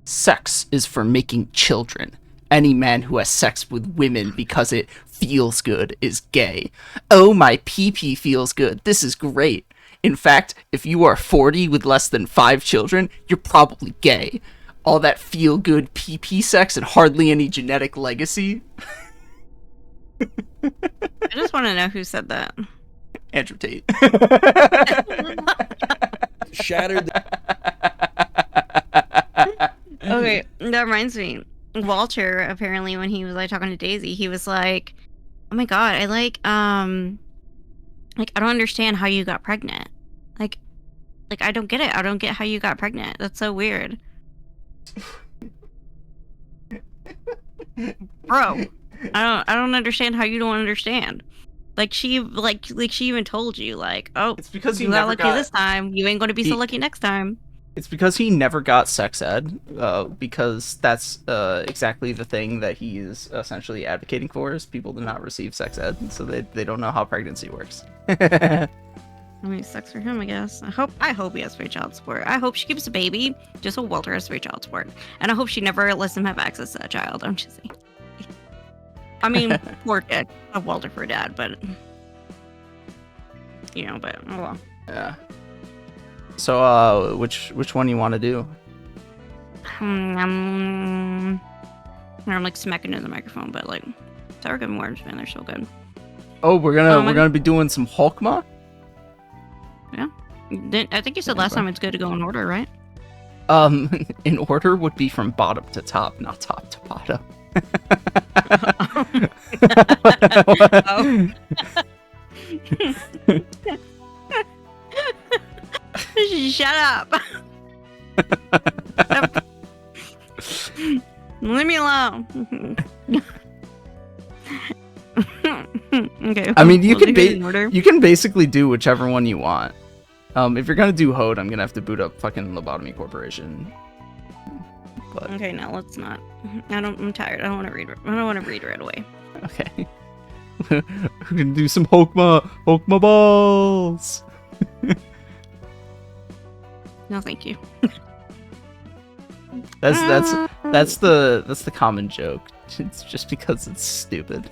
Sex is for making children. Any man who has sex with women because it feels good is gay. Oh, my pee-pee feels good. This is great. In fact, if you are 40 with less than 5 children, you're probably gay. All that feel-good pee-pee sex and hardly any genetic legacy. I just want to know who said that. Andrew Tate. Shattered. Okay, that reminds me. Walter, apparently, when he was like talking to Daisy, he was like, "Oh my god, I don't understand how you got pregnant. Like I don't get it. I don't get how you got pregnant. That's so weird." Bro, I don't understand how you don't understand. Like she even told you, like, oh, It's because you got lucky this time. You ain't going to be so lucky next time. It's because he never got sex ed, because that's exactly the thing that he is essentially advocating for, is people do not receive sex ed, so they don't know how pregnancy works. I mean, it sucks for him, I guess. I hope he has free child support. I hope she keeps a baby just so Walter has free child support. And I hope she never lets him have access to that child. I'm just saying. I mean, poor kid. I have Walter for a dad, but... You know, but... Oh well. Yeah. So, which one you want to do? I'm like smacking into the microphone, but like... Sour Good and Worms, man, they're so good. Oh, we're gonna be doing some Hulkma? Yeah. I think you said last time it's good to go in order, right? In order would be from bottom to top, not top to bottom. Oh. Shut up. Leave me alone. Okay. I mean, you can basically do whichever one you want. If you're gonna do Hode, I'm gonna have to boot up fucking Lobotomy Corporation. But... Okay, no, let's not. I'm tired. I don't want to read. I don't want to read right away. Okay. We're gonna do some Hulkma balls. No, thank you. That's the common joke. It's just because it's stupid.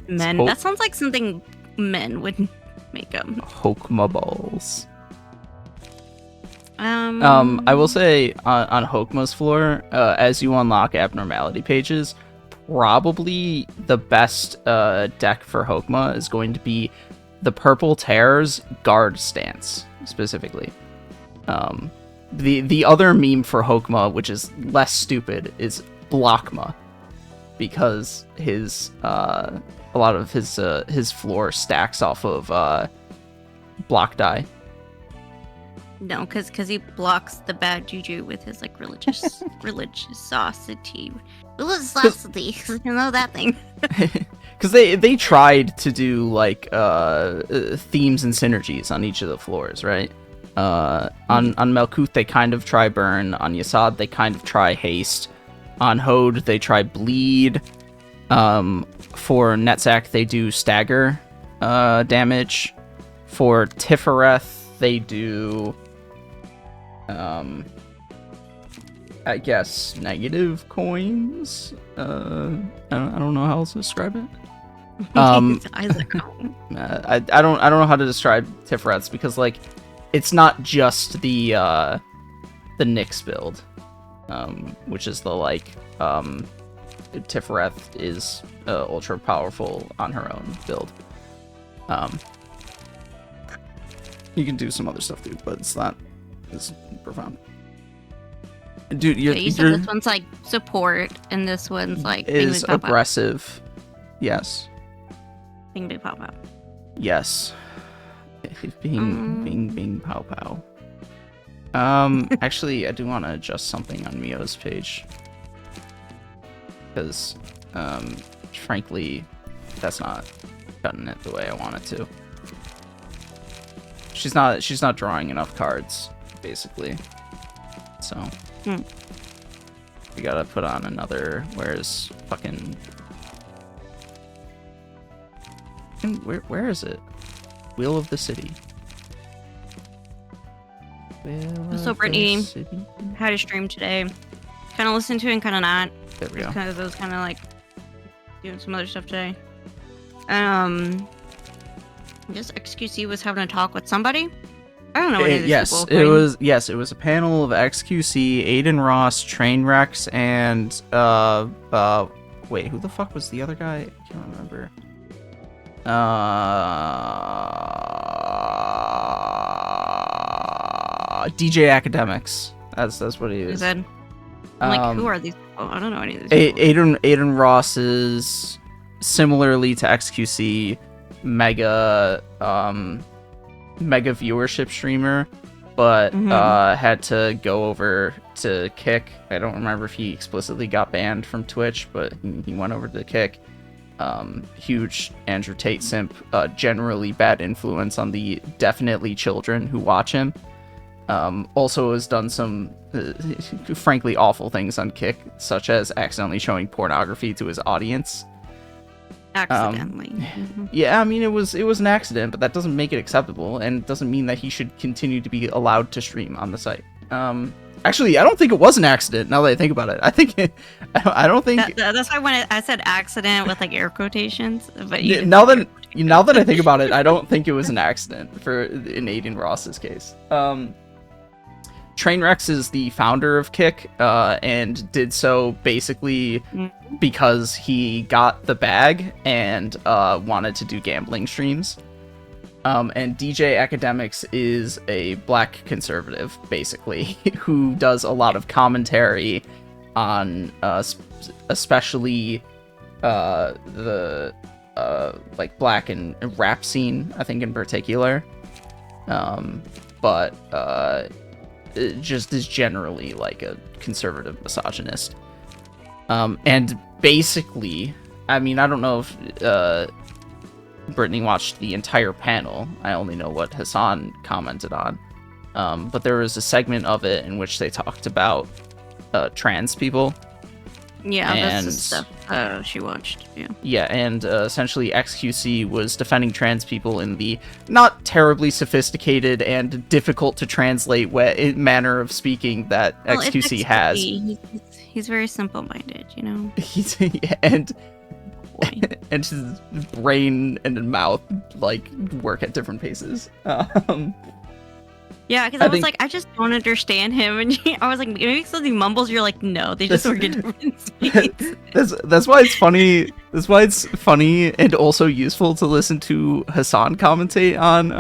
Men. That sounds like something men would make up. Hulkma balls. I will say on Hulkma's floor, as you unlock abnormality pages, probably the best deck for Hulkma is going to be the Purple Terror's guard stance, specifically. The other meme for Hulkma, which is less stupid, is Blockma, because his a lot of his floor stacks off of block die. No, because he blocks the bad juju with his like religiosity. You know that thing. Because they tried to do like themes and synergies on each of the floors, right? On Melkuth they kind of try burn. On Yasad they kind of try haste. On Hode they try bleed. For Netzach they do stagger damage. For Tifereth they do I guess negative coins. I don't know how else to describe it. I don't know how to describe Tifereth's, because like it's not just the Nyx build, which is the like Tifereth is ultra powerful on her own build. You can do some other stuff too, but it's not as profound. Dude, you said this one's like support, and this one's like is aggressive. Yes. Bing bing pow pow. Yes. Bing pow pow. Actually, I do want to adjust something on Mio's page, because frankly, that's not cutting it the way I want it to. She's not drawing enough cards, basically. So we gotta put on another. Where's fucking? Where is it? Wheel of the City. So Brittany had a stream today. Kind of listened to it and kind of not. There we go. Kind of those kind of like doing some other stuff today. Just XQC was having a talk with somebody. I don't know any of these Yes, people. it was a panel of XQC, Aiden Ross, Trainwrecks, and wait, who the fuck was the other guy? I can't remember. DJ Academics. That's what he is. I'm like, who are these people? I don't know any of these people. Aiden Ross is similarly to XQC mega viewership streamer, but had to go over to Kick. I don't remember if he explicitly got banned from Twitch, but he went over to Kick. Huge Andrew Tate simp, generally bad influence on the definitely children who watch him. Also has done some frankly awful things on Kick, such as accidentally showing pornography to his audience. Accidentally. Yeah, I mean, it was an accident, but that doesn't make it acceptable, and doesn't mean that he should continue to be allowed to stream on the site. Actually, I don't think it was an accident, now that I think about it. I don't think... That's why when I said accident with, like, air quotations, but now that I think about it, I don't think it was an accident in Aiden Ross's case. Trainwrecks is the founder of Kick, and did so basically because he got the bag and wanted to do gambling streams. And DJ Academics is a black conservative, basically, who does a lot of commentary on especially the like black and rap scene, I think in particular. But it just is generally like a conservative misogynist. And basically, I mean, I don't know if Brittany watched the entire panel. I only know what Hassan commented on. But there was a segment of it in which they talked about trans people. Yeah, that's the stuff she watched. Yeah, and essentially XQC was defending trans people in the not terribly sophisticated and difficult to translate manner of speaking that XQC has. He's very simple-minded, you know. and his brain and mouth like work at different paces. Yeah, because I was like, I just don't understand him, and I was like, maybe some of the mumbles. You're like, no, they just work at different speeds. That's why it's funny. That's why it's funny and also useful to listen to Hassan commentate on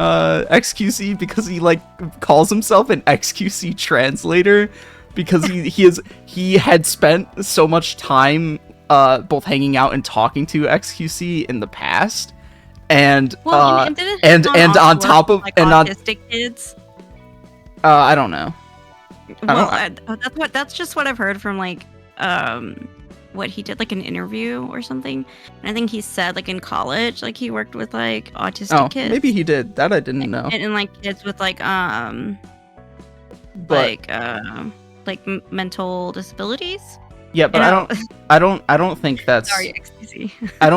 XQC, because he like calls himself an XQC translator, because he had spent so much time both hanging out and talking to XQC in the past, and on top of like, autistic kids. I don't know. That's just what I've heard from like what he did, like an interview or something. And I think he said like in college, like he worked with like autistic kids. Maybe he did. That I didn't know. And like kids with like mental disabilities. Yeah, but I don't think that's. Sorry, excuse me. I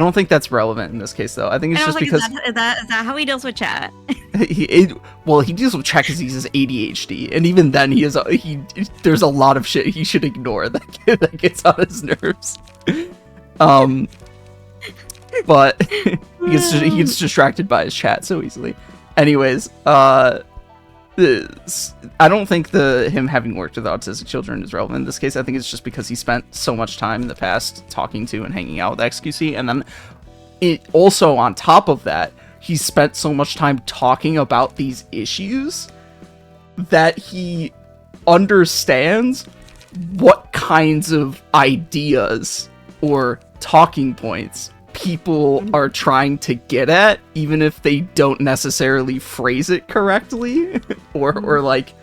don't think that's relevant in this case, though. I think it's just like, because is that how he deals with chat? he deals with chat because he has ADHD, and even then there's a lot of shit he should ignore that gets on his nerves. But he gets distracted by his chat so easily. Anyways, I don't think him having worked with autistic children is relevant in this case. I think it's just because he spent so much time in the past talking to and hanging out with XQC, and then also on top of that, he spent so much time talking about these issues that he understands what kinds of ideas or talking points people are trying to get at, even if they don't necessarily phrase it correctly or like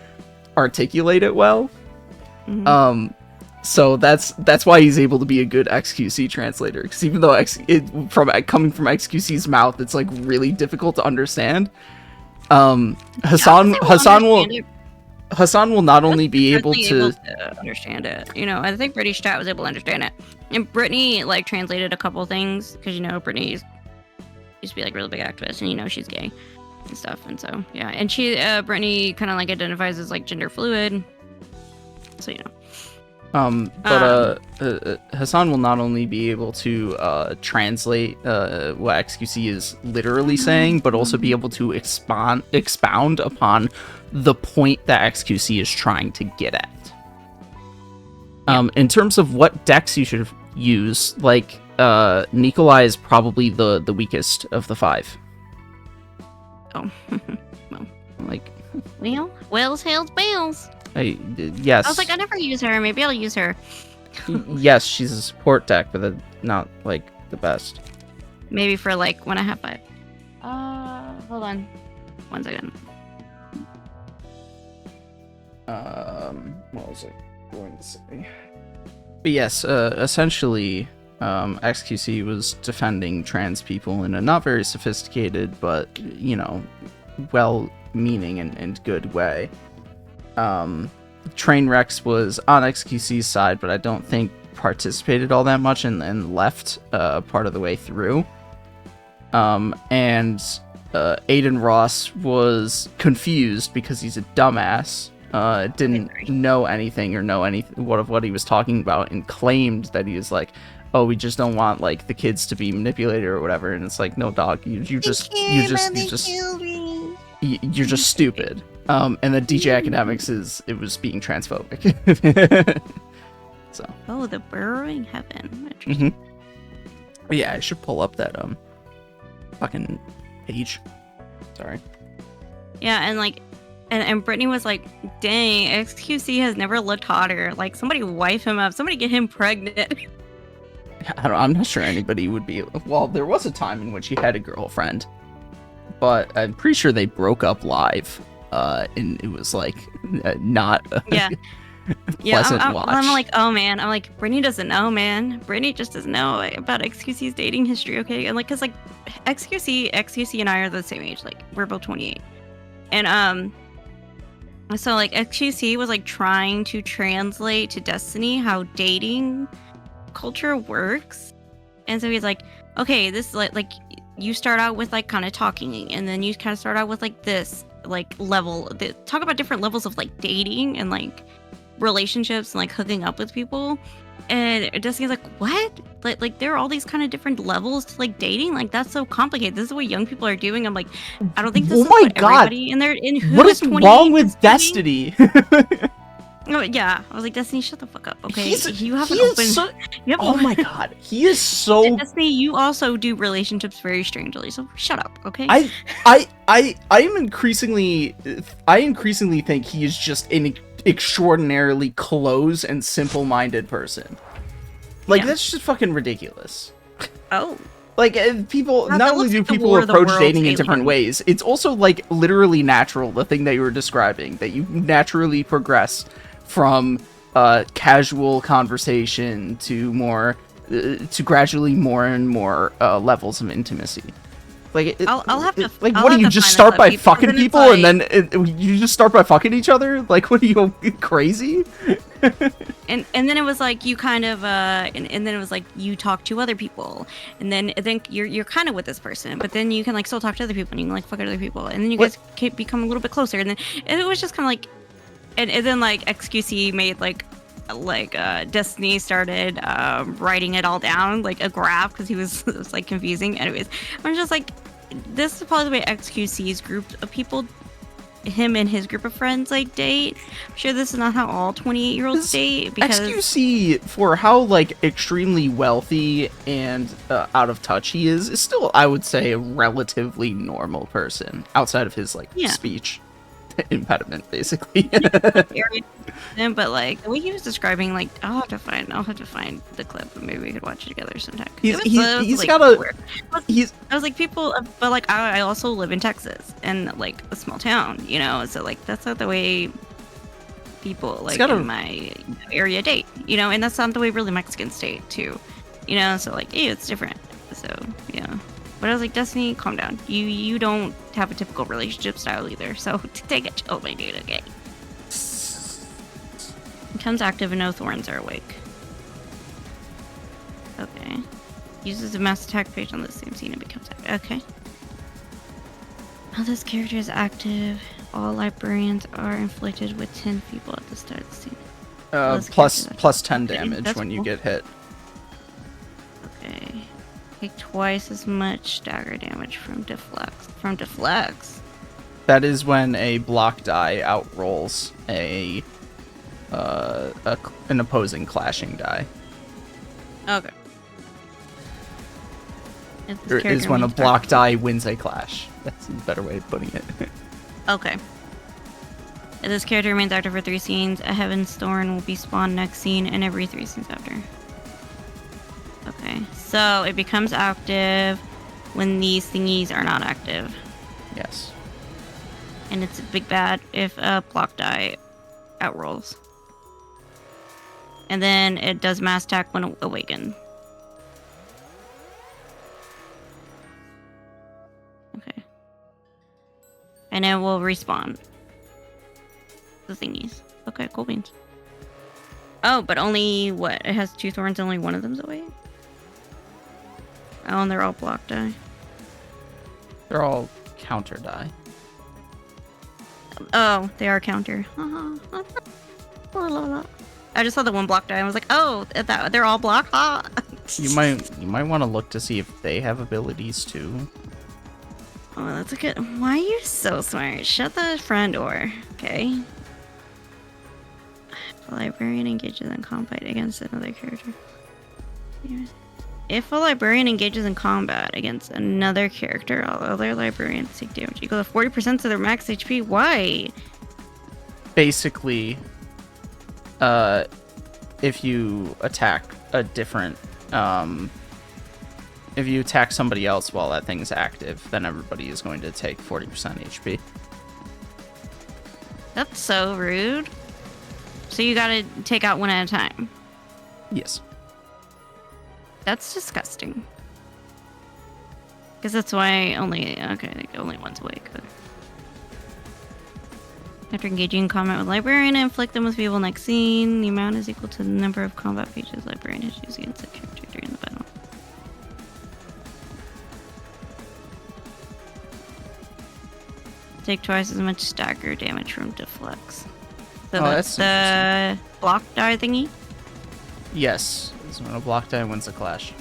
articulate it well. So that's why he's able to be a good XQC translator, because even though coming from XQC's mouth, it's like really difficult to understand. Hassan will not only be able to understand it. You know, I think British chat was able to understand it. And Brittany like translated a couple things, because you know Brittany used to be like a really big activist, and you know she's gay. and stuff. And so yeah, and she Brittany kind of like identifies as like gender fluid. So Hassan will not only be able to translate what XQC is literally saying, but also be able to expound upon the point that XQC is trying to get at. In terms of what decks you should use, like Nikolai is probably the weakest of the 5. Oh, well, like, Wells, Hills, Bells. Yes. I was like, I never use her. Maybe I'll use her. Yes, she's a support deck, but not like the best. Maybe for like when I have 5. Hold on, 1 second. What was I going to say? But yes, essentially, XQC was defending trans people in a not very sophisticated, but well-meaning and good way. Trainwrecks was on XQC's side, but I don't think participated all that much and left part of the way through. And Aiden Ross was confused because he's a dumbass. Didn't know anything or know anything what he was talking about, and claimed that he was like, oh, we just don't want like the kids to be manipulated or whatever. And it's like, no, dog, you're just stupid. And then DJ Academics it was being transphobic. So. Oh, the burrowing heaven. Mm-hmm. Yeah, I should pull up that fucking page. Sorry. Yeah, and like, and Brittany was like, dang, XQC has never looked hotter. Like, somebody wife him up. Somebody get him pregnant. I'm not sure anybody would be. Well, there was a time in which he had a girlfriend, but I'm pretty sure they broke up live. And it was like not pleasant watch. I'm like, oh man, I'm like, Brittany doesn't know, man. Brittany just doesn't know about XQC's dating history, okay? And like, cause like XQC and I are the same age, like we're both 28, and so like XQC was like trying to translate to Destiny how dating culture works, and so he's like, okay, this is like you start out with like kind of talking, and then you kind of start out with like this like level, talk about different levels of like dating and like relationships and like hooking up with people. And Destiny's like, what? Like there are all these kind of different levels to like dating. Like that's so complicated. This is what young people are doing. I'm like, I don't think this is what everybody what is wrong with Destiny? Oh yeah, I was like, Destiny, shut the fuck up, okay? You have oh my god, he is so. And Destiny, you also do relationships very strangely, so shut up, okay? I increasingly think he is just an extraordinarily close and simple-minded person. Like that's just fucking ridiculous. Oh. Like, people, not only do people approach dating in different ways, it's also, like, literally natural, the thing that you were describing, that you naturally progress from casual conversation to more, to gradually more and more levels of intimacy. Like, I'll have to. Like, what do you just start by fucking people and then you just start by fucking each other? Like, what are you, crazy? And then it was like you kind of and then it was like you talk to other people, and then you're kind of with this person, but then you can like still talk to other people and you can like fuck other people, and then you guys can become a little bit closer, and then it was just kind of like, and then like XQC made like Destiny started writing it all down like a graph because it was like confusing. Anyways, I'm just like, this is probably the way XQC's group of people, him and his group of friends, like date. I'm sure this is not how all 28-year-olds date, because XQC, for how like extremely wealthy and out of touch he is still, I would say, a relatively normal person outside of his like speech impediment, basically. But like the way he was describing, like I'll have to find the clip, and maybe we could watch it together sometime. He's got a. I was like, people, but like I also live in Texas and like a small town, you know, so like that's not the way people like in my area date, you know, and that's not the way really Mexicans date too, you know, so like it's different. So yeah. But I was like, Destiny, calm down. You don't have a typical relationship style either, so take it chill, my dude, okay? Becomes active and no thorns are awake. Okay. Uses the mass attack page on the same scene and becomes active. Okay. Oh, this character is active. All librarians are inflicted with 10 people at the start of the scene. Plus 10 Okay, damage that's when you cool. get hit. Okay. Take twice as much stagger damage from deflects. From deflects? That is when a block die outrolls an opposing clashing die. Okay. Or is when a block die wins a clash. That's a better way of putting it. Okay. If this character remains active for 3 scenes, a Heaven's Thorn will be spawned next scene and every 3 scenes after. Okay. So it becomes active when these thingies are not active. Yes. And it's a big bad if a block die outrolls. And then it does mass attack when awakened. Okay. And it will respawn. The thingies. Okay, cool beans. Oh, but only, what? It has 2 thorns and only one of them's away? Oh, and they're all block die. They're all counter die. Oh, they are counter. I just saw the one block die and was like, oh, they're all block. You might want to look to see if they have abilities too. Oh, that's a good. Why are you so smart? Shut the front door, okay? The librarian engages in combat against another character. If a librarian engages in combat against another character, all other librarians take damage equal to 40% of their max HP. Why? Basically, if you attack a different, if you attack somebody else while that thing's active, then everybody is going to take 40% HP. That's so rude. So you gotta take out one at a time. Yes. That's disgusting. Because that's why only one's awake. Okay. After engaging in combat with librarian, inflict them with feeble next scene. The amount is equal to the number of combat pages librarian has used against the character during the battle. Take twice as much stagger damage from deflects. So that's the block die thingy? Yes. It's when a block die wins a clash.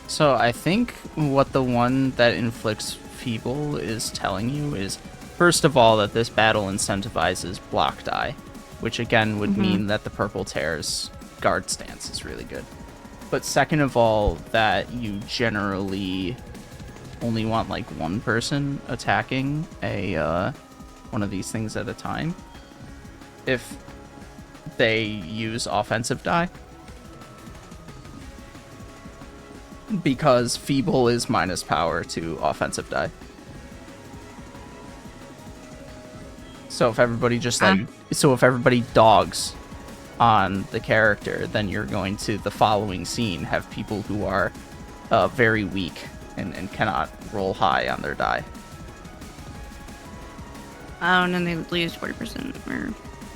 So I think what the one that inflicts feeble is telling you is, first of all, that this battle incentivizes block die, which again would mean that the purple tear's guard stance is really good. But second of all, that you generally only want like one person attacking a one of these things at a time if they use offensive die, because feeble is minus power to offensive die. So if everybody if everybody dogs on the character, then you're going to, the following scene, have people who are very weak and cannot roll high on their die. Oh, and then they lose 40%. Or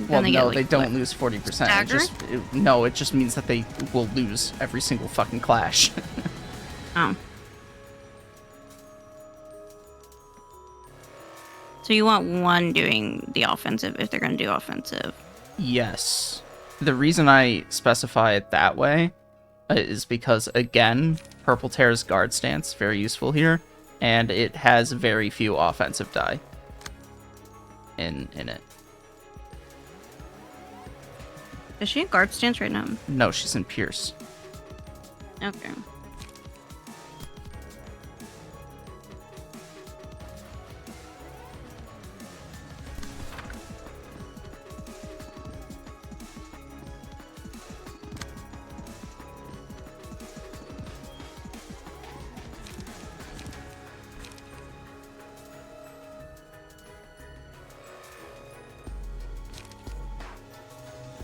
well, no, they don't lose 40%. It just means that they will lose every single fucking clash. Oh. So you want one doing the offensive if they're going to do offensive? Yes. The reason I specify it that way is because, again, Purple Tear's guard stance, very useful here, and it has very few offensive die in it. Is she in guard stance right now? No, she's in Pierce. Okay.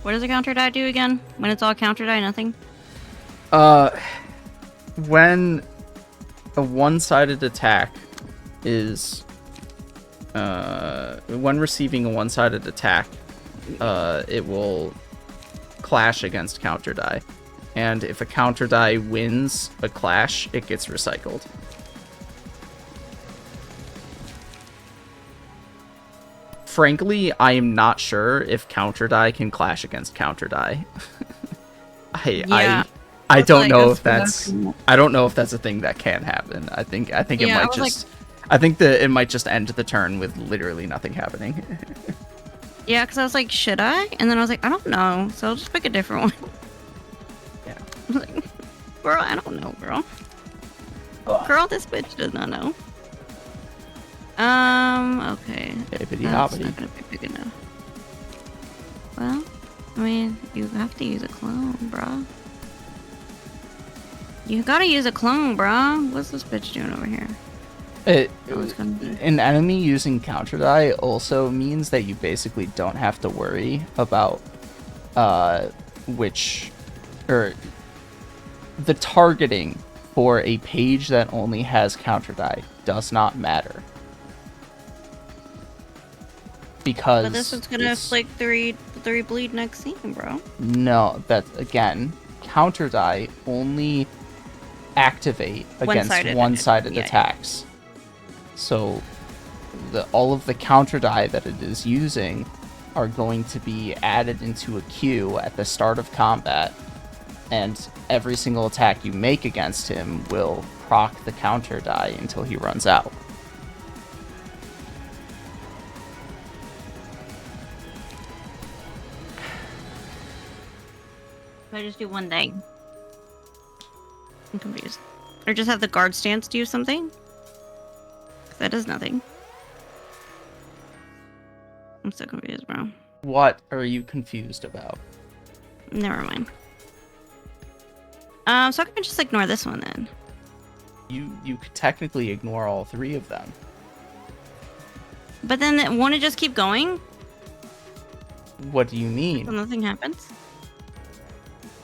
What does a counter die do again? When it's all counter die, nothing? When a one-sided attack is... when receiving a one-sided attack, it will clash against counter die. And if a counter die wins a clash, it gets recycled. frankly, I am not sure if counter die can clash against counter die. Yeah. I was don't like, know that's if what I that's was gonna- I don't know if that's a thing that can happen. I think it Yeah, I might was like- just I think that it might just end the turn with literally nothing happening. Yeah, because I was like, should I? And then I was like, I don't know, so I'll just pick a different one. Yeah. I was like, girl, I don't know, girl. Girl, this bitch does not know. Okay. Hippity That's hoppity. not gonna be big enough. Well, I mean, you have to use a clone, bruh. You gotta use a clone, bruh. What's this bitch doing over here? Oh, it's gonna be... An enemy using counter die also means that you basically don't have to worry about which or the targeting for a page that only has counter die does not matter. Because But this one's gonna flick three bleed next scene, bro. No, that again, counter die only activate against one-sided yeah, attacks. So all of the counter die that it is using are going to be added into a queue at the start of combat, and every single attack you make against him will proc the counter die until he runs out. I just do one thing. I'm confused. Or just have the guard stance do something? 'Cause that does nothing. I'm so confused, bro. What are you confused about? Never mind. So I can just ignore this one then. You could technically ignore all three of them. But then won't it just keep going? What do you So mean? nothing happens?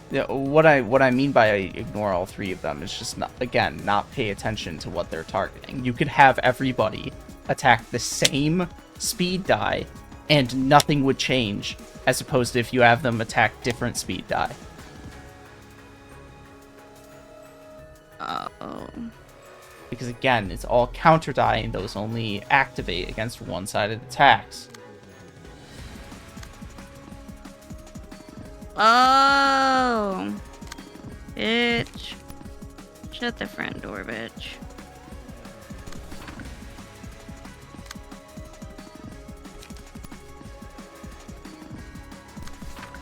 Yeah, what I mean by ignore all three of them is just not pay attention to what they're targeting. You could have everybody attack the same speed die and nothing would change, as opposed to if you have them attack different speed die. Uh-oh. Because again, it's all counter die and those only activate against one-sided attacks. Oh, bitch. Shut the front door, bitch.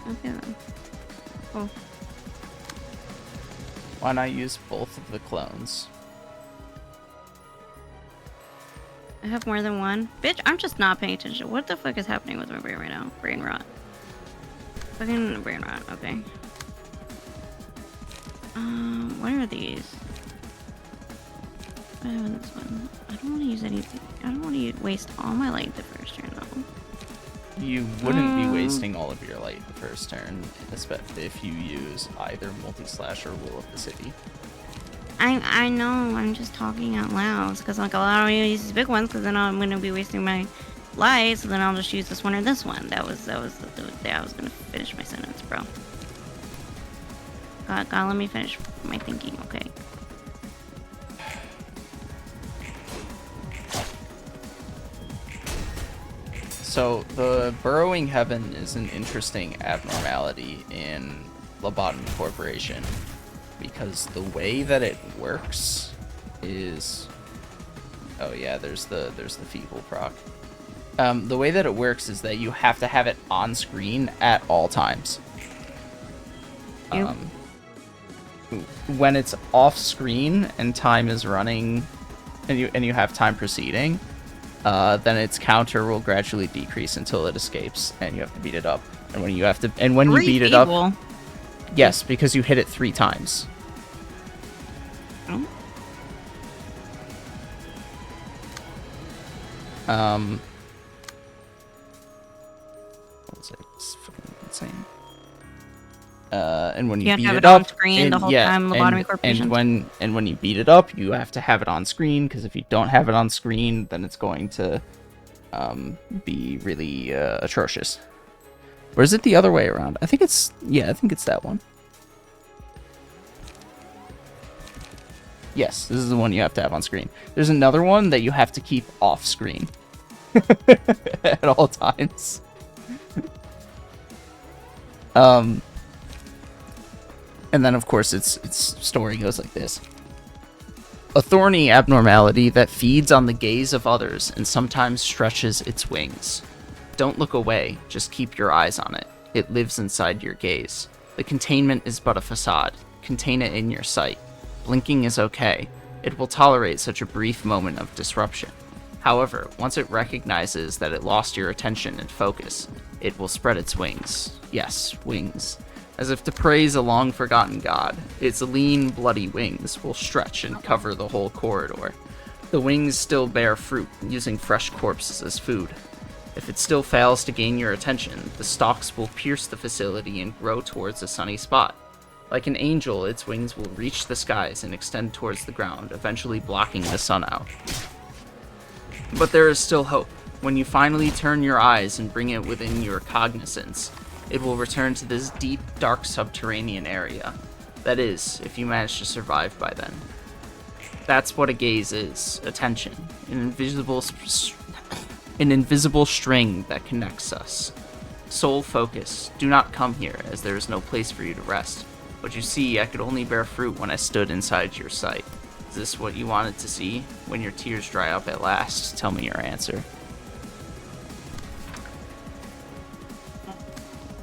Okay then. Oh, Why not use both of the clones? I have more than one. Bitch, I'm just not paying attention. What the fuck is happening with my brain right now? Brain rot. Fucking brain rot, okay. What are these? What I have in this one? I don't want to use anything. I don't want to waste all my light the first turn though. You wouldn't be wasting all of your light the first turn, especially if you use either multi-slash or Will of the City. I know, I'm just talking out loud because like I don't use these big ones because then I'm gonna be wasting my light, so then I'll just use this one or this one. That was the day I was gonna finish my sentence, bro. God, let me finish my thinking, okay? So the Burrowing Heaven is an interesting abnormality in Lobotomy Corporation because the way that it works is, oh yeah, there's the feeble proc. The way that it works is that you have to have it on screen at all times. When it's off screen and time is running, and you have time proceeding, then its counter will gradually decrease until it escapes, and you have to beat it up. And when you beat it up, yes, because you hit it 3 times. Oh. What's it? It's fucking insane. And when you have beat to have it it up, on screen the whole time, Lobotomy Corporation. And when you beat it up, you have to have it on screen, because if you don't have it on screen, then it's going to be really atrocious. Or is it the other way around? I think it's that one. Yes, this is the one you have to have on screen. There's another one that you have to keep off screen. at all times. And then, of course, its story goes like this. A thorny abnormality that feeds on the gaze of others and sometimes stretches its wings. Don't look away, just keep your eyes on it. It lives inside your gaze. The containment is but a facade. Contain it in your sight. Blinking is okay. It will tolerate such a brief moment of disruption. However, once it recognizes that it lost your attention and focus, it will spread its wings. Yes, wings. As if to praise a long-forgotten god, its lean, bloody wings will stretch and cover the whole corridor. The wings still bear fruit, using fresh corpses as food. If it still fails to gain your attention, the stalks will pierce the facility and grow towards a sunny spot. Like an angel, its wings will reach the skies and extend towards the ground, eventually blocking the sun out. But there is still hope. When you finally turn your eyes and bring it within your cognizance, it will return to this deep, dark subterranean area. That is, if you manage to survive by then. That's what a gaze is, attention, an invisible string that connects us. Sole focus, do not come here, as there is no place for you to rest. But you see, I could only bear fruit when I stood inside your sight. Is this what you wanted to see? When your tears dry up at last, tell me your answer.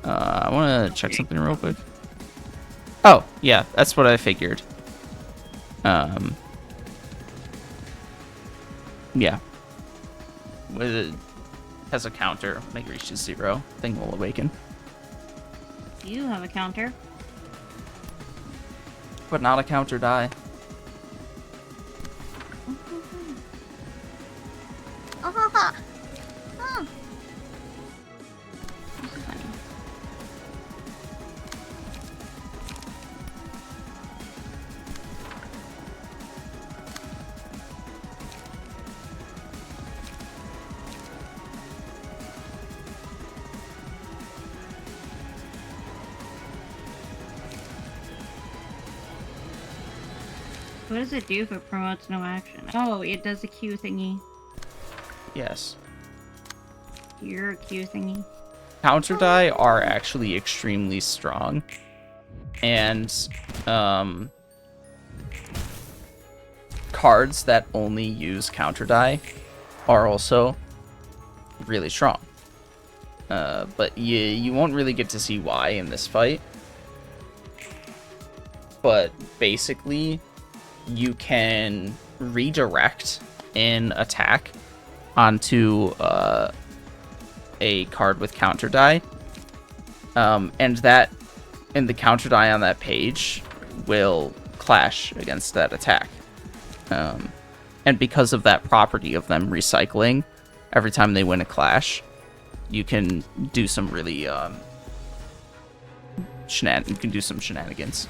I want to check something real quick. Oh, yeah, that's what I figured. Yeah. It has a counter. When it reaches 0, thing will awaken. You have a counter. But not a counter die. What does it do if it promotes no action? Oh, it does a Q thingy. Yes. Your Q thingy. Counter die are actually extremely strong. And, cards that only use counter die are also really strong. But you won't really get to see why in this fight. But basically, you can redirect an attack onto a card with counter die, and the counter die on that page will clash against that attack. And because of that property of them recycling, every time they win a clash, you can do some really shenanigans.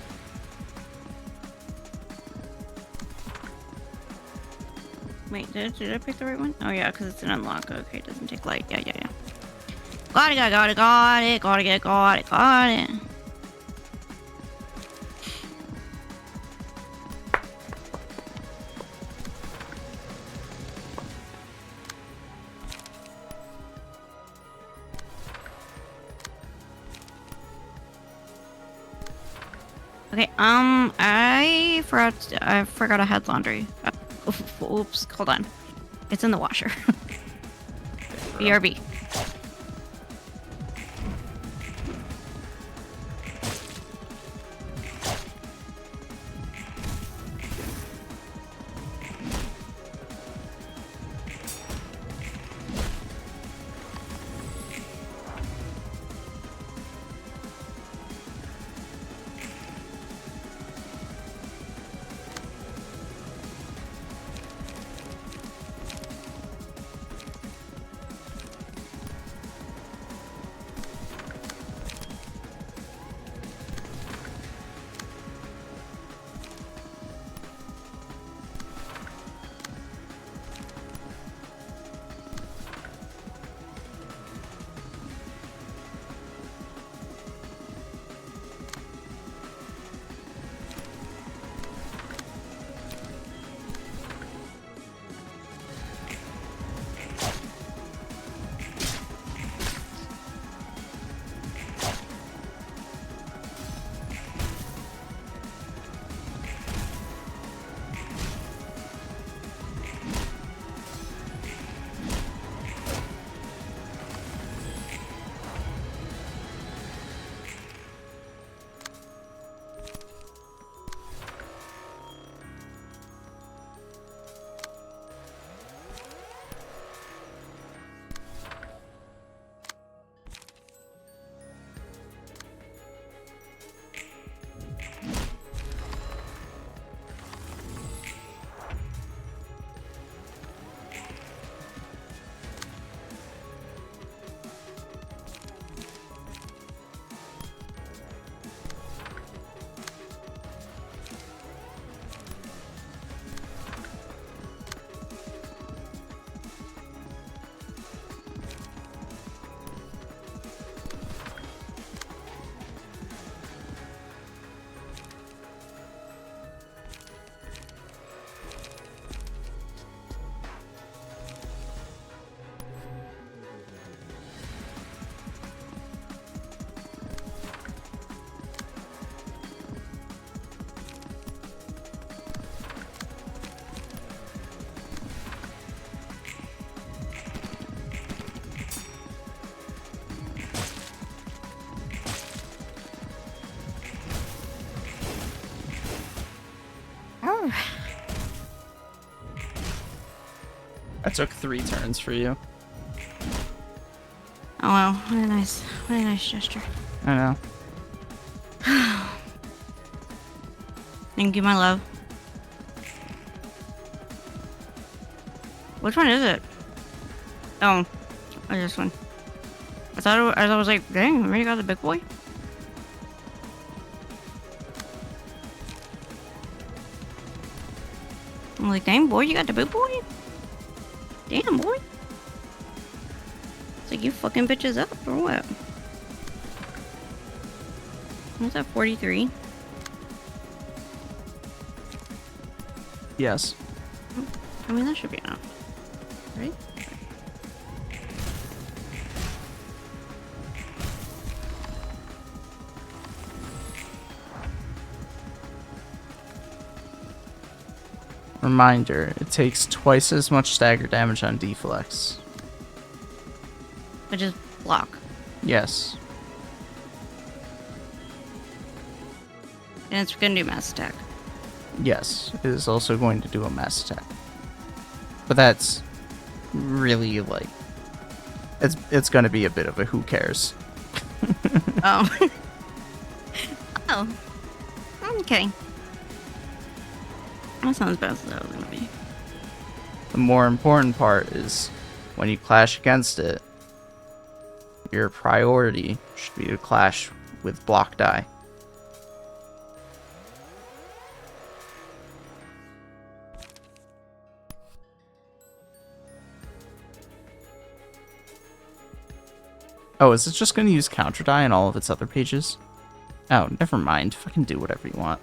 Wait, did I pick the right one? Oh yeah, because it's an unlock. Okay, it doesn't take light. Yeah. Got it. Okay, I forgot I had laundry. Oops, hold on. It's in the washer. BRB. That took 3 turns for you. Oh well, what a nice gesture. I know. Thank you, my love. Which one is it? Oh, this one. I was like, dang, I already got the big boy. I'm like, dang boy, you got the big boy? Damn boy. It's like you fucking bitches up or what? What's that, 43? Yes. I mean, that should be enough. Right? Reminder, it takes twice as much stagger damage on deflex. Which is block. Yes. And it's gonna do mass attack. Yes, it is also going to do a mass attack. But that's really, like... It's gonna be a bit of a who cares. Oh. Oh. Okay. That sounds better than that was gonna be. The more important part is, when you clash against it, your priority should be to clash with block die. Oh, is it just going to use counter die on all of its other pages? Oh, never mind. Fucking do whatever you want.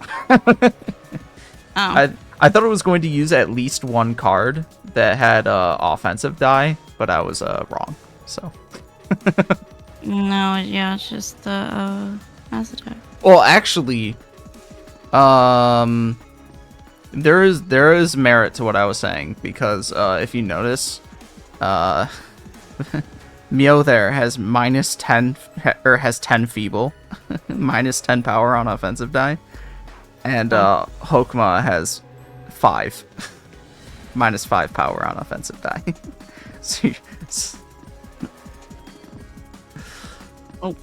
Oh. I thought it was going to use at least one card that had offensive die, but I was wrong. So. No, yeah, it's just the mass attack. Well, actually, there is merit to what I was saying, because if you notice, Mio there has minus 10 or has 10 feeble, minus 10 power on offensive die, and Hokma has 5 minus 5 power on offensive die. Oh.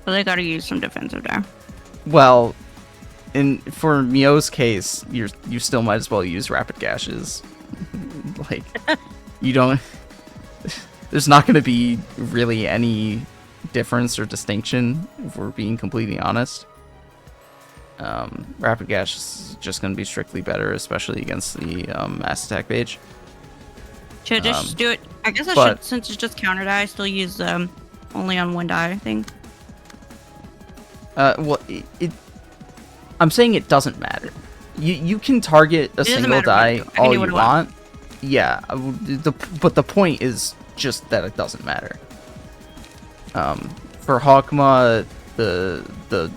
So they gotta use some defensive die. Well, for Mio's case, you still might as well use rapid gashes. Like, you don't. There's not going to be really any difference or distinction, if we're being completely honest. Rapid gash is just going to be strictly better, especially against the mass attack page. Should I just do it? I guess I should, since it's just counter die, still use only on one die thing. Well, I'm saying it doesn't matter. You can target a single die all you want. Yeah, but the point is just that it doesn't matter. For Hawkma, the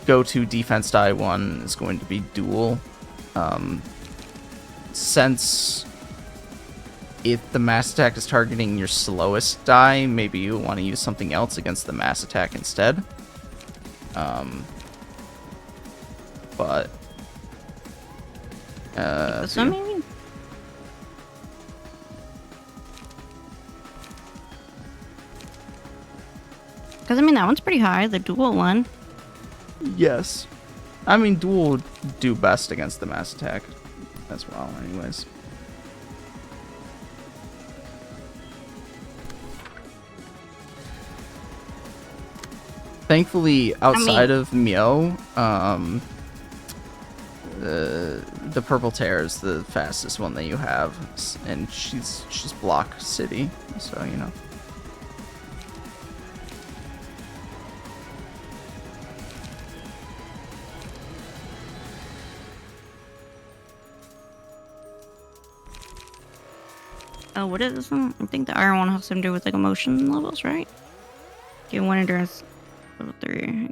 go-to defense die one is going to be dual. Since if the mass attack is targeting your slowest die, maybe you want to use something else against the mass attack instead. But This one, maybe? Because, I mean, that one's pretty high, the dual one. yes. I mean, dual would do best against the mass attack as well, anyways. Thankfully, outside of Mio, the Purple Tear is the fastest one that you have, and she's block city, so you know. Oh, what is this one? I think the iron one has something to do with like emotion levels, right? Get one endurance level 3.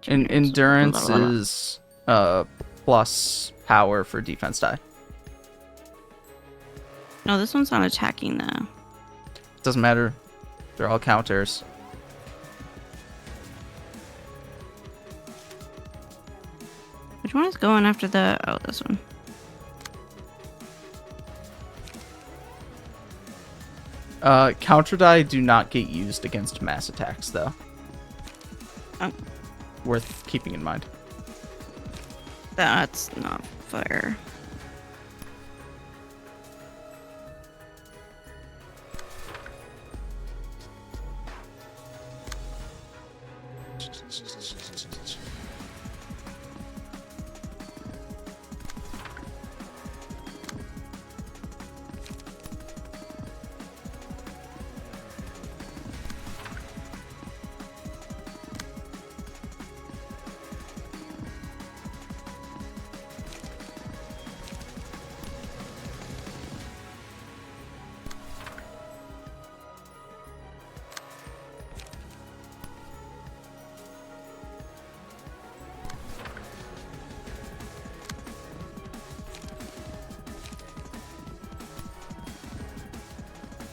Endurance is plus power for defense die. No, this one's not attacking though. Doesn't matter. They're all counters. Which Which one is going after the... Oh, this one. Counter die do not get used against mass attacks, though. Oh. Worth keeping in mind. That's not fair.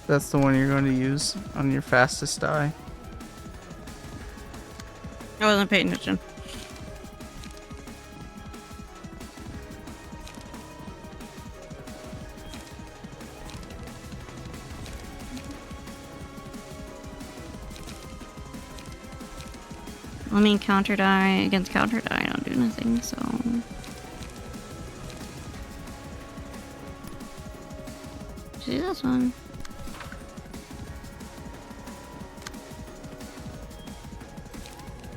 That's the one you're going to use on your fastest die. I wasn't paying attention. I mean, counter die against counter die, I don't do nothing, so... See this one?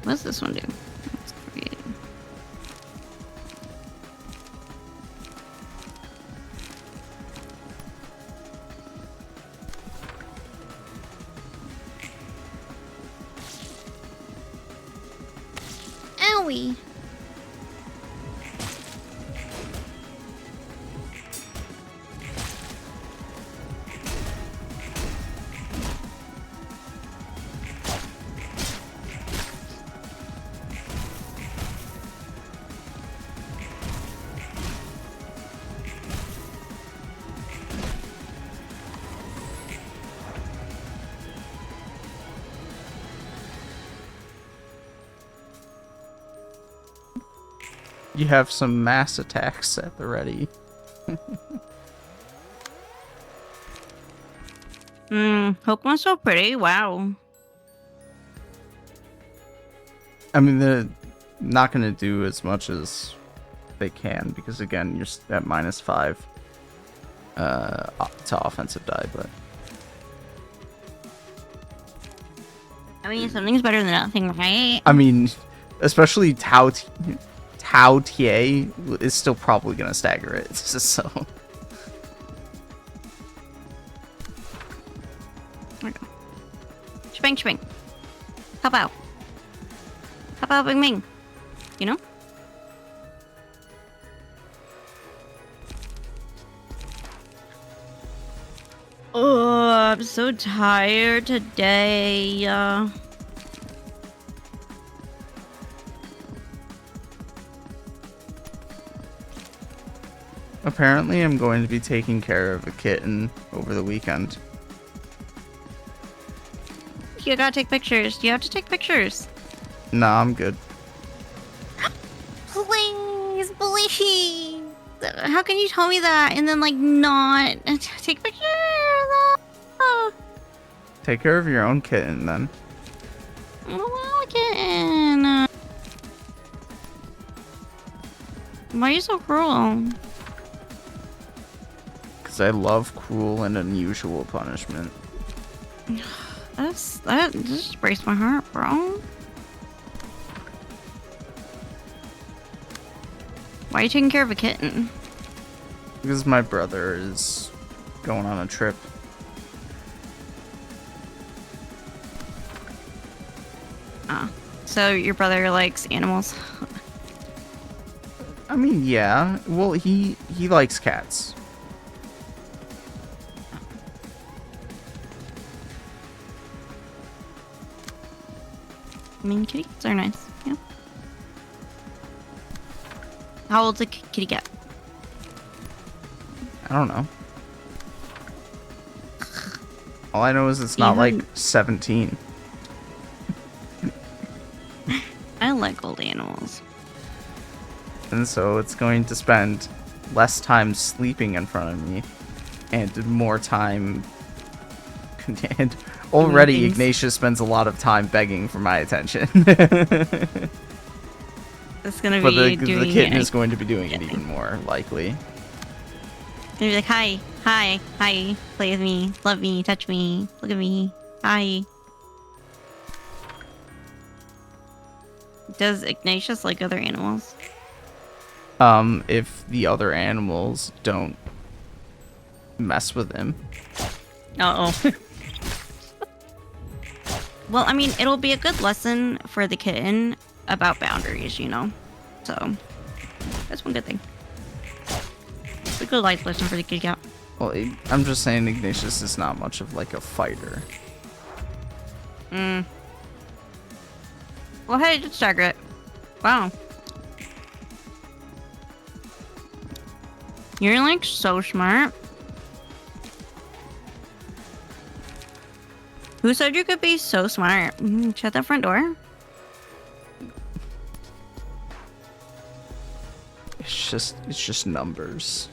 What's this one do? That's great. Owie! You have some mass attacks at the ready. Pokemon's so pretty, wow. I mean, they're not going to do as much as they can, because again, you're at -5 to offensive die, but... I mean, something's better than nothing, right? I mean, especially Tao Tie is still probably going to stagger it, so... There we go. Shbang, shbang. Pop out. Pop out, bing, bing. You know? Oh, I'm so tired today. Apparently, I'm going to be taking care of a kitten over the weekend. You gotta take pictures. You have to take pictures. Nah, I'm good. Please, please. How can you tell me that and then, like, not take pictures? Oh, Take care of your own kitten, then. I don't want a kitten. Why are you so cruel? Because I love cruel and unusual punishment. That just breaks my heart, bro. Why are you taking care of a kitten? Because my brother is going on a trip. Ah, so your brother likes animals? I mean, yeah. Well, he likes cats. I mean, kitty cats are nice, yeah. How old's a kitty cat? I don't know. All I know is it's not like 17. I like old animals. and so it's going to spend less time sleeping in front of me and more time. And already Ignatius spends a lot of time begging for my attention. It's gonna But be the kitten is going to be doing it even more, likely. It's gonna be like, hi, hi, hi, play with me, love me, touch me, look at me, hi. Does Ignatius like other animals? If the other animals don't mess with him. Uh-oh. Well, I mean, it'll be a good lesson for the kitten about boundaries, you know? So, that's one good thing. It's a good life lesson for the kitty cat. Well, I'm just saying Ignatius is not much of, like, a fighter. Well, hey, just stagger it. Wow. You're, like, so smart. Who said you could be so smart? Shut that front door. It's just numbers.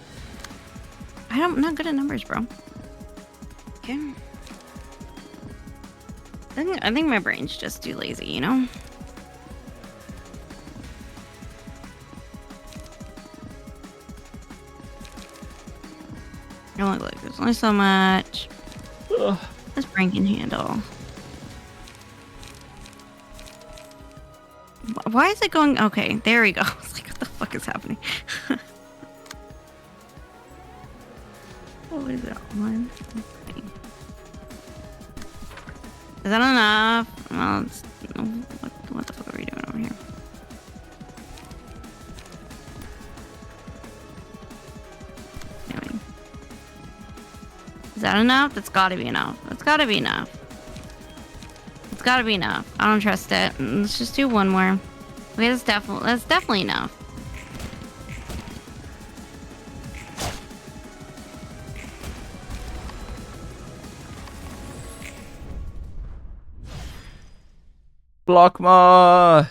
I'm not good at numbers, bro. Okay. I think my brain's just too lazy, you know? Oh, look, there's only so much. Ugh. This brain can handle. Why is it going? Okay, there we go. I was like, what the fuck is happening? What is that one? Okay. Is that enough? Well, what the fuck are we doing over here? Anyway. Is that enough? That's gotta be enough. That's gotta be enough. It's gotta be enough. I don't trust it. Let's just do one more. Okay, that's definitely enough. Blockma!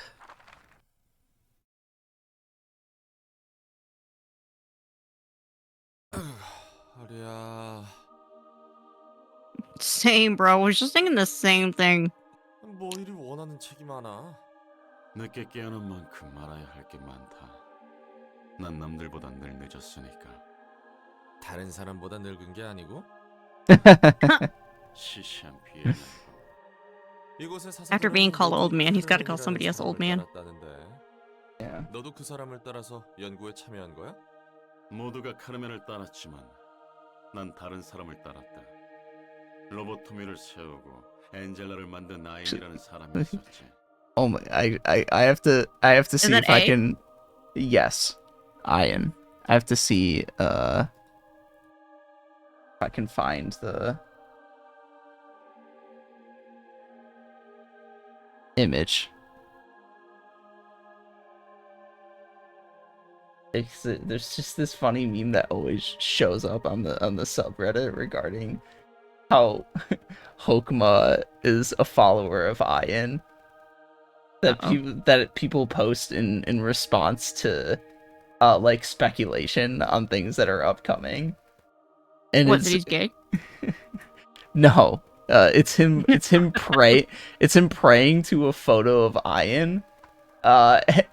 Same, bro. I was just thinking the same thing. 뭐 이리 원하는 책이 많아? 늦게 깨어난 만큼 알아야 할 게 많다. 난 남들보다 늘 늦었으니까. 다른 사람보다 늙은 게 아니고? 시시한 비애는. 이곳에 After being called old man, he's got to call somebody else old man. Yeah. 너도 그 사람을 따라서 연구에 참여한 거야? 모두가 카르멘을 따랐지만 난 다른 사람을 따랐다. 로보토미를 세우고 엔젤라를 만든 아인이라는 사람이 있었지. Oh my! I have to see that if I A? can. Yes, Ian. I have to see if I can find the image. There's just this funny meme that always shows up on the subreddit regarding how Hokma is a follower of Ian. That people post in response to like speculation on things that are upcoming. And What, that he's gay? No. It's him praying to a photo of Ian.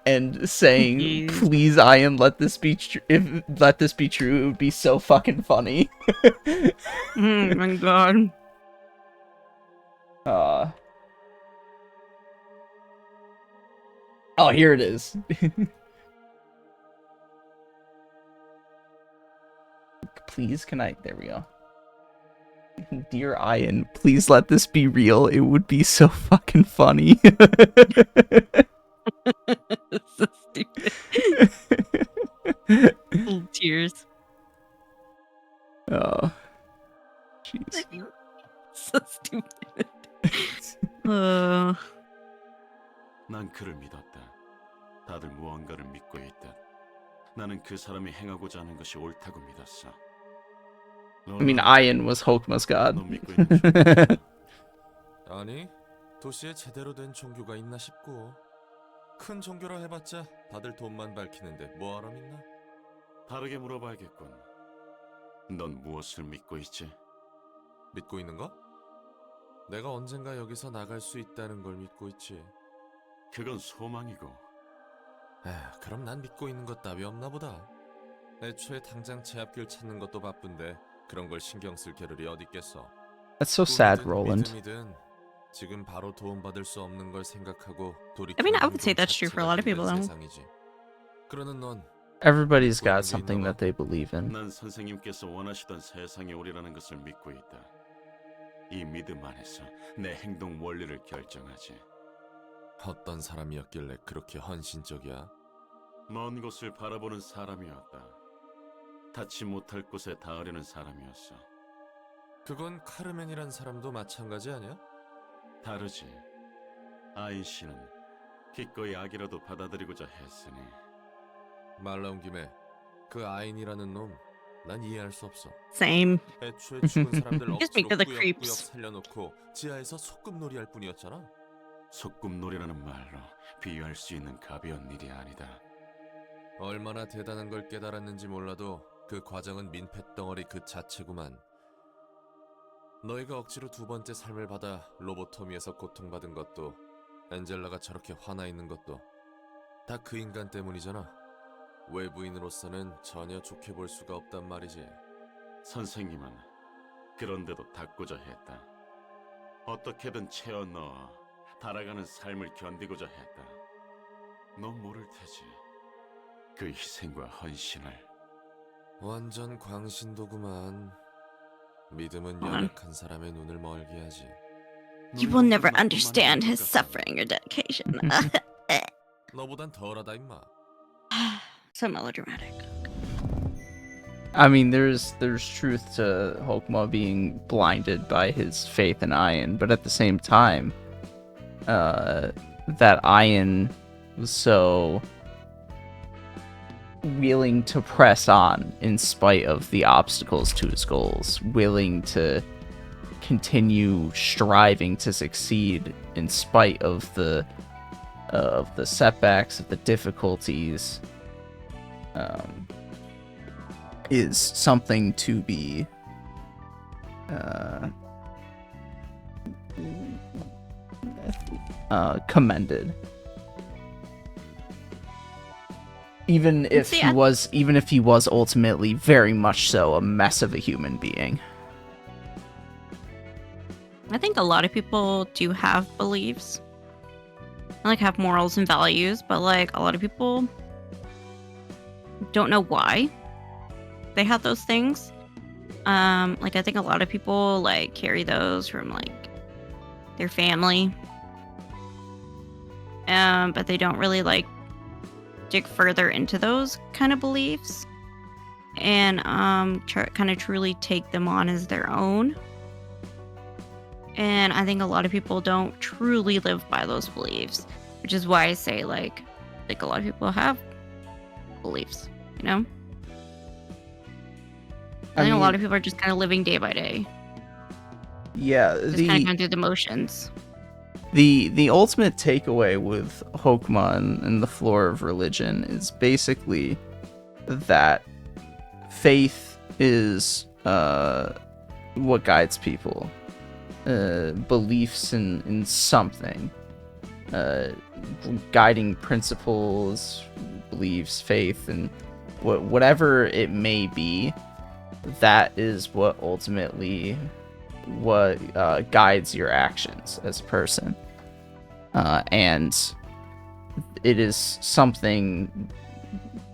And saying, Jeez. "Please, Ian, let this be true. If let this be true, it would be so fucking funny." Oh my god. Oh, here it is. Please, can I? There we go. Dear Ian, please let this be real. It would be so fucking funny. So stupid. Little tears. Oh, jeez. So stupid. 난 그를 믿었다. 다들 무언가를 믿고 있다. 나는 그 사람이 행하고자 하는 것이 옳다고 믿었어. I mean, Ian was Hokma's god. 너 믿고 있는 아니, 도시에 제대로 된 종교가 있나 싶고. 큰 종교라 해봤자 다들 돈만 밝히는데 뭐하러 믿나? 다르게 물어봐야겠군. 넌 무엇을 믿고 있지? 믿고 있는 거? 내가 언젠가 여기서 나갈 수 있다는 걸 믿고 있지. 그건 소망이고. 에휴, 그럼 난 믿고 있는 것 따위 없나 보다. 애초에 당장 제 앞길 찾는 것도 바쁜데 그런 걸 신경 쓸 겨를이 어디 있겠어. That's so sad, 꿈이든 Roland. 믿음이든 지금 바로 도움받을 수 없는 걸 생각하고 I mean, 돌이키는 I would say 행동 that's true for a lot of 자체가 people, 힘든 though. 세상이지. 그러는 넌 Everybody's got something that they believe in. 난 선생님께서 원하시던 세상이 오리라는 것을 믿고 있다. 이 믿음 안에서 내 행동 원리를 결정하지. 어떤 사람이었길래 그렇게 헌신적이야? 먼 곳을 바라보는 사람이었다. 닿지 못할 곳에 닿으려는 사람이었어. 그건 카르멘이란 사람도 마찬가지 아니야? 다르지. 아인 씨는 기꺼이 악이라도 받아들이고자 했으니. 말 나온 김에 그 아인이라는 놈 난 이해할 수 없어. Same. 애초에 죽은 사람들 Just me 억지로 for the 꾸역꾸역 creeps. 살려놓고 지하에서 소꿉놀이 할 뿐이었잖아. 소꿉놀이라는 말로 비유할 수 있는 가벼운 일이 아니다. 얼마나 대단한 걸 깨달았는지 몰라도 그 과정은 민폐덩어리 그 자체구만. 너희가 억지로 두 번째 삶을 받아 로보토미에서 고통받은 것도 엔젤라가 저렇게 화나 있는 것도 다 그 인간 때문이잖아. 외부인으로서는 전혀 좋게 볼 수가 없단 말이지. 선생님은 그런데도 닦고자 했다. 어떻게든 채워 넣어 달아가는 삶을 견디고자 했다. 넌 모를 테지. 그 희생과 헌신을. 완전 광신도구만. 믿음은 어. 연약한 사람의 눈을 멀게 하지. You will never understand his suffering or dedication. 너보단 덜하다 임마. So melodramatic. I mean, there's truth to Hokuma being blinded by his faith in Iron, but at the same time, that Iron was so willing to press on in spite of the obstacles to his goals, willing to continue striving to succeed in spite of the setbacks, of the difficulties, is something to be commended. Even if See, he was ultimately very much so a mess of a human being. I think a lot of people do have beliefs, and, like, have morals and values, but, like, a lot of people don't know why they have those things. Like, I think a lot of people, like, carry those from, like, their family, but they don't really, like, dig further into those kind of beliefs and kind of truly take them on as their own. And I think a lot of people don't truly live by those beliefs, which is why I say, like a lot of people have beliefs, you know? I think a lot of people are just kind of living day by day, Yeah, just kind of going through the motions. the ultimate takeaway with Hokuma and the floor of religion is basically that faith is what guides people. Beliefs in something, guiding principles, beliefs, faith, and whatever it may be, that is what ultimately guides your actions as a person. And it is something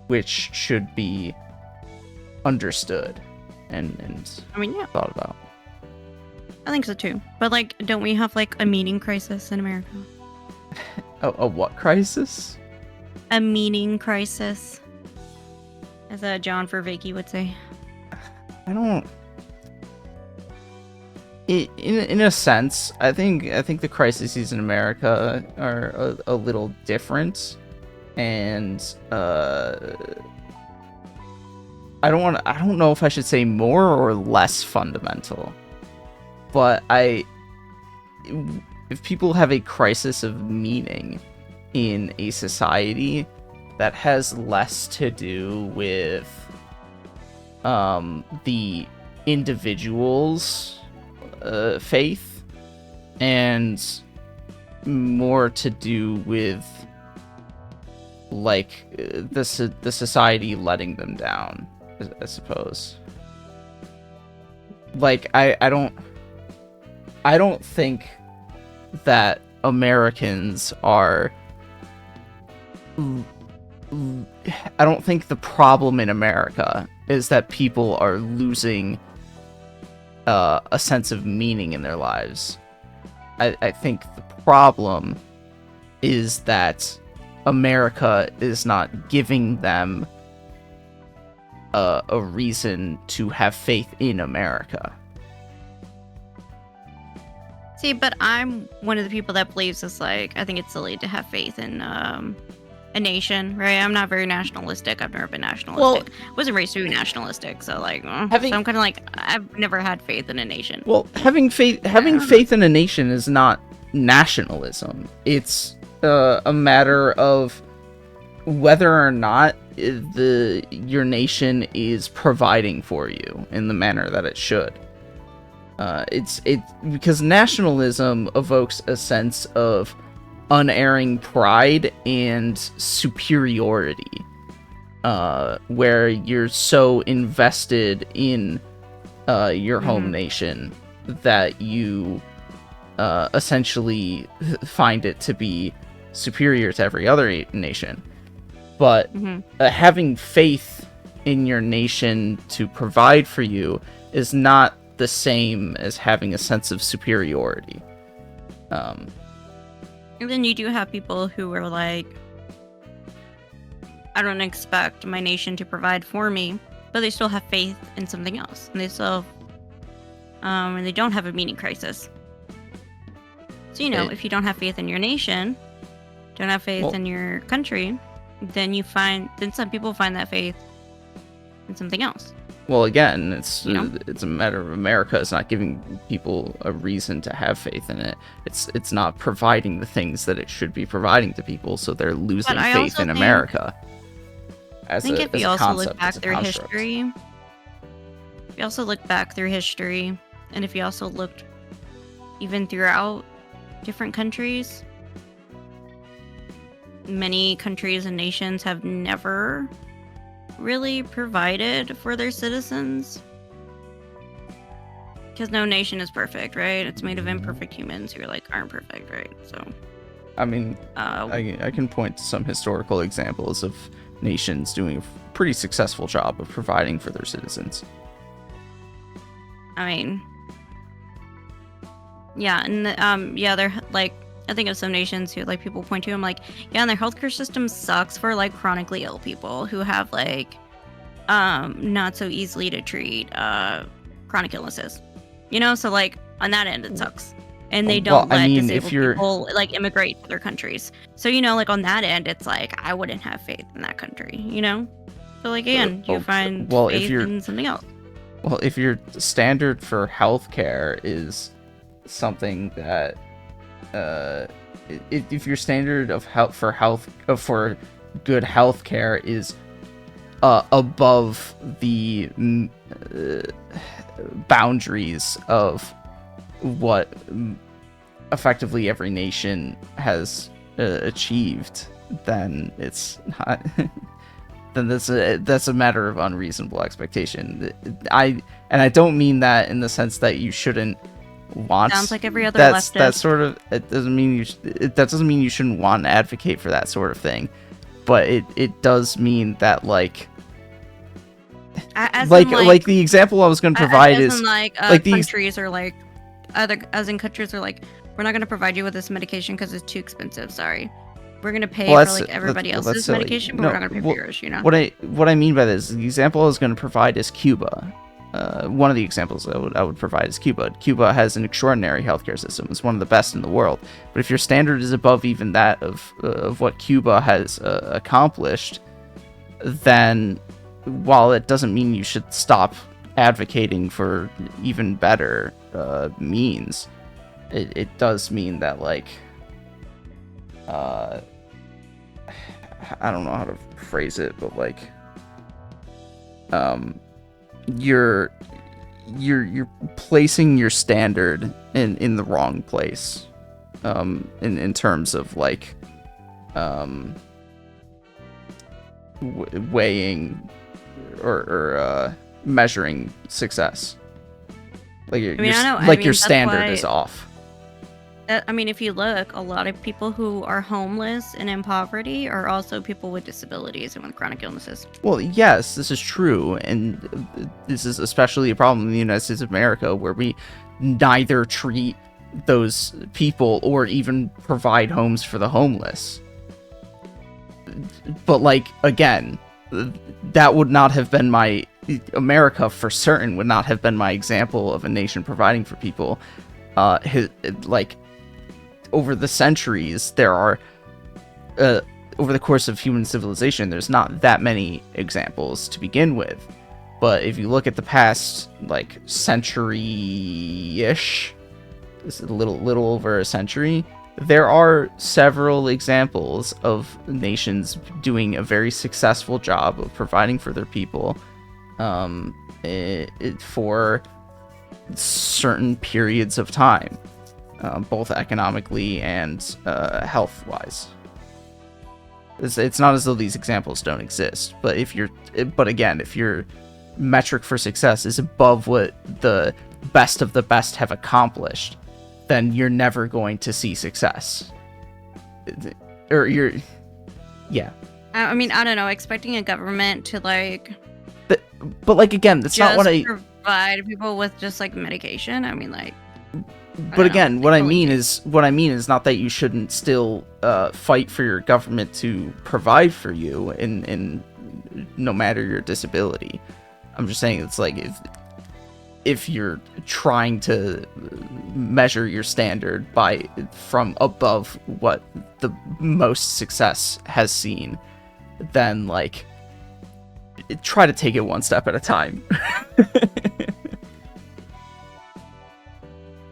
which should be understood and I mean, yeah, thought about. I think so too. But, like, don't we have, like, a meaning crisis in America? A what crisis? A meaning crisis, as John Vervaeke would say. I don't. In a sense, I think the crises in America are a little different, and I don't know if I should say more or less fundamental, but if people have a crisis of meaning, in a society that has less to do with the individual's faith and more to do with like the society letting them down, I suppose. Like I don't think that Americans are. I don't think the problem in America is that people are losing a sense of meaning in their lives. I think the problem is that America is not giving them a reason to have faith in America. See, but I'm one of the people that believes it's like, I think it's silly to have faith in a nation, right? I'm not very nationalistic. I've never been nationalistic. Wasn't raised to be nationalistic, so like, so I'm kind of like, I've never had faith in a nation. Well, having faith in a nation is not nationalism. It's a matter of whether or not your nation is providing for you in the manner that it should. It's because nationalism evokes a sense of unerring pride and superiority, where you're so invested in your home nation that you essentially find it to be superior to every other nation. But having faith in your nation to provide for you is not the same as having a sense of superiority. And then you do have people who are like, I don't expect my nation to provide for me, but they still have faith in something else, and they still, and they don't have a meaning crisis. So if you don't have faith in your nation, don't have faith in your country, then some people find that faith in something else. Well, again, it's a matter of America is not giving people a reason to have faith in it. It's not providing the things that it should be providing to people, so they're losing faith in America. I think if you also look back through history, and if you also looked even throughout different countries, many countries and nations have never really provided for their citizens, because no nation is perfect, right? It's made of imperfect humans who aren't perfect, right? So I mean, I can point to some historical examples of nations doing a pretty successful job of providing for their citizens. I mean, yeah, and they're like, I think of some nations who people point to, I'm like, yeah, and their healthcare system sucks for chronically ill people who have not so easily to treat chronic illnesses, so on that end it sucks, and they don't let disabled people immigrate to their countries. So on that end it's I wouldn't have faith in that country, so again, you find faith in something else. Well, if your standard for healthcare is something that if your standard of for good healthcare is above the boundaries of what effectively every nation has achieved, then it's not. Then that's a matter of unreasonable expectation. I don't mean that in the sense that you shouldn't want. Sounds like every other leftist. That sort of. It doesn't mean you shouldn't want to advocate for that sort of thing, but it does mean that like the example I was going to provide is countries are countries are we're not going to provide you with this medication because it's too expensive. Sorry, we're going to pay for everybody else's medication, but we're not going to pay for yours. What I mean by this, the example I was going to provide is Cuba. One of the examples I would provide is Cuba. Cuba has an extraordinary healthcare system. It's one of the best in the world. But if your standard is above even that of what Cuba has accomplished, then while it doesn't mean you should stop advocating for even better means, it does mean that I don't know how to phrase it, but like, you're placing your standard in the wrong place, in terms of like, weighing or measuring success. Like your that's standard why- is off. I mean, if you look, a lot of people who are homeless and in poverty are also people with disabilities and with chronic illnesses. Well, yes, this is true, and this is especially a problem in the United States of America, where we neither treat those people or even provide homes for the homeless. But, like, again, that would not have been America, for certain, would not have been my example of a nation providing for people. Over the centuries, there are, over the course of human civilization, there's not that many examples to begin with. But if you look at the past, like, century-ish, this is a little over a century, there are several examples of nations doing a very successful job of providing for their people, for certain periods of time. Both economically and health-wise. It's not as though these examples don't exist, but if your metric for success is above what the best of the best have accomplished, then you're never going to see success. Yeah. I mean, I don't know, expecting a government to like, but like again, that's not what I provide people with just like medication. I mean, like. But again, what I mean is not that you shouldn't still fight for your government to provide for you in no matter your disability. I'm just saying it's like if you're trying to measure your standard from above what the most success has seen, then like try to take it one step at a time.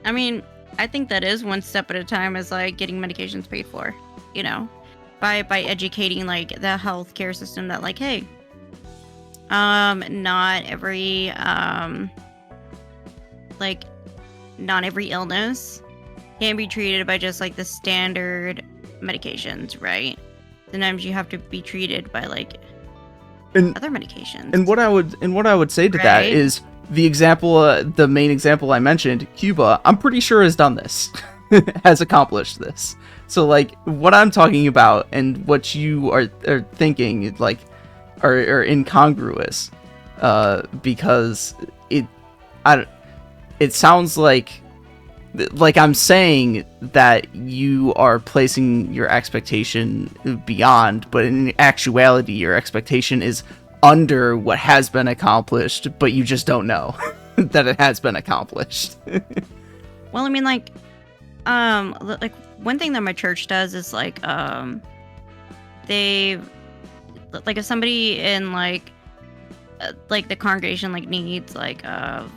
I mean, I think that is one step at a time, is like getting medications paid for, you know, by educating like the healthcare system that like, hey, not every illness can be treated by just like the standard medications, right? Sometimes you have to be treated by like other medications. And what I would say to that is, the main example I mentioned, Cuba, I'm pretty sure has done this, has accomplished this. So like what I'm talking about and what you are thinking like are incongruous, because it sounds like I'm saying that you are placing your expectation beyond, but in actuality your expectation is under what has been accomplished, but you just don't know that it has been accomplished. Well, I mean, like one thing that my church does is like if somebody in like the congregation like needs like a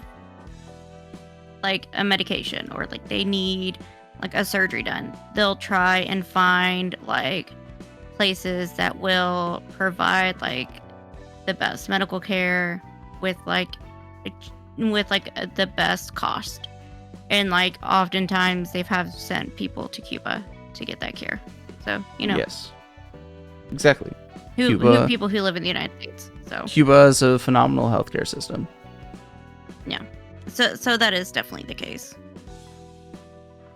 medication, or like they need like a surgery done, they'll try and find like places that will provide like the best medical care with the best cost. And like oftentimes they've sent people to Cuba to get that care. So, you know. Yes. Exactly. People who live in the United States. So Cuba has a phenomenal healthcare system. Yeah. So that is definitely the case.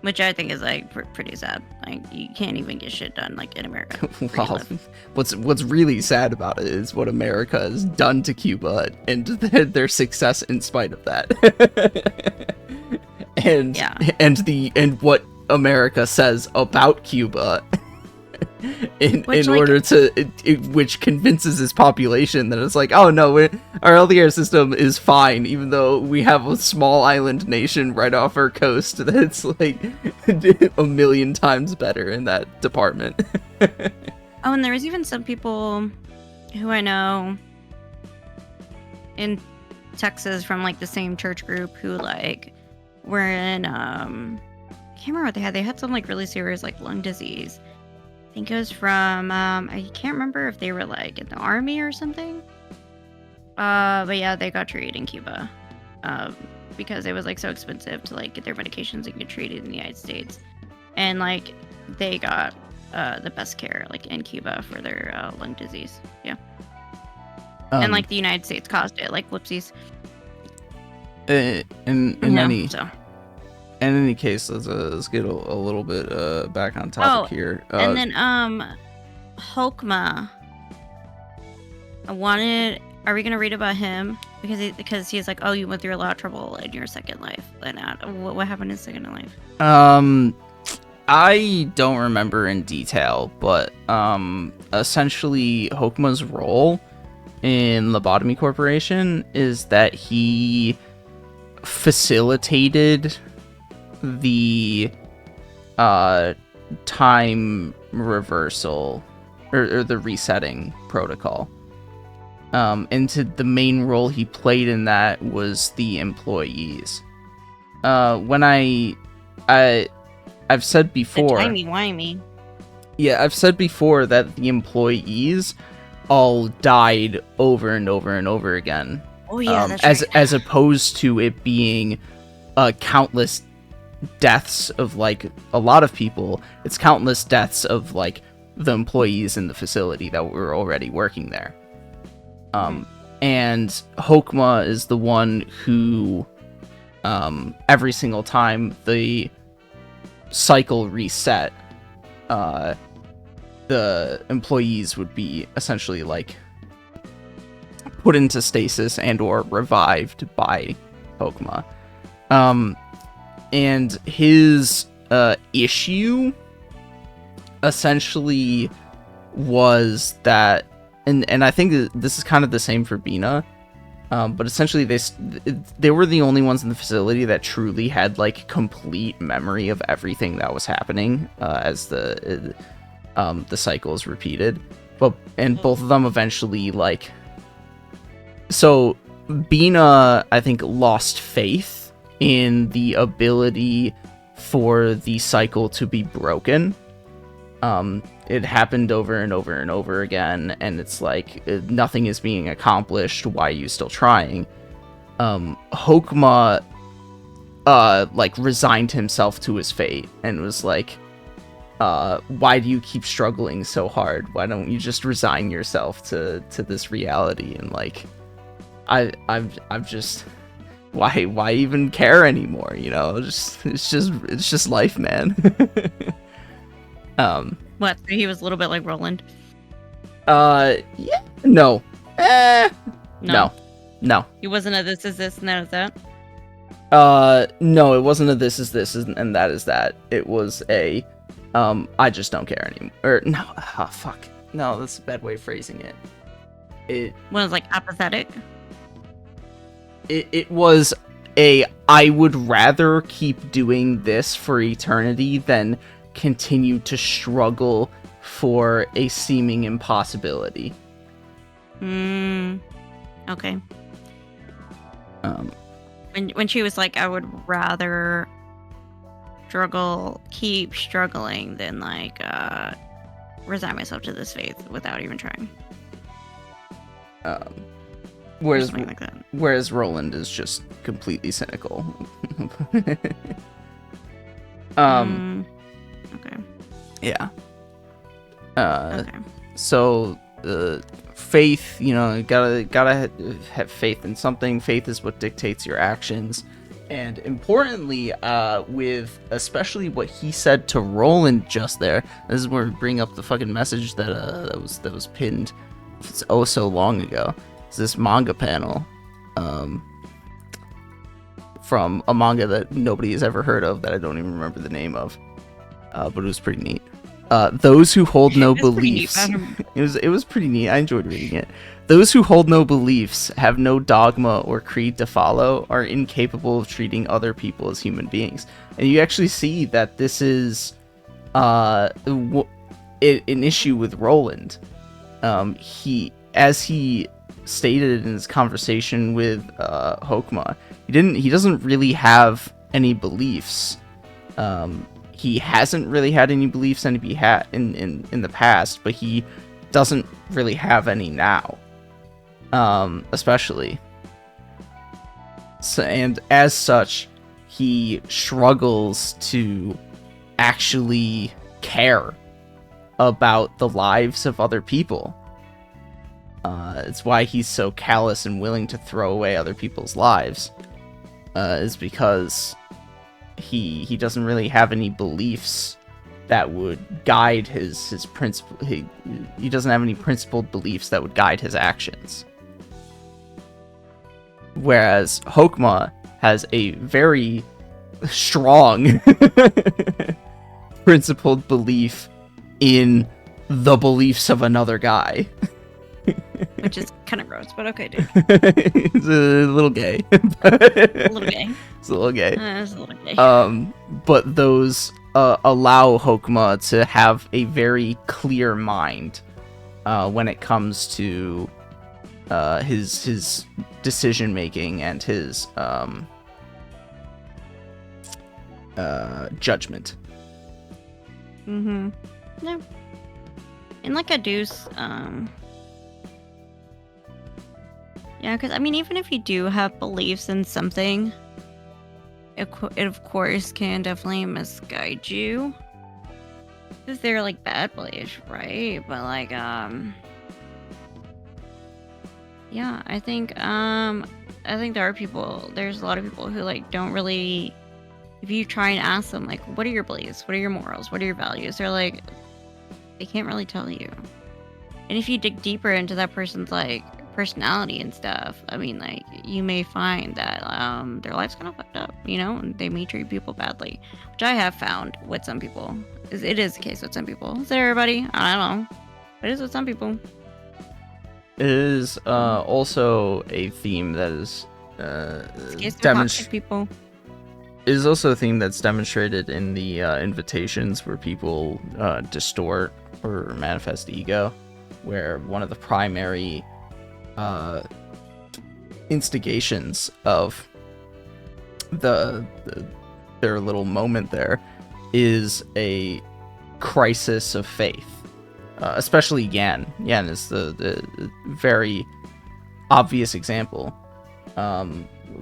Which I think is like pretty sad. Like you can't even get shit done like in America. Well, what's really sad about it is what America has done to Cuba and their success in spite of that. and what America says about Cuba which convinces its population that it's like, oh no, our healthcare system is fine, even though we have a small island nation right off our coast that's like a million times better in that department. Oh, and there was even some people who I know in Texas from like the same church group who like were in I can't remember what they had. They had some like really serious like lung disease. I think it was from I can't remember if they were like in the army or something. But yeah, they got treated in Cuba. Because it was like so expensive to like get their medications and get treated in the United States. And like they got the best care like in Cuba for their lung disease. Yeah. And like the United States caused it, like whoopsies. In So. In any case, let's get a little bit back on topic here. And then Hokma. Are we gonna read about him because he's like, oh, you went through a lot of trouble in your second life. And what happened in second life? I don't remember in detail, but essentially Hokma's role in Lobotomy Corporation is that he facilitated the time reversal or the resetting protocol. And the main role he played in that was the employees. When I've said before, Timey-wimey. Yeah, I've said before that the employees all died over and over and over again. Oh yeah, that's right. As opposed to it being countless deaths of like a lot of people, it's countless deaths of like the employees in the facility that were already working there. And Hokma is the one who every single time the cycle reset, the employees would be essentially like put into stasis and or revived by Hokma. And his issue essentially was that, and I think this is kind of the same for Bina, but essentially they were the only ones in the facility that truly had like complete memory of everything that was happening as the cycles repeated. And both of them eventually like. So Bina, I think, lost faith in the ability for the cycle to be broken. It happened over and over and over again, and it's like nothing is being accomplished. Why are you still trying? Hokma like resigned himself to his fate and was like, why do you keep struggling so hard? Why don't you just resign yourself to this reality? And like I've just why even care anymore, you know? It's just life, man. What? So he was a little bit like Roland. Yeah, no. No. He wasn't a this is this and that is that. No, it wasn't a this is this and that is that. It was a I just don't care anymore. Or no, fuck. No, that's a bad way of phrasing it. It was like apathetic. It was a I would rather keep doing this for eternity than continue to struggle for a seeming impossibility. Okay. When she was like, I would rather keep struggling than like resign myself to this faith without even trying. Whereas Roland is just completely cynical. Okay. Yeah. Okay. So faith, you know, gotta have faith in something. Faith is what dictates your actions. And importantly, with especially what he said to Roland just there, this is where we bring up the fucking message that was pinned so long ago. It's this manga panel from a manga that nobody has ever heard of, that I don't even remember the name of, but it was pretty neat. Those who hold no beliefs. It was pretty neat. I enjoyed reading it. Those who hold no beliefs, have no dogma or creed to follow, are incapable of treating other people as human beings. And you actually see that this is an issue with Roland. As he stated in his conversation with Hokma, he doesn't really have any beliefs. he hasn't really had any beliefs in the past, but he doesn't really have any now, especially. So, and as such, he struggles to actually care about the lives of other people. It's why he's so callous and willing to throw away other people's lives, is because he doesn't really have any beliefs that would guide his principle. He doesn't have any principled beliefs that would guide his actions. Whereas Hokma has a very strong principled belief in the beliefs of another guy. Which is kind of gross, but okay, dude. It's a little gay. A little gay. It's a little gay. It's a little gay. But those allow Hokma to have a very clear mind when it comes to his decision making and his judgment. Mm-hmm. No. And like a deuce, yeah, because I mean, even if you do have beliefs in something, it of course can definitely misguide you. Because they're like bad beliefs, right? But like, yeah, I think there's a lot of people who like don't really, if you try and ask them like, what are your beliefs? What are your morals? What are your values? They're like, they can't really tell you. And if you dig deeper into that person's like personality and stuff, I mean, like, you may find that their life's kind of fucked up, you know, and they may treat people badly, which I have found with some people. It is the case with some people. Is it everybody? I don't know. But it is with some people. It is also a theme that is People. is also a theme that's demonstrated in the invitations where people distort or manifest ego, where one of the primary instigations of their little moment there is a crisis of faith. Especially Yan. Yan is the very obvious example,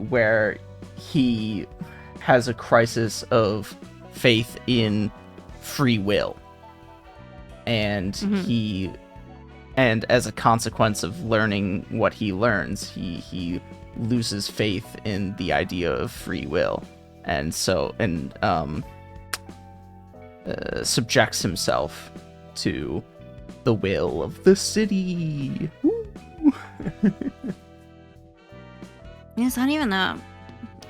where he has a crisis of faith in free will, and and as a consequence of learning what he learns, he loses faith in the idea of free will, and subjects himself to the will of the city. It's not even the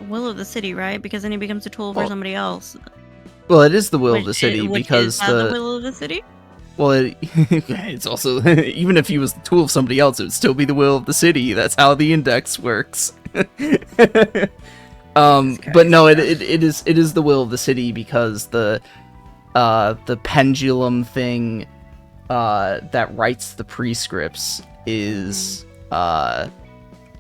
will of the city, right? Because then he becomes a tool for somebody else. Well, it is the will of the city because is the will of the city. Well, it's also, even if he was the tool of somebody else, it would still be the will of the city. That's how the index works. But no, it is the will of the city because the pendulum thing that writes the prescripts is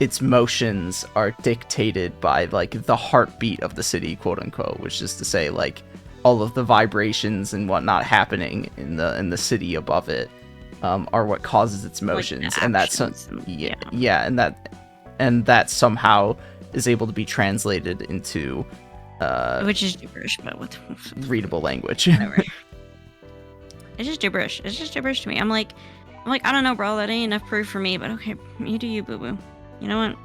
its motions are dictated by like the heartbeat of the city, quote unquote, which is to say like all of the vibrations and whatnot happening in the city above it are what causes its motions, like and that's and that somehow is able to be translated into which is gibberish, but with readable language. Whatever. It's just gibberish. It's just gibberish to me. I'm like, I don't know, bro. That ain't enough proof for me. But okay, you do you, boo boo. You know what?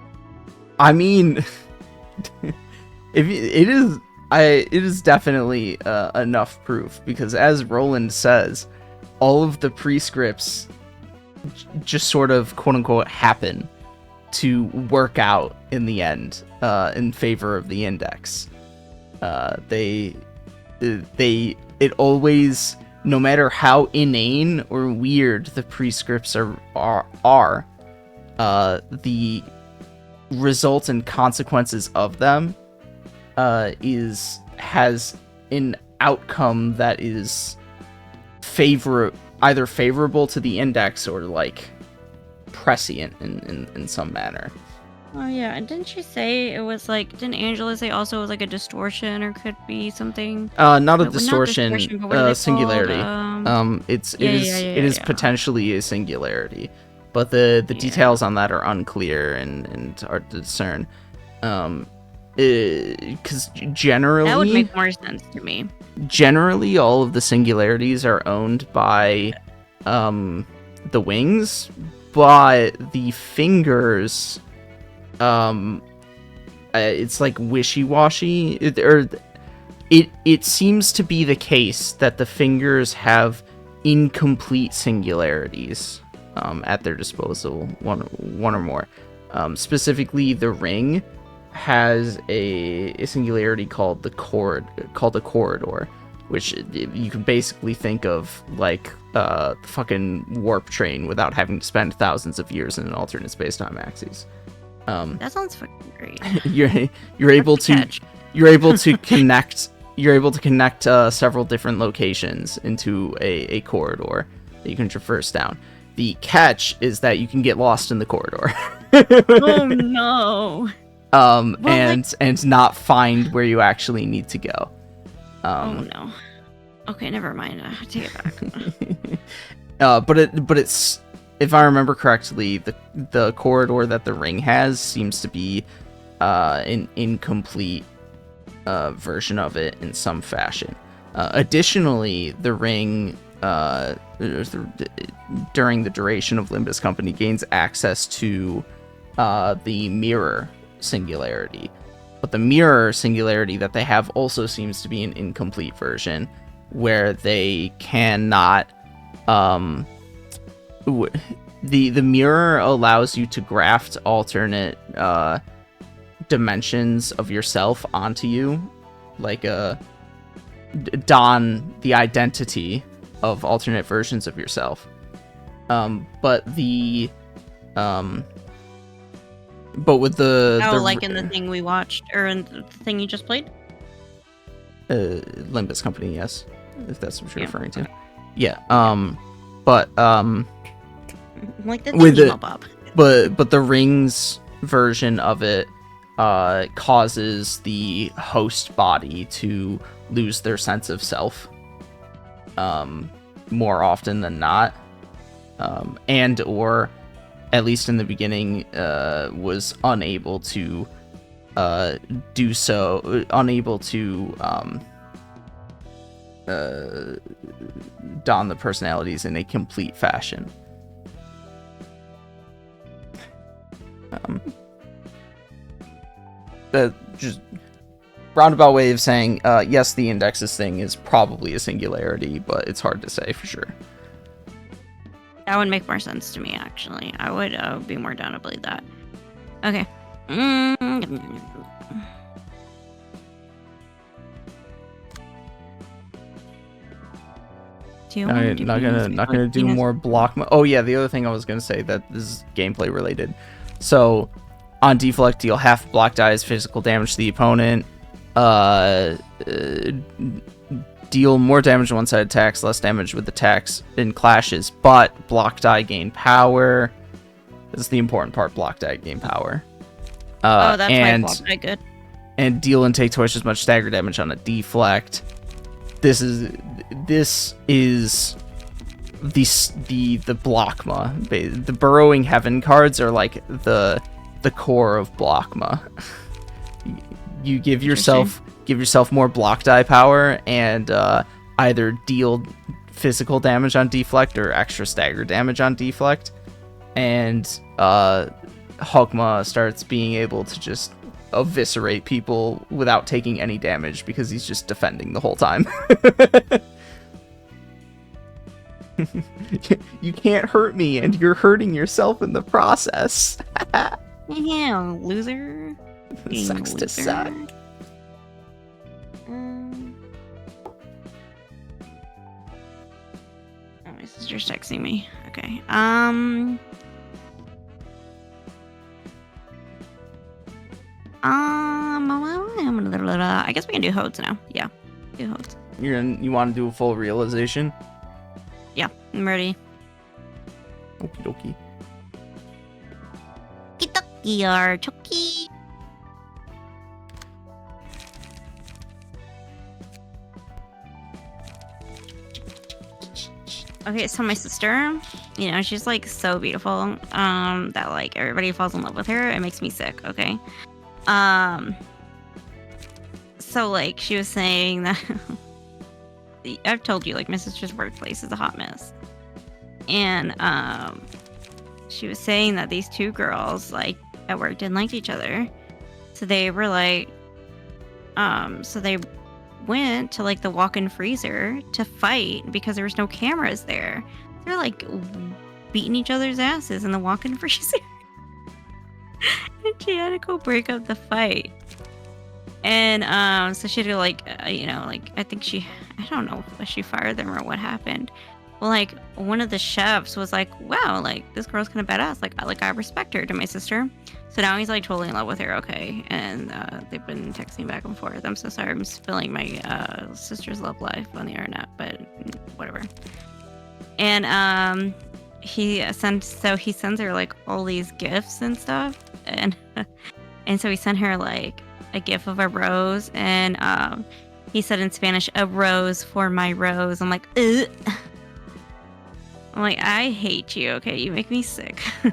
I mean, it is definitely enough proof because, as Roland says, all of the prescripts just sort of quote unquote happen to work out in the end in favor of the index. It always, no matter how inane or weird the prescripts are, the results and consequences of them has an outcome that is either favorable to the index or like prescient in some manner. Oh yeah, and didn't she say it was like? Didn't Angela say also it was like a distortion or could be something? Not a Not distortion, but what are they singularity. called? It is Yeah. potentially a singularity, but the Yeah. details on that are unclear and hard to discern. Because That would make more sense to me. generally all of the singularities are owned by the wings, but the fingers it's like wishy-washy. It seems to be the case that the fingers have incomplete singularities at their disposal, one or more. Specifically, the ring has a singularity called a corridor, which you can basically think of like the fucking warp train without having to spend thousands of years in an alternate space-time axis. That sounds fucking great. You're able to connect several different locations into a corridor that you can traverse down. The catch is that you can get lost in the corridor. Oh no. And not find where you actually need to go. Oh no. Okay, never mind. I take it back. But it's, if I remember correctly, the corridor that the ring has seems to be an incomplete version of it in some fashion. Additionally, the ring during the duration of Limbus Company gains access to the mirror singularity, but the mirror singularity that they have also seems to be an incomplete version where they cannot the mirror allows you to graft alternate dimensions of yourself onto you, like don the identity of alternate versions of yourself. But with like in the thing we watched, or in the thing you just played? Limbus Company, yes, if that's what you're referring to. Okay. Yeah. But Like the with emo bob. but the rings version of it causes the host body to lose their sense of self more often than not, and or at least in the beginning was unable to do so, unable to don the personalities in a complete fashion. Just roundabout way of saying, yes, the indexes thing is probably a singularity, but it's hard to say for sure. That would make more sense to me, actually. I would be more down to believe that. Okay. Not gonna do more block. Oh yeah, the other thing I was gonna say that this is gameplay related. So on deflect, deal half block dies physical damage to the opponent. Deal more damage to one-sided attacks, less damage with attacks in clashes, but block die gain power. This is the important part. Block die gain power. That's why block die good. And deal and take twice as much stagger damage on a deflect. This is the Blockma. The Burrowing Heaven cards are like the core of Blockma. You give yourself more block die power and either deal physical damage on deflect or extra stagger damage on deflect, and Hogma starts being able to just eviscerate people without taking any damage because he's just defending the whole time. You can't hurt me, and you're hurting yourself in the process. Yeah, loser. Sucks to suck. Oh, my sister's texting me. Okay. I guess we can do Hodes now. Yeah, do Hodes. You want to do a full realization? Yeah, I'm ready. Okie dokie. Kita. 여기요, 초키. Okay, so my sister, you know, she's like so beautiful. That like everybody falls in love with her. It makes me sick. Okay. So like she was saying that I've told you like my sister's workplace is a hot mess, and she was saying that these two girls like at work didn't like each other, so they were like, so they went to like the walk-in freezer to fight because there was no cameras there. They're like beating each other's asses in the walk-in freezer. And she had to go break up the fight. And so she had to like you know, like I don't know if she fired them or what happened. Well, like one of the chefs was like, wow, like this girl's kind of badass, like I respect her, to my sister. So now he's like totally in love with her. Okay. And they've been texting back and forth. I'm so sorry I'm spilling my sister's love life on the internet, but whatever. And he sends her like all these gifts and stuff, and and so he sent her like a gif of a rose, and he said in Spanish, "A rose for my rose." I'm like, ugh. I'm like, I hate you. Okay, you make me sick. So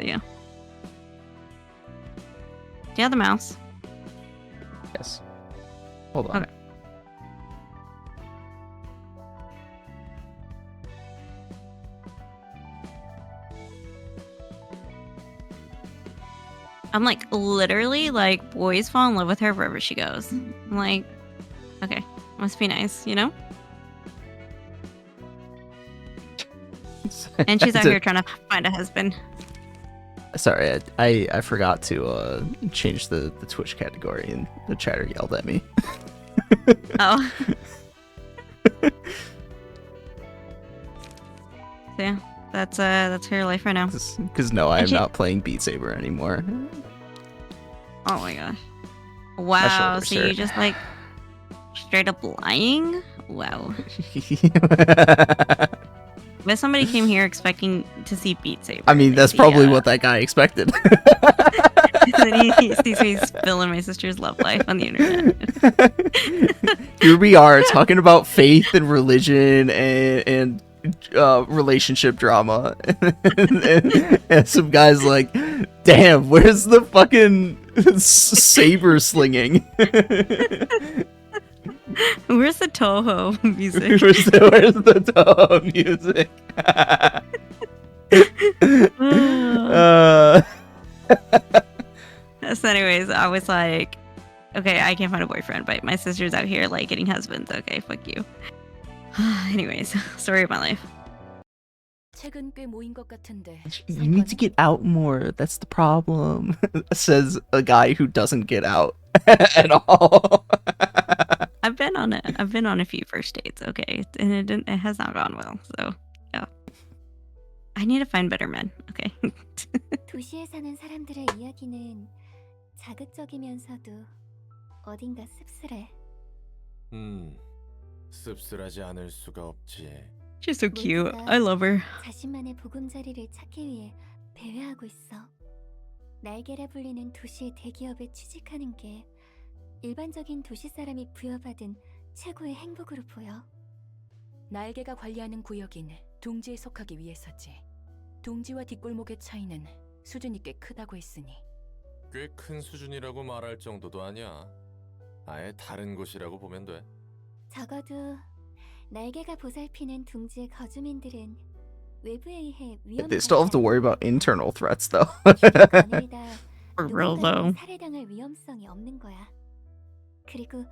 yeah. Do you have the mouse? Yes. Hold on. Okay. I'm like literally like boys fall in love with her wherever she goes. I'm like, okay, must be nice, you know? And she's out here trying to find a husband. Sorry, I forgot to change the Twitch category, and the chatter yelled at me. Oh. So yeah, that's her life right now. Because no, I'm not playing Beat Saber anymore. Oh my gosh. Wow, shoulders so hurt. you just like straight up lying? Wow. If somebody came here expecting to see Beat Saber. I mean, that's probably what that guy expected. Then he sees me spilling my sister's love life on the internet. Here we are talking about faith and religion and relationship drama. And some guy's like, damn, where's the fucking saber slinging? Where's the Toho music? where's the Toho music? So anyways, I was like, okay, I can't find a boyfriend, but my sister's out here like getting husbands. Okay, fuck you. Anyways, story of my life. 최근 꽤 모인 것 같은데. You need to get out more. That's the problem. Says a guy who doesn't get out at all. I've been on it. I've been on a few first dates, okay, and it has not gone well. So yeah, I need to find better men. Okay. 도시에 사는 사람들의 이야기는 자극적이면서도 어딘가 씁쓸해. 씁쓸하지 않을 수가 없지. She's so cute. I love her. 자신만의 보금자리를 찾기 위해 배회하고 있어. 날개라 불리는 도시의 대기업에 취직하는 게 일반적인 도시 사람이 부여받은 최고의 행복으로 보여. 날개가 관리하는 구역인 둥지에 속하기 위해서지. 둥지와 뒷골목의 차이는 수준이 꽤 크다고 했으니. 꽤 큰 수준이라고 말할 정도도 아니야. 아예 다른 곳이라고 보면 돼. 적어도 날개가 보살피는 둥지의 거주민들은 외부에 의해 They still have to worry about internal threats, though. For real though. 살해당할 위험성이 없는 거야. 그리고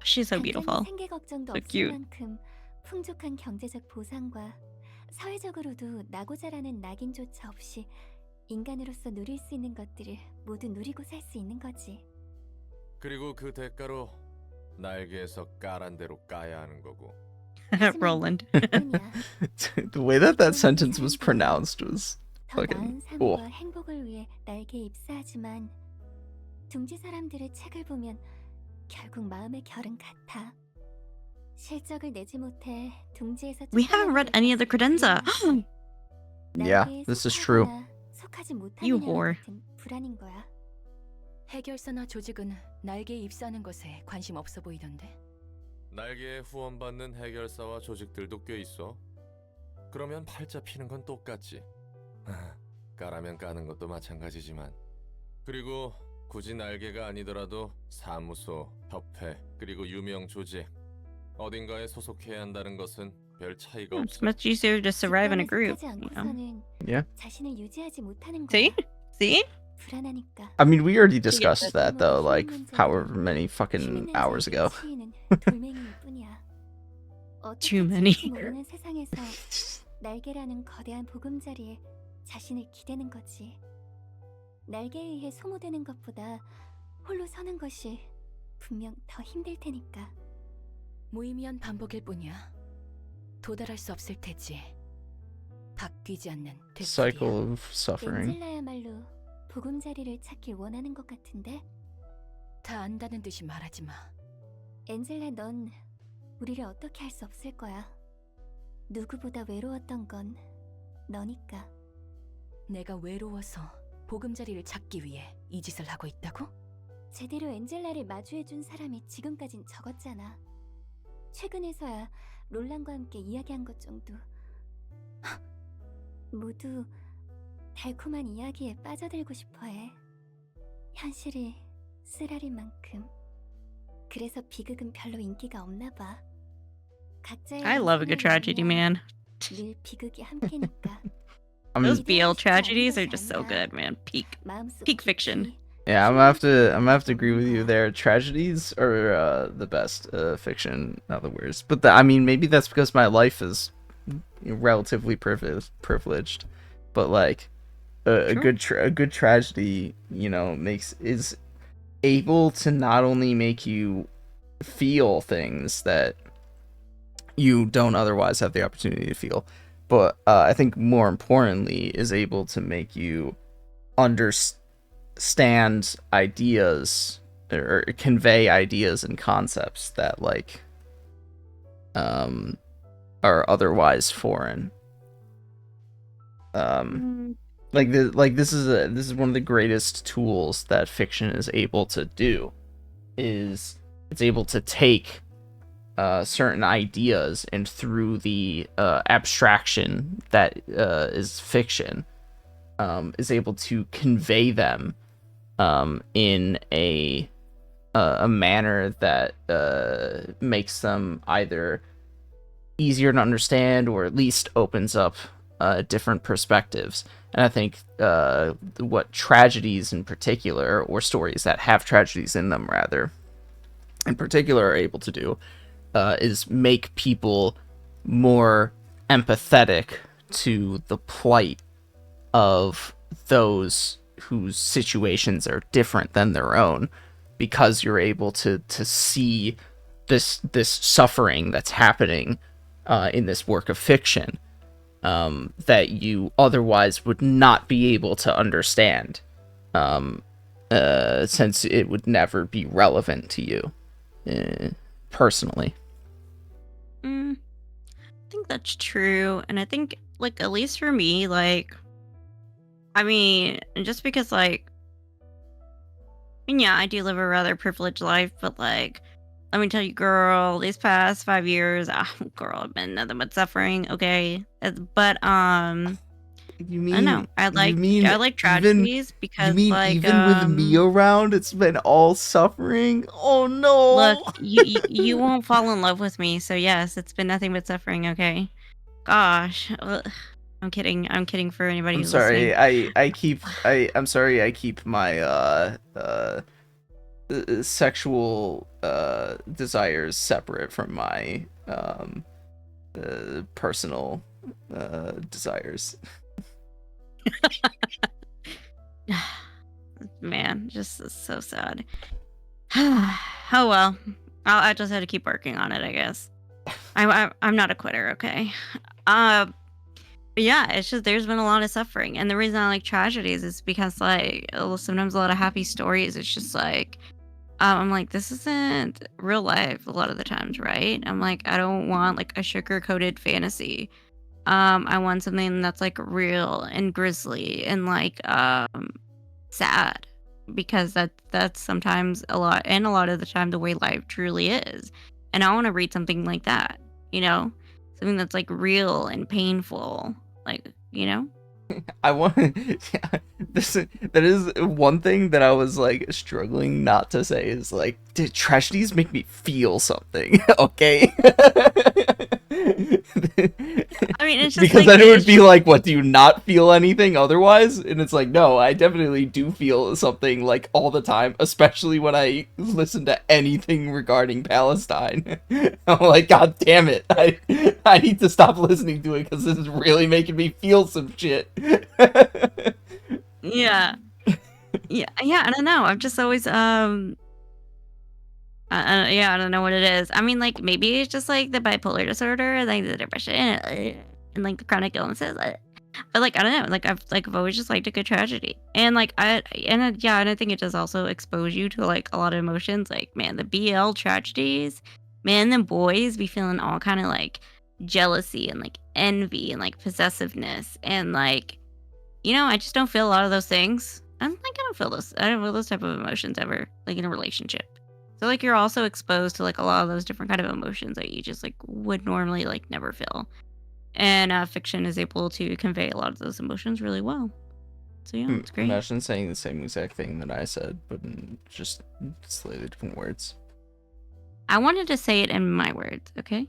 She's so beautiful. 생계 걱정도 So 없을 cute. 만큼 풍족한 경제적 보상과 사회적으로도 나고자라는 낙인조차 없이 인간으로서 누릴 수 있는 것들을 모두 누리고 살 수 있는 거지. 그리고 그 대가로 날개에서 까란 대로 까야 하는 거고. Roland. The way that sentence was pronounced was 더 fucking 나은 cool. 삶과 행복을 위해 날개에 입사하지만 둥지 사람들의 책을 보면 결국 마음의 결은 같아. 실적을 내지 못해 둥지에서 We haven't read any of the credenza. Yeah, this is true. 하지 You 못하느냐와 whore. 같은 불안인 거야. 해결사나 조직은 날개에 입사하는 것에 관심 없어 보이던데. 날개에 후원받는 해결사와 조직들도 꽤 있어. 그러면 팔자 피는 건 똑같지. 까라면 까는 것도 마찬가지지만. 그리고 굳이 날개가 아니더라도 사무소, 협회, 그리고 유명 조직 어딘가에 소속해야 한다는 것은 별 차이가 It's 없어. much easier to survive in a 집단에 group. 속하지 You know? 않고서는 Yeah. 자신을 유지하지 못하는 거야. See? See? 불안하니까. I mean, we already get discussed that though, like however many 힘 fucking 있는 hours 자에게 ago. 치이는 돌멩이일 뿐이야. 어떻게 Too many. 치일지 모르는 세상에서 날개라는 거대한 보금자리에 자신을 기대는 거지. 날개에 의해 소모되는 것보다 홀로 서는 것이 분명 더 힘들 테니까. 무의미한 반복일 뿐이야. 도달할 수 없을 테지. 바뀌지 않는 되풀이야. Cycle of suffering. 엔젤라야말로 보금자리를 찾길 원하는 것 같은데. 다 안다는 듯이 말하지 마. 엔젤라, 넌 우리를 어떻게 할 수 없을 거야. 누구보다 외로웠던 건 너니까. 내가 외로워서 보금자리를 찾기 위해 이 짓을 하고 있다고? 제대로 엔젤라를 마주해준 사람이 지금까진 적었잖아. 최근에서야 롤란과 함께 이야기한 것 정도. 모두 달콤한 이야기에 빠져들고 싶어해. 현실이 쓰라릴 만큼. 그래서 비극은 별로 인기가 없나 봐. 각자의 I love a good tragedy, man. 늘 비극이 함께니까. I mean, Those BL tragedies are just so good, man. Peak fiction. yeah, I'm gonna have to agree with you there. Tragedies are the best fiction, in other words. But I mean, maybe that's because my life is relatively privileged. But like, a good tragedy, you know, is able to not only make you feel things that you don't otherwise have the opportunity to feel, but I think more importantly is able to make you understand ideas or convey ideas and concepts that like are otherwise foreign. This is one of the greatest tools that fiction is able to do, is it's able to take certain ideas and through the abstraction that is fiction, is able to convey them in a manner that makes them either easier to understand or at least opens up different perspectives. And I think what tragedies in particular, or stories that have tragedies in them rather, in particular are able to do is make people more empathetic to the plight of those whose situations are different than their own, because you're able to see this suffering that's happening in this work of fiction that you otherwise would not be able to understand, since it would never be relevant to you personally. I think that's true. And I think, like, at least for me, like, I mean, just because, like, I mean, yeah, I do live a rather privileged life, but, like, let me tell you, girl, these past 5 years, girl, I've been nothing but suffering, okay? But, You mean, I know, I like tragedies because, you mean like, even with me around, it's been all suffering? Oh no! look, you won't fall in love with me, so yes, it's been nothing but suffering, okay? Gosh, ugh. I'm kidding for anybody I'm who's sorry. listening. I'm sorry. I keep my sexual desires separate from my personal desires. Man, just so sad. Oh well, I just had to keep working on it, I guess. I'm not a quitter, okay? But yeah, it's just there's been a lot of suffering, and the reason I like tragedies is because like sometimes a lot of happy stories. It's just like I'm like, this isn't real life a lot of the times, right? I'm like, I don't want like a sugar coated fantasy. I want something that's like real and grisly and like sad, because that's sometimes a lot of the time the way life truly is. And I want to read something like that, you know? Something that's like real and painful, like, you know? I want yeah, that is one thing that I was like struggling not to say is like, did tragedies make me feel something? Okay. I mean, it's just Because like then it would it's be like, what, do you not feel anything otherwise? And it's like, no, I definitely do feel something like all the time, especially when I listen to anything regarding Palestine. I'm like, God damn it, I need to stop listening to it because this is really making me feel some shit. yeah. Yeah, I don't know. I'm just always yeah, I don't know what it is. I mean, like, maybe it's just like the bipolar disorder, like the depression, and like the chronic illnesses. But like, I don't know. I've always just liked a good tragedy, and like yeah, and I think it does also expose you to like a lot of emotions. Like, man, the BL tragedies, man, the boys be feeling all kind of like jealousy and like envy and like possessiveness, and like, you know, I just don't feel a lot of those things. I don't feel those. I don't feel those type of emotions ever, like in a relationship. So like you're also exposed to like a lot of those different kind of emotions that you just like would normally like never feel. And fiction is able to convey a lot of those emotions really well. So yeah, it's great. Imagine saying the same exact thing that I said, but in just slightly different words. I wanted to say it in my words, okay?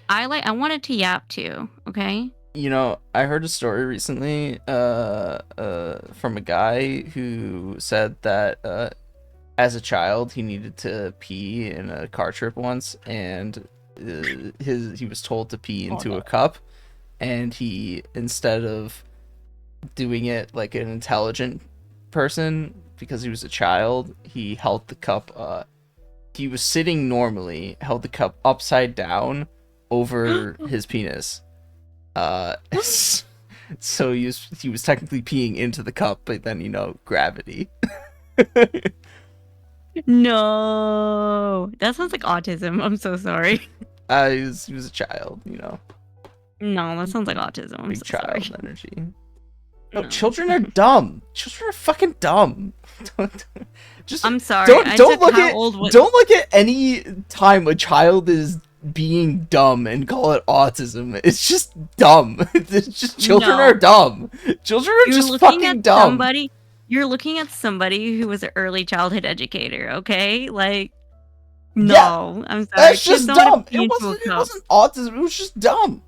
I wanted to yap too, okay? You know, I heard a story recently from a guy who said that as a child he needed to pee in a car trip once, and he was told to pee into a cup, and he, instead of doing it like an intelligent person because he was a child, he held the cup he was sitting normally, held the cup upside down over his penis. So he was technically peeing into the cup, but then, you know, gravity. No, that sounds like autism. I'm so sorry. He was a child, you know. No, that sounds like autism. I'm Big so child sorry. energy. No, No. children are dumb. Children are fucking dumb. Just I'm sorry. don't I don't said look how at old was don't look at any time a child is being dumb and call it autism. It's just dumb. It's just children No. are dumb. Children are You're just looking fucking at dumb. somebody. You're looking at somebody who was an early childhood educator. Okay, like no, I'm sorry. That's Kids just don't have dumb. to pee It into a wasn't cup. autism. It was just dumb.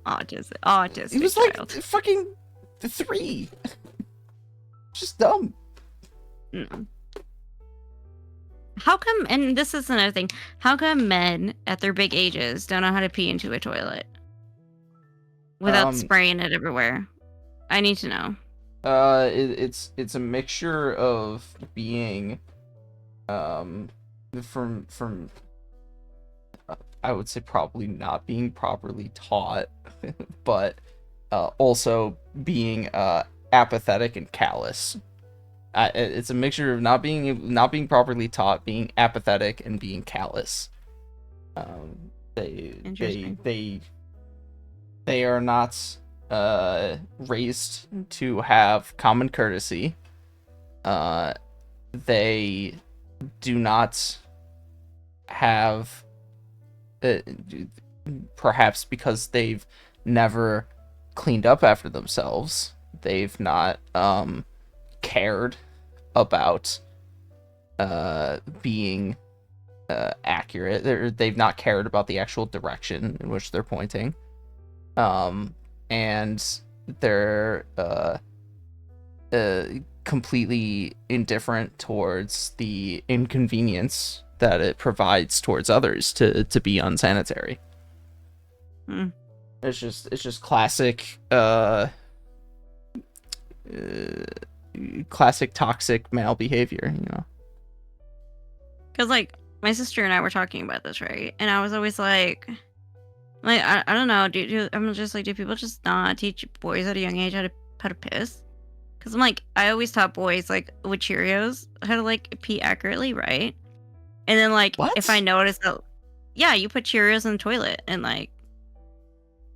Autistic. He was like child. fucking 3. Just dumb. No. How come? And this is another thing. How come men at their big ages don't know how to pee into a toilet without spraying it everywhere? I need to know. It's a mixture of being, from I would say probably not being properly taught, but also being apathetic and callous. It's a mixture of not being properly taught, being apathetic, and being callous. They are not raised to have common courtesy. They do not have, perhaps because they've never cleaned up after themselves, they've not cared about being accurate. They've not cared about the actual direction in which they're pointing. And they're completely indifferent towards the inconvenience that it provides towards others to be unsanitary. It's just classic classic toxic male behavior, you know. Because like my sister and I were talking about this, right? And I was always like I don't know. I'm just like, do people just not teach boys at a young age how to piss? Because I'm like, I always taught boys like with Cheerios how to like pee accurately, right? And then like What? if I notice that, yeah, you put Cheerios in the toilet and like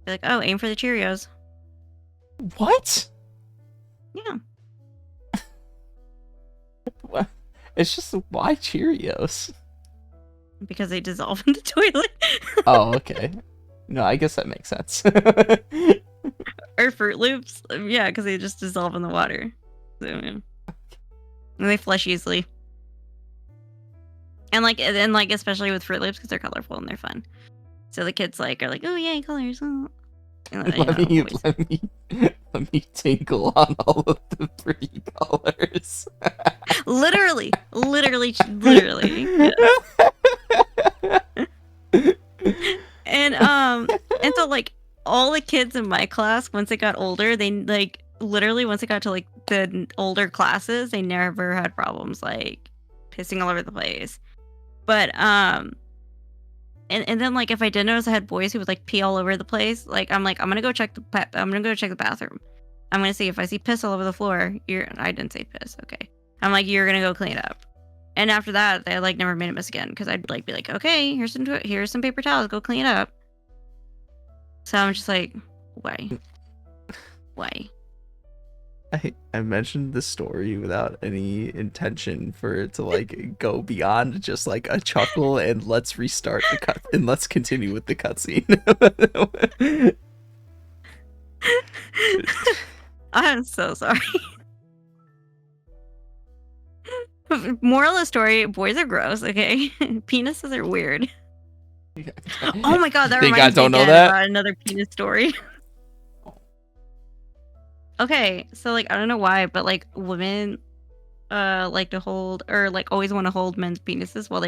Be like, oh, aim for the Cheerios. What? Yeah. What? It's just why Cheerios? Because they dissolve in the toilet. Oh, okay. No, I guess that makes sense. Or Fruit Loops. Yeah, because they just dissolve in the water. So, yeah. And they flush easily. And especially with Fruit Loops because they're colorful and they're fun. So the kids are like, oh yay, colors. Oh. Let me tinkle on all of the pretty colors. Literally. Yes. And so like all the kids in my class, once they got older, they literally once it got to like the older classes, they never had problems like pissing all over the place. But and then like if I did notice I had boys who would like pee all over the place, like I'm gonna go check the bathroom. I'm gonna see if I see piss all over the floor. I didn't say piss, okay. I'm like, you're gonna go clean it up. And after that, they like never made a mess again because I'd like be like, okay, here's some paper towels, go clean it up. So I'm just like, why? I mentioned the story without any intention for it to like go beyond just like a chuckle and let's restart the cut and let's continue with the cutscene. I'm so sorry. Moral of the story, boys are gross, okay? Penises are weird. Oh my god, that Think reminds I me don't know again that? about another penis story. Okay, so like I don't know why, but like women like to hold or like always want to hold men's penises while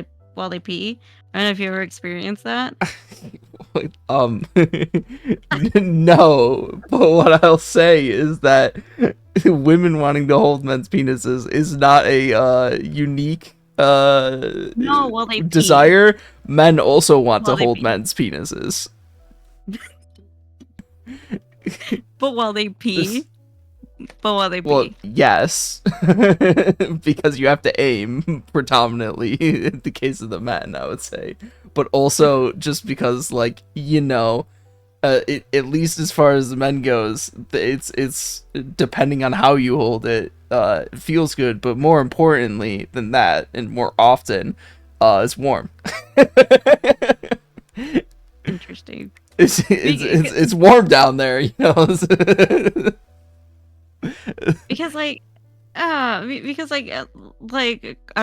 they pee. I don't know if you ever experienced that. No, but what I'll say is that women wanting to hold men's penises is not a unique No, while they pee. desire. Men also want While to they hold pee. men's penises. But while they pee. Well, yes, because you have to aim predominantly in the case of the men, I would say, but also just because, like, at least as far as the men goes, it's depending on how you hold it, it feels good, but more importantly than that, and more often, it's warm. Interesting. It's warm down there, you know. Because like I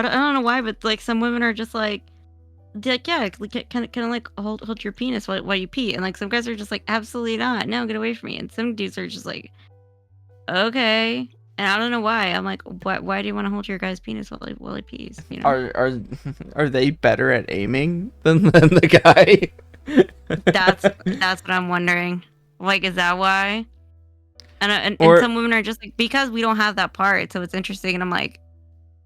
don't know why, but like some women are just like yeah, kind of like hold your penis while you pee, and like some guys are just like absolutely not, no, get away from me, and some dudes are just like okay, and I don't know why. I'm like, why do you want to hold your guy's penis while he pees? You know? Are they better at aiming than the guy? That's what I'm wondering. Like, is that why? And some women are just like, because we don't have that part, so it's interesting. And I'm like,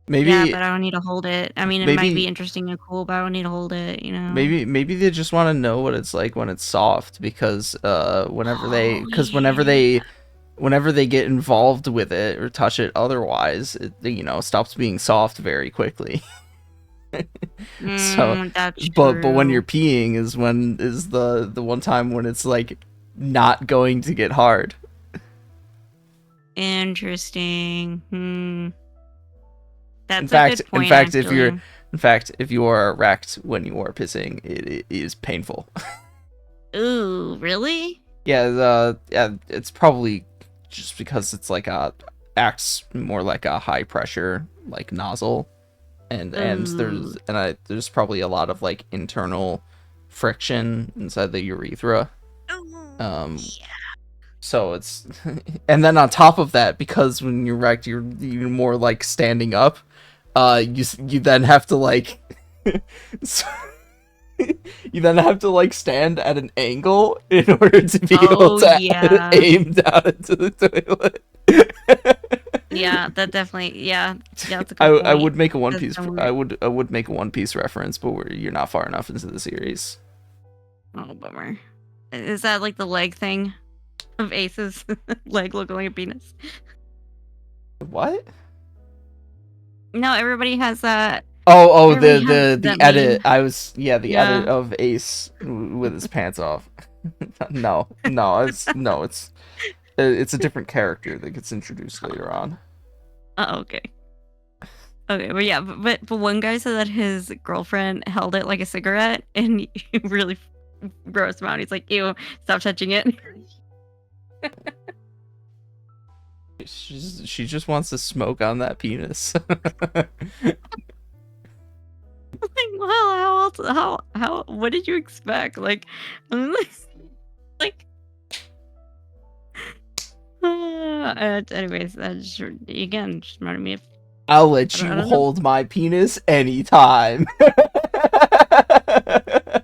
maybe, yeah, but I don't need to hold it. I mean, it might be interesting and cool, but I don't need to hold it. You know? Maybe they just want to know what it's like when it's soft, because whenever they get involved with it or touch it otherwise, it stops being soft very quickly. So that's but when true. you're peeing is the one time when it's like not going to get hard. Interesting. That's in fact, a good point, in fact, if you are erect when you are pissing, it is painful. Ooh, really? Yeah, it's probably just because it's like acts more like a high pressure like nozzle, and there's probably a lot of like internal friction inside the urethra. Yeah. So it's, and then on top of that, because when you're erect, you're more like standing up. You then have to like, you then have to like stand at an angle in order to be able to aim down into the toilet. Yeah, that definitely. Yeah, that's a good point. I would make a One Piece. I would make a One Piece reference, but you're not far enough into the series. Oh, bummer. Is that like the leg thing? Of Ace's leg looking like a penis. What? No, everybody has that. The edit. Meme. The edit of Ace with his pants off. No, it's a different character that gets introduced later on. Oh, okay. Okay, but yeah, but one guy said that his girlfriend held it like a cigarette, and he really grossed him out. He's like, "Ew, stop touching it." She just wants to smoke on that penis. Like, well, how else? How? What did you expect? Like, I'm like. Anyways, that just, again just reminded me of. I'll let you I don't know. hold my penis anytime.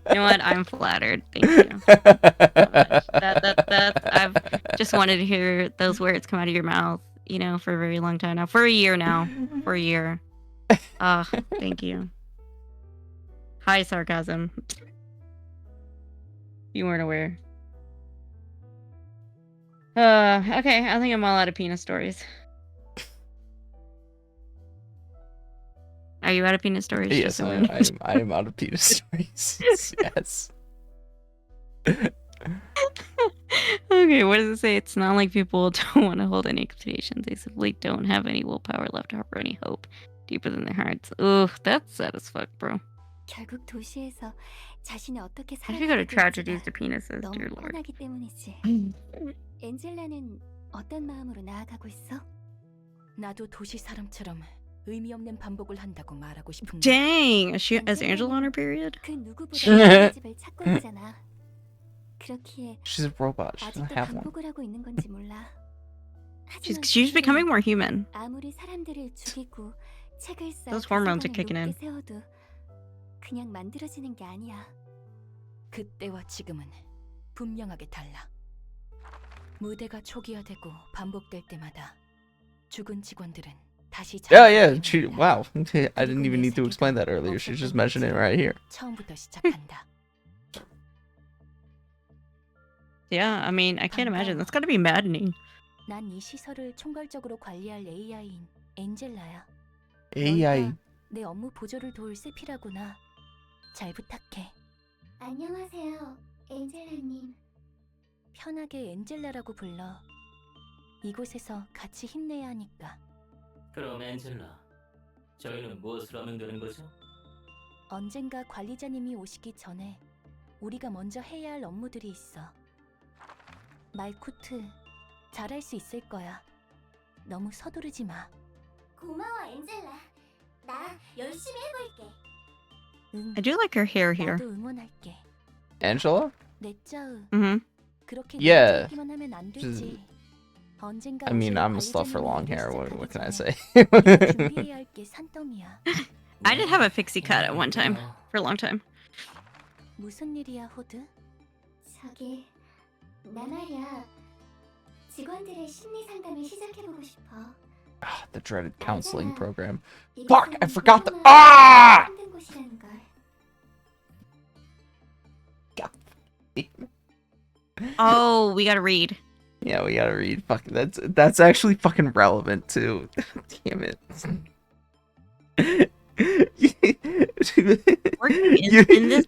You know what? I'm flattered. Thank you. That I've just wanted to hear those words come out of your mouth, you know, for a very long time now. For a year now. For a year. Thank you. High sarcasm. You weren't aware. Okay, I think I'm all out of penis stories. Are you out of penis stories? Yes, I am out of penis stories. Yes. Okay, what does it say? It's not like people don't want to hold any expectations. They simply don't have any willpower left to harbor any hope deeper than their hearts. Ugh, that's sad as fuck, bro. 결국 도시에서 자신이 어떻게 I should go to 살아가게 tragedies 될지가 to penises, dear 너무 lord. 뻔하기 때문이지. 엔젤라는 어떤 마음으로 나아가고 있어? 나도 도시 사람처럼 의미 없는 반복을 한다고 말하고 싶은데. Dang, is Angela on her period? 그 누구보다 자기 집을 찾고 있잖아. 그렇기에 She's a robot. She doesn't 아직도 have one. 반복을 하고 있는 건지 몰라. 하지만 She's becoming more human. 아무리 사람들을 죽이고 책을 써 Those hormones are 도서관을 kicking in. 높게 세워도 그냥 만들어지는 게 아니야. 그때와 지금은 분명하게 달라. 무대가 초기화되고 반복될 때마다 죽은 직원들은 다시 Yeah. Wow. I didn't even need to explain that earlier. She just mentioned it right here. 처음부터 시작한다. Yeah, I mean, I can't imagine. That's gotta be maddening. 난 이 시설을 총괄적으로 관리할 AI인 엔젤라야. AI. 너희가 내 업무 보조를 도울 세피라구나. 잘 부탁해. 안녕하세요, 엔젤라님. 편하게 엔젤라라고 불러. 이곳에서 같이 힘내야 하니까. 그럼 엔젤라, 저희는 무엇을 하면 되는 거죠? 언젠가 관리자님이 오시기 전에 우리가 먼저 해야 할 업무들이 있어. 말코트, 잘할 수 있을 거야. 너무 서두르지 마. 고마워, 엔젤라. 나 열심히 해볼게. 응, I do like her hair here. 나도 응원할게. Angela? 내 짜으. Mm-hmm. 그렇게 Yeah. 늦기만 하면 안 되지. 언젠가 I mean, 오실 I'm a slut for long 관리자님이 hair. 오기 What can I 시작하기 say? 전에 준비해야 할 게 산더미야. I did have a pixie cut at one time. For a long time. 무슨 일이야, 호드? 저기, 나 말이야. 직원들의 심리 상담을 시작해보고 싶어. The dreaded counseling program. 이곳은 Fuck! I forgot the. 위험한 Ah! 힘든 곳이라는 걸. Oh, we gotta read. Yeah, we gotta read. Fuck, that's actually fucking relevant too. Damn it.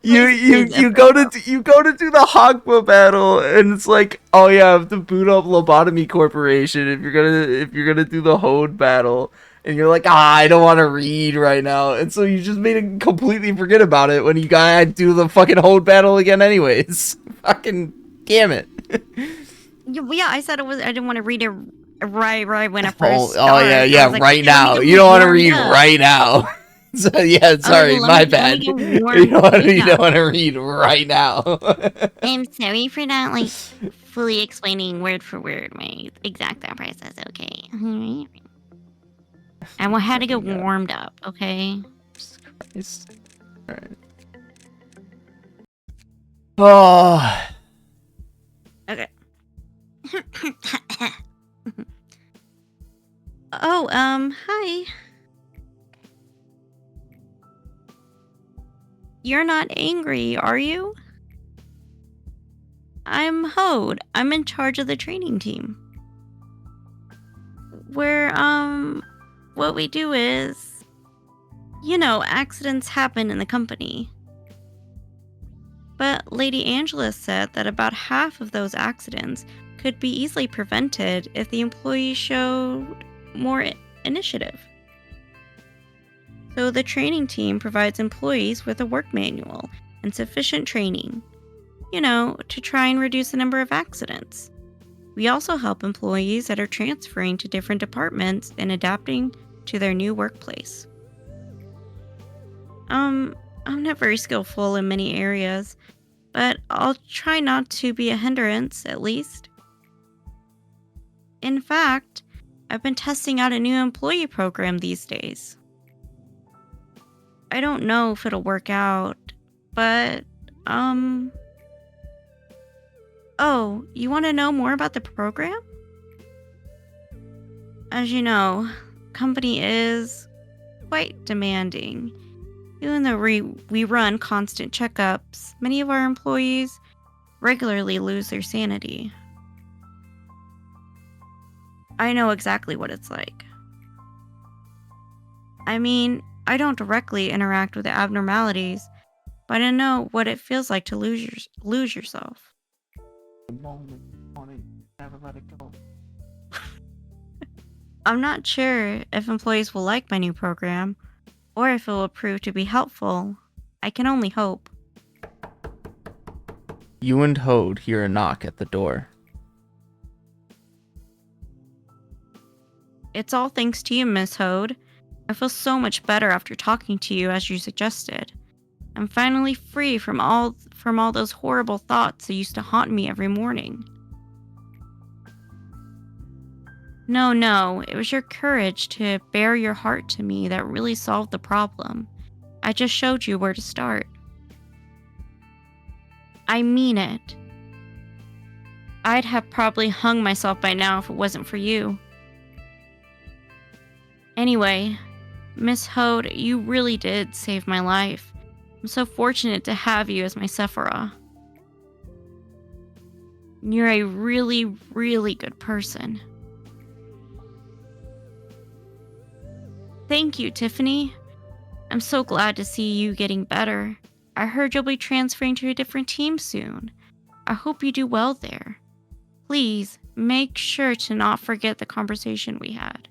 You go to do the Hogma battle and it's like, oh yeah, I have to boot up Lobotomy Corporation if you're gonna do the Hode battle, and you're like, I don't want to read right now, and so you just made it completely forget about it when you gotta do the fucking Hode battle again anyways. Fucking damn it. Yeah, I said I didn't want to read it right when I first started. Oh yeah, like, right now. You don't want to read right now. So, yeah, sorry, my bad. You don't want to read right now. I'm sorry for not like fully explaining word for word my exact thought process. Okay, alright. I had to get warmed up. Okay. Jesus Christ. All right. Oh. Okay. Oh, hi. You're not angry, are you? I'm Hode. I'm in charge of the training team. What we do is, accidents happen in the company. But Lady Angela said that about half of those accidents could be easily prevented if the employees showed more initiative. So the training team provides employees with a work manual and sufficient training, to try and reduce the number of accidents. We also help employees that are transferring to different departments and adapting to their new workplace. I'm not very skillful in many areas, but I'll try not to be a hindrance, at least. In fact, I've been testing out a new employee program these days. I don't know if it'll work out, but, Oh, you want to know more about the program? As you know, company is quite demanding. Even though we run constant checkups, many of our employees regularly lose their sanity. I know exactly what it's like. I mean, I don't directly interact with the abnormalities, but I know what it feels like to lose yourself. Never let it go. I'm not sure if employees will like my new program, or if it will prove to be helpful. I can only hope. You and Hode hear a knock at the door. It's all thanks to you, Miss Hode. I feel so much better after talking to you as you suggested. I'm finally free from all those horrible thoughts that used to haunt me every morning. No, it was your courage to bare your heart to me that really solved the problem. I just showed you where to start. I mean it. I'd have probably hung myself by now if it wasn't for you. Anyway, Miss Hode, you really did save my life. I'm so fortunate to have you as my Sephora. You're a really, really good person. Thank you, Tiffany. I'm so glad to see you getting better. I heard you'll be transferring to a different team soon. I hope you do well there. Please, make sure to not forget the conversation we had.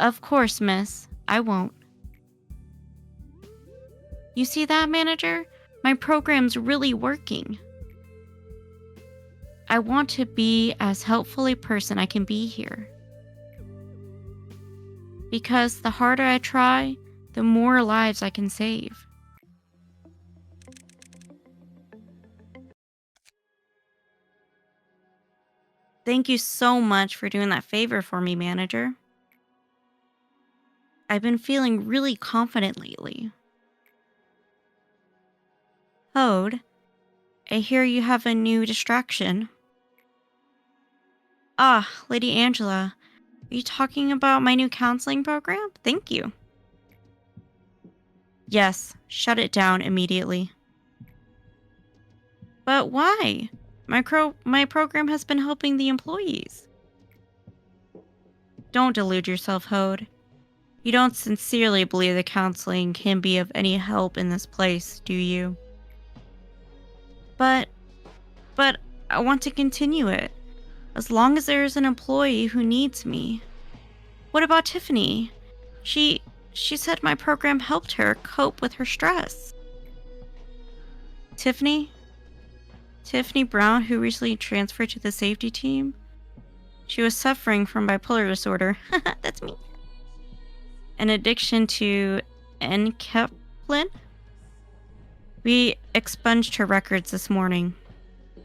Of course, miss. I won't. You see that, manager? My program's really working. I want to be as helpful a person I can be here. Because the harder I try, the more lives I can save. Thank you so much for doing that favor for me, manager. I've been feeling really confident lately. Hode, I hear you have a new distraction. Ah, Lady Angela, are you talking about my new counseling program? Thank you. Yes, shut it down immediately. But why? My program has been helping the employees. Don't delude yourself, Hode. You don't sincerely believe that counseling can be of any help in this place, do you? But I want to continue it, as long as there is an employee who needs me. What about Tiffany? She said my program helped her cope with her stress. Tiffany Brown, who recently transferred to the safety team. She was suffering from bipolar disorder. That's me. An addiction to enkephalin. We expunged her records this morning.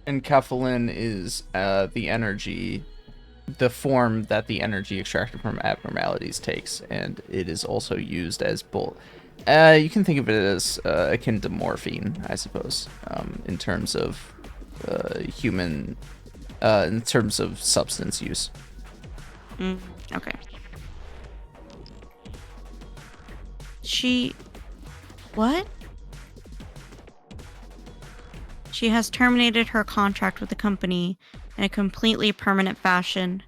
Enkephalin is the form that the energy extracted from abnormalities takes, and it is also used as you can think of it as akin to morphine, I suppose, in terms of in terms of substance use. Okay. What? She has terminated her contract with the company in a completely permanent fashion.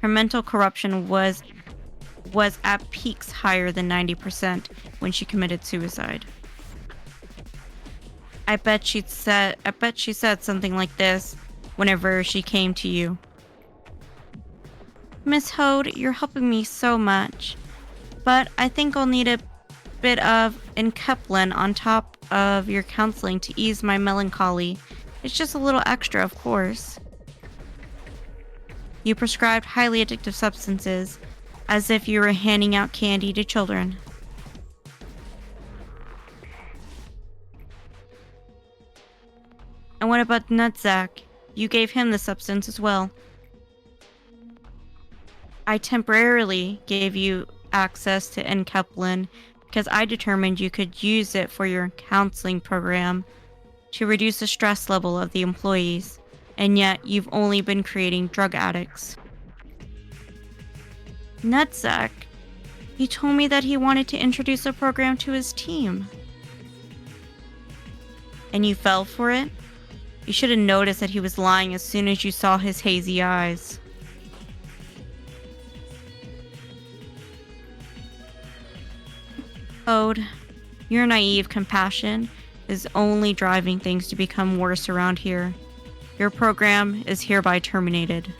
Her mental corruption was at peaks higher than 90% when she committed suicide. I bet she said something like this whenever she came to you. Miss Hode, you're helping me so much, but I think I'll need a bit of Enkeplin on top of your counseling to ease my melancholy. It's just a little extra, of course. You prescribed highly addictive substances, as if you were handing out candy to children. And what about Nutzak? You gave him the substance as well. I temporarily gave you access to Enkeplin because I determined you could use it for your counseling program to reduce the stress level of the employees, and yet you've only been creating drug addicts. Nutzak, he told me that he wanted to introduce a program to his team. And you fell for it? You should have noticed that he was lying as soon as you saw his hazy eyes. Ode, your naive compassion is only driving things to become worse around here. Your program is hereby terminated.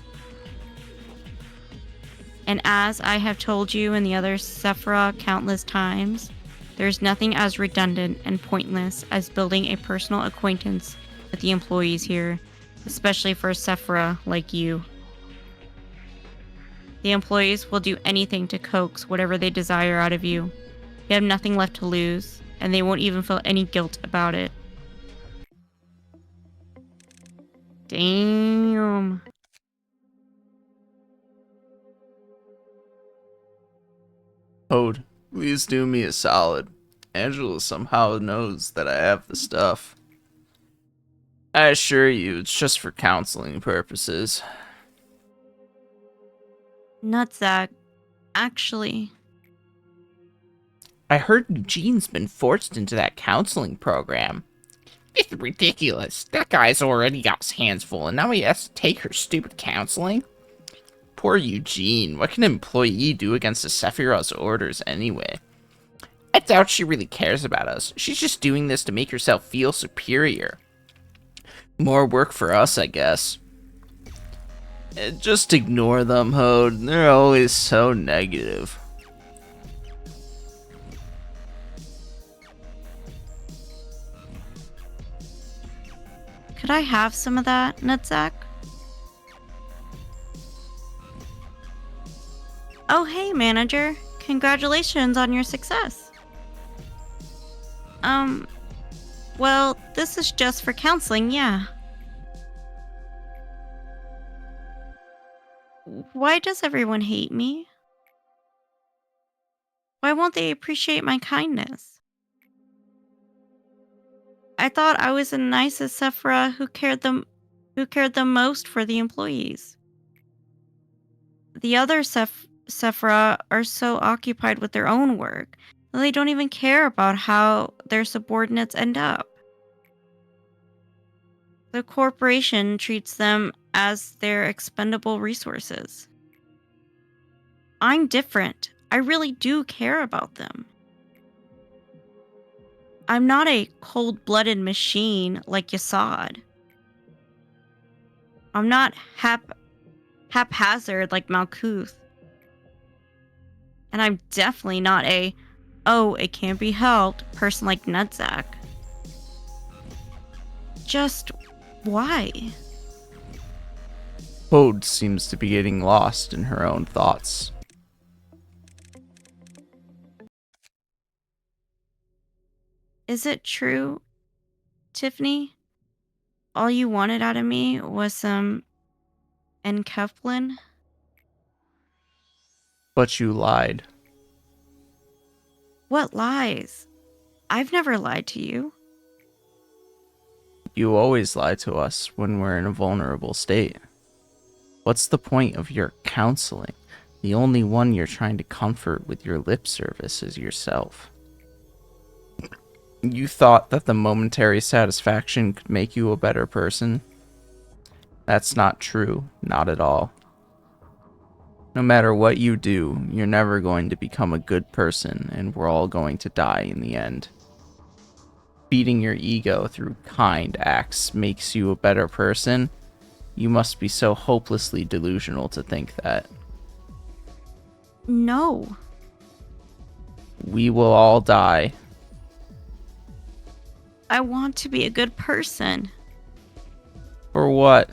And as I have told you in the other Sephira countless times, there's nothing as redundant and pointless as building a personal acquaintance with the employees here, especially for a Sephira like you. The employees will do anything to coax whatever they desire out of you. You have nothing left to lose, and they won't even feel any guilt about it. Damn. Ode, please do me a solid. Angela somehow knows that I have the stuff. I assure you, it's just for counseling purposes. Nutzak, actually, I heard Eugene's been forced into that counseling program. It's ridiculous. That guy's already got his hands full, and now he has to take her stupid counseling? Poor Eugene. What can an employee do against the Sephiroth's orders anyway? I doubt she really cares about us. She's just doing this to make herself feel superior. More work for us, I guess. Just ignore them, Hode. They're always so negative. could I have some of that, Nutzak? Oh, hey, manager. Congratulations on your success. Well, this is just for counseling, yeah. Why does everyone hate me? Why won't they appreciate my kindness? I thought I was the nicest Sephira who cared the most for the employees. The other Sephira are so occupied with their own work that they don't even care about how their subordinates end up. The corporation treats them as their expendable resources. I'm different. I really do care about them. I'm not a cold-blooded machine like Yasad. I'm not haphazard like Malkuth. And I'm definitely not a, oh, it can't be helped person like Nutzak. Just why? Hode seems to be getting lost in her own thoughts. Is it true, Tiffany? All you wanted out of me was some Enkeplin? But you lied. What lies? I've never lied to you. You always lie to us when we're in a vulnerable state. What's the point of your counseling? The only one you're trying to comfort with your lip service is yourself. You thought that the momentary satisfaction could make you a better person? That's not true, not at all. No matter what you do, you're never going to become a good person, and we're all going to die in the end. feeding your ego through kind acts makes you a better person, you must be so hopelessly delusional to think that. No. We will all die. I want to be a good person. For what?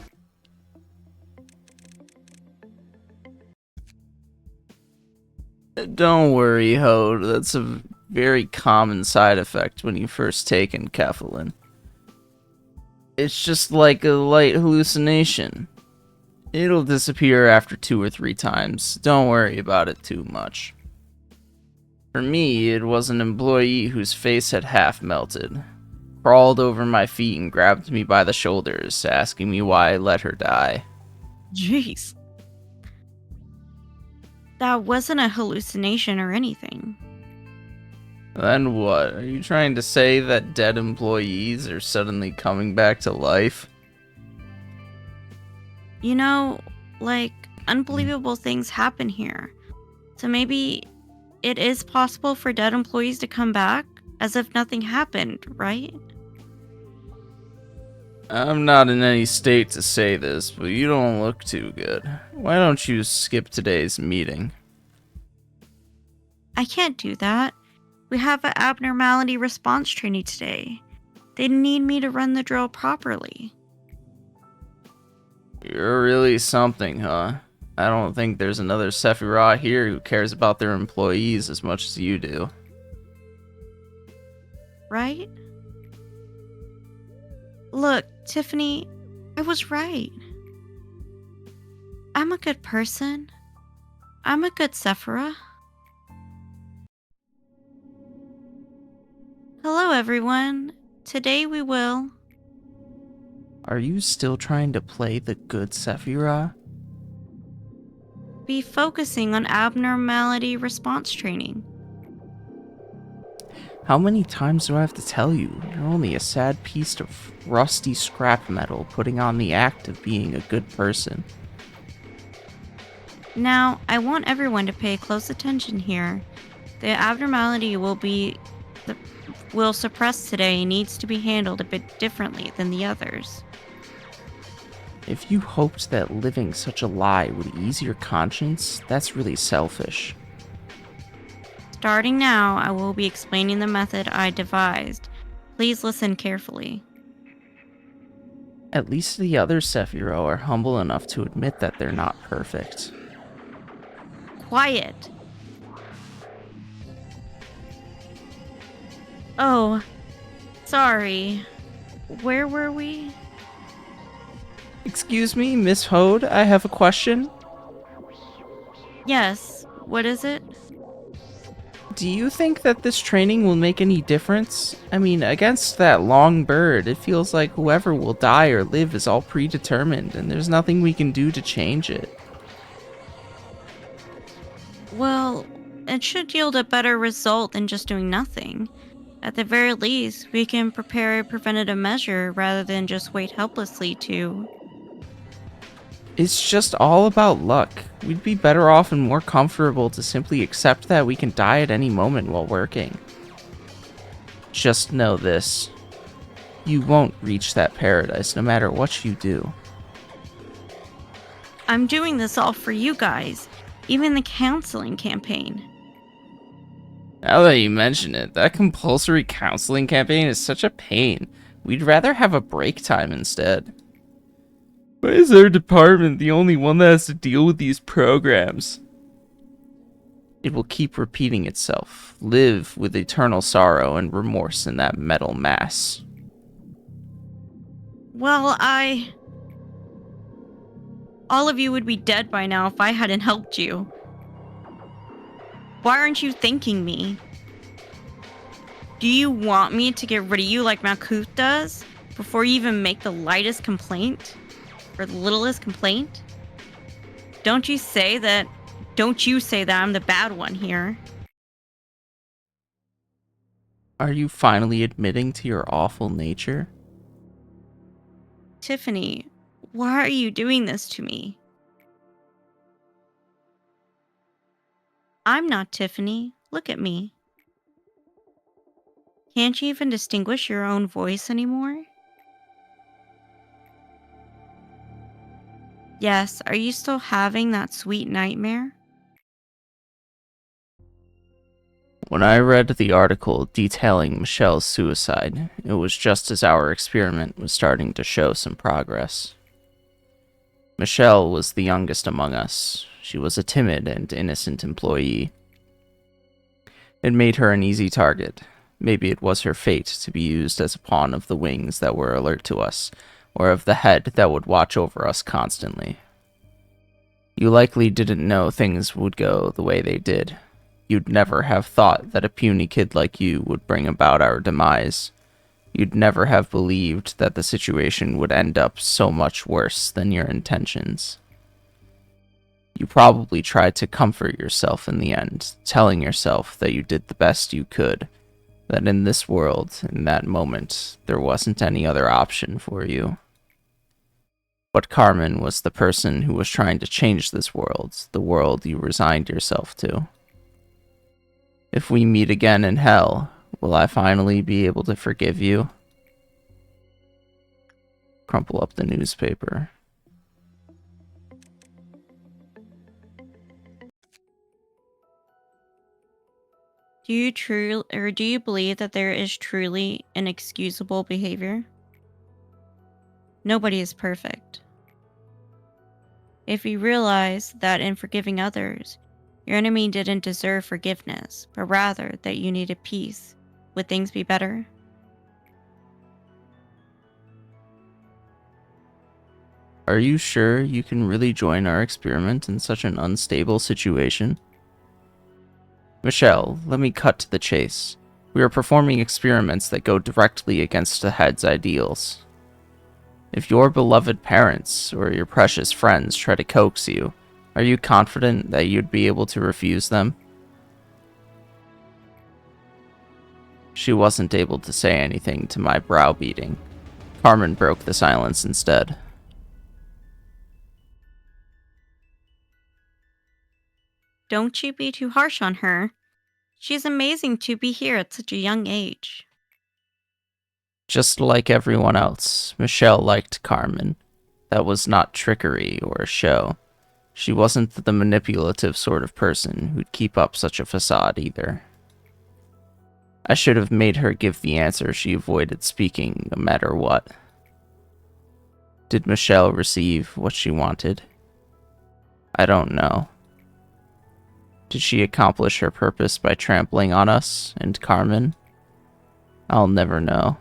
Don't worry, Hode. That's a very common side effect when you first take enkephalin. It's just like a light hallucination. It'll disappear after 2 or 3 times. Don't worry about it too much. For me, it was an employee whose face had half melted. Crawled over my feet and grabbed me by the shoulders, asking me why I let her die. Jeez. That wasn't a hallucination or anything. Then what? Are you trying to say that dead employees are suddenly coming back to life? You know, like, unbelievable things happen here. So maybe it is possible for dead employees to come back as if nothing happened, right? I'm not in any state to say this, but you don't look too good. Why don't you skip today's meeting? I can't do that. We have an abnormality response training today. They need me to run the drill properly. You're really something, huh? I don't think there's another Sephiroth here who cares about their employees as much as you do. Right? Look, Tiffany, I was right. I'm a good person. I'm a good Sephiroth. Hello, everyone. Today we will... Are you still trying to play the good Sephiroth? be focusing on abnormality response training. How many times do I have to tell you? You're only a sad piece of rusty scrap metal putting on the act of being a good person. Now, I want everyone to pay close attention here. The abnormality will suppress today needs to be handled a bit differently than the others. If you hoped that living such a lie would ease your conscience, that's really selfish. Starting now, I will be explaining the method I devised. Please listen carefully. At least the other Sephiroth are humble enough to admit that they're not perfect. Quiet! Oh, sorry. Where were we? Excuse me, Miss Hode, I have a question. Yes, what is it? Do you think that this training will make any difference? I mean, against that long bird, it feels like whoever will die or live is all predetermined, and there's nothing we can do to change it. Well, it should yield a better result than just doing nothing. At the very least, we can prepare a preventative measure rather than just wait helplessly to... It's just all about luck. We'd be better off and more comfortable to simply accept that we can die at any moment while working. Just know this. You won't reach that paradise no matter what you do. I'm doing this all for you guys, even the counseling campaign. Now that you mention it, that compulsory counseling campaign is such a pain. We'd rather have a break time instead. Why is our department the only one that has to deal with these programs? It will keep repeating itself. Live with eternal sorrow and remorse in that metal mass. Well, all of you would be dead by now if I hadn't helped you. Why aren't you thanking me? Do you want me to get rid of you like Malkuth does before you even make the lightest complaint? Or the littlest complaint? Don't you say that I'm the bad one here. Are you finally admitting to your awful nature? Tiffany, why are you doing this to me? I'm not Tiffany. Look at me. Can't you even distinguish your own voice anymore? Yes, are you still having that sweet nightmare? When I read the article detailing Michelle's suicide, it was just as our experiment was starting to show some progress. Michelle was the youngest among us. She was a timid and innocent employee. It made her an easy target. Maybe it was her fate to be used as a pawn of the wings that were alert to us, or of the head that would watch over us constantly. You likely didn't know things would go the way they did. You'd never have thought that a puny kid like you would bring about our demise. You'd never have believed that the situation would end up so much worse than your intentions. You probably tried to comfort yourself in the end, telling yourself that you did the best you could, that in this world, in that moment, there wasn't any other option for you. But Carmen was the person who was trying to change this world, the world you resigned yourself to. If we meet again in hell, will I finally be able to forgive you? Crumple up the newspaper. Do you believe that there is truly inexcusable behavior? Nobody is perfect. If you realize that in forgiving others, your enemy didn't deserve forgiveness, but rather that you needed peace, would things be better? Are you sure you can really join our experiment in such an unstable situation? Michelle, let me cut to the chase. We are performing experiments that go directly against the head's ideals. If your beloved parents or your precious friends try to coax you, are you confident that you'd be able to refuse them? She wasn't able to say anything to my browbeating. Carmen broke the silence instead. Don't you be too harsh on her. She's amazing to be here at such a young age. Just like everyone else, Michelle liked Carmen. That was not trickery or a show. She wasn't the manipulative sort of person who'd keep up such a facade either. I should have made her give the answer she avoided speaking no matter what. Did Michelle receive what she wanted? I don't know. Did she accomplish her purpose by trampling on us and Carmen? I'll never know.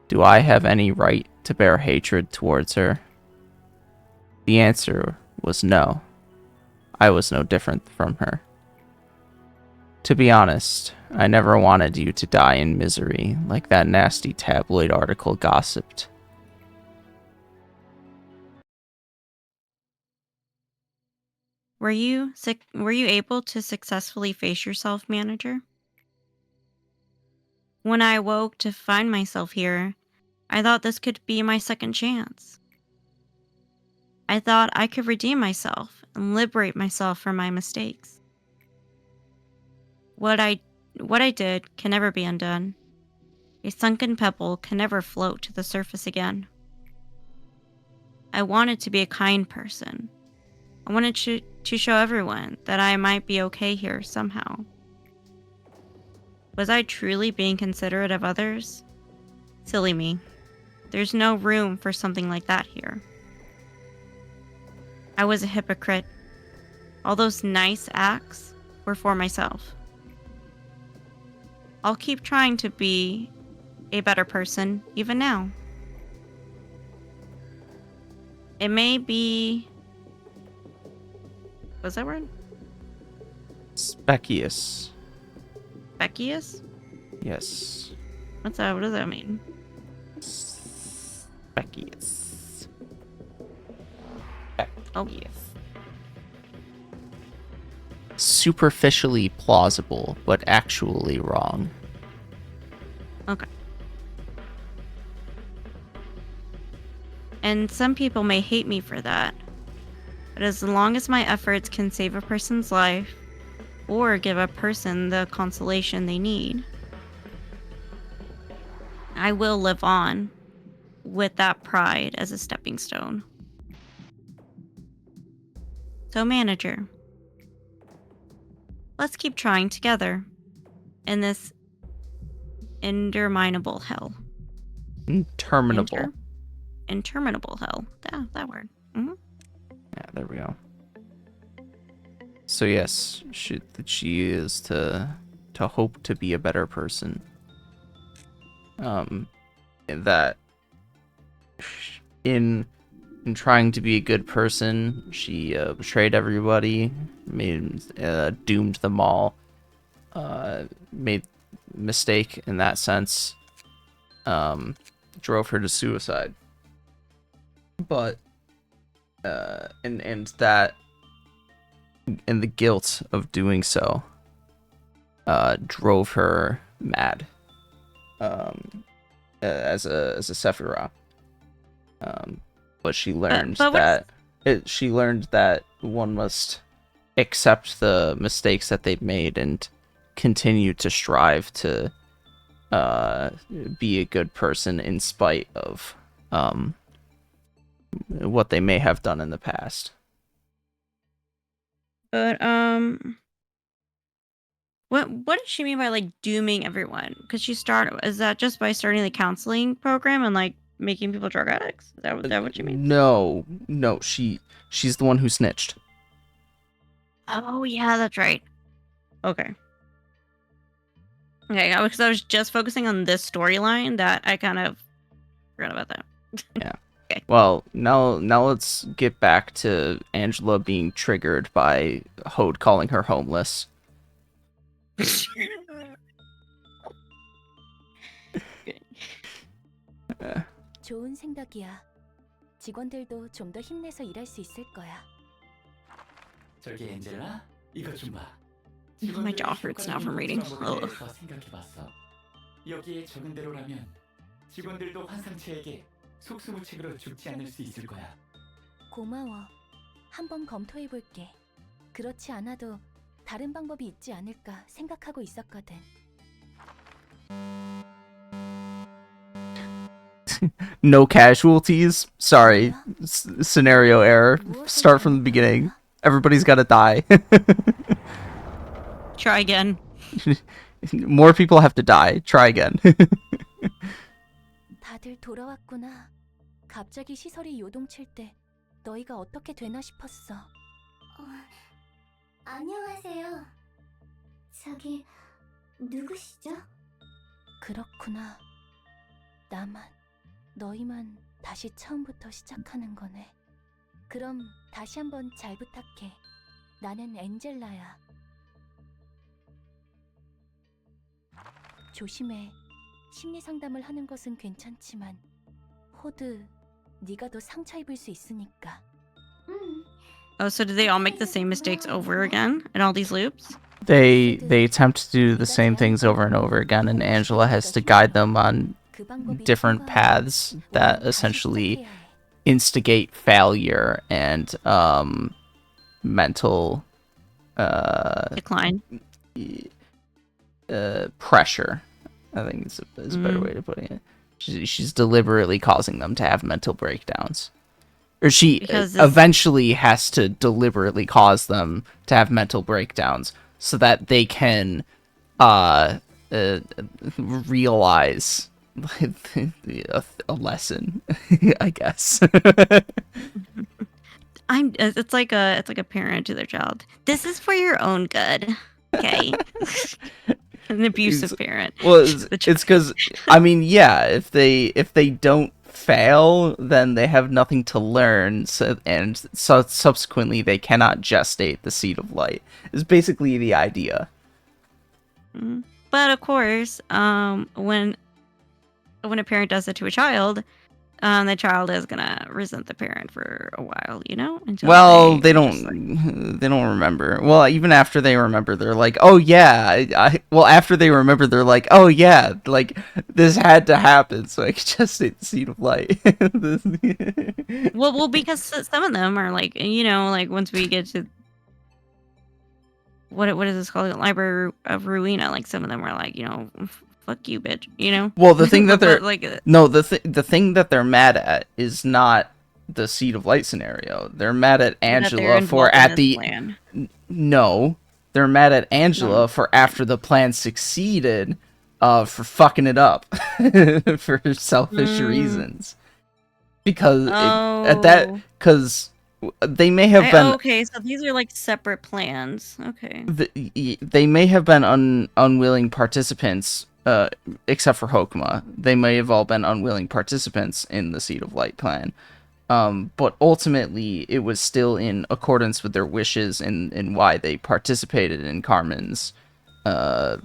Do I have any right to bear hatred towards her? The answer was no. I was no different from her. To be honest, I never wanted you to die in misery like that nasty tabloid article gossiped. Were you able to successfully face yourself, manager? When I awoke to find myself here, I thought this could be my second chance. I thought I could redeem myself and liberate myself from my mistakes. What I did can never be undone. A sunken pebble can never float to the surface again. I wanted to be a kind person. I wanted to show everyone that I might be okay here somehow. Was I truly being considerate of others? Silly me. There's no room for something like that here. I was a hypocrite. All those nice acts were for myself. I'll keep trying to be a better person even now. It may be... What's that word? Specious. Beckius? Yes. What's that? What does that mean? Specious. Oh. Superficially plausible, but actually wrong. Okay. And some people may hate me for that. But as long as my efforts can save a person's life, or give a person the consolation they need, I will live on with that pride as a stepping stone. So, manager, let's keep trying together in this interminable hell. Interminable. Interminable hell. Yeah, that word. Hmm. Yeah, there we go. So yes, she is to hope to be a better person. That in trying to be a good person, she betrayed everybody, doomed them all, made mistake in that sense, drove her to suicide. But and that and the guilt of doing so drove her mad as a Sephiroth. But she learned she learned that one must accept the mistakes that they've made and continue to strive to be a good person in spite of what they may have done in the past. But what does she mean by like dooming everyone? Because is that just by starting the counseling program and like making people drug addicts? Is that what you mean? No, she's the one who snitched. Oh yeah, that's right. Okay. Okay, because I was just focusing on this storyline that I kind of forgot about that. Yeah. Okay. Well, now let's get back to Angela being triggered by Hode calling her homeless. 좋은 생각이야. 직원들도 좀 더 힘내서 일할 수 있을 거야. 저기 엔젤라, 이것 좀 봐. My jaw hurts now from reading. Ugh. 생각해봤어. 여기에 적은 대로라면 직원들도 환상체에게 속수무책으로 죽지 않을 수 있을 거야. 고마워. 한번 검토해 볼게. 그렇지 않아도 다른 방법이 있지 않을까 생각하고 있었거든. No casualties. Sorry, scenario error. Start from the beginning. Everybody's gotta die. Try again. More people have to die. Try again. 다들 돌아왔구나. 갑자기 시설이 요동칠 때 너희가 어떻게 되나 싶었어. 안녕하세요. 저기 누구시죠? 그렇구나. 나만, 너희만 다시 처음부터 시작하는 거네. 그럼 다시 한번 잘 부탁해. 나는 엔젤라야. 조심해. 심리 상담을 하는 것은 괜찮지만 호드, 네가 더 상처 입을 수 있으니까. Oh, so do they all make the same mistakes over again in all these loops? They attempt to do the same things over and over again, and Angela has to guide them on different paths that essentially instigate failure and mental Decline. Pressure. I think is a better way to put it. She's deliberately causing them to have mental breakdowns. Or she eventually has to deliberately cause them to have mental breakdowns so that they can realize a lesson, I guess. It's like a parent to their child. This is for your own good. Okay. An abusive parent. Well, it's because I mean, yeah, if they don't fail, then they have nothing to learn, so subsequently they cannot gestate the seed of light. Is basically the idea. But of course, when a parent does it to a child, the child is gonna resent the parent for a while, you know? Well, they don't remember. Well, even after they remember, they're like, oh yeah. Well, after they remember, they're like, oh yeah, like this had to happen, so I could gestate the seed of light. well, because some of them are like, you know, like once we get to what is this called? The Library of Ruina. Like some of them are like, you know, fuck you, bitch. You know. Well, the thing that they're But, like, no, the thing that they're mad at is not the Seed of Light scenario. They're mad at that they're Angela for involved in at this the plan. no, they're mad at Angela No. for after the plan succeeded, for fucking it up for selfish reasons. Because at that, Oh. because they may have been Okay, so these are like separate plans. Okay. they may have been unwilling participants, except for Hokuma. They may have all been unwilling participants in the Seed of Light plan. But ultimately, it was still in accordance with their wishes and why they participated in Carmen's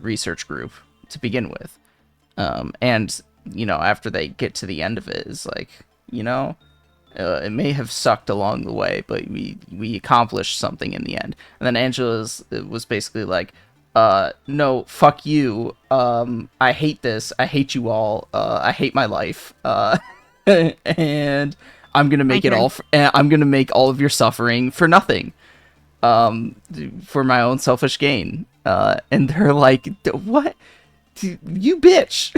research group to begin with. And, you know, after they get to the end of it, it's like, you know, it may have sucked along the way, but we accomplished something in the end. And then Angela was basically like, no, fuck you. I hate this. I hate you all. I hate my life. And I'm gonna make I'm gonna make all of your suffering for nothing, for my own selfish gain. And they're like, what? You bitch.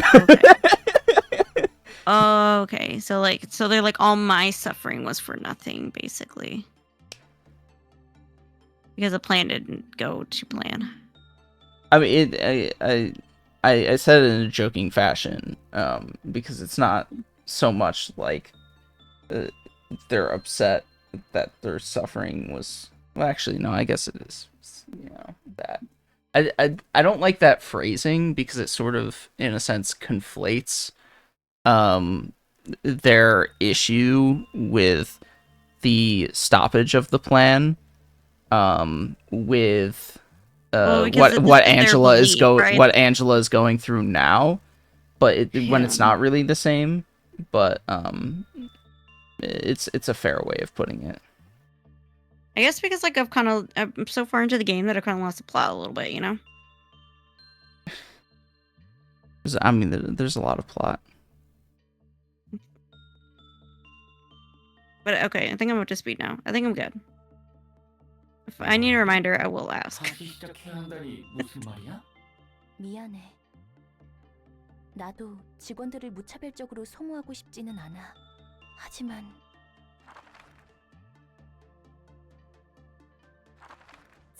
Okay. So they're like, all my suffering was for nothing, basically, because the plan didn't go to plan. I mean, I said it in a joking fashion, because it's not so much like they're upset that their suffering was. Well, actually, no. I guess it is. You know, that. I don't like that phrasing because it sort of, in a sense, conflates their issue with the stoppage of the plan with what Angela is what Angela is going through now, but when it's not really the same. But it's a fair way of putting it. I guess because like I'm so far into the game that I kind of lost the plot a little bit, you know. I mean, there's a lot of plot. But okay, I think I'm up to speed now. I think I'm good. If I need a reminder, I will ask. 다시 시작해야 한다니 무슨 말이야? 미안해. 나도 직원들을 무차별적으로 소모하고 싶지는 않아. 하지만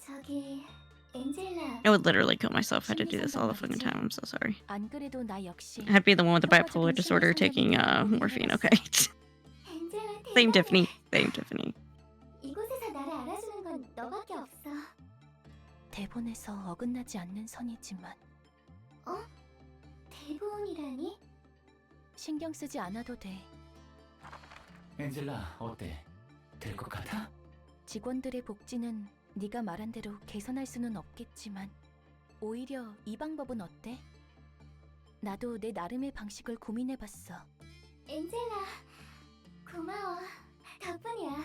저기 엔젤라. I would literally kill myself if I had to do this all the fucking time. I'm so sorry. 안 그래도 나 역시 I'd be the one with the bipolar disorder taking morphine. Okay. 엔젤라 Same 대단해. Tiffany. Same Tiffany. 이곳에서 나를 알아주는 건 너밖에 없어. 대본에서 어긋나지 않는 선이지만 대본이라니? 신경 쓰지 않아도 돼. 엔젤라 어때? 될 것 같아? 직원들의 복지는 네가 말한 대로 개선할 수는 없겠지만 오히려 이 방법은 어때? 나도 내 나름의 방식을 고민해봤어. 엔젤라 고마워. 덕분이야.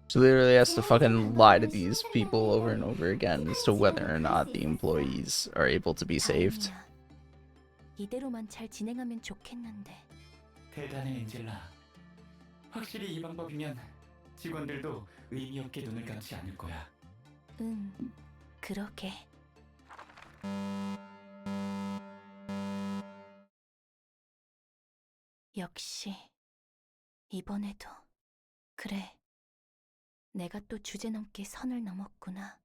So literally has to fucking lie to these people over and over again as to whether or not the employees are able to be saved. 다행이야. 이대로만 잘 진행하면 좋겠는데. 대단해 엔젤라. 확실히 이 방법이면 직원들도 의미 없게 눈을 감지 않을 거야. 응, 그러게. 역시 이번에도 그래. 내가 또 주제넘게 선을 넘었구나.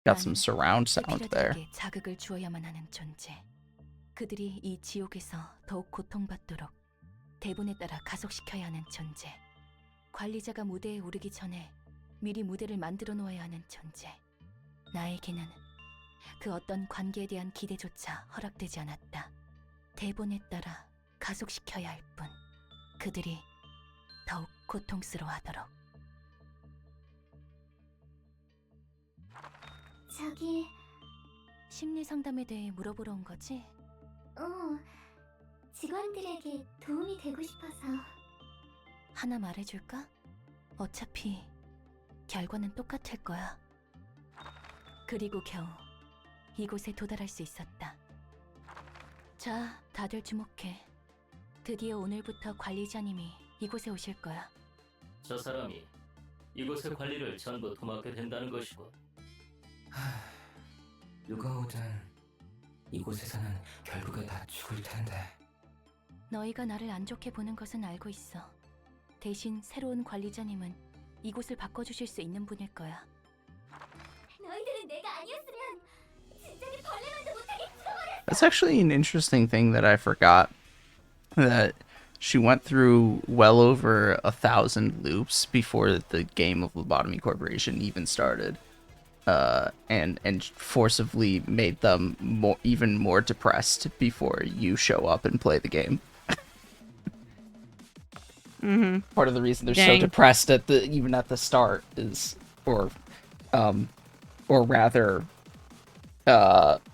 Got some surround sound there. 피라들에게 자극을 주어야만 하는 존재. 그들이 이 지옥에서 더욱 고통받도록 대본에 따라 가속시켜야 하는 존재. 관리자가 무대에 오르기 전에 미리 무대를 만들어 놓아야 하는 존재. 나에게는 그 어떤 관계에 대한 기대조차 허락되지 않았다. 대본에 따라 가속시켜야 할 뿐. 그들이 더욱 고통스러워하도록. 저기 심리 상담에 대해 물어보러 온 거지? 직원들에게 도움이 되고 싶어서. 하나 말해줄까? 어차피 결과는 똑같을 거야. 그리고 겨우 이곳에 도달할 수 있었다. 자, 다들 주목해. 드디어 오늘부터 관리자님이 이곳에 오실 거야. 저 사람이 이곳의 관리를 전부 도맡게 된다는 것이고. 누가 오든 이곳에서는 결국에 다 죽을 텐데. 너희가 나를 안 좋게 보는 것은 알고 있어. 대신 새로운 관리자님은 이곳을 바꿔주실 수 있는 분일 거야. 너희들은 내가 아니었으면 진작에 벌레만도 못하게 죽어버렸어. That's actually an interesting thing that I forgot. That she went through well over 1,000 loops before the game of Lobotomy Corporation even started. And forcibly made them even more depressed before you show up and play the game. Part of the reason they're so depressed even at the start is, or rather,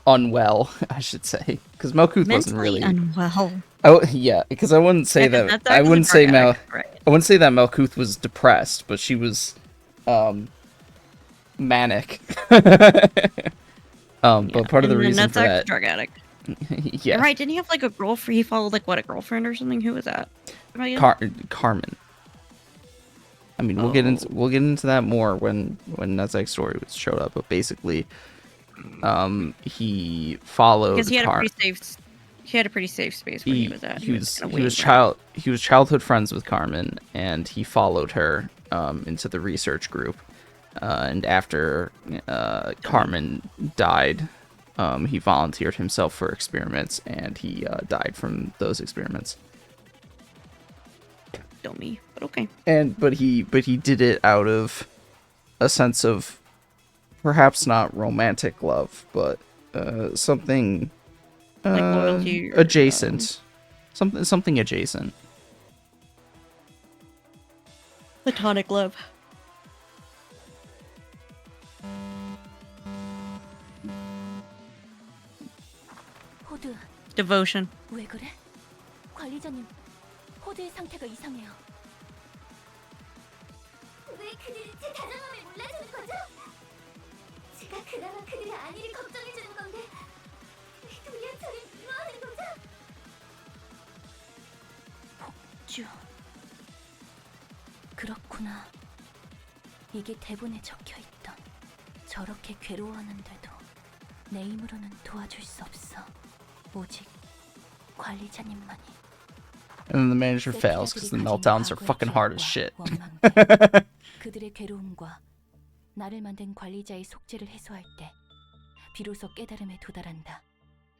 unwell, I should say, because Malkuth wasn't really unwell. Oh yeah, because I wouldn't say that. I wouldn't say I wouldn't say that Malkuth was depressed, but she was, manic. But part of the reason for that, drug addict. yeah, Right? Didn't he have like a girlfriend? He followed like what, a girlfriend or something? Who was that? Carmen. I mean, we'll get into that more when Nezek's story showed up. But basically, he followed because he had a pretty safe space when he was at. He was childhood friends with Carmen, and he followed her into the research group. And after Carmen died, he volunteered himself for experiments, and he died from those experiments. Me, but okay. But he did it out of a sense of perhaps not romantic love, but something like loyalty or, adjacent, something adjacent. Platonic love. 호드. Devotion. 왜 그래? 관리자님, 호드의 상태가 이상해요. 왜 그들이 제 다정함을 몰라주는 거죠? 제가 그나마 그들의 안위를 걱정해주는 건데 왜 도리어 저를 미워하는 거죠? 폭주. 그렇구나. 이게 대본에 적혀있던. 저렇게 괴로워하는데도 내 힘으로는 도와줄 수 없어. 오직 관리자님만이. And then the manager fails because the meltdowns are fucking hard as shit. 그들의 괴로움과 나를 만든 관리자의 속죄를 해소할 때 비로소 깨달음에 도달한다.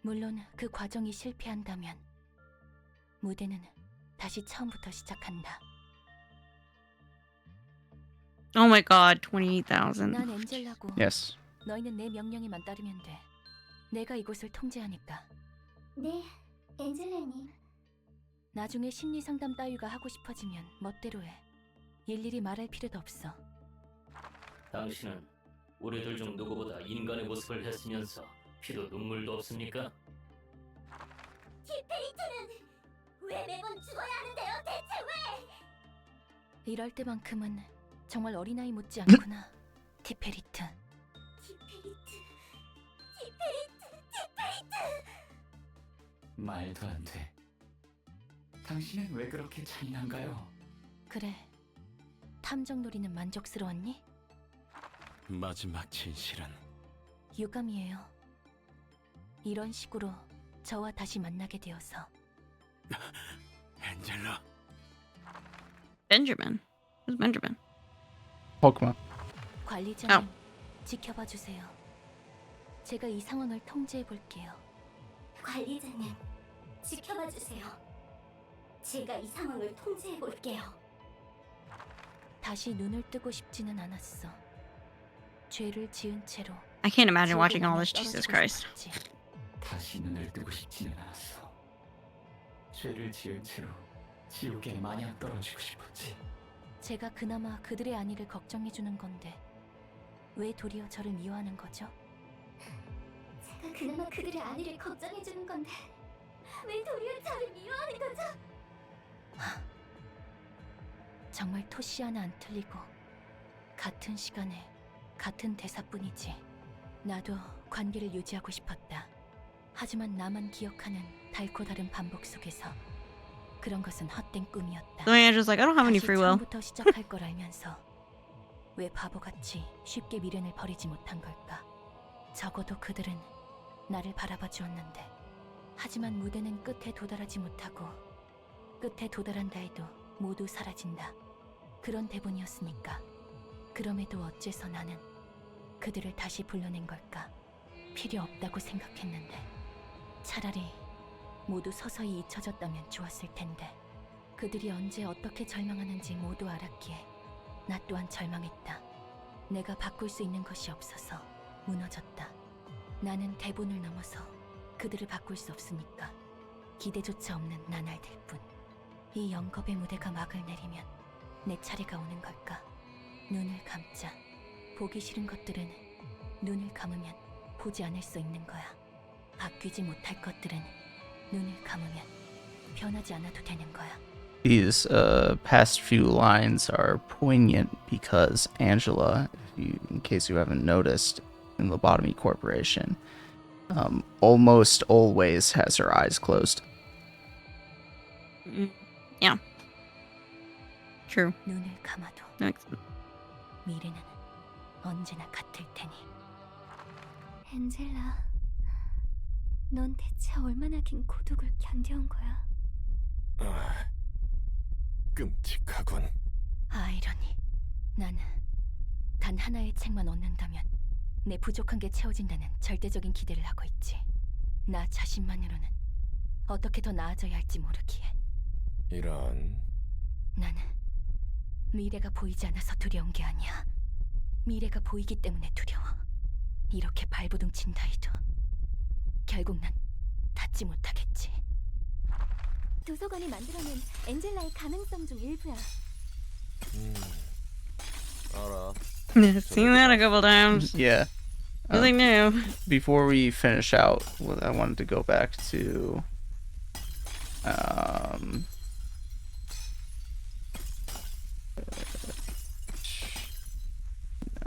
물론 그 과정이 실패한다면 무대는 다시 처음부터 시작한다. Oh my god, 28,000. 난 엔젤라고. Yes. 너희는 내 명령에만 따르면 돼. 내가 이곳을 통제하니까. 네, 엔젤라님. 나중에 심리 상담 따위가 하고 싶어지면 멋대로 해. 일일이 말할 필요도 없어. 당신은 우리들 중 누구보다 인간의 모습을 했으면서 피도 눈물도 없습니까? 디페이트는 왜 매번 죽어야 하는데요? 대체 왜? 이럴 때만큼은 정말 어린아이 못지 않구나. 티페리트. 말도 안 돼. 당신은 왜 그렇게 잔인한가요? 그래. 탐정놀이는 만족스러웠니? 마지막 진실은 유감이에요. 이런 식으로 저와 다시 만나게 되어서. 엔젤라. Benjamin. Who's Benjamin? Pokemon. 관리자님, 지켜봐 주세요. 제가 이 상황을 통제해 볼게요. 관리자님, 지켜봐 주세요. 제가 이 상황을 통제해 볼게요. 다시 눈을 뜨고 싶지는 않았어. 죄를 지은 채로. I can't imagine watching all this. Jesus Christ. 다시 눈을 뜨고 싶지는 않았어. 죄를 지은 채로 지옥에 마냥 떨어지고 싶었지. 제가 그나마 그들의 안위를 걱정해 주는 건데 왜 도리어 저를 미워하는 거죠? 제가 그나마 그들의 안위를 걱정해 주는 건데 왜 도리어 저를 미워하는 거죠? 정말 토시 하나 안 틀리고 같은 시간에 같은 대사뿐이지. 나도 관계를 유지하고 싶었다. 하지만 나만 기억하는 달고 다른 반복 속에서 그런 것은 헛된 꿈이었다. The manager's like, I don't have any free will. 처음부터 시작할 걸 알면서 왜 바보같이 쉽게 미련을 버리지 못한 걸까? 적어도 그들은 나를 바라봐 주었는데, 하지만 무대는 끝에 도달하지 못하고 끝에 도달한다 해도 모두 사라진다. 그런 대본이었으니까. 그럼에도 어째서 나는 그들을 다시 불러낸 걸까? 필요 없다고 생각했는데 차라리 모두 서서히 잊혀졌다면 좋았을 텐데. 그들이 언제 어떻게 절망하는지 모두 알았기에 나 또한 절망했다. 내가 바꿀 수 있는 것이 없어서 무너졌다. 나는 대본을 넘어서 그들을 바꿀 수 없으니까 기대조차 없는 나날들 뿐. 이 영겁의 무대가 막을 내리면 내 차례가 오는 걸까? 눈을 감자. 보기 싫은 것들은 눈을 감으면 보지 않을 수 있는 거야. 바뀌지 못할 것들은 눈을 감으면 변하지 않아도 되는 거야. These past few lines are poignant because Angela, in case you haven't noticed, in Lobotomy Corporation, almost always has her eyes closed. Yeah. True. 눈을 감아도 Makes sense. 미래는 언제나 같을 테니. 엔젤라, 넌 대체 얼마나 긴 고독을 견뎌온 거야? 아, 끔찍하군. 아이러니. 나는 단 하나의 책만 얻는다면 내 부족한 게 채워진다는 절대적인 기대를 하고 있지. 나 자신만으로는 어떻게 더 나아져야 할지 모르기에. 이런. 나는 미래가 보이지 않아서 두려운 게 아니야. 미래가 보이기 때문에 두려워. 이렇게 발버둥친다 해도 결국 난 닿지 못하겠지. 도서관이 만들어낸 엔젤라의 가능성 중 일부야. 알아. Yeah, seen that a couple times. Yeah. Nothing new. Before we finish out, I wanted to go back to I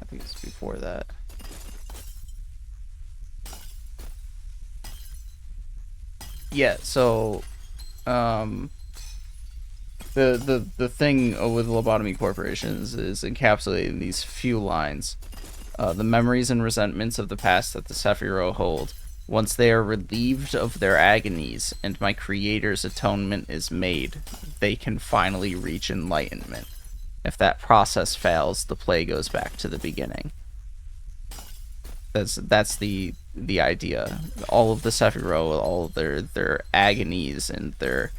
think it's before that. Yeah, so the thing with Lobotomy Corporations is encapsulated in these few lines. The memories and resentments of the past that the Sephiroth hold. Once they are relieved of their agonies and my creator's atonement is made, they can finally reach enlightenment. If that process fails, the play goes back to the beginning. That's the idea. All of the Sephiroth, all of their agonies and their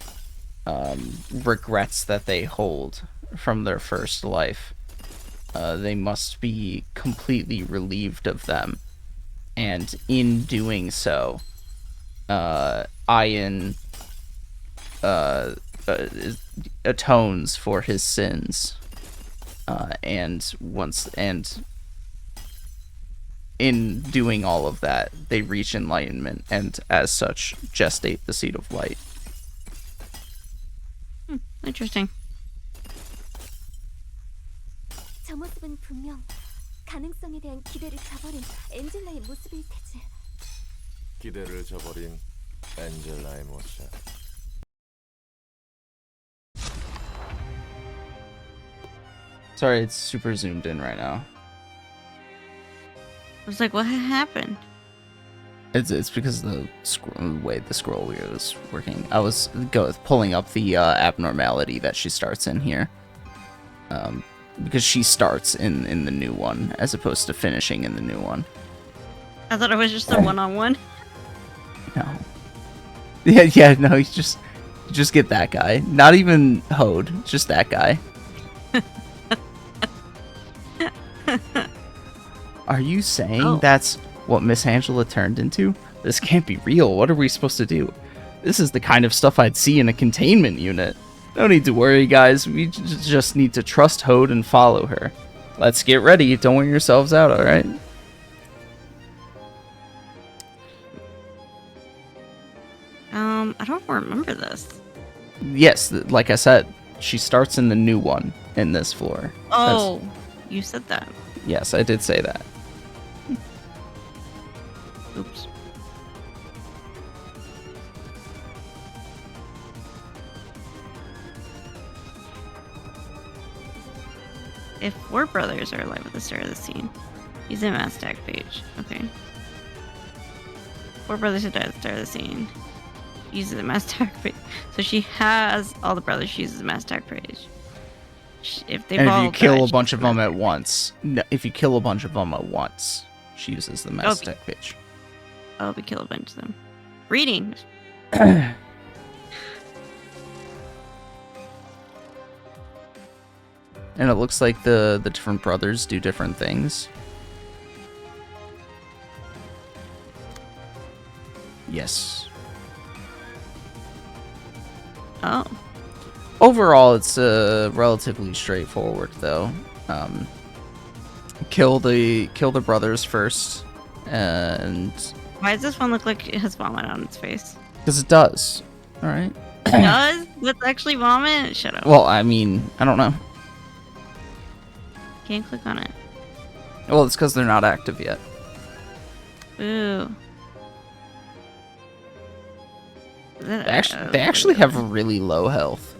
regrets that they hold from their first life, they must be completely relieved of them. And in doing so, Ian atones for his sins, and in doing all of that, they reach enlightenment, and as such, gestate the seed of light. Interesting. 저 모습은 분명 가능성에 대한 기대를 저버린 엔젤라의 모습일 테지. 기대를 저버린 엔젤라의 모습. Sorry, it's super zoomed in right now. I was like, what happened? It's because of the way the scroll wheel was working. I was pulling up the abnormality that she starts in here. Because she starts in the new one as opposed to finishing in the new one. I thought it was just a one-on-one. No. Yeah, no, you just get that guy. Not even Hode, just that guy. Are you saying that's what Miss Angela turned into? This can't be real. What are we supposed to do? This is the kind of stuff I'd see in a containment unit. No need to worry, guys. We just need to trust Hode and follow her. Let's get ready. Don't wear yourselves out, alright? I don't remember this. Yes, like I said, she starts in the new one in this floor. Oh, you said that. Yes, I did say that. Oops. if 4 brothers are alive at the start of the scene. Use the mass tag page. Okay. 4 brothers who died at the start of the scene. Uses the mass tag page. So she has all the brothers. She uses the mass tag page. If they And if you all kill die, a she bunch uses of the them mass at tag. once, no, if you kill a bunch of them at once, she uses the mass Okay. tag page. Oh, we kill a bunch of them. Reading. And it looks like the different brothers do different things. Yes. Oh. Overall, it's relatively straightforward, though. Kill the brothers first, and Why does this one look like it has vomit on its face? because it does. All right. It does? That's actually vomit? Shut up. Well, I mean, I don't know. Can't click on it. Well, it's because they're not active yet. Ooh. They actually have really low health.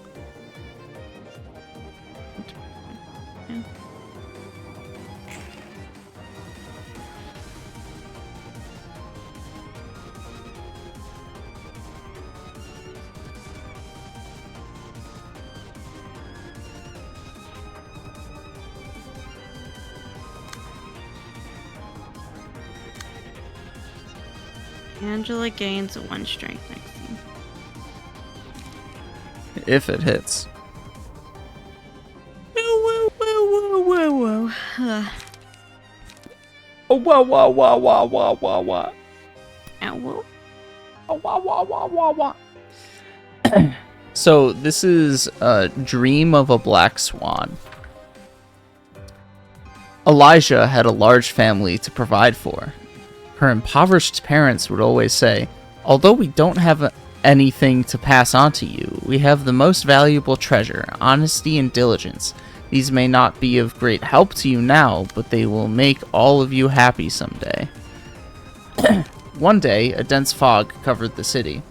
Angela gains 1 strength next scene. If it hits. Whoa, whoa, whoa, whoa, whoa. Oh, wah, wah, wah, wah, wah, wah, wah. Ow, whoa. Oh, wah, wah, wah, wah, wah. So, this is a dream of a black swan. Elijah had a large family to provide for. Her impoverished parents would always say, "Although we don't have anything to pass on to you, we have the most valuable treasure, honesty and diligence. These may not be of great help to you now, but they will make all of you happy someday." One day, a dense fog covered the city.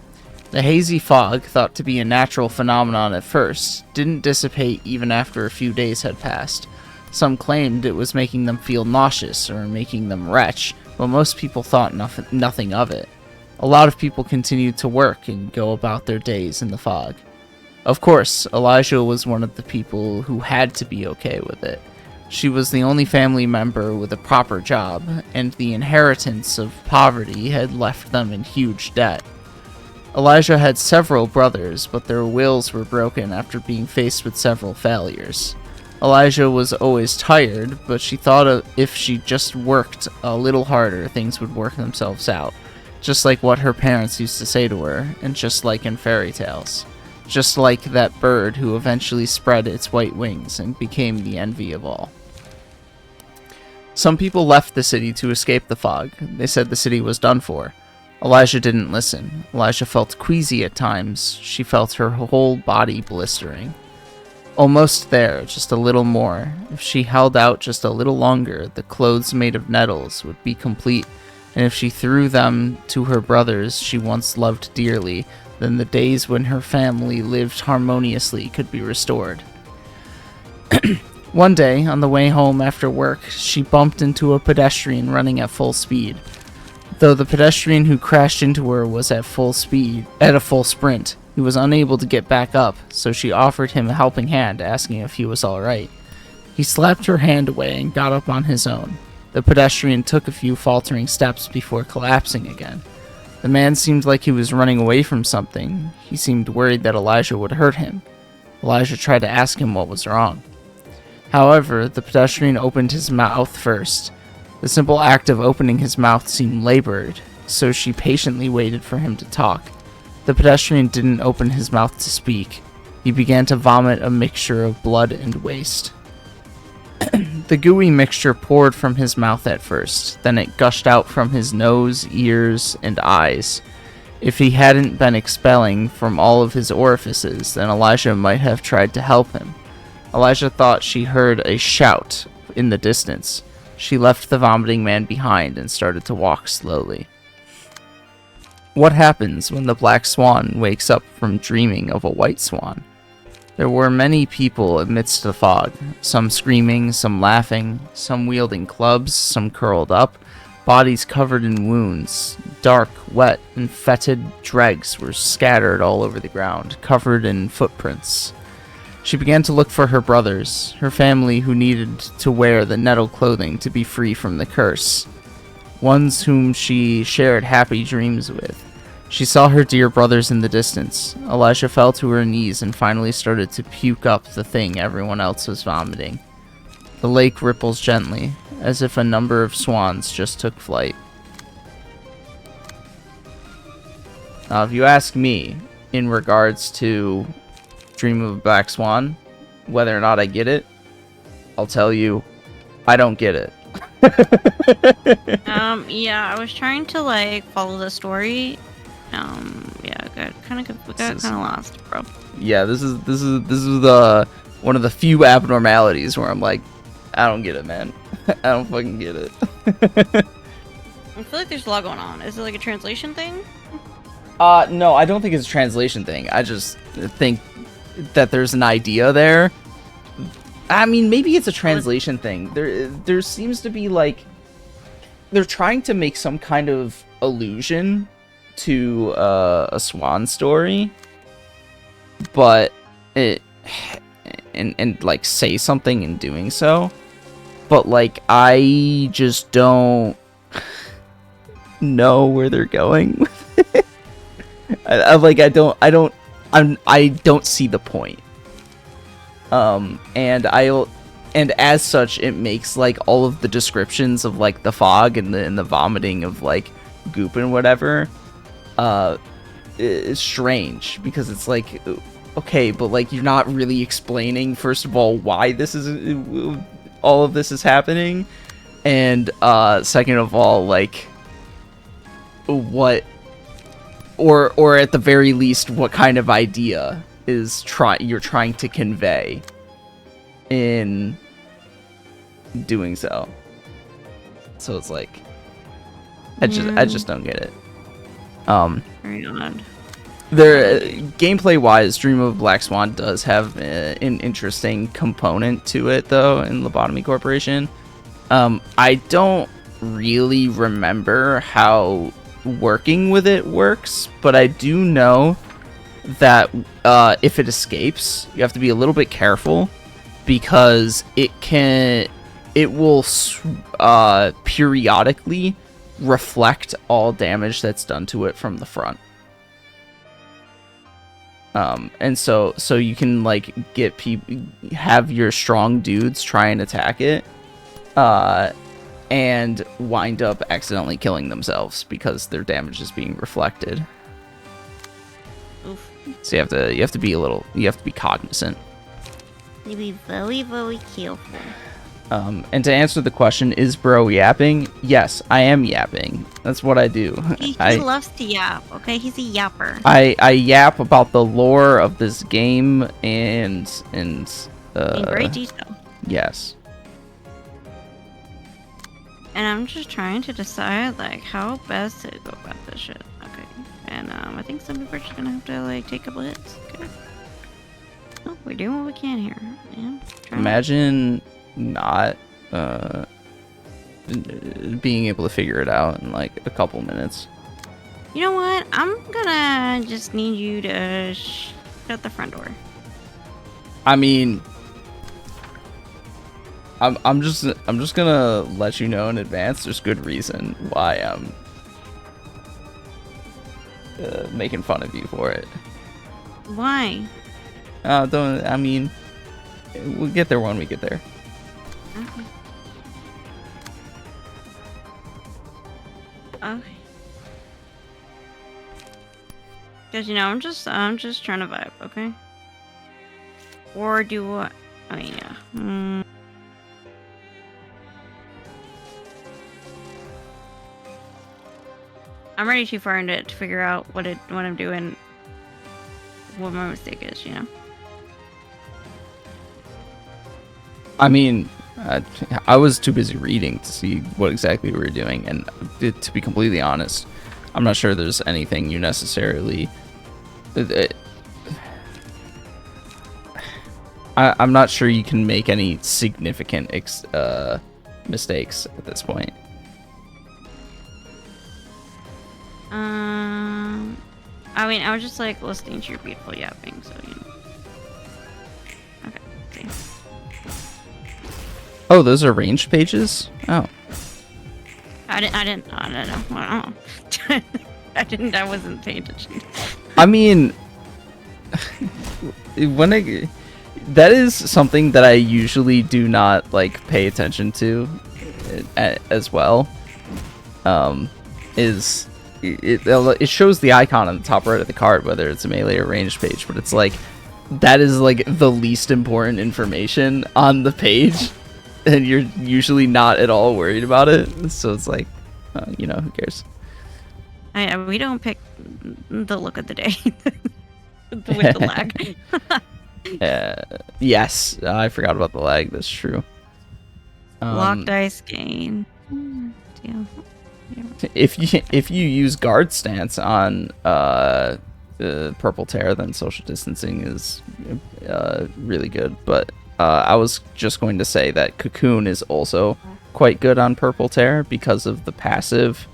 The hazy fog, thought to be a natural phenomenon at first, didn't dissipate even after a few days had passed. Some claimed it was making them feel nauseous or making them retch, but most people thought nothing of it. A lot of people continued to work and go about their days in the fog. Of course, Elijah was one of the people who had to be okay with it. She was the only family member with a proper job, and the inheritance of poverty had left them in huge debt. Elijah had several brothers, but their wills were broken after being faced with several failures. Elijah was always tired, but she thought if she just worked a little harder, things would work themselves out. Just like what her parents used to say to her, and just like in fairy tales. Just like that bird who eventually spread its white wings and became the envy of all. Some people left the city to escape the fog. They said the city was done for. Elijah didn't listen. Elijah felt queasy at times. She felt her whole body blistering. Almost there, just a little more. If she held out just a little longer, the clothes made of nettles would be complete, and if she threw them to her brothers she once loved dearly, then the days when her family lived harmoniously could be restored. One day, on the way home after work, she bumped into a pedestrian running at full speed. Though the pedestrian who crashed into her was at a full sprint, he was unable to get back up, so she offered him a helping hand, asking if he was alright. He slapped her hand away and got up on his own. The pedestrian took a few faltering steps before collapsing again. The man seemed like he was running away from something. He seemed worried that Elijah would hurt him. Elijah tried to ask him what was wrong. However, the pedestrian opened his mouth first. The simple act of opening his mouth seemed labored, so she patiently waited for him to talk. The pedestrian didn't open his mouth to speak. He began to vomit a mixture of blood and waste. The gooey mixture poured from his mouth at first, then it gushed out from his nose, ears, and eyes. If he hadn't been expelling from all of his orifices, then Elijah might have tried to help him. Elijah thought she heard a shout in the distance. She left the vomiting man behind and started to walk slowly. What happens when the black swan wakes up from dreaming of a white swan? There were many people amidst the fog, some screaming, some laughing, some wielding clubs, some curled up, bodies covered in wounds. Dark, wet, and fetid dregs were scattered all over the ground, covered in footprints. She began to look for her brothers, her family who needed to wear the nettle clothing to be free from the curse, ones whom she shared happy dreams with. She saw her dear brothers in the distance. Elijah fell to her knees and finally started to puke up the thing everyone else was vomiting. The lake ripples gently, as if a number of swans just took flight. Now, if you ask me, in regards to Dream of a Black Swan, whether or not I get it, I'll tell you, I don't get it. Yeah, I was trying to like follow the story. Yeah, got kind of lost, bro. Yeah, this is the one of the few abnormalities where I'm like, I don't get it, man. I don't fucking get it. I feel like there's a lot going on. Is it like a translation thing? No, I don't think it's a translation thing. I just think that there's an idea there. I mean, maybe it's a translation thing. There seems to be like they're trying to make some kind of allusion to a swan story, but and like say something in doing so, but like I just don't know where they're going with it. I don't see the point. And as such, it makes like all of the descriptions of like the fog and the vomiting of like goop and whatever is strange, because it's like, okay, but like you're not really explaining, first of all, why this is all of this is happening, and second of all, like what, or at the very least, what kind of idea is you're trying to convey in doing so. So it's like I just don't get it. Very odd. There, gameplay wise, Dream of Black Swan does have an interesting component to it, though, in Lobotomy Corporation. I don't really remember how working with it works, but I do know that if it escapes, you have to be a little bit careful, because it will periodically reflect all damage that's done to it from the front. And so you can like have your strong dudes try and attack it, and wind up accidentally killing themselves because their damage is being reflected. Oof. So you have to be cognizant. To be very, very careful. And to answer the question, is bro yapping? Yes, I am yapping. That's what I do. He loves to yap, okay? He's a yapper. I yap about the lore of this game and In great detail. yes. And I'm just trying to decide, like, how best to go about this shit. Okay. And, I think some people are just gonna have to, like, take a couple hits. Okay. Oh, we're doing what we can here. Yeah. Imagine not being able to figure it out in like a couple minutes. You know what? I'm gonna just need you to shut the front door. I mean, I'm just gonna let you know in advance. There's good reason why I'm making fun of you for it. Why? Don't. I mean, we'll get there when we get there. Okay. Okay. Cause you know, I'm just trying to vibe, okay? Or do what? I mean, yeah. I'm already too far into it to figure out what I'm doing, what my mistake is, you know. I mean, I was too busy reading to see what exactly we were doing, and to be completely honest, I'm not sure there's anything you necessarily... I'm not sure you can make any significant mistakes at this point. I mean, I was just like listening to your beautiful yapping, so you know. Okay. See. Oh, those are ranged pages? Oh. I don't know. I wasn't paying attention. I mean, that is something that I usually do not like pay attention to as well. It shows the icon on the top right of the card, whether it's a melee or ranged page, but it's like that is like the least important information on the page, and you're usually not at all worried about it. So it's like, you know, who cares? We don't pick the look of the day with the lag. Yes, I forgot about the lag. That's true. Lock dice gain. Yeah. If you use guard stance on Purple Tear, then social distancing is really good. But I was just going to say that Cocoon is also quite good on Purple Tear because of the passive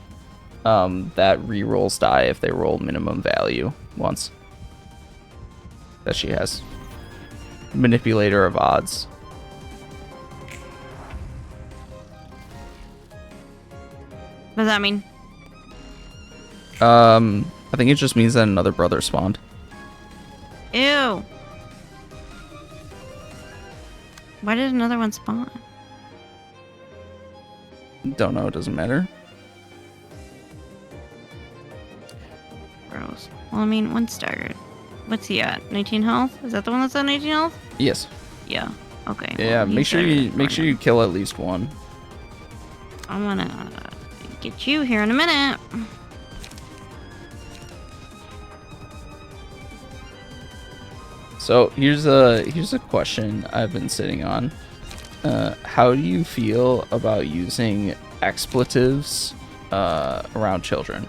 that re-rolls die if they roll minimum value once. That she has. Manipulator of odds. What does that mean? I think it just means that another brother spawned. Ew. Why did another one spawn? Don't know, it doesn't matter. Gross. Well, I mean, one staggered. What's he at? 19 health? Is that the one that's at 19 health? Yes. Yeah. Okay. Yeah, well, make sure you kill at least one. I'm gonna get you here in a minute. So here's a question I've been sitting on. How do you feel about using expletives around children?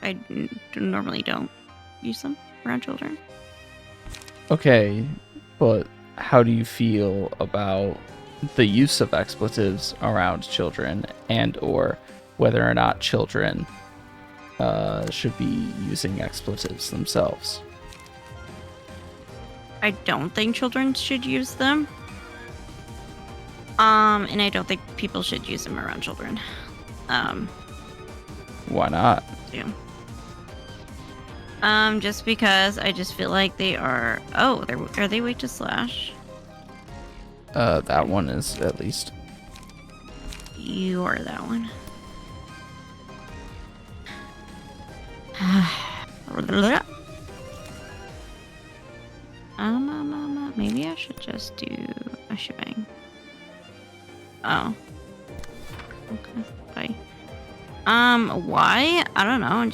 I normally don't use them around children. Okay, but how do you feel about the use of expletives around children, and or whether or not children should be using expletives themselves? I don't think children should use them. And I don't think people should use them around children. Why not? Yeah. Just because I just feel like they are. Oh, are they weak to slash? That one is at least. You are that one. Maybe I should just do a shebang. Oh. Okay. Bye. Why? I don't know.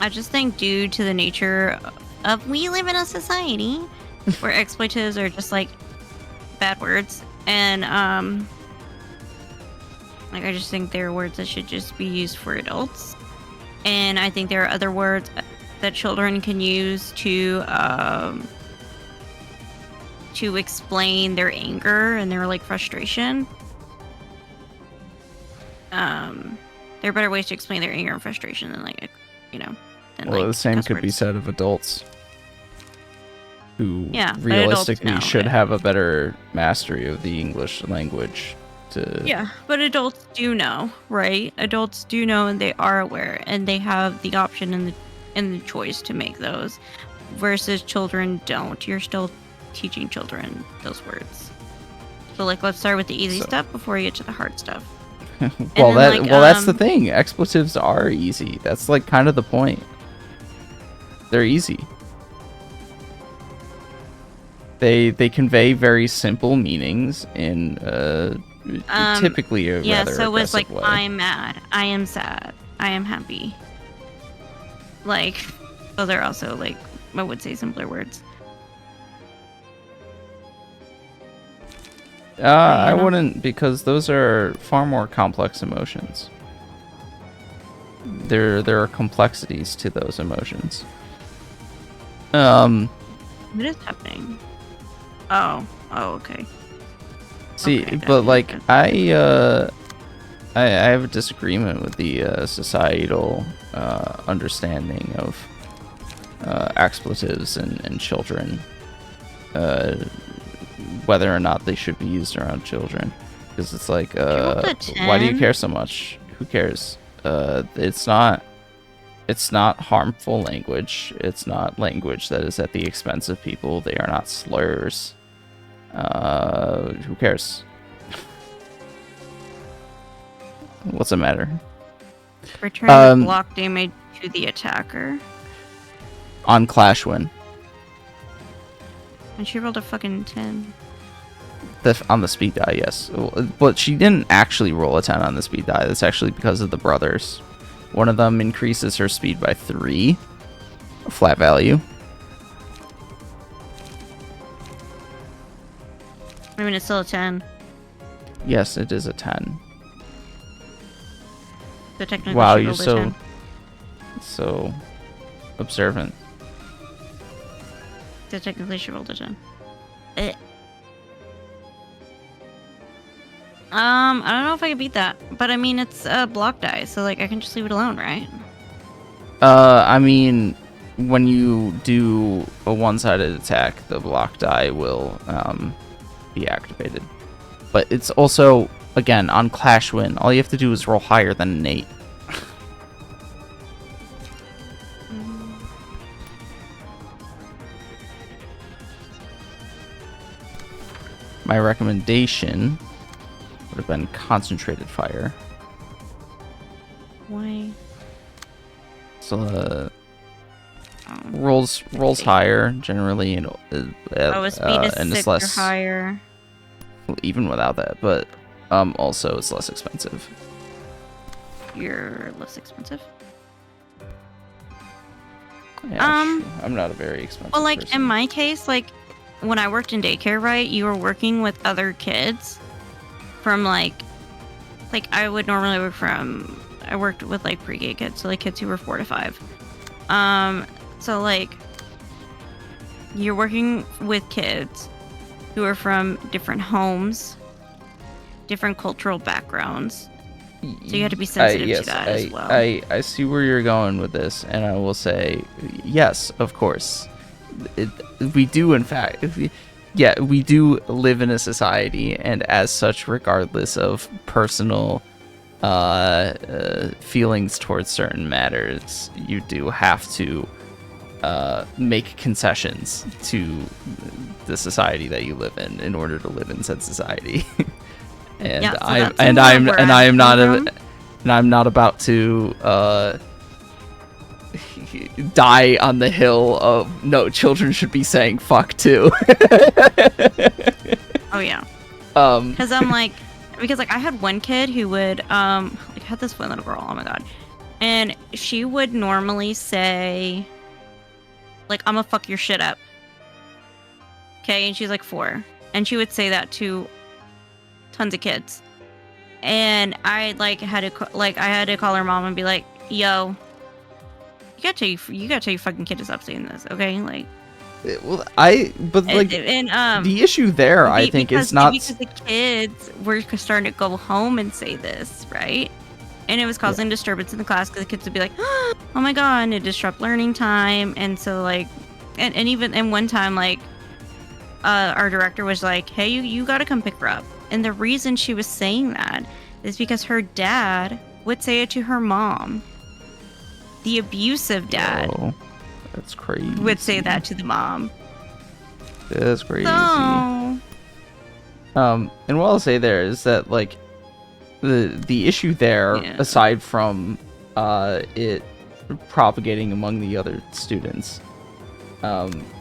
I just think due to the nature of we live in a society where expletives are just like bad words, and like I just think they're words that should just be used for adults, and I think there are other words that children can use to explain their anger and their like frustration. There are better ways to explain their anger and frustration than like, you know. Well, the same could be said of adults who realistically adults know, should have a better mastery of the English language. Yeah, but adults do know, right? Adults do know, and they are aware, and they have the option and the choice to make those, versus children don't. You're still teaching children those words. So, like, let's start with the easy stuff before you get to the hard stuff. Well, that's the thing. Expletives are easy. That's like kind of the point. They're easy. They convey very simple meanings in typically a rather so it's like way. I'm mad, I am sad, I am happy. Like, those are also like I would say simpler words. I wouldn't, because those are far more complex emotions. there are complexities to those emotions. What is happening? Oh, okay. See, Okay, but gotcha, like gotcha. I have a disagreement with the societal understanding of expletives and children, whether or not they should be used around children, because it's like, why do you care so much? Who cares? It's not harmful language. It's not language that is at the expense of people. They are not slurs. Who cares? What's the matter? Return the block damage to the attacker. On Clash win. And she rolled a fucking 10. On the speed die, yes. But she didn't actually roll a 10 on the speed die. That's actually because of the brothers. One of them increases her speed by 3. A flat value. I mean, it's still a 10. Yes, it is a 10. So technically Wow, she you're rolled a 10. so observant. So technically she rolled a 10. I don't know if I can beat that. But I mean, it's a block die, so like I can just leave it alone, right? I mean, when you do a one-sided attack, the block die will be activated. But it's also, again, on Clash Win, all you have to do is roll higher than an 8. My recommendation would have been concentrated fire. Why? So rolls higher generally, and a speed is and 6 it's or less higher. even without that, but also it's less expensive. You're less expensive. Yeah, I'm not a very expensive Well, like person. in my case, like when I worked in daycare, right, you were working with other kids from like I would normally I worked with like pre-K kids, so like kids who were 4 to 5. So like you're working with kids who are from different homes, different cultural backgrounds. So you had to be sensitive to that as well. I see where you're going with this, and I will say, yes, of course. We do, in fact, we do live in a society, and as such, regardless of personal feelings towards certain matters, you do have to make concessions to the society that you live in order to live in said society. And yeah, so I'm not about to die on the hill of no, children should be saying fuck too. Oh yeah. Because I had one kid who would like had this one little girl, oh my god, and she would normally say like, I'm gonna fuck your shit up. Okay, and she's like 4, and she would say that to tons of kids, and I had to call her mom and be like, yo, you gotta tell your fucking kid to stop saying this, okay? Like, well, the issue there, I think, because is not because the kids were starting to go home and say this, right? And it was causing disturbance in the class because the kids would be like, oh my god, and it disrupt learning time. And so like, and even one time, like, our director was like, hey, you gotta come pick her up. And the reason she was saying that is because her dad would say it to her mom. The abusive dad. Oh, that's crazy. Would say that to the mom. That's crazy. So... and what I'll say there is that, like, the issue there, aside from it propagating among the other students,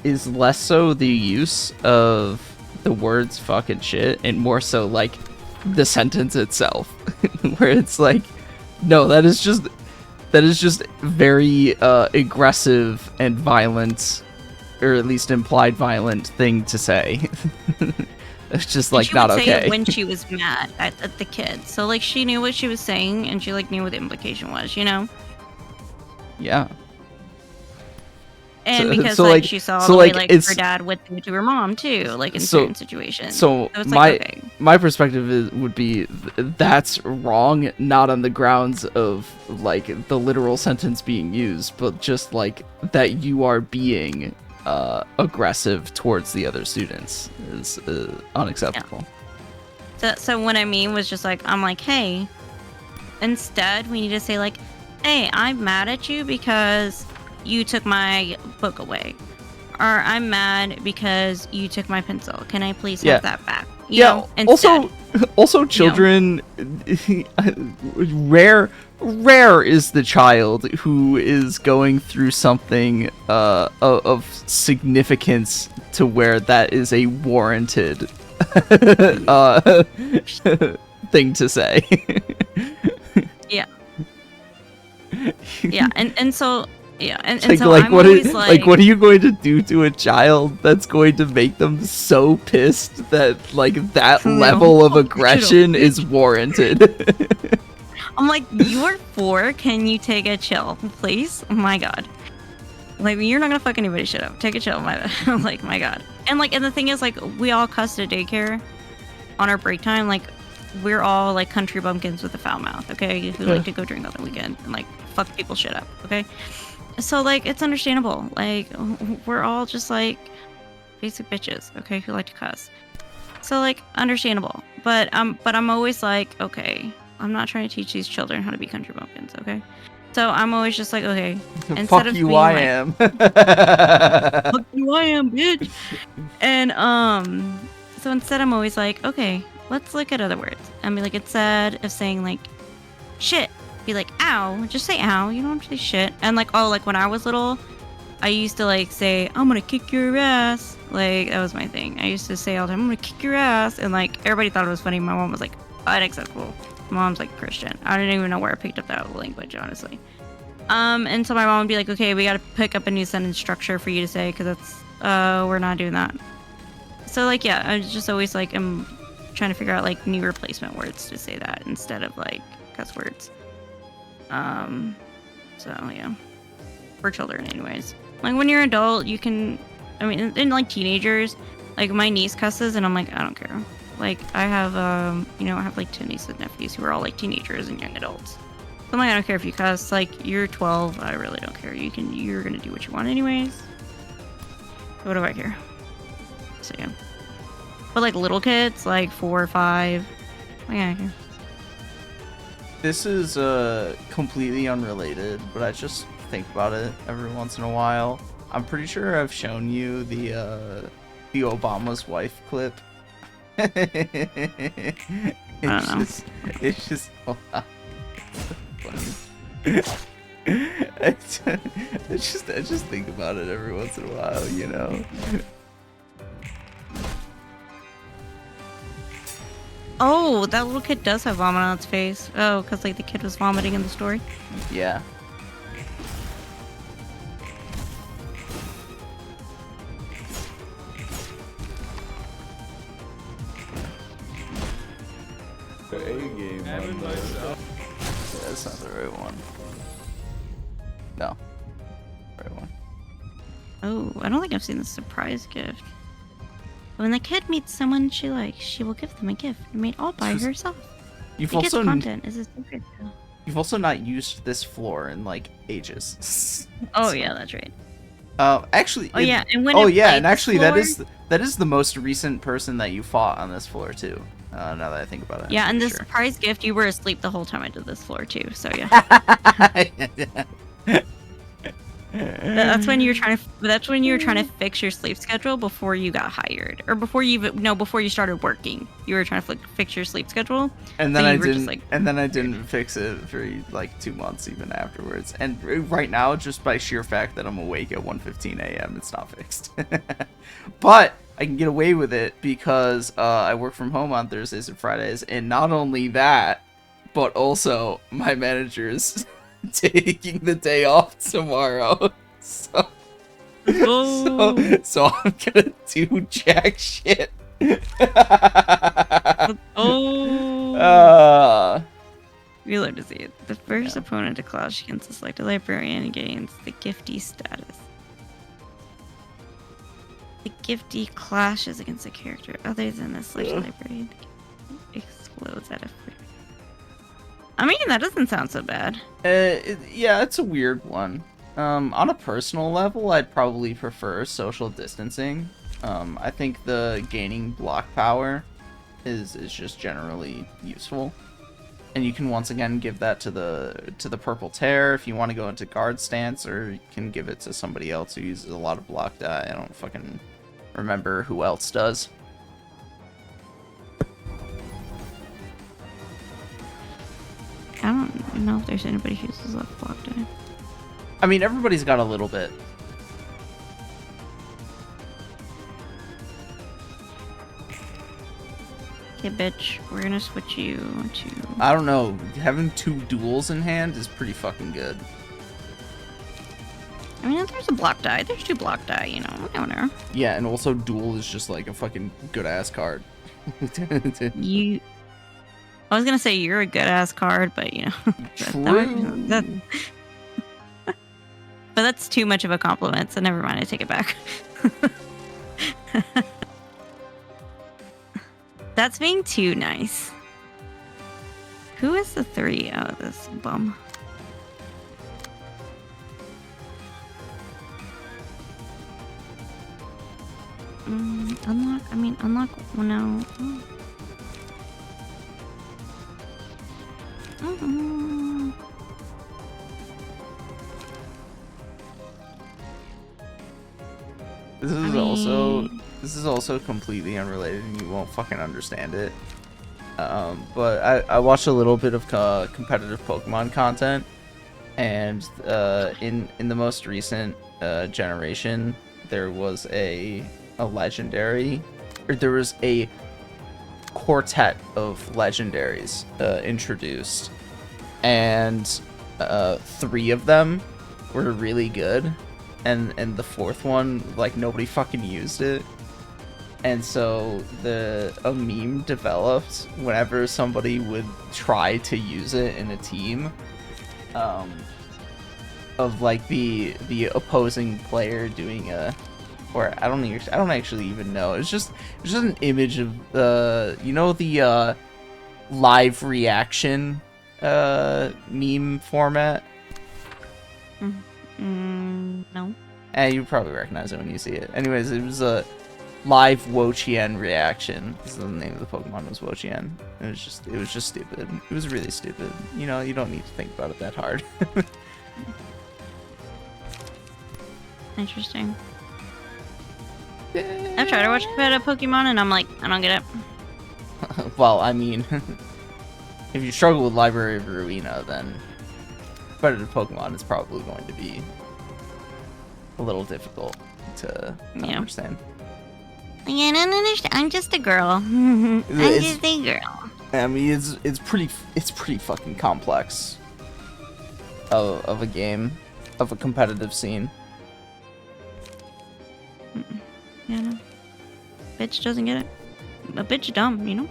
is less so the use of the words fucking shit and more so like the sentence itself, where it's like, no, that is just very aggressive and violent, or at least implied violent thing to say. It's just like not okay. She would say it when she was mad at the kid, so like she knew what she was saying and she like knew what the implication was, you know. Yeah. And So- because so, like like- she saw so, the way like, like it's- her dad would do to her mom too, like in So- certain situations. So it's my like, okay. my perspective would be that's wrong, not on the grounds of like the literal sentence being used, but just like that you are being aggressive towards the other students is unacceptable. So what I mean was just like, I'm like, hey, instead we need to say like, hey, I'm mad at you because you took my book away, or I'm mad because you took my pencil. Can I please Yeah. have that back? You Yeah. know, instead. Also, children. Rare is the child who is going through something of significance to where that is a warranted thing to say. Yeah, and so yeah, and Like, so like I'm what always is like what are you going to do to a child that's going to make them so pissed that like that No. level of aggression is warranted? I'm like, you're 4. Can you take a chill, please? Oh my god. Like, you're not gonna fuck anybody's shit up. Take a chill, my like, my god. And like, and the thing is, like, we all cuss at daycare on our break time. Like, we're all like country bumpkins with a foul mouth, okay? Who like to go drink on the weekend and like fuck people's shit up, okay? So like, it's understandable. Like, we're all just like basic bitches, okay? Who like to cuss. So like, understandable. But I'm always like, okay, I'm not trying to teach these children how to be country bumpkins, okay? So I'm always just like, okay, instead Fuck of you, being I like, am. fuck you, I am, bitch. And so instead I'm always like, okay, let's look at other words. I mean, like, instead of saying like shit, be like ow, just say ow. You don't have to say shit. And like, oh, like when I was little, I used to like say, I'm gonna kick your ass. Like, that was my thing. I used to say all the time, I'm gonna kick your ass. And like, everybody thought it was funny. My mom was like, unacceptable. My mom's like Christian. I don't even know where I picked up that language, honestly. And so my mom would be like, okay, we gotta pick up a new sentence structure for you to say, because that's, we're not doing that. So like, yeah, I was just always like, I'm trying to figure out like new replacement words to say that instead of like cuss words. So yeah, for children anyways. Like when you're an adult, you can, I mean, and like teenagers, like my niece cusses and I'm like, I don't care. Like I have, you know, I have like 10 nieces and nephews who are all like teenagers and young adults. So I'm like, I don't care if you cuss, like you're 12, I really don't care. You're gonna do what you want anyways. So what do I care? So yeah. But like little kids, like 4 or 5, like, I don't care. This is completely unrelated, but I just think about it every once in a while. I'm pretty sure I've shown you the Obama's wife clip. It's just hold on. I just think about it every once in a while, you know. Oh, that little kid does have vomit on its face. Oh, because like the kid was vomiting in the story. Yeah. That's not the right one. No. Right one. Oh, I don't think I've seen the surprise gift. When the kid meets someone she likes, she will give them a gift made all by herself. You've The gift's also content is a secret. you've also not used this floor in like ages. Oh yeah, that's right. Actually. Oh yeah, and when Oh it yeah, played and this actually floor, that is the most recent person that you fought on this floor too. Now that I think about it. yeah, I'm and the pretty surprise gift, you were asleep the whole time I did this floor too. So yeah, sure. that's when you're trying to. That's when you were trying to fix your sleep schedule before you got hired, or before you even before you started working. You were trying to fix your sleep schedule. And then So I you were just, didn't. like- And then I didn't fix it for like 2 months even afterwards. And right now, just by sheer fact that I'm awake at 1:15 a.m., it's not fixed. But I can get away with it because I work from home on Thursdays and Fridays, and not only that, but also my manager's taking the day off tomorrow. So I'm gonna do jack shit. Oh. We love to see it. The first opponent to clash against the selected librarian gains the gifty status. The gifty clashes against a character other than the selected librarian. Explodes at a free. I mean, that doesn't sound so bad. Yeah, it's a weird one. On a personal level, I'd probably prefer social distancing. I think the gaining block power is just generally useful. And you can once again give that to the purple tear if you want to go into guard stance, or you can give it to somebody else who uses a lot of block die. I don't fucking remember who else does. I don't know if there's anybody who uses left block die. I mean, everybody's got a little bit. Okay, bitch, we're gonna switch you to... I don't know. Having 2 duels in hand is pretty fucking good. I mean, if there's a block die, there's 2 block die, you know, whatever. Yeah, and also duel is just like a fucking good-ass card. You... I was gonna say you're a good-ass card, but, you know... True. But that's too much of a compliment, so never mind, I take it back. That's being too nice. Who is the 3? Oh, this bum. Unlock, I mean, unlock, well, no. This is also completely unrelated, and you won't fucking understand it. But I watched a little bit of competitive Pokemon content, and in the most recent generation, there was a legendary, or there was a quartet of legendaries introduced, and 3 of them were really good, and the 4th one, like, nobody fucking used it. And so a meme developed whenever somebody would try to use it in a team, of like the opposing player doing or I don't actually even know. It's just an image of you know, the live reaction meme format. No. You probably recognize it when you see it. Anyways, it was a live Wo-Chien reaction. This is the name of the Pokemon, was Wo-Chien. It was just stupid. It was really stupid. You know, you don't need to think about it that hard. Interesting. I've tried to watch competitive Pokemon and I'm like, I don't get it. Well, I mean, if you struggle with Library of Ruina, then competitive Pokemon is probably going to be a little difficult to understand. Yeah, I don't understand. I'm just a girl. I'm just a girl. I mean, it's pretty fucking complex of a game, of a competitive scene. Yeah, no. Bitch doesn't get it. A bitch dumb, you know?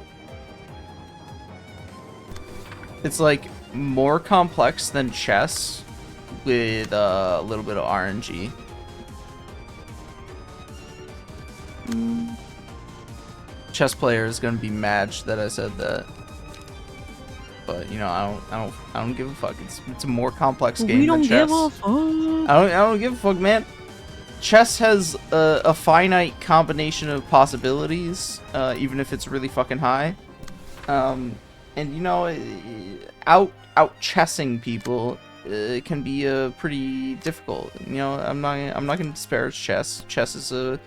It's like more complex than chess with a little bit of RNG. Chess player is gonna be mad that I said that, but you know, I don't give a fuck. It's a more complex game than chess. We don't give a fuck. I don't give a fuck, man. Chess has a finite combination of possibilities, even if it's really fucking high. And you know, out chessing people can be pretty difficult. You know, I'm not gonna disparage chess. Chess is a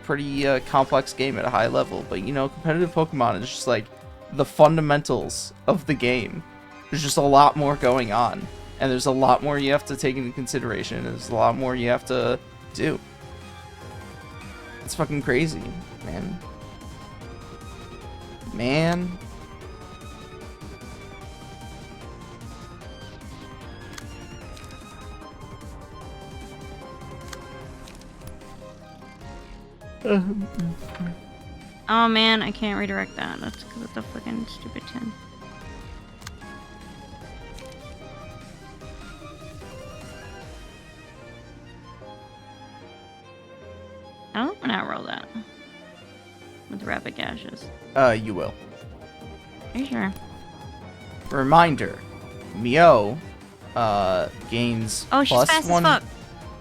pretty complex game at a high level, but you know, competitive Pokemon is just like the fundamentals of the game. There's just a lot more going on, and there's a lot more you have to take into consideration. There's a lot more you have to do. It's fucking crazy, man. Oh man, I can't redirect that. That's because of the fucking stupid 10. I don't want to roll that. With rapid gashes. You will. Are you sure? Reminder, Mio gains Oh, she's plus fast one. as fuck.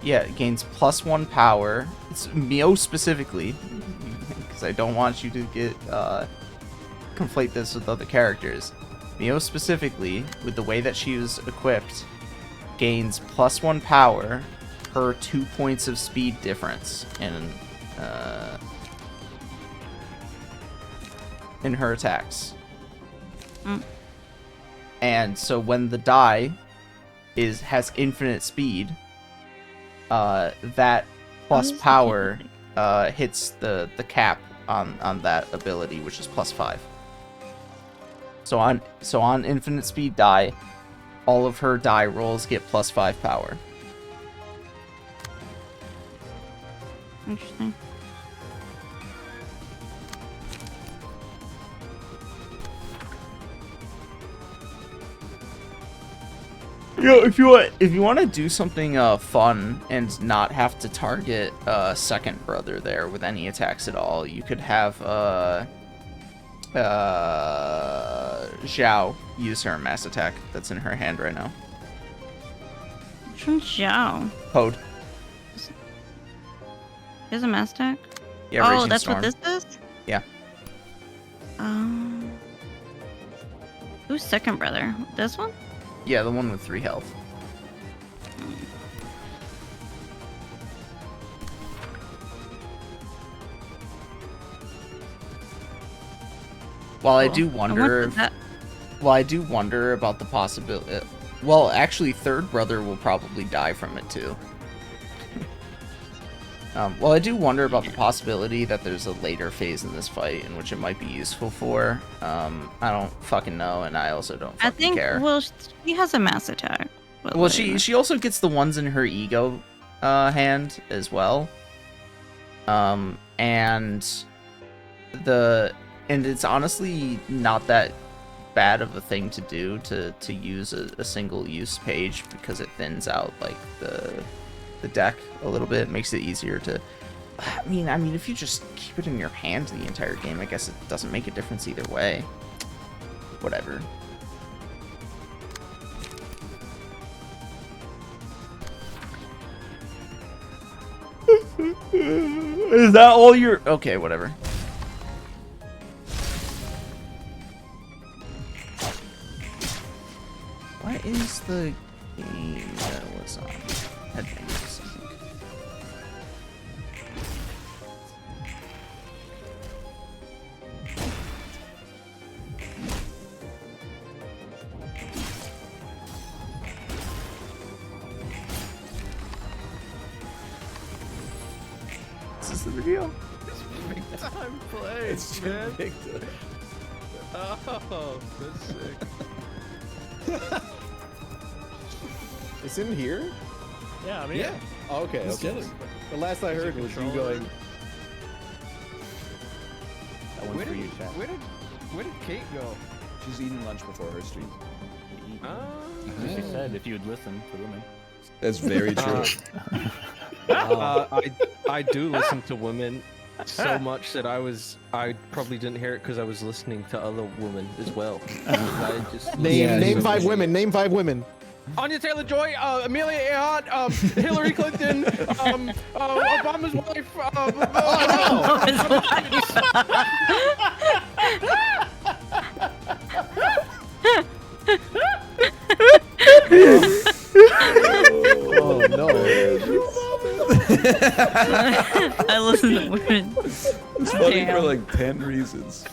Yeah, it gains +1 power. It's Mio specifically, because I don't want you to get conflate this with other characters. Mio specifically, with the way that she was equipped, gains +1 power per 2 points of speed difference in her attacks. Mm. And so when the die has infinite speed, that plus power hits the cap on that ability, which is +5. So on infinite speed die, all of her die rolls get +5 power. Interesting. If you want to do something fun and not have to target second brother there with any attacks at all, you could have Zhao use her mass attack that's in her hand right now. Which one's Zhao? Code. There's a mass attack? Yeah, oh, Raging that's Storm. what this is? Yeah. Who's second brother? This one? Yeah, the one with 3 health. While I do wonder about the possibility. Well, actually, third brother will probably die from it too. Well, I do wonder about the possibility that there's a later phase in this fight in which it might be useful for. I don't fucking know, and I also don't fucking care. Well, she has a mass attack. Well, she also gets the ones in her ego hand as well. And it's honestly not that bad of a thing to do to use a single use page, because it thins out like the deck a little bit. It makes it easier to I mean if you just keep it in your hand the entire game, I guess it doesn't make a difference either way. Whatever. Is that all your... Okay, whatever. What is the game that was on? Headbangers, I think. Is this the video? Big time play. It's man. Big time. Oh, that's sick. It's in here? Yeah, I mean, yeah. Oh, okay, okay. The last I heard was you going. That one's for you, chat. Where did Kate go? She's eating lunch before her stream. She said if you would listen to women. That's very true. I do listen to women so much that I probably didn't hear it because I was listening to other women as well. I just name 5 women. Name 5 women. Anya Taylor-Joy, Amelia Earhart, Hillary Clinton, Obama's wife. Oh no! I listen to women. It's funny for like 10 reasons.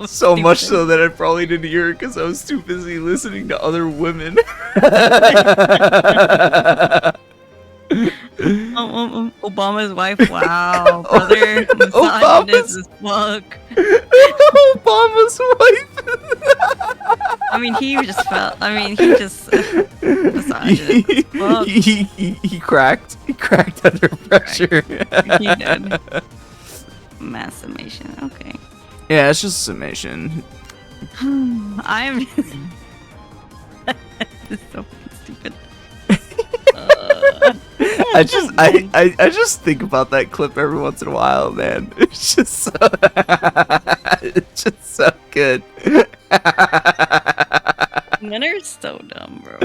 So much so that I probably didn't hear it because I was too busy listening to other women. Obama's wife, wow, brother. Obama's as fuck. Obama's wife. I mean, he just misogynist as fuck. He cracked. He cracked under pressure. He did. Mass summation. Okay. Yeah, it's just a summation. I'm. It's so stupid. I just think about that clip every once in a while, man. It's just so, it's just so good. Men are so dumb, bro.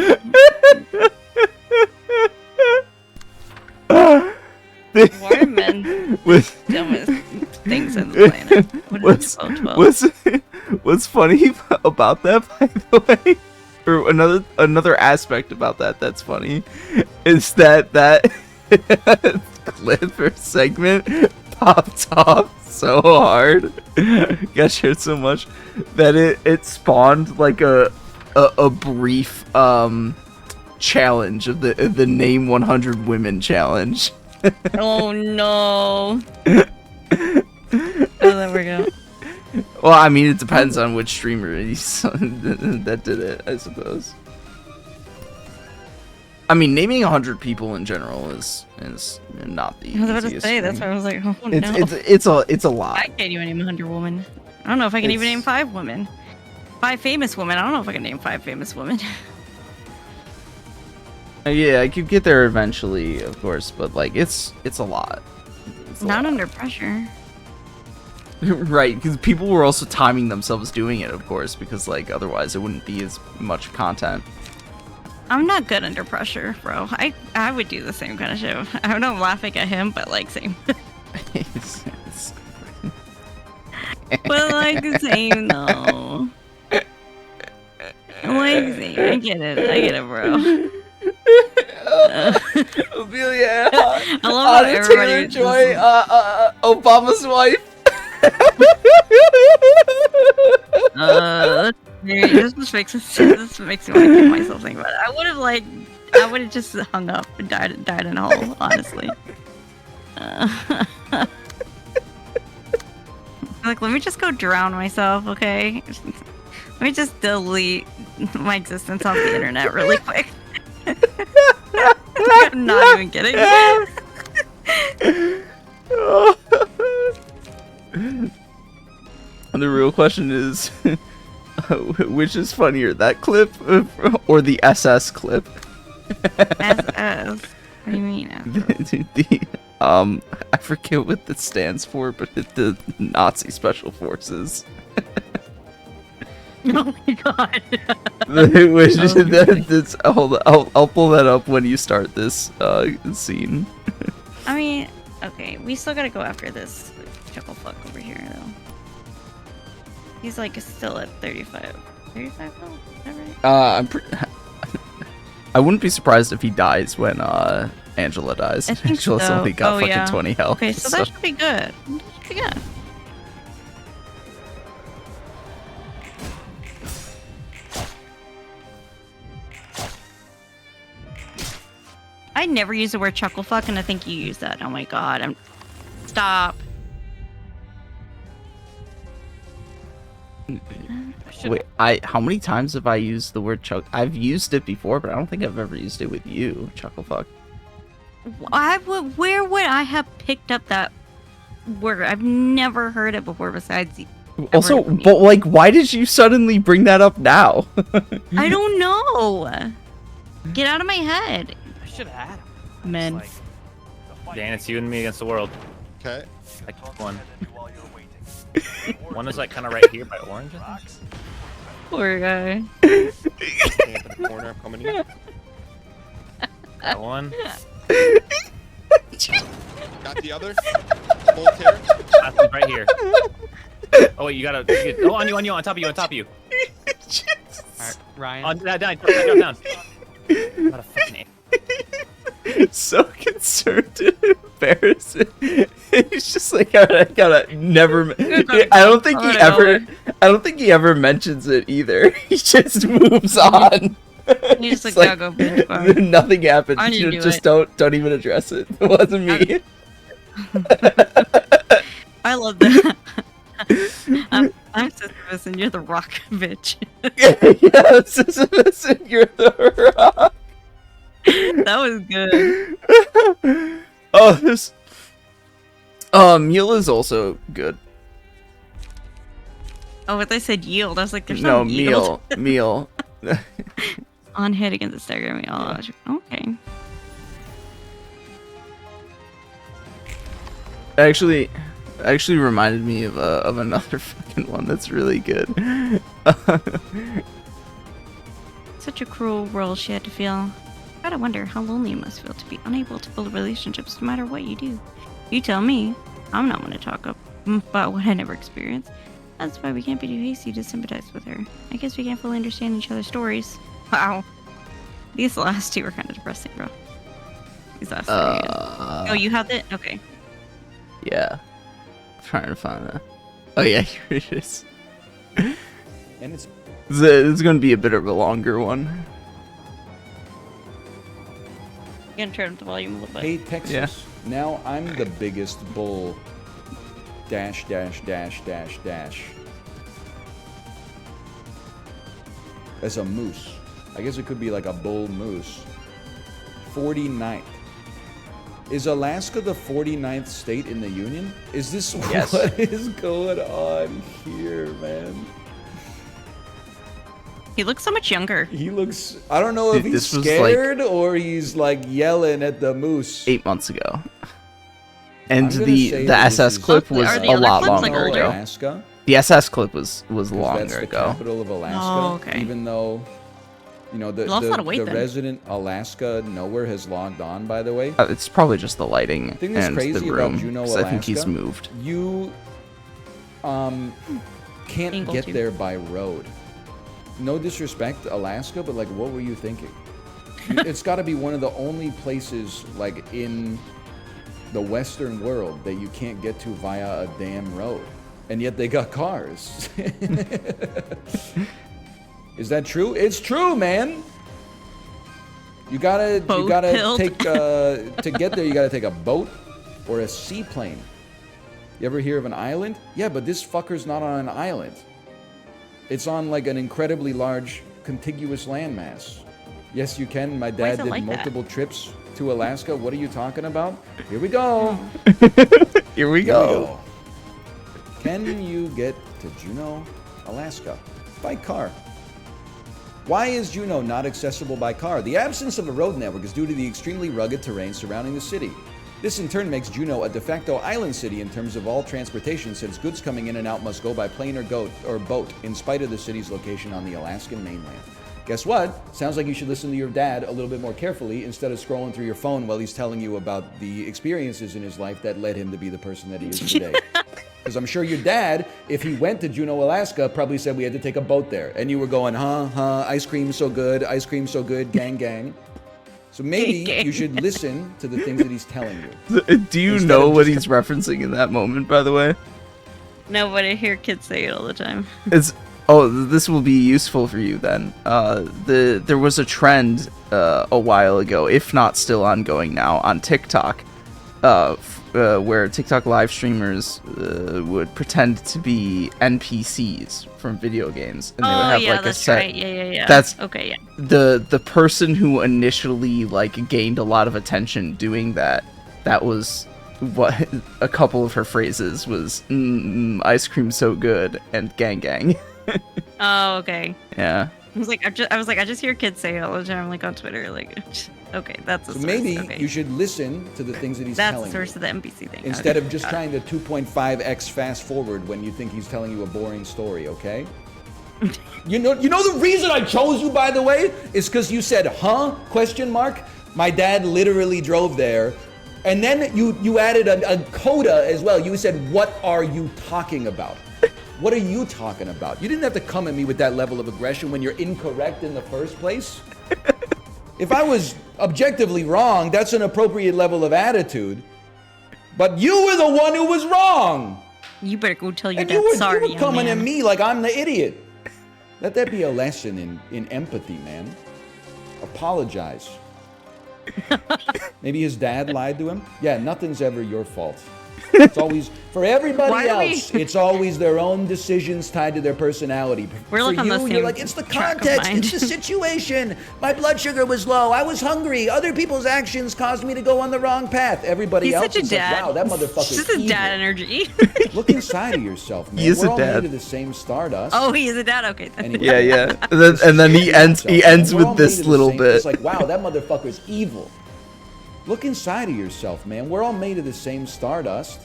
Why are men with dumbest things on the planet? What's funny about that, by the way, or another aspect about that's funny, is that clip or segment popped off so hard, got shared so much that it spawned like a brief challenge of the Name 100 Women challenge. Oh no. How does that work out? Well, I mean, it depends on which streamer that did it, I suppose. I mean, naming 100 people in general is not the easiest. I was about to say, that's why I was like, oh no. It's a lot. I can't even name 100 women. I don't know if I can even name 5 women. 5 famous women. I don't know if I can name 5 famous women. Yeah, I could get there eventually, of course, but like it's a lot. It's a Not lot. under pressure. Right, because people were also timing themselves doing it, of course, because like otherwise it wouldn't be as much content. I'm not good under pressure, bro. I would do the same kind of shit. I know I'm laughing at him, but like same. But like the same though. Like same. I get it, bro. Amelia, I love how everybody Joy, Obama's wife. This makes me want to kill myself thinking about it. I would have just hung up and died in a hole, honestly. Like, let me just go drown myself, okay? Let me just delete my existence off the internet really quick. I'm not even kidding. And the real question is, which is funnier, that clip or the SS clip? SS? What do you mean SS? I forget what that stands for, but the Nazi Special Forces. Oh my god. Hold on, I'll pull that up when you start this scene. I mean, okay, we still gotta go after this chuckle fuck over here, though. He's like still at 35. 35 though? Is that right? I wouldn't be surprised if he dies when Angela dies. I think Angela's so. only got Oh, fucking yeah. 20 health. Okay, so that should be good. That should be good. I never use the word chuckle fuck, and I think you use that. Oh my god, Stop. Wait, how many times have I used the word chuck? I've used it before, but I don't think I've ever used it with you, chuckle fuck. Where would I have picked up that word? I've never heard it before besides you. Also, but like, why did you suddenly bring that up now? I don't know. Get out of my head. I should have had him. Men. Dan, it's you and me against the world. Okay. I picked one. One is like kind of right here by orange, I think. Poor guy. Camp in the corner, I'm coming in. That one. Got the other. Full tear. Last one's right here. Oh wait, you gotta. Oh, on you, on top of you, on top of you. Alright, Ryan. On down. Not a fucking So concerned and embarrassing. He's just like, I gotta never. I don't think he ever mentions it either. He just moves on. He's just like, gotta go bitch. Nothing happened. I need to do Just it. don't even address it. It wasn't me. I love that. I'm Sisyphus and you're the rock, bitch. Yeah, Sisyphus and you're the rock. That was good. Oh, this. Mule is also good. Oh, but they said yield. I was like, there's No, no yield. meal. On hit against the stagger. Oh, okay. Actually reminded me of another fucking one that's really good. Such a cruel world she had to feel. Gotta wonder how lonely it must feel to be unable to build relationships no matter what you do. You tell me. I'm not going to talk about what I never experienced. That's why we can't be too hasty to sympathize with her. I guess we can't fully understand each other's stories. Wow. These last two were kind of depressing, bro. These last three. Oh, you have it? Okay. Yeah. I'm trying to find that. Oh yeah, here it is. And it's going to be a bit of a longer one. I'm going to turn up the volume a little bit. Hey, Texas. Yeah. Now I'm the biggest bull. Dash, dash, dash, dash, dash. As a moose. I guess it could be like a bull moose. 49th. Is Alaska the 49th state in the Union? Is this Yes. what is going on here, man? He looks so much younger. He looks... I don't know if Dude, he's this was, scared or he's like yelling at the moose. 8 months ago. And I'm gonna the say that this SS is- clip was Are the a other lot clips, longer like, ago. Alaska? The SS clip was 'Cause longer that's the ago. capital of Alaska. Oh, okay. Even though, you know, the, You lost a lot of weight the then. resident Alaska nowhere has logged on, by the way. It's probably just the lighting The thing that's and crazy the about room. Juneau, 'Cause I think he's Alaska, moved. You can't Angle get too. there by road. No disrespect, Alaska, but like, what were you thinking? It's got to be one of the only places, like, in the Western world that you can't get to via a damn road. And yet they got cars. Is that true? It's true, man. You gotta Boat-pilled. take to get there. You gotta take a boat or a seaplane. You ever hear of an island? Yeah, but this fucker's not on an island. It's on like an incredibly large contiguous landmass. Yes, you can. My Why is dad it did like that? multiple trips to Alaska. What are you talking about? Here we go. Here we Here go. Can you get to Juneau, Alaska by car? Why is Juneau not accessible by car? The absence of a road network is due to the extremely rugged terrain surrounding the city. This in turn makes Juneau a de facto island city in terms of all transportation, since goods coming in and out must go by plane or boat in spite of the city's location on the Alaskan mainland. Guess what? Sounds like you should listen to your dad a little bit more carefully instead of scrolling through your phone while he's telling you about the experiences in his life that led him to be the person that he is today. Because I'm sure your dad, if he went to Juneau, Alaska, probably said we had to take a boat there. And you were going, ice cream so good, gang, gang. So maybe Gang. you should listen to the things that he's telling you. Do you Instead know of what just he's referencing in that moment, by the way? No, but I hear kids say it all the time. This will be useful for you then. There was a trend a while ago, if not still ongoing now, on TikTok, where TikTok live streamers would pretend to be NPCs from video games, and they would have like a set. Right. Yeah. That's okay. Yeah. The person who initially like gained a lot of attention doing that. That was what a couple of her phrases was. Ice cream so good and gang. Oh, okay. Yeah. I was like, I just hear kids say it all the time, like on Twitter. Like, okay, that's a So source. maybe okay. you should listen to the things that he's That's telling the source you. of the NPC thing. Instead Okay, of just got trying to 2.5x fast forward when you think he's telling you a boring story, okay? You know the reason I chose you, by the way, is because you said, huh? ? My dad literally drove there. And then you added a coda as well. You said, what are you talking about? What are you talking about? You didn't have to come at me with that level of aggression when you're incorrect in the first place. If I was objectively wrong, that's an appropriate level of attitude. But you were the one who was wrong. You better go tell your And dad you were sorry, young coming man. at me like I'm the idiot. Let that be a lesson in empathy, man. Apologize. Maybe his dad lied to him? Yeah, nothing's ever your fault. It's always for everybody Why are we- else. It's always their own decisions tied to their personality. We're For like on the you, same you're like, it's the track of context, mind. it's the situation. My blood sugar was low. I was hungry. Other people's actions caused me to go on the wrong path. Everybody He's else such a is dad. like, wow, that motherfucker's Just a evil. dad energy. Look inside of yourself, man. He is We're a all dad. made of the same stardust. Oh, he is a dad. Okay. Then. Anyway. Yeah. And then he ends We're all with this made of the little same- bit. It's like, wow, that motherfucker's evil. Look inside of yourself, man. We're all made of the same stardust.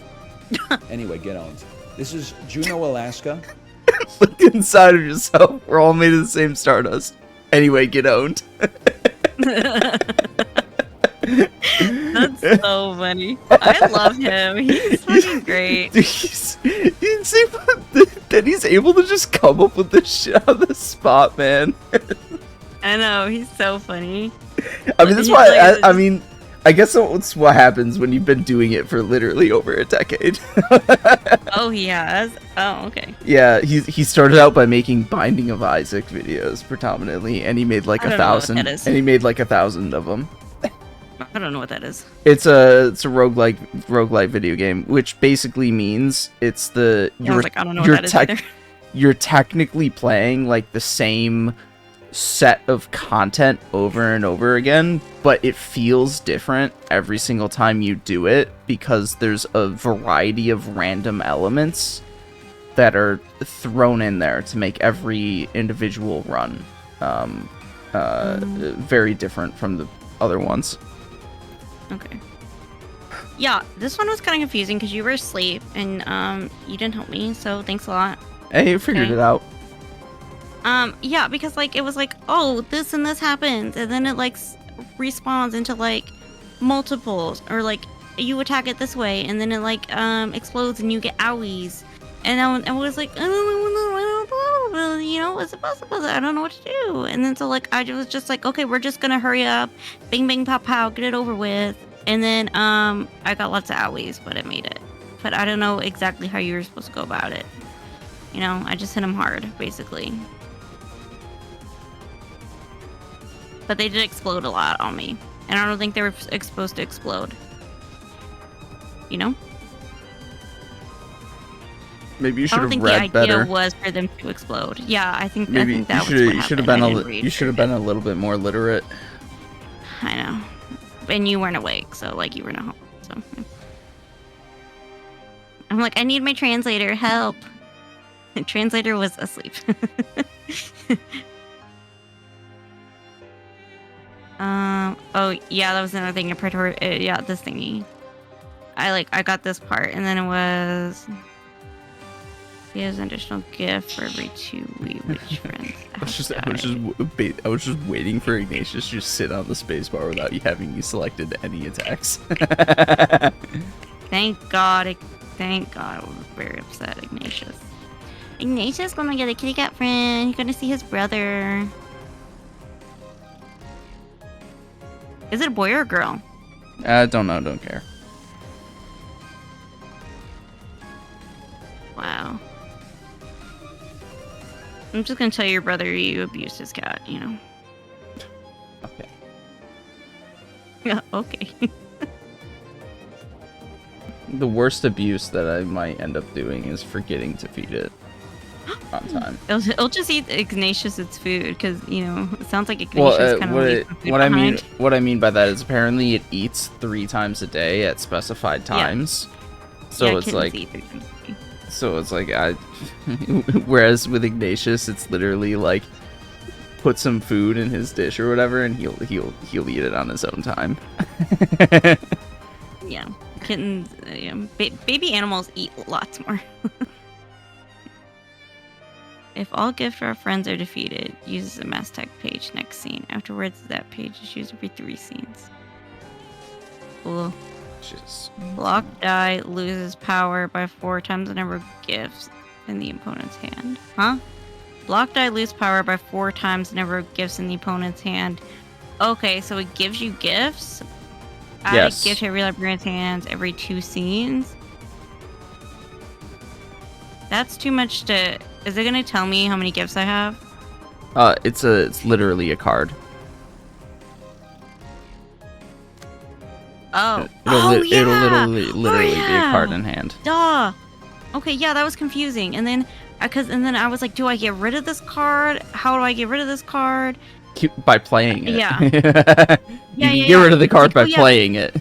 Anyway, get owned. This is Juneau, Alaska. Look inside of yourself. We're all made of the same stardust. Anyway, get owned. That's so funny. I love him. He's fucking great. That he's able to just come up with this shit on the spot, man. I know. He's so funny. I mean, that's He's why. like- I mean, I guess that's what happens when you've been doing it for literally over a decade. Oh, he has. Oh, okay. Yeah, he started out by making Binding of Isaac videos predominantly, and he made like I don't know what 1,000, that is. and he made like 1,000 of them. I don't know what that is. It's a roguelike video game, which basically means it's the I was like, I don't know what that is either. you're technically playing like the same set of content over and over again, but it feels different every single time you do it because there's a variety of random elements that are thrown in there to make every individual run very different from the other ones. Okay. Yeah, this one was kind of confusing because you were asleep and you didn't help me, so thanks a lot. Hey, you figured Okay. it out. Yeah, because like it was like, oh, this and this happens, and then it like respawns into like multiples, or like you attack it this way, and then it like explodes and you get owies, and I was like, you know, what's supposed to? I don't know what to do, and then so like I was just like, okay, we're just gonna hurry up, bing bang pow pow, get it over with, and then I got lots of owies, but I made it, but I don't know exactly how you were supposed to go about it. You know, I just hit him hard, basically. But they did explode a lot on me. And I don't think they were supposed to explode. You know? Maybe you I should don't have think read the idea better. was for them to explode. Yeah, I think Maybe that you was should have what been happened. you should have been a little bit more literate. I know. And you weren't awake, so like you were not home. So I'm like, I need my translator, help. The translator was asleep. Oh yeah, that was another thing. Yeah, this thingy. I got this part, and then it was. He has an additional gift for every 2 Witch friends. I was just waiting for Ignatius to just sit on the spacebar without you having you selected any attacks. Thank God. Thank God. I was very upset, Ignatius. Ignatius gonna get a kitty cat friend. He's gonna see his brother. Is it a boy or a girl? I don't know, don't care. Wow. I'm just gonna tell your brother you abused his cat, you know. Okay. Yeah, okay. The worst abuse that I might end up doing is forgetting to feed it on time. It'll just eat Ignatius's food because, you know, it sounds like Ignatius kind of leaves the food behind. What I mean by that is apparently it eats 3 times a day at specified times. So Yeah, it's kittens like eat 3 times a day. So it's like whereas with Ignatius, it's literally like put some food in his dish or whatever, and he'll eat it on his own time. Yeah, kittens, baby animals eat lots more. If all gift our friends are defeated, uses the mass tech page next scene. Afterwards, that page is used every 3 scenes. Cool. Block die loses power by 4 times the number of gifts in the opponent's hand. Huh? Block die lose power by 4 times the number of gifts in the opponent's hand. Okay, so it gives you gifts? Yes. Add a gift to every librarian's hands every 2 scenes? That's too much to... Is it gonna tell me how many gifts I have? It's literally a card. Oh. It'll yeah. literally be a card in hand. Duh. Okay, yeah, that was confusing. And then, I was like, do I get rid of this card? How do I get rid of this card? By playing it. Yeah. You Yeah, can yeah, get yeah. rid of the It's card like, by oh, yeah. playing it.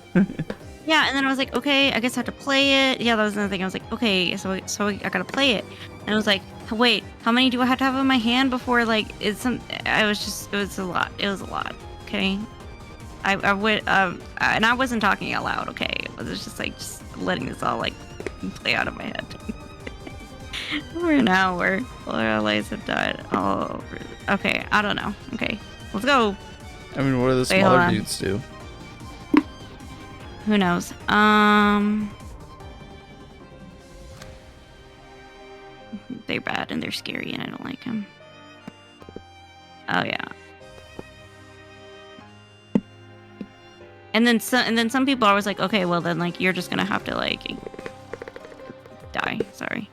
Yeah, and then I was like, okay, I guess I have to play it. Yeah, that was another thing. I was like, okay, so I gotta play it. And I was like, wait, how many do I have to have in my hand before, like, it was a lot. It was a lot, okay? I would, and I wasn't talking out loud, okay? It was just like, just letting this all, like, play out of my head. For an hour. All our lives have died all over. Okay, I don't know. Okay, let's go. I mean, what do the Wait, hold smaller on. dudes do? Who knows? They're bad and they're scary and I don't like them. Oh yeah. And then some people are always like, okay, well then like you're just gonna have to like die. Sorry.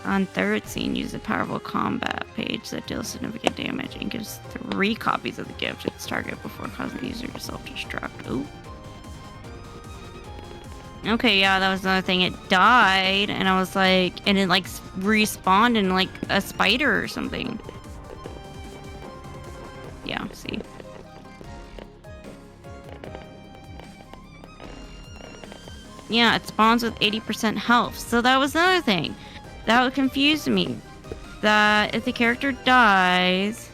On third scene, use a powerful combat page that deals significant damage and gives 3 copies of the gift to its target before causing the user to self-destruct. Ooh. Okay, yeah, that was another thing. It died, and I was like, and it like respawned in like a spider or something. Yeah, see. Yeah, it spawns with 80% health. So that was another thing. That would confuse me. That if the character dies,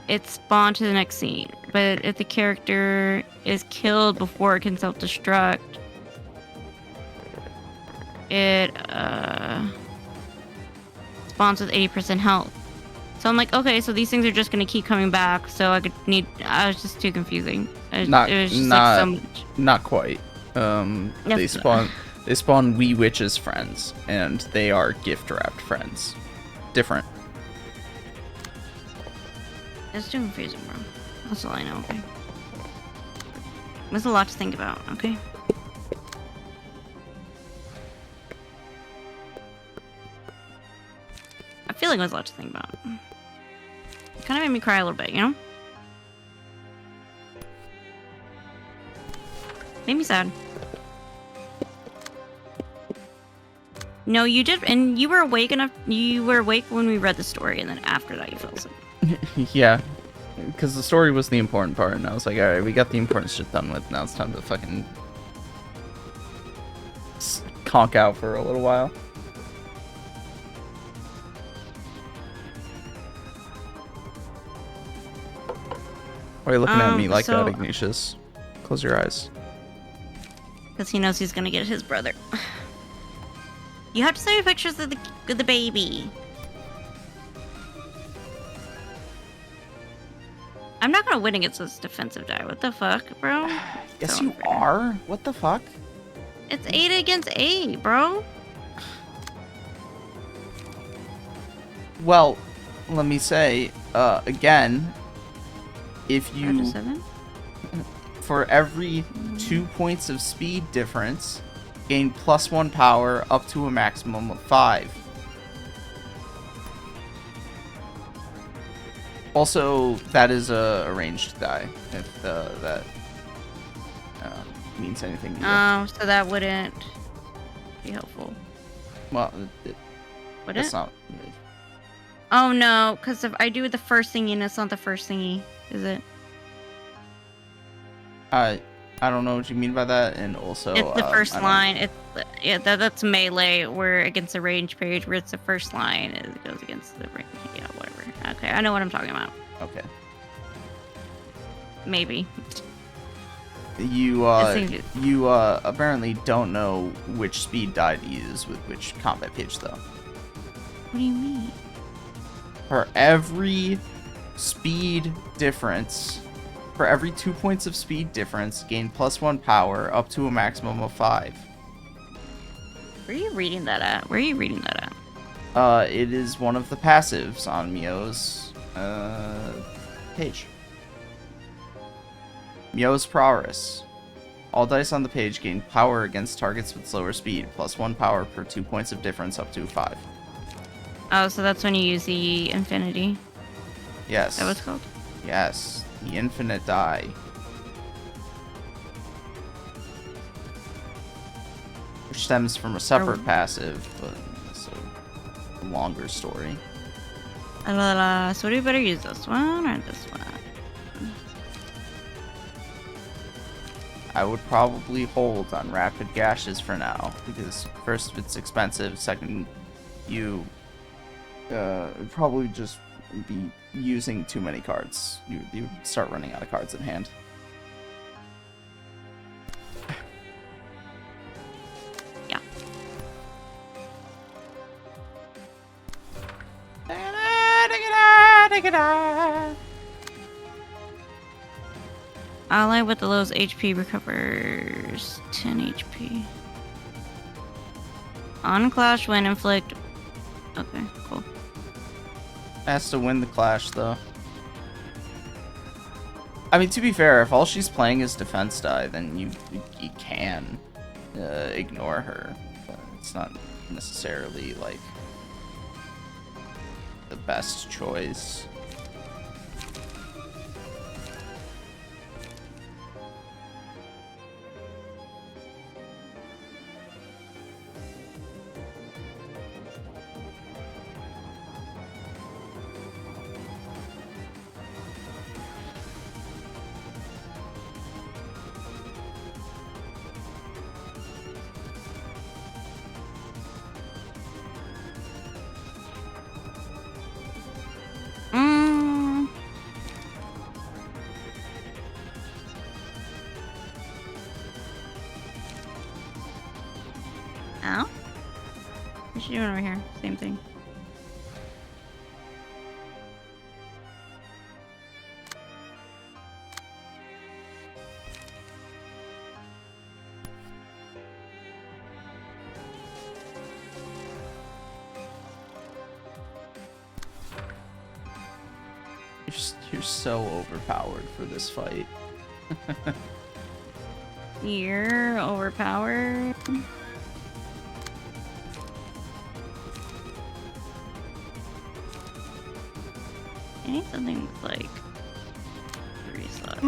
it's spawned to the next scene. But if the character is killed before it can self-destruct, it spawns with 80% health. So I'm like, okay, so these things are just gonna keep coming back. So I was just too confusing. It was just like so much. Not quite. They spawn wee witches friends, and they are gift wrapped friends. Different. It's too confusing, bro. That's all I know, okay? There's a lot to think about, okay? I feel like there's a lot to think about. It kind of made me cry a little bit, you know? Made me sad. No, you did, and you were awake enough. You were awake when we read the story, and then after that, you fell asleep. Yeah, because the story was the important part, and I was like, all right, we got the important shit done with. Now it's time to fucking conk out for a little while. Why are you looking at me like that, Ignatius? Close your eyes. Because he knows he's gonna get his brother. You have to send me pictures of the baby. I'm not gonna win against this defensive die. What the fuck, bro? Yes, So you unfair. are. What the fuck? It's 8 against 8, bro. Well, let me say again, if you 5 to 7? for every 2 points of speed difference, gain +1 power up to a maximum of 5. Also, that is a ranged die, if that means anything to you. Oh, so that wouldn't be helpful. Well, Would that's it? not. Oh no, because if I do the first thingy and it's not the first thingy, is it? I don't know what you mean by that, and also It's the first I don't- line. It's that's melee. Where against the range page, where it's the first line, it goes against the range. Yeah, whatever. Okay, I know what I'm talking about. Okay. Maybe. You It seems- you apparently don't know which speed die to use with which combat page though. What do you mean? For every speed difference, for every 2 points of speed difference, gain +1 power up to a maximum of 5. Where are you reading that at? Where are you reading that at? It is one of the passives on Mio's page. Mio's Prowess. All dice on the page gain power against targets with slower speed, +1 power per 2 points of difference up to 5. Oh, so that's when you use the infinity. Yes. Is that what it's called? Yes. The infinite die. which stems from a separate passive, but it's a longer story. So we better use this one or this one? I would probably hold on Rapid Gashes for now, because first, it's expensive, second, you probably just be using too many cards. You start running out of cards in hand. Yeah. Ally with the lowest HP recovers 10 HP. On clash when inflict. Okay, cool. Has to win the clash, though. I mean, to be fair, if all she's playing is defense die, then you can ignore her. But it's not necessarily, like, the best choice. Ow? What's she doing over here? Same thing. You're so overpowered for this fight. You're overpowered. I need something with like 3 slots.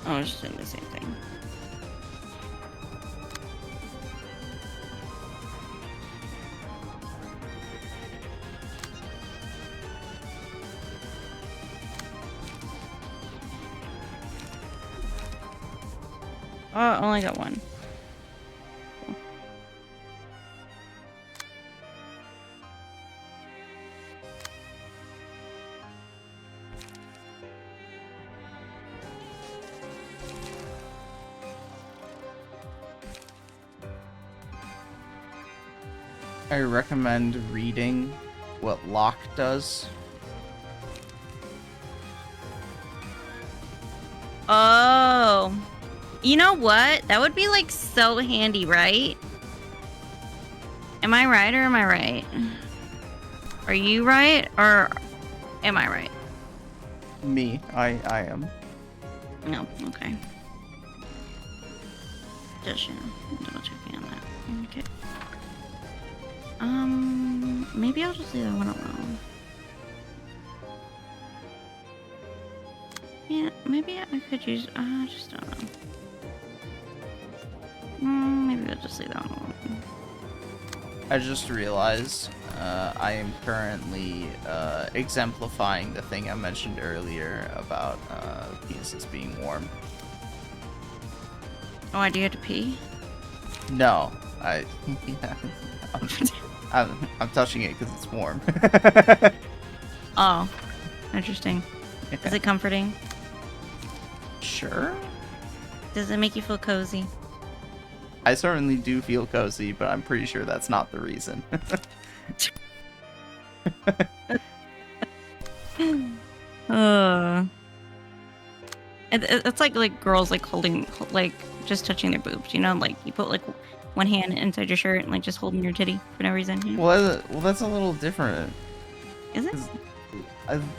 Oh, it's just doing the same thing. Oh, I only got one. Cool. I recommend reading what Locke does. Oh, you know what? That would be like so handy, right? Am I right or am I right? Are you right or am I right? Me, I am. No, okay. Just, you know, double checking on that. Okay. Maybe I'll just leave that one alone. Yeah, maybe I could use, I just don't know. Maybe I'll just leave that one alone. I just realized I am currently exemplifying the thing I mentioned earlier about penises being warm. Oh, do you have to pee? No, I'm touching it because it's warm. Oh, interesting. Is it comforting? Sure. Does it make you feel cozy? I certainly do feel cozy, but I'm pretty sure that's not the reason. It's like girls like holding like just touching their boobs, you know, like you put like one hand inside your shirt and like just holding your titty for no reason. You know? Well, that's a little different. Is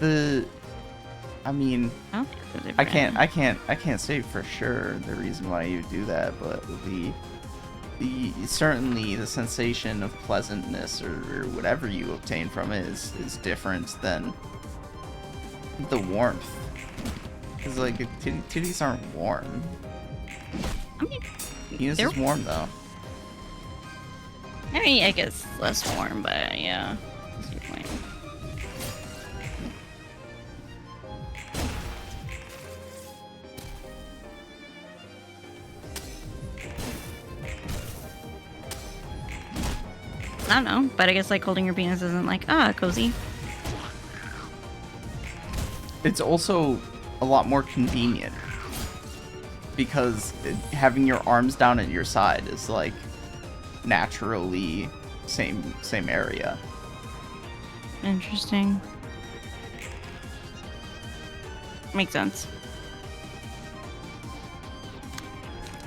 it? I mean, Oh, I can't say for sure the reason why you do that, but the certainly the sensation of pleasantness or whatever you obtain from it is different than the warmth. Because like titties aren't warm. I mean, penis is warm though. I mean, I guess less warm, but yeah, that's your point. I don't know, but I guess like holding your penis isn't like cozy. It's also a lot more convenient because having your arms down at your side is like naturally same area. Interesting. Makes sense.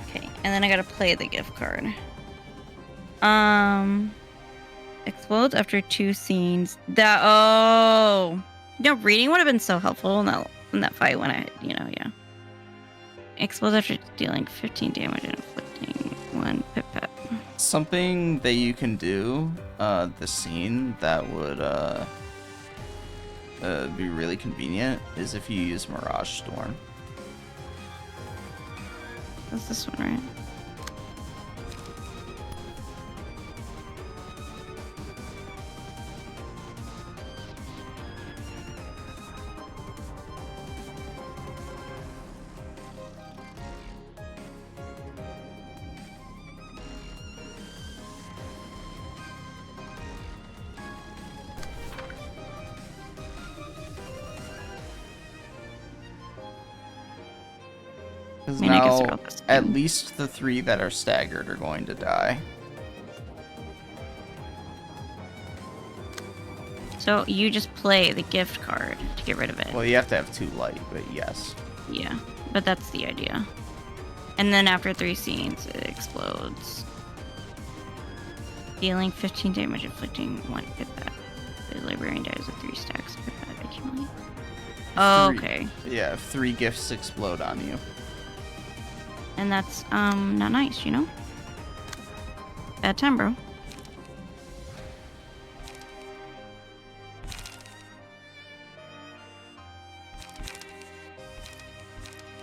Okay, and then I gotta play the gift card. Explodes after 2 scenes. No, reading would have been so helpful in that fight when yeah. Explodes after dealing 15 damage and inflicting 1 pip. Something that you can do, the scene that would be really convenient is if you use Mirage Storm. That's this one, right? Because I mean, I guess they're now all the same. at least the 3 that are staggered are going to die. So you just play the gift card to get rid of it. Well, you have to have 2 light, but yes. Yeah, but that's the idea. And then after 3 scenes, it explodes. Dealing 15 damage, inflicting 1 pip. The librarian dies with 3 stacks of pip accumulate. Oh, okay. Yeah, 3 gifts explode on you. And that's not nice, you know? Bad time, bro.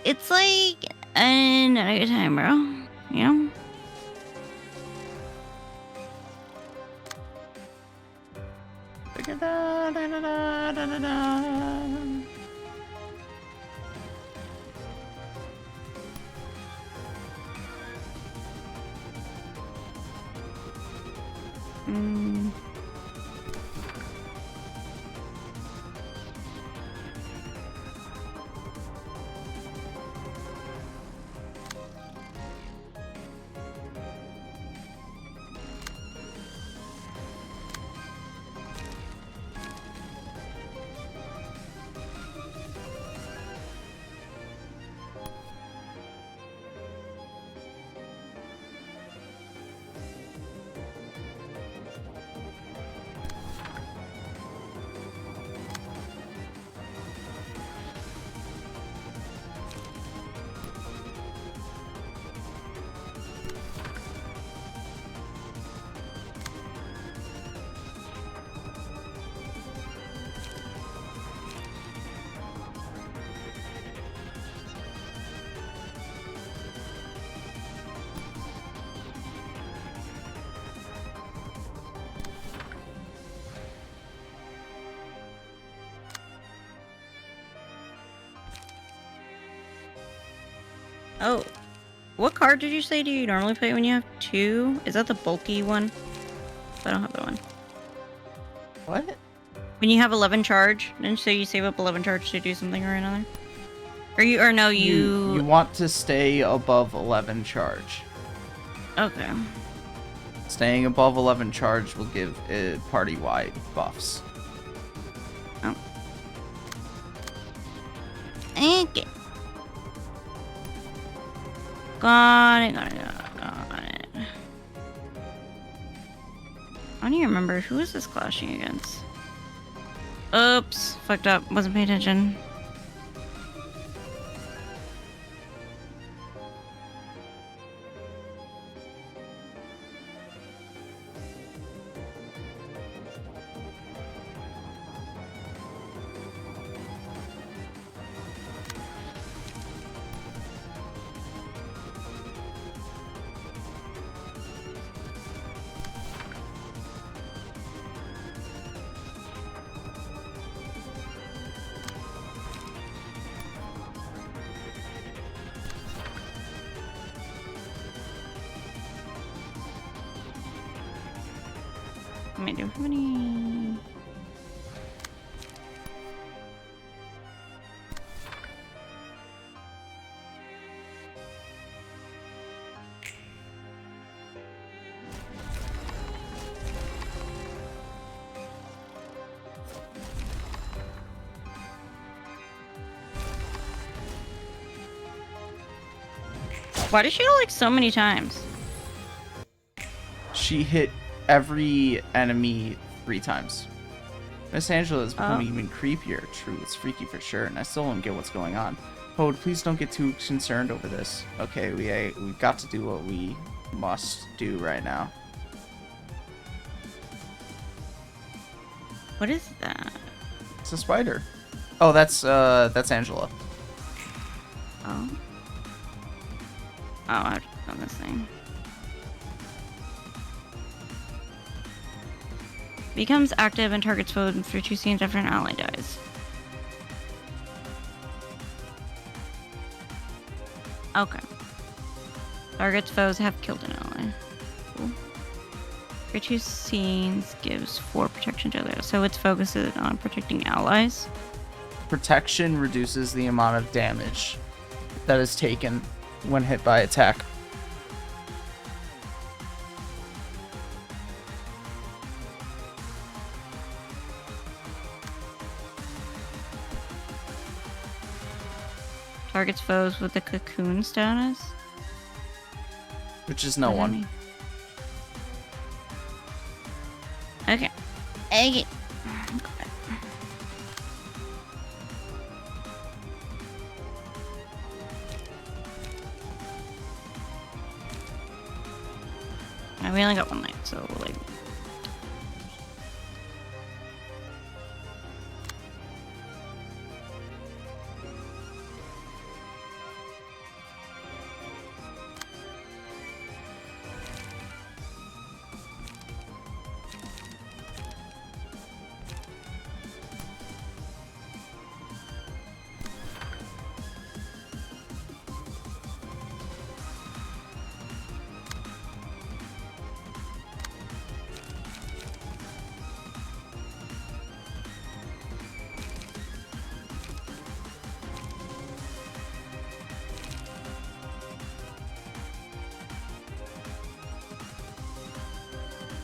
It's like not a good time, bro. You know? Oh, what card did you say do you normally play when you have 2? Is that the bulky one? I don't have that one. What? When you have 11 charge, didn't you say you save up 11 charge to do something or another? You want to stay above 11 charge. Okay. Staying above 11 charge will give it party-wide buffs. Oh. Okay. Got it. I don't even remember who is this clashing against. Oops, fucked up. Wasn't paying attention. I do have any. Why did she go like so many times? She hit every enemy 3 times. Miss Angela is becoming even creepier. True, it's freaky for sure, and I still don't get what's going on. Oh, please don't get too concerned over this. Okay, we've got to do what we must do right now. What is that? It's a spider. Oh, that's Angela. Oh. Oh, I've done this thing. Becomes active and targets foe for 2 scenes after an ally dies. Okay. Targets foes have killed an ally. Cool. For 2 scenes gives 4 protection to others, so it's focused on protecting allies. Protection reduces the amount of damage that is taken when hit by attack. Targets foes with the cocoon status. Which is no one. Okay. Okay. We only got 1 night, so like.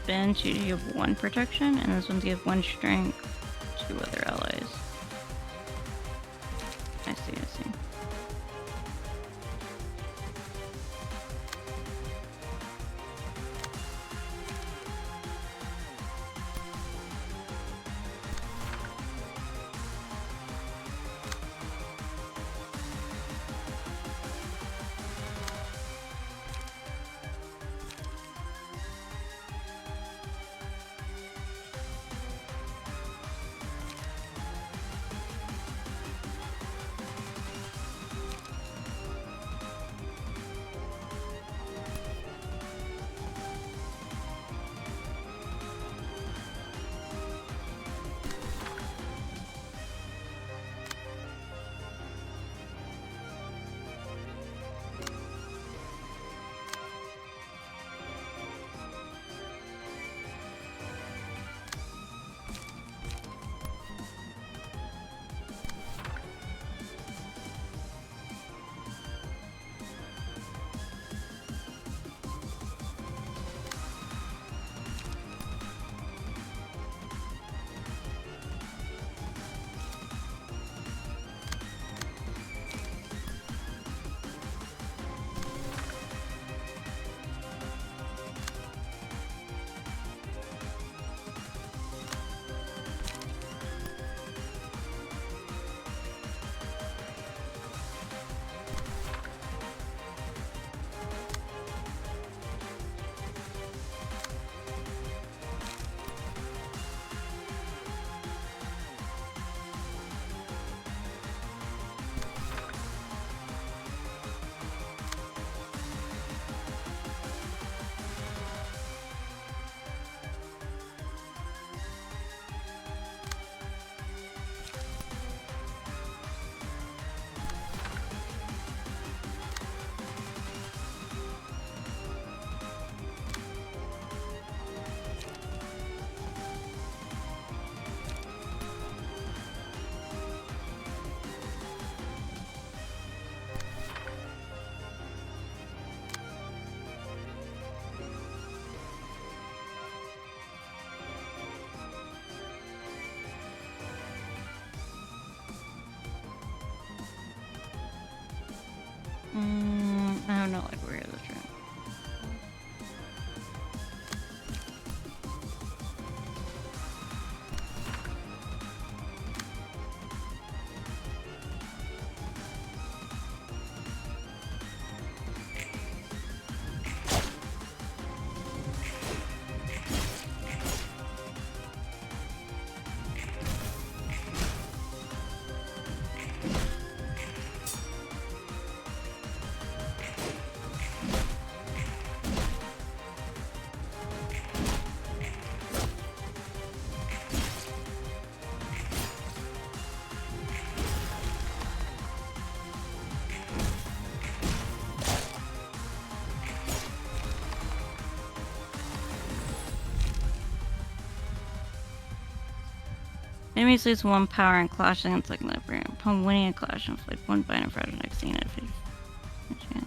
Bench, you have 1 protection, and this one's give 1 strength to other allies. I see. Enemies lose 1 power and clash against like library. Upon winning a clash, inflict 1 bind of fragile next scene at 50 chance.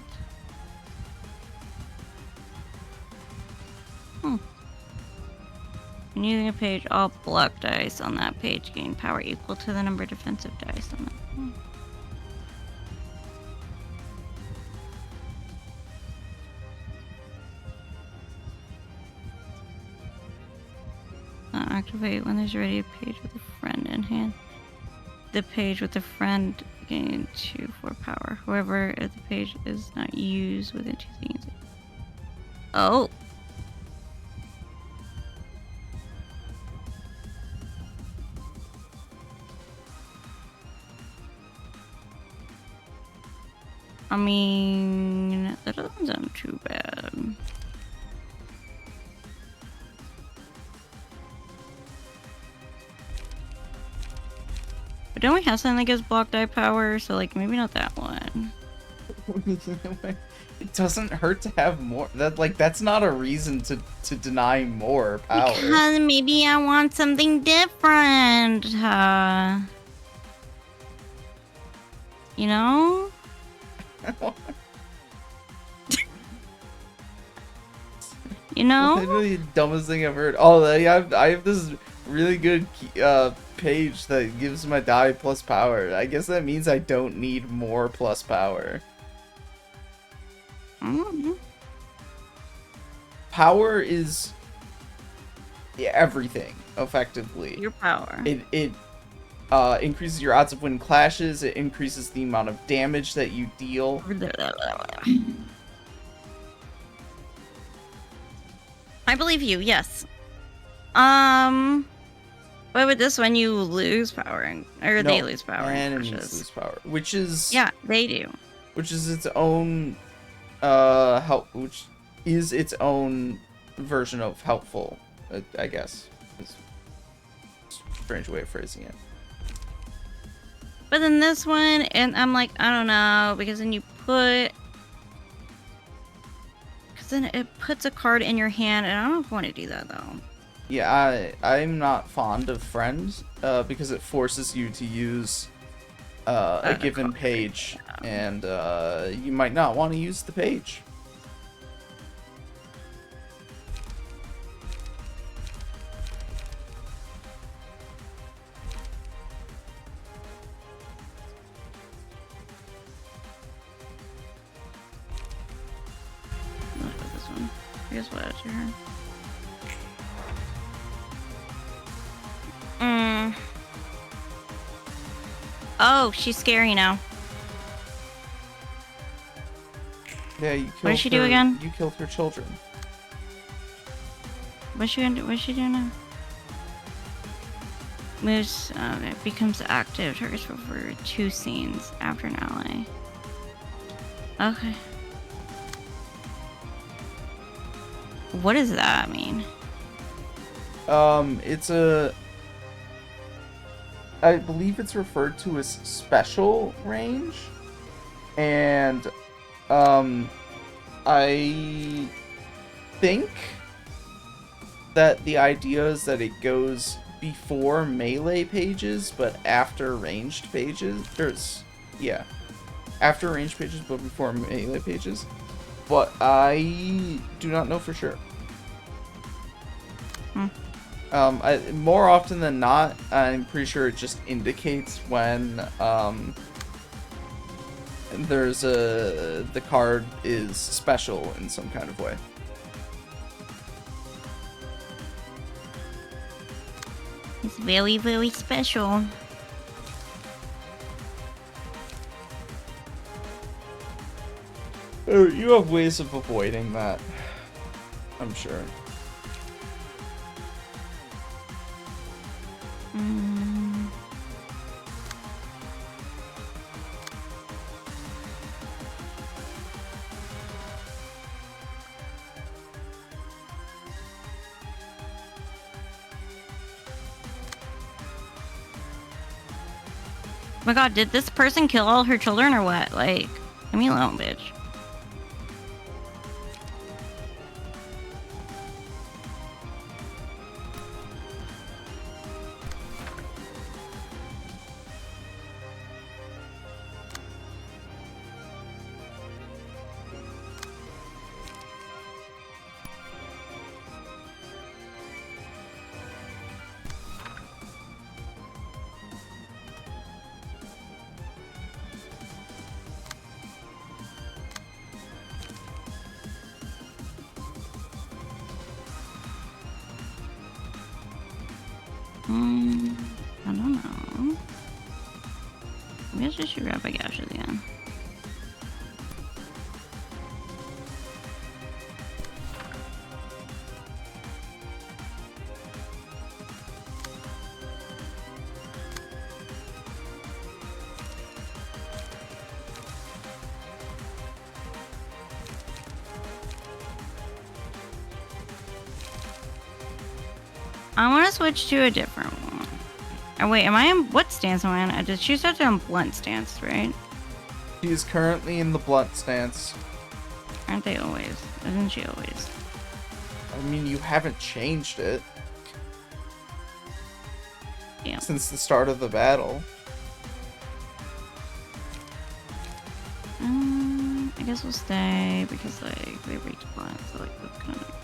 When using a page, all block dice on that page gain power equal to the number of defensive dice on that. Activate when there's already a page with a friend in hand. The page with a friend gain 2/4 power. However, if the page is not used within 2 seconds. Oh. I mean, that doesn't sound too bad. But don't we have something that gives block die power? So, like, maybe not that one. It doesn't hurt to have more. That's not a reason to deny more power. Because maybe I want something different. You know? You know? Literally the dumbest thing I've heard. Oh, I have this really good page that gives my die plus power. I guess that means I don't need more plus power. Mm-hmm. Power is everything, effectively. Your power. It increases your odds of winning clashes. It increases the amount of damage that you deal. I believe you, yes. But with this one, you lose power, or they lose power. Enemies lose power, which is they do. Which is its own which is its own version of helpful, I guess. It's a strange way of phrasing it. But then this one, and I'm like, I don't know, because then you put. Then it puts a card in your hand, and I don't want to do that though. Yeah, I'm not fond of friends because it forces you to use a given page, and you might not want to use the page. I guess what else you heard? Oh, she's scary now. Yeah, you killed What did she do again? You killed her children. What's she gonna do? What's she doing now? Moves, it becomes active. Targets for 2 scenes after an ally. Okay. What does that mean? It's I believe it's referred to as special range, and I think that the idea is that it goes before melee pages, but after ranged pages. After ranged pages, but before melee pages. But I do not know for sure. More often than not, I'm pretty sure it just indicates when the card is special in some kind of way. It's very, very special. You have ways of avoiding that, I'm sure. Oh my god, did this person kill all her children or what? Like, leave me alone, bitch. I don't know. I guess I should grab my gashes again. I want to switch to a different one. Oh wait, am I in what stance am I in? She started on blunt stance, right? She's currently in the blunt stance. Aren't they always? Isn't she always? I mean, you haven't changed it. Yeah. Since the start of the battle. I guess we'll stay because like they reached blunt, so like that's kind of.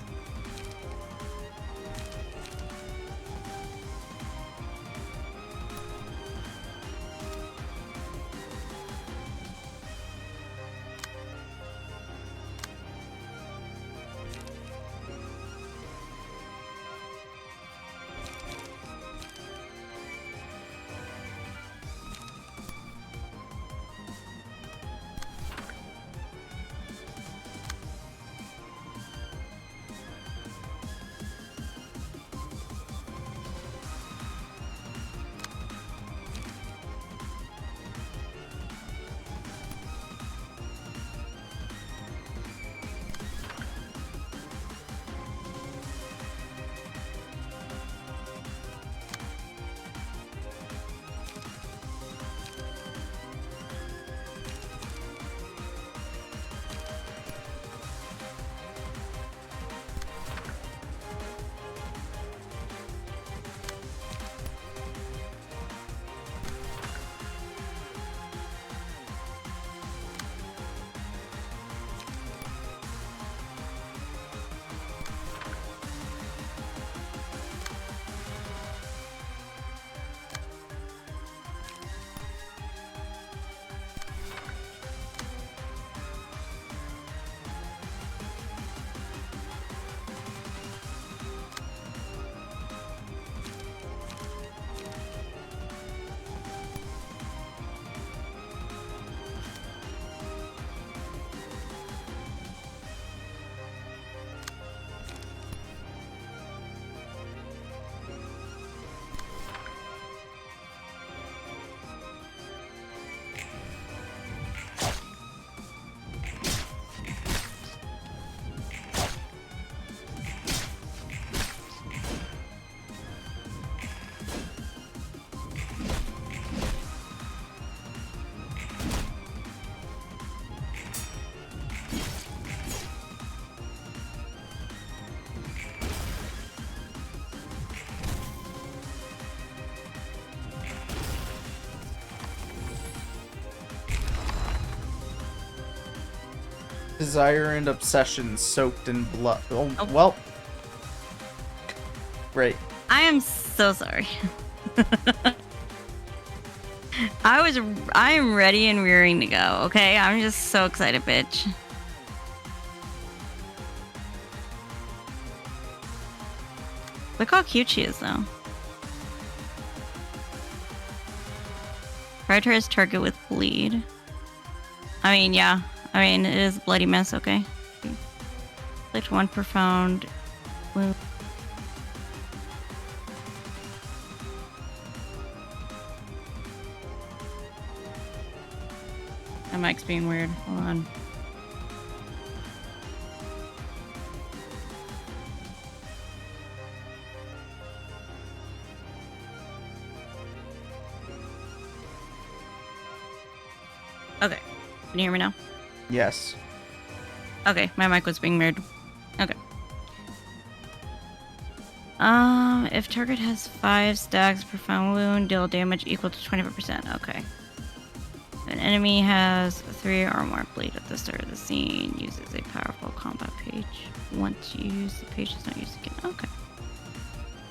Desire and obsession soaked in blood. Oh, well. Great. I am so sorry. I am ready and rearing to go, okay? I'm just so excited, bitch. Look how cute she is, though. Prioritize target with bleed. I mean, yeah. I mean, it is a bloody mess, okay? Inflict one profound wound. My mic's being weird. Hold on. Okay. Can you hear me now? Yes. Okay, my mic was being weird. Okay. If target has 5 stacks of profound wound, deal damage equal to 25%. Okay. If an enemy has 3 or more bleed at the start of the scene, uses a powerful combat page. Once used, the page is not used again. Okay.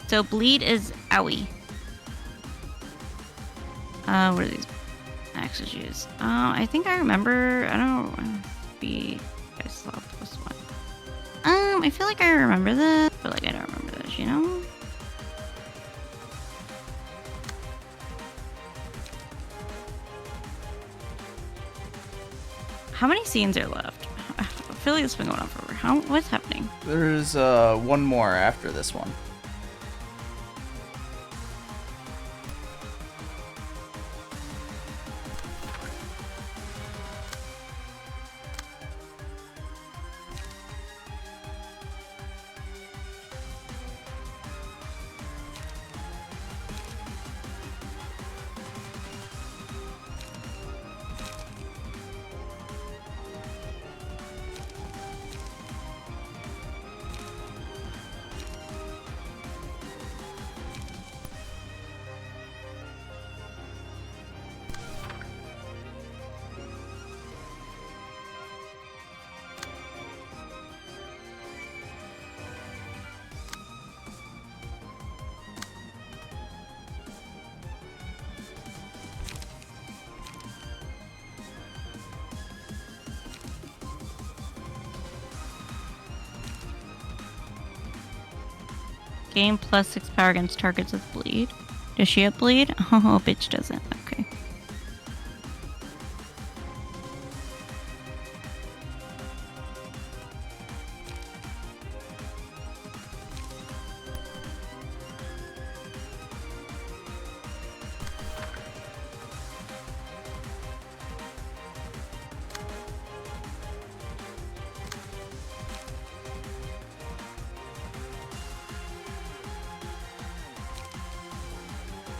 So bleed is owie. What are these axes used? I think I remember. I don't know. I slapped this one. I feel like I remember this, but like I don't remember this, you know? How many scenes are left? I feel like it's been going on forever. What's happening? There's one more after this one. Gain plus 6 power against targets with bleed. Does she have bleed? Oh, bitch doesn't. Okay.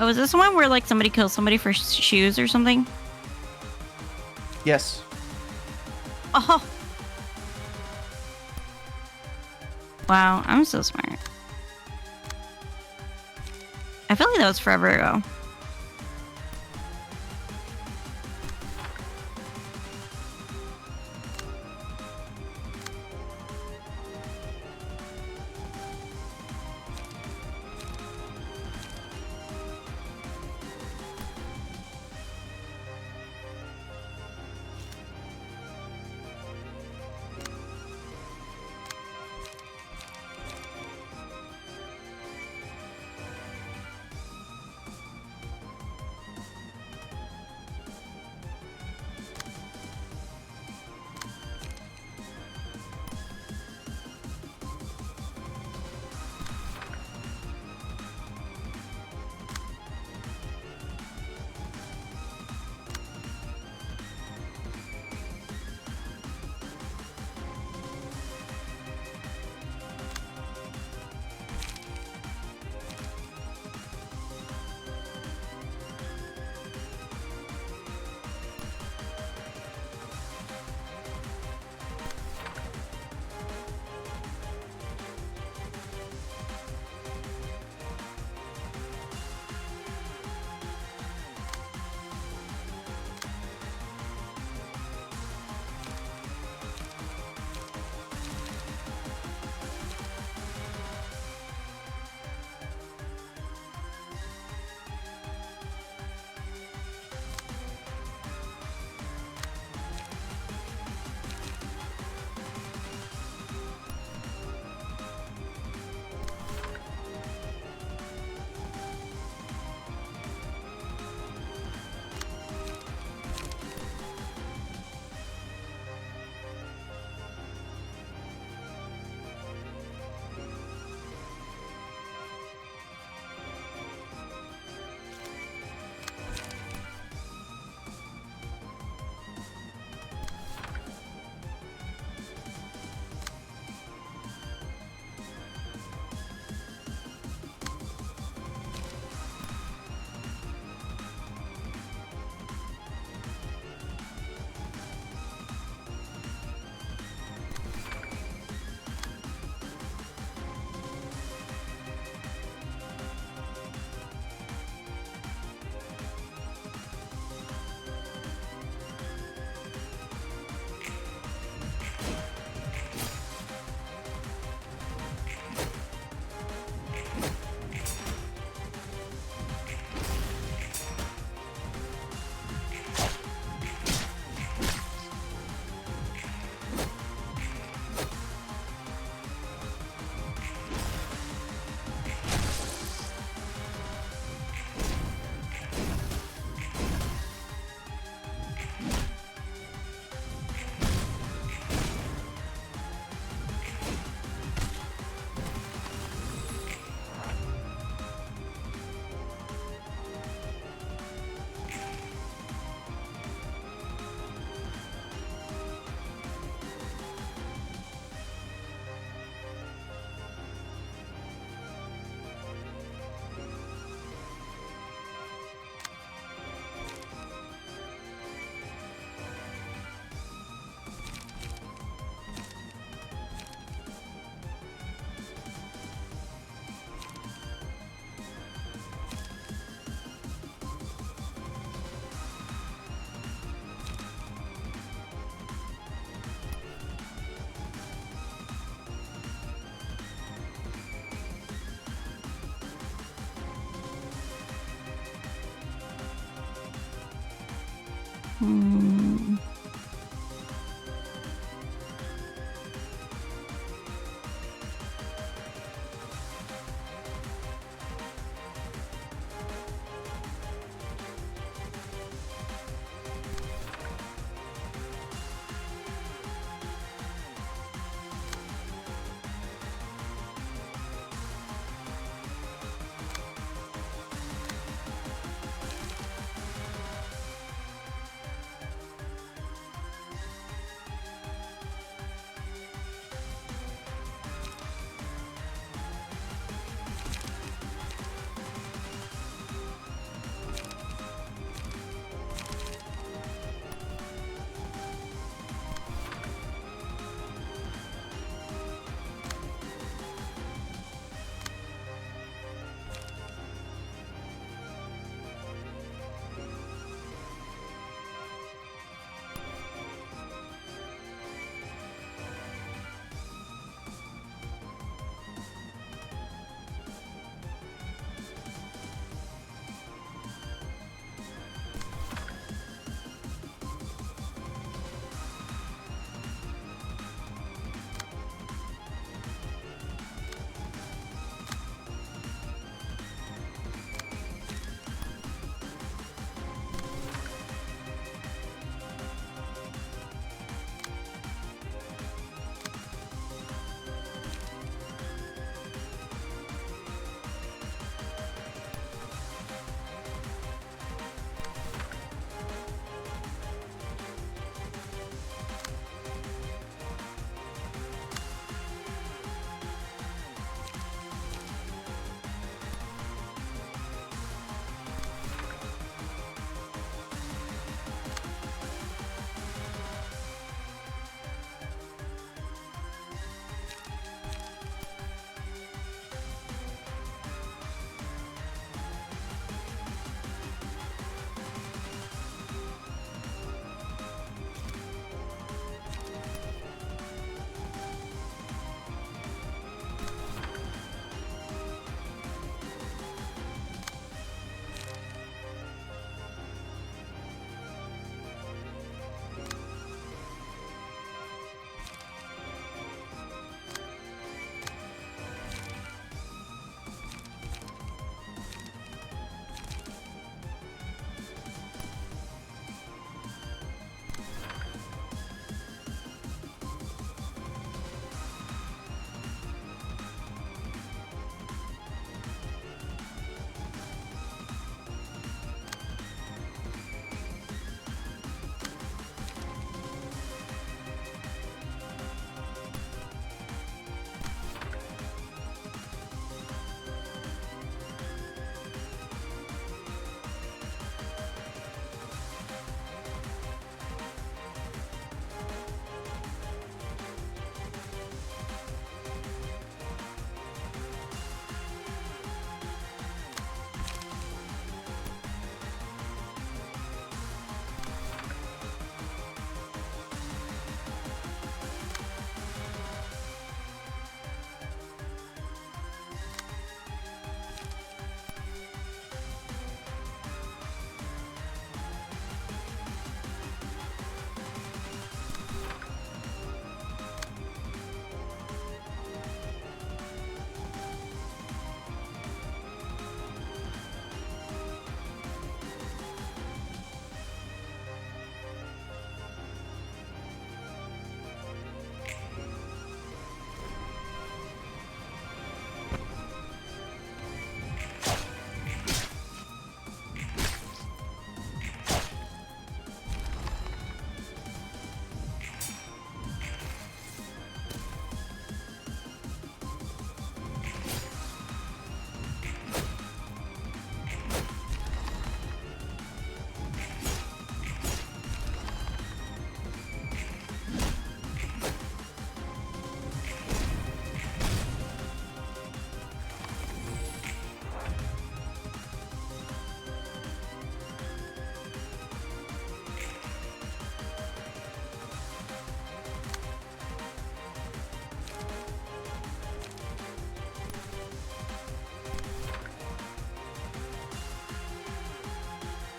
Oh, is this the one where like somebody kills somebody for shoes or something? Yes. Oh. Wow, I'm so smart. I feel like that was forever ago.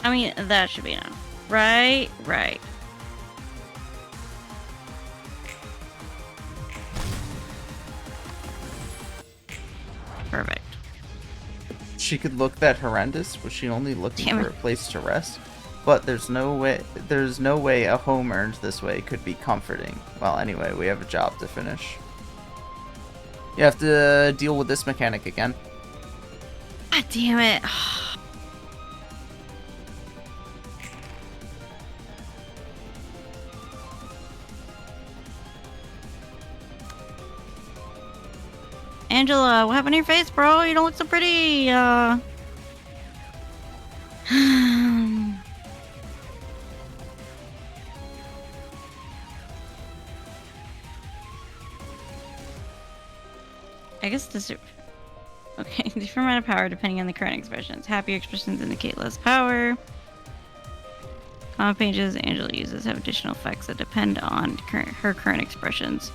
I mean, that should be enough. Right. Perfect. She could look that horrendous. Was she only looking Damn for it. a place to rest? But there's no way a home earned this way could be comforting. Well, anyway, we have a job to finish. You have to deal with this mechanic again. God damn it. Angela, what happened to your face, bro? You don't look so pretty. I guess this. Okay, different amount of power depending on the current expressions. Happier expressions indicate less power. Common pages Angela uses have additional effects that depend on her current expressions.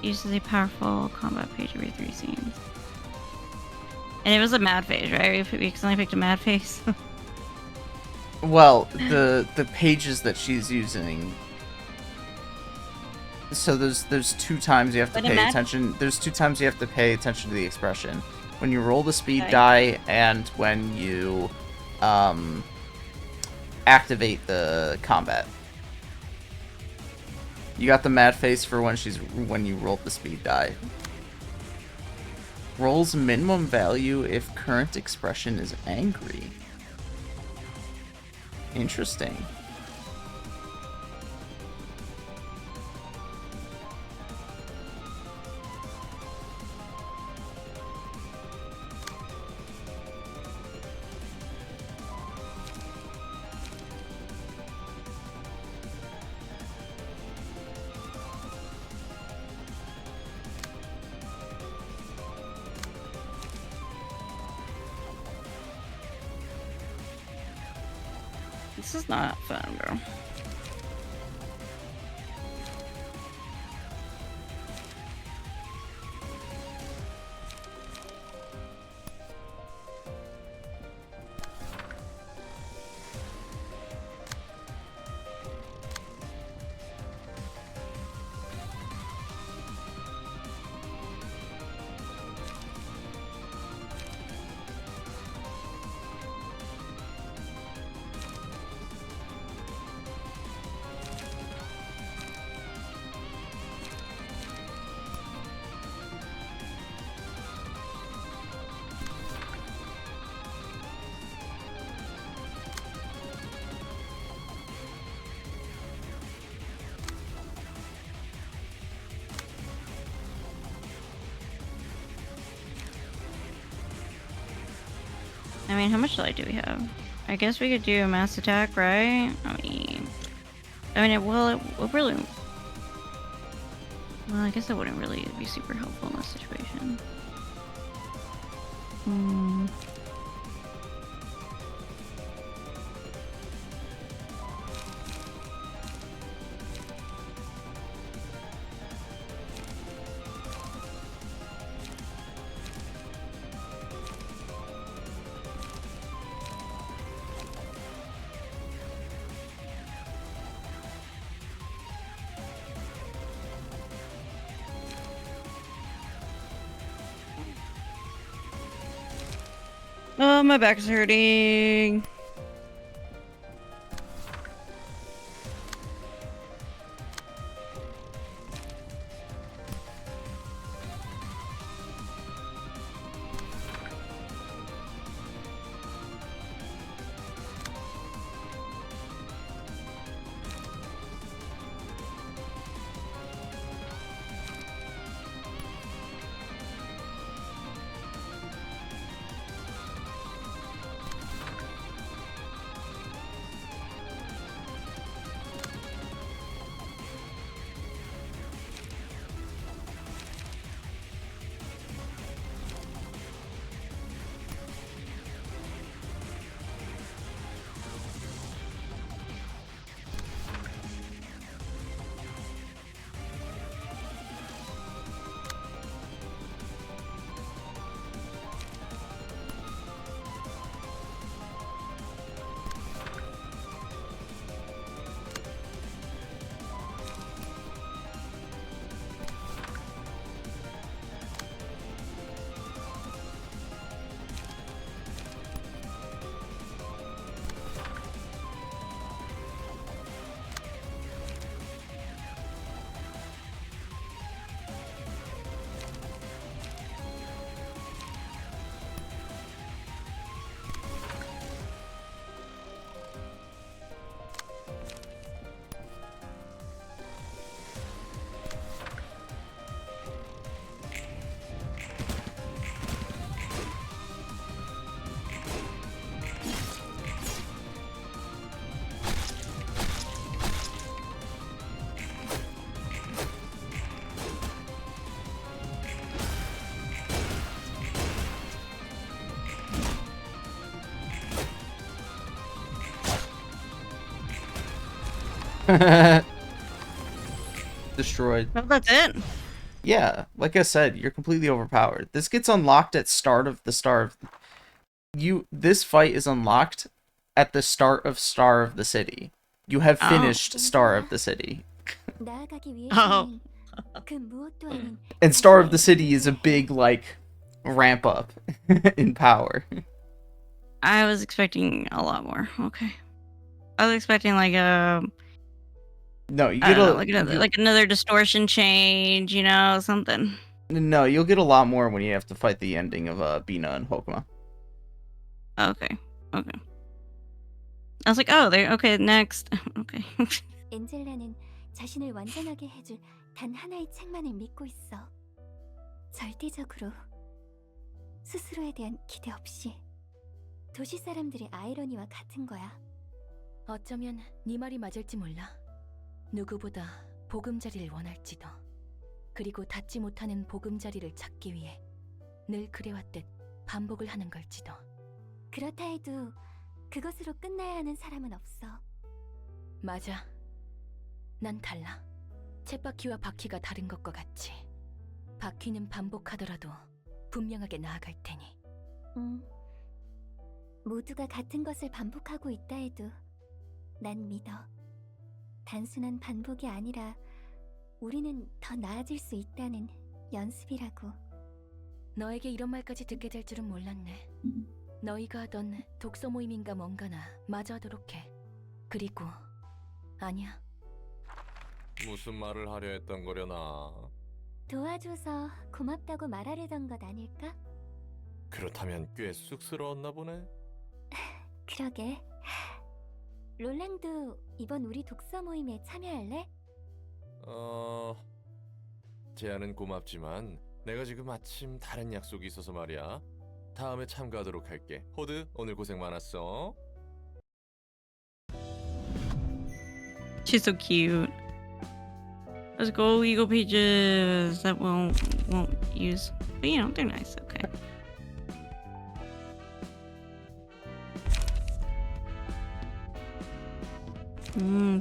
Uses a powerful combat page every 3 scenes. And it was a mad phase, right? We only picked a mad phase. Well, the pages that she's using. So there's 2 times you have to pay attention. There's 2 times you have to pay attention to the expression. When you roll the speed die and when you activate the combat. You got the mad face for when you rolled the speed die. Rolls minimum value if current expression is angry. Interesting. This is not fun, bro. I mean, how much light do we have? I guess we could do a mass attack, right? I mean, it will really. Well, I guess that wouldn't really be super helpful in this situation. Oh, my back's hurting. Destroyed. No, that's it. Yeah, like I said, you're completely overpowered. This gets unlocked at start of the Star of... This fight is unlocked at the start of Star of the City. You have finished Star of the City. Oh. And Star of the City is a big, like, ramp up in power. I was expecting a lot more. Okay. I was expecting like No, you I get don't know, like another distortion change, you know, something. No, you'll get a lot more when you have to fight the ending of Bina and Hokuma. Okay. Okay. I was like, oh, they okay, next. Okay. 엔젤라는 자신을 완전하게 해줄 단 하나의 책만을 믿고 있어. 절대적으로 스스로에 대한 기대 없이. 도시 사람들의 아이러니와 같은 거야. 어쩌면 네 말이 맞을지 몰라. 누구보다 보금자리를 원할지도. 그리고 닿지 못하는 보금자리를 찾기 위해 늘 그래왔듯 반복을 하는 걸지도. 그렇다 해도 그것으로 끝나야 하는 사람은 없어. 맞아. 난 달라. 쳇바퀴와 바퀴가 다른 것과 같이. 바퀴는 반복하더라도 분명하게 나아갈 테니. 모두가 같은 것을 반복하고 있다 해도 난 믿어. 단순한 반복이 아니라 우리는 더 나아질 수 있다는 연습이라고. 너에게 이런 말까지 듣게 될 줄은 몰랐네. 너희가 하던 독서 모임인가 뭔가나 마저 하도록 해. 그리고 아니야. 무슨 말을 하려 했던 거려나? 도와줘서 고맙다고 말하려던 것 아닐까? 그렇다면 꽤 쑥스러웠나 보네. 그러게. 롤랑도 이번 우리 독서 모임에 참여할래? 제안은 고맙지만 내가 지금 아침 다른 약속이 있어서 말이야. 다음에 참가하도록 할게. 호드, 오늘 고생 많았어. She's so cute. Let's go Eagle pages that won't use. But you know, they're nice, okay.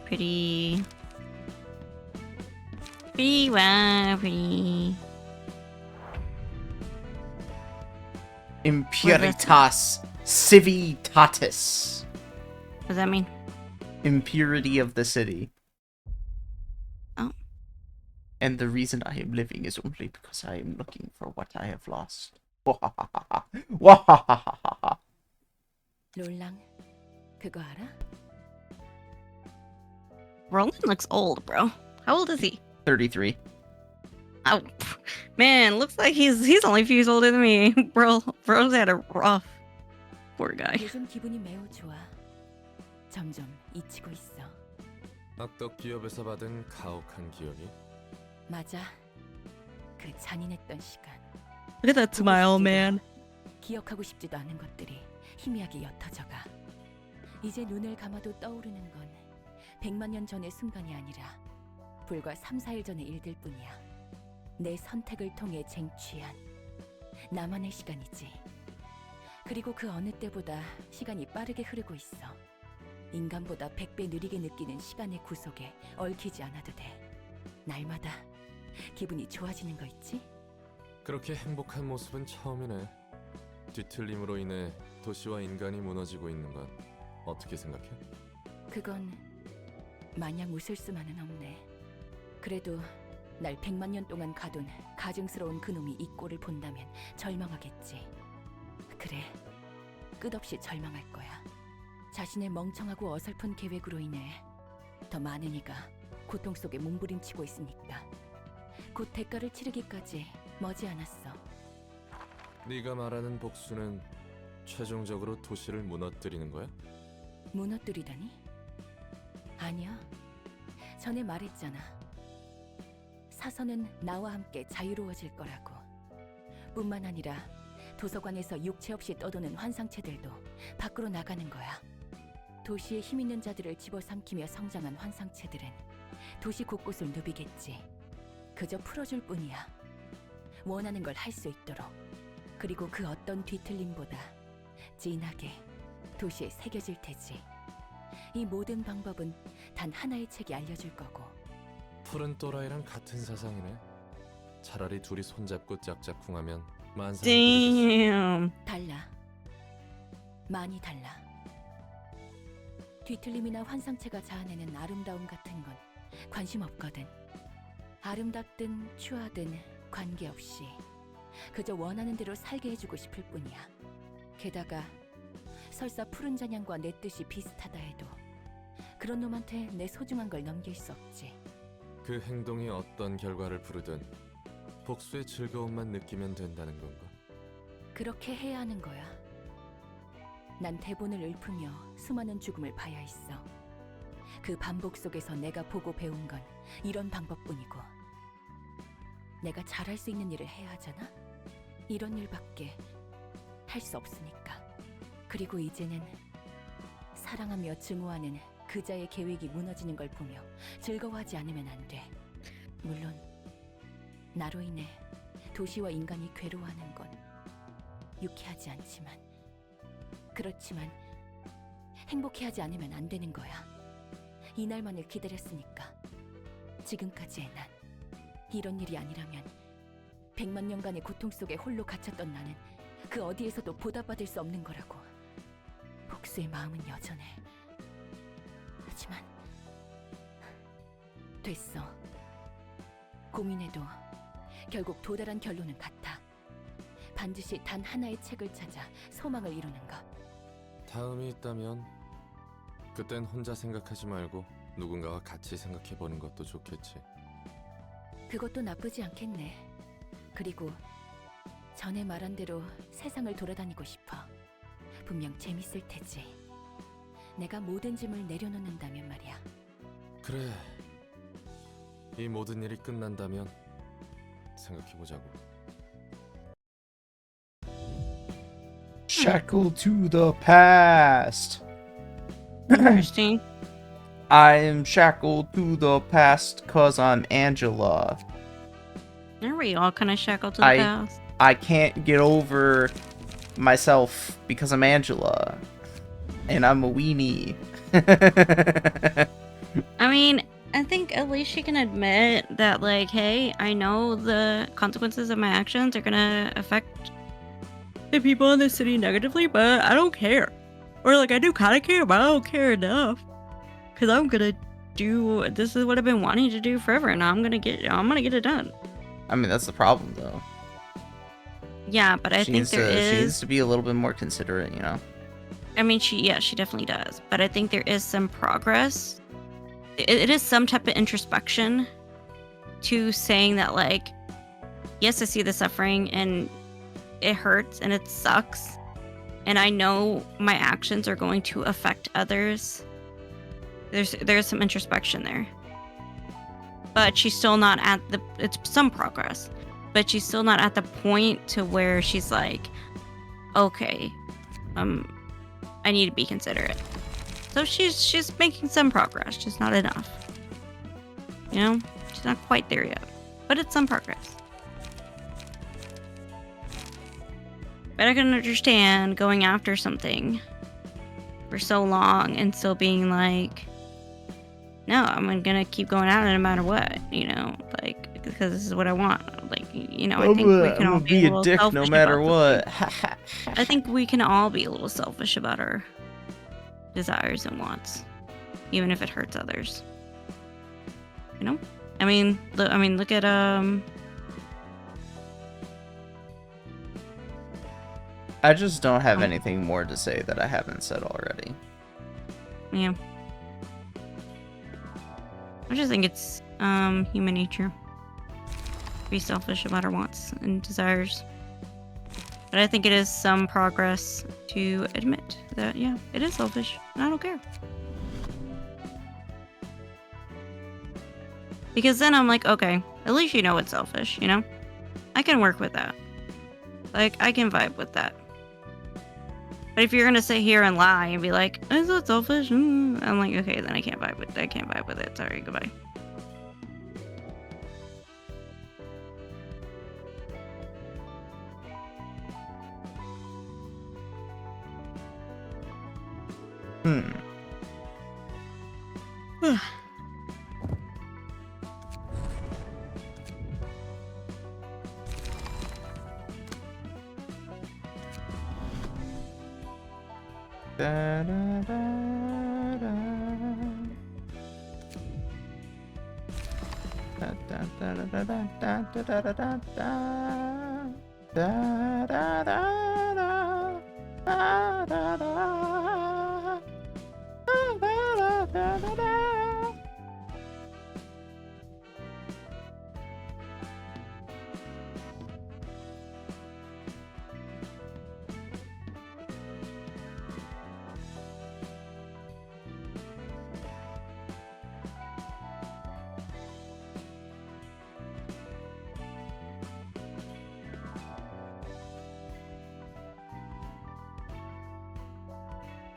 Pretty. Pretty, wow, pretty. Impuritas Civitatis. What does that mean? Impurity of the city. Oh. And the reason I am living is only because I am looking for what I have lost. 롤랑, 그거 알아? Roland looks old, bro. How old is he? 33. Oh, man, looks like he's only a few years older than me. Bro's had a rough. Poor guy. 요즘 기분이 매우 좋아. 점점 잊히고 있어. 악덕 기업에서 받은 가혹한 기억이. 맞아. 그 잔인했던 시간. Look at that smile, man. 기억하고 싶지도 않은 것들이 희미하게 옅어져가. 이제 눈을 감아도 떠오르는 건 100만 년 전의 순간이 아니라 불과 3, 4일 전의 일들 뿐이야. 내 선택을 통해 쟁취한 나만의 시간이지. 그리고 그 어느 때보다 시간이 빠르게 흐르고 있어. 인간보다 100배 느리게 느끼는 시간의 구속에 얽히지 않아도 돼. 날마다 기분이 좋아지는 거 있지? 그렇게 행복한 모습은 처음이네. 뒤틀림으로 인해 도시와 인간이 무너지고 있는 건 어떻게 생각해? 그건 마냥 웃을 수만은 없네. 그래도 날 100만 년 동안 가둔 가증스러운 그놈이 이 꼴을 본다면 절망하겠지. 그래, 끝없이 절망할 거야. 자신의 멍청하고 어설픈 계획으로 인해 더 많은 이가 고통 속에 몸부림치고 있으니까. 곧 대가를 치르기까지 머지않았어. 네가 말하는 복수는 최종적으로 도시를 무너뜨리는 거야? 무너뜨리다니? 아니야. 전에 말했잖아. 사선은 나와 함께 자유로워질 거라고. 뿐만 아니라 도서관에서 육체 없이 떠도는 환상체들도 밖으로 나가는 거야. 도시에 힘 있는 자들을 집어삼키며 성장한 환상체들은 도시 곳곳을 누비겠지. 그저 풀어줄 뿐이야. 원하는 걸 할 수 있도록. 그리고 그 어떤 뒤틀림보다 진하게 도시에 새겨질 테지. 이 모든 방법은 단 하나의 책이 알려줄 거고. 푸른 또라이랑 같은 사상이네. 차라리 둘이 손잡고 짝짝꿍하면 만사. Damn. 달라. 많이 달라. 뒤틀림이나 환상체가 자아내는 아름다움 같은 건 관심 없거든. 아름답든 추하든 관계없이 그저 원하는 대로 살게 해주고 싶을 뿐이야. 게다가 설사 푸른 잔향과 내 뜻이 비슷하다 해도 그런 놈한테 내 소중한 걸 넘길 수 없지. 그 행동이 어떤 결과를 부르든 복수의 즐거움만 느끼면 된다는 건가? 그렇게 해야 하는 거야. 난 대본을 읊으며 수많은 죽음을 봐야 했어. 그 반복 속에서 내가 보고 배운 건 이런 방법뿐이고, 내가 잘할 수 있는 일을 해야 하잖아? 이런 일밖에 할 수 없으니까. 그리고 이제는 사랑하며 증오하는 그자의 계획이 무너지는 걸 보며 즐거워하지 않으면 안 돼. 물론 나로 인해 도시와 인간이 괴로워하는 건 유쾌하지 않지만, 그렇지만 행복해하지 않으면 안 되는 거야. 이날만을 기다렸으니까. 지금까지의 난 이런 일이 아니라면 100만 년간의 고통 속에 홀로 갇혔던 나는 그 어디에서도 보답받을 수 없는 거라고. 복수의 마음은 여전해. 하지만 됐어. 고민해도 결국 도달한 결론은 같아. 반드시 단 하나의 책을 찾아 소망을 이루는 것. 다음이 있다면 그땐 혼자 생각하지 말고 누군가와 같이 생각해보는 것도 좋겠지. 그것도 나쁘지 않겠네. 그리고 전에 말한 대로 세상을 돌아다니고 싶어. 분명 재밌을 테지. 내가 모든 짐을 내려놓는다면 말이야. 그래. 이 모든 일이 끝난다면 생각해보자고. Shackled to the past. Interesting. I'm shackled to the past cause I'm Angela. Are we all kind of shackled to the past? I can't get over myself because I'm Angela. And I'm a weenie. I mean, I think at least she can admit that, like, hey, I know the consequences of my actions are gonna affect the people in the city negatively, but I don't care. Or, like, I do kind of care, but I don't care enough. Because I'm gonna do, this is what I've been wanting to do forever, and I'm gonna get it done. I mean, that's the problem, though. Yeah, but I think she needs to be a little bit more considerate, you know? I mean, she definitely does. But I think there is some progress. It is some type of introspection to saying that, like, yes, I see the suffering and it hurts and it sucks. And I know my actions are going to affect others. There's some introspection there. But she's still not at it's some progress. But she's still not at the point to where she's like, okay, I need to be considerate. So she's making some progress, just not enough. You know, she's not quite there yet, but it's some progress. But I can understand going after something for so long and still being like, no, I'm gonna keep going at it no matter what, you know, like, because this is what I want. Like, you know, I think we can all be a little dick selfish no matter about what. I think we can all be a little selfish about our desires and wants, even if it hurts others. You know, I mean, look at I just don't have anything more to say that I haven't said already. Yeah. I just think it's human nature to be selfish about our wants and desires. But I think it is some progress to admit that, yeah, it is selfish, and I don't care. Because then I'm like, okay, at least you know it's selfish, you know? I can work with that. Like, I can vibe with that. But if you're gonna sit here and lie and be like, is that selfish? I'm like, okay, then I can't vibe with it. Sorry, goodbye. Da, da, da, da. Da, da, da, da, da, da, da, da, da, da, da. Da, da, da, da. Da, da, da. Da, da, da, da, da.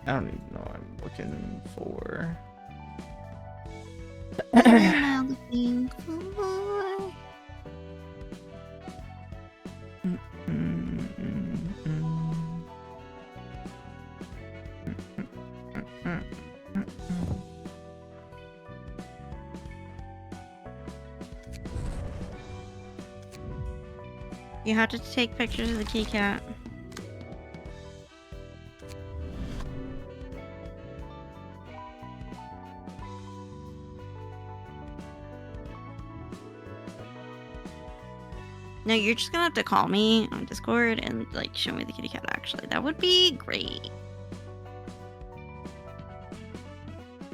I don't even know what I'm looking for. What am I looking for? You have to take pictures of the kitty cat. No, you're just gonna have to call me on Discord and like show me the kitty cat actually. That would be great.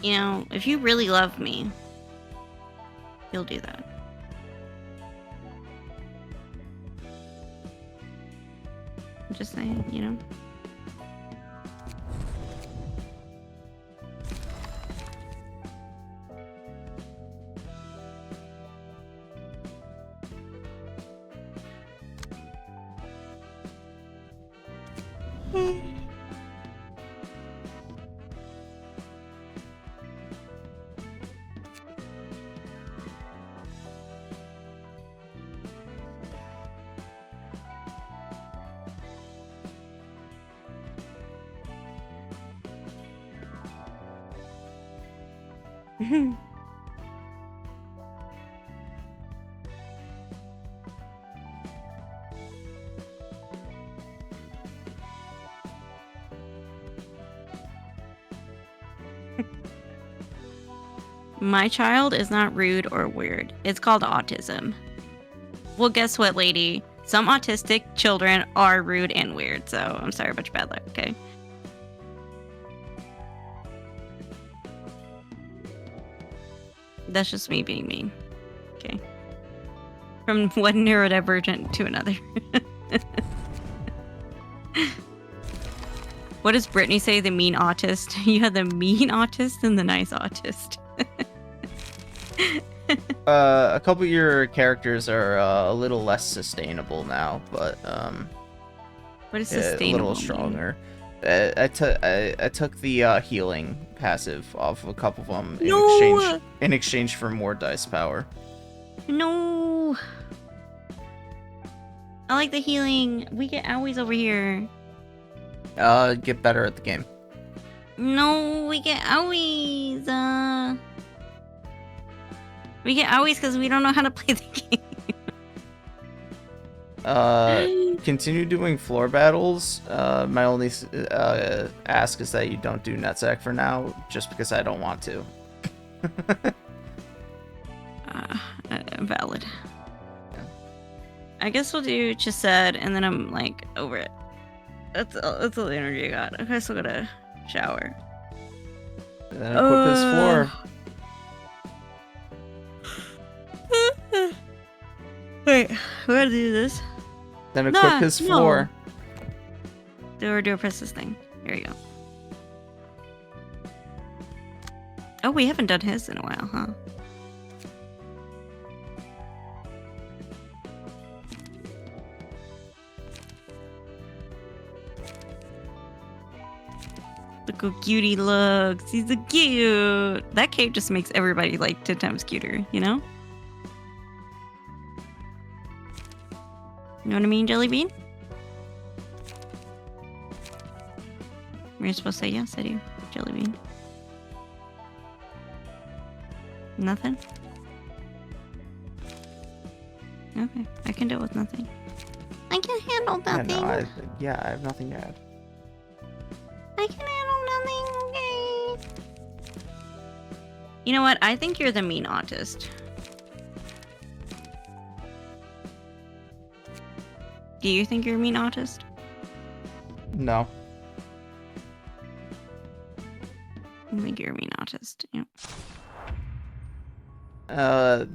You know, if you really love me, you'll do that. I'm just saying, you know. My child is not rude or weird. It's called autism. Well, guess what, lady? Some autistic children are rude and weird, so I'm sorry about your bad luck, okay? That's just me being mean. Okay. From one neurodivergent to another. What does Brittany say? The mean autist? You have the mean autist and the nice autist. A couple of your characters are a little less sustainable now, but what is a sustainable? little stronger. I took the healing passive off of a couple of them in exchange for more dice power. No. I like the healing. We get owies over here. Get better at the game. No, we get owies. We get owies because we don't know how to play the game. Continue doing floor battles. My only ask is that you don't do Netsack for now, just because I don't want to. Valid. Yeah. I guess we'll do Chesed, and then I'm like over it. That's all the energy I got. Okay, still gotta shower. And then equip his floor. Wait, we gotta do this. Then equip his floor. Do a press this thing. Here you go. Oh, we haven't done his in a while, huh? Look how cute he looks. He's so cute. That cape just makes everybody like 10 times cuter, you know? You know what I mean, Jelly Bean? You're supposed to say yes, I do. Jelly Bean. Nothing? Okay, I can deal with nothing. I can handle nothing. I have nothing to add. I can handle nothing, okay? You know what? I think you're the mean autist. Do you think you're a mean autist? No. I think you're a mean autist. Yeah.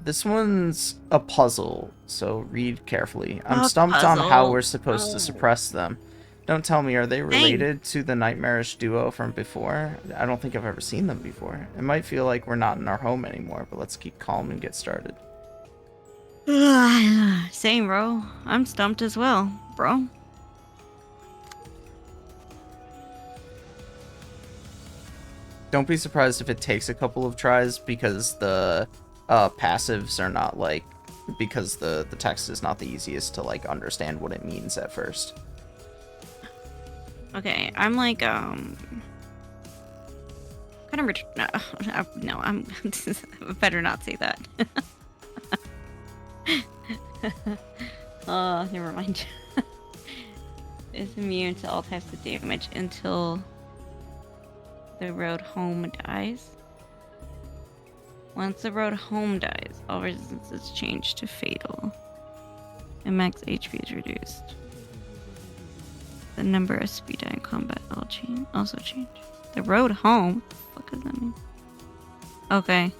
This one's a puzzle, so read carefully. I'm A stumped on how puzzle? we're supposed to suppress them. Don't tell me, are they related to the nightmarish duo from before? I don't think I've ever seen them before. It might feel like we're not in our home anymore, but let's keep calm and get started. Same, bro. I'm stumped as well, bro. Don't be surprised if it takes a couple of tries, because the passives are not like, because the text is not the easiest to like understand what it means at first. Okay, I'm like, kind of no, I'm better not say that. Never mind. Is immune to all types of damage until the road home dies. Once the road home dies, all resistance is changed to fatal, and max HP is reduced. The number of speed die in combat also change. The road home? What the fuck does that mean? Okay.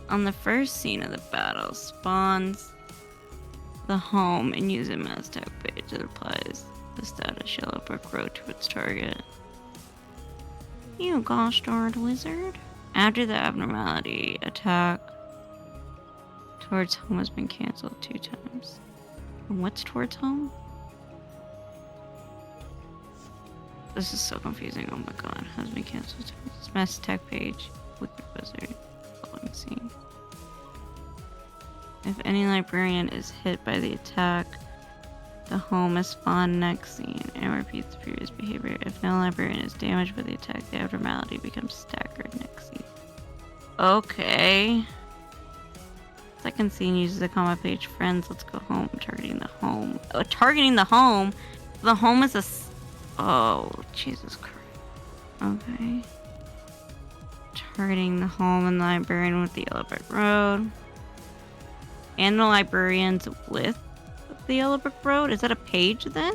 On the first scene of the battle, spawns the home and use a mass attack page that applies the status yellow brick road to its target. You gosh darned wizard. After the abnormality, attack towards home has been cancelled 2 times. And what's towards home? This is so confusing. Oh my god. Has been cancelled. Mass attack page. Wicked wizard. Following scene. If any librarian is hit by the attack, the home is spawned next scene and repeats the previous behavior. If no librarian is damaged by the attack, the abnormality becomes staggered next scene. Okay. Second scene uses the combat page. Friends, let's go home. Targeting the home. Oh, targeting the home? The home is a... Oh, Jesus Christ. Okay. Targeting the home and the librarian with the yellow brick road. And the librarians with the yellow brick road? Is that a page then?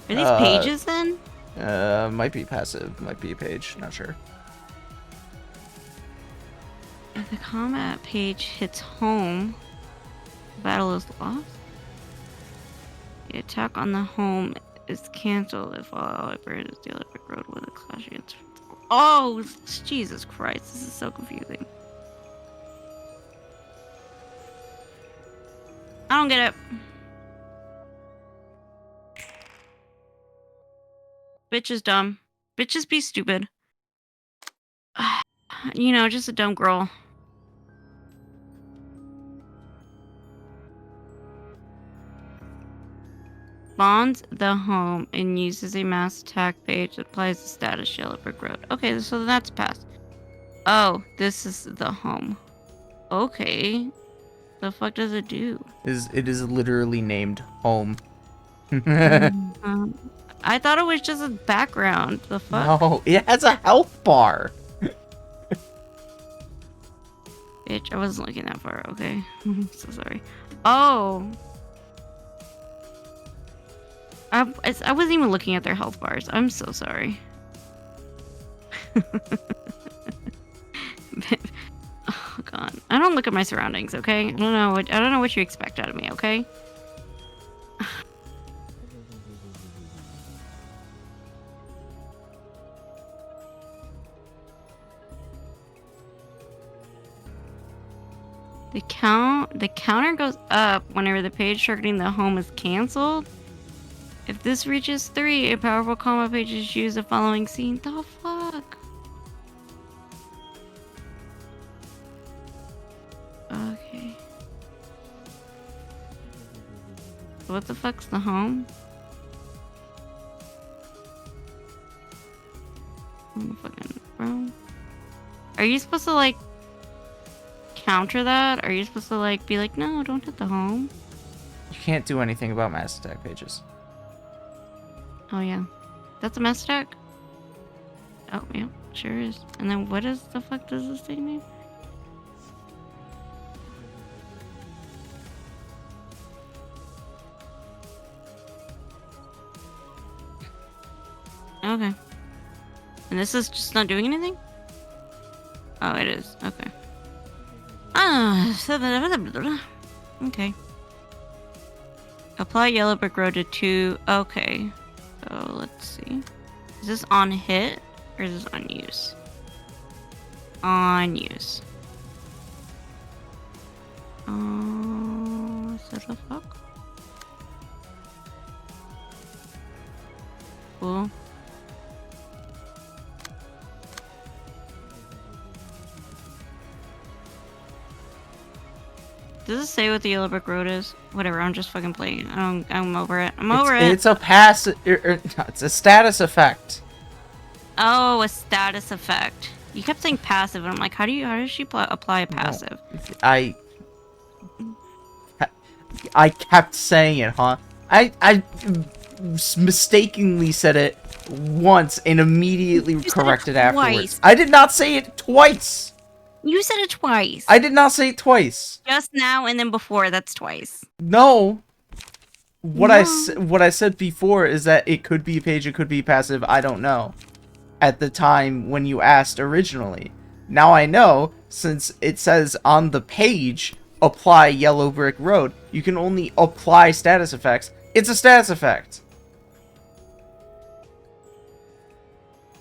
Are these pages then? Might be passive, might be a page, not sure. If the combat page hits home, the battle is lost. The attack on the home is cancelled if all librarians with the yellow brick road with a clash against... Oh, Jesus Christ, this is so confusing. I don't get it. Bitch is dumb. Bitches be stupid. You know, just a dumb girl. Bonds the home and uses a mass attack page that applies the status yellow brick road. Okay, so that's passed. Oh, this is the home. Okay. The fuck does it do? It is literally named home. I thought it was just a background. The fuck? No, it has a health bar. Bitch, I wasn't looking that far. Okay, so sorry. Oh, I wasn't even looking at their health bars. I'm so sorry. Oh god, I don't look at my surroundings. Okay, I don't know what you expect out of me. Okay. The counter goes up whenever the page targeting the home is cancelled. If this reaches 3, a powerful combat page is used the following scene. The fuck? Okay. What the fuck's the home? Fucking bro. Are you supposed to like counter that? Are you supposed to like be like, no, don't hit the home? You can't do anything about mass attack pages. Oh yeah, that's a mass attack. Oh yeah, sure is. And then what is the fuck does this thing mean? Okay. And this is just not doing anything? Oh, it is. Okay. Okay. Apply yellow brick road to 2. Okay. So let's see. Is this on hit or is this on use? On use. Is that a fuck? Cool. Does it say what the yellow brick road is? Whatever, I'm just fucking playing. I'm over it. I'm over it. It's a pass. It's a status effect. Oh, a status effect. You kept saying passive, and I'm like, how does she apply a passive? I kept saying it, huh? I mistakenly said it once and immediately corrected afterwards. I did not say it twice. You said it twice. I did not say it twice. Just now and then before. That's twice. No. What I said before is that it could be a page, it could be passive. I don't know. At the time when you asked originally. Now I know, since it says on the page, apply yellow brick road. You can only apply status effects. It's a status effect.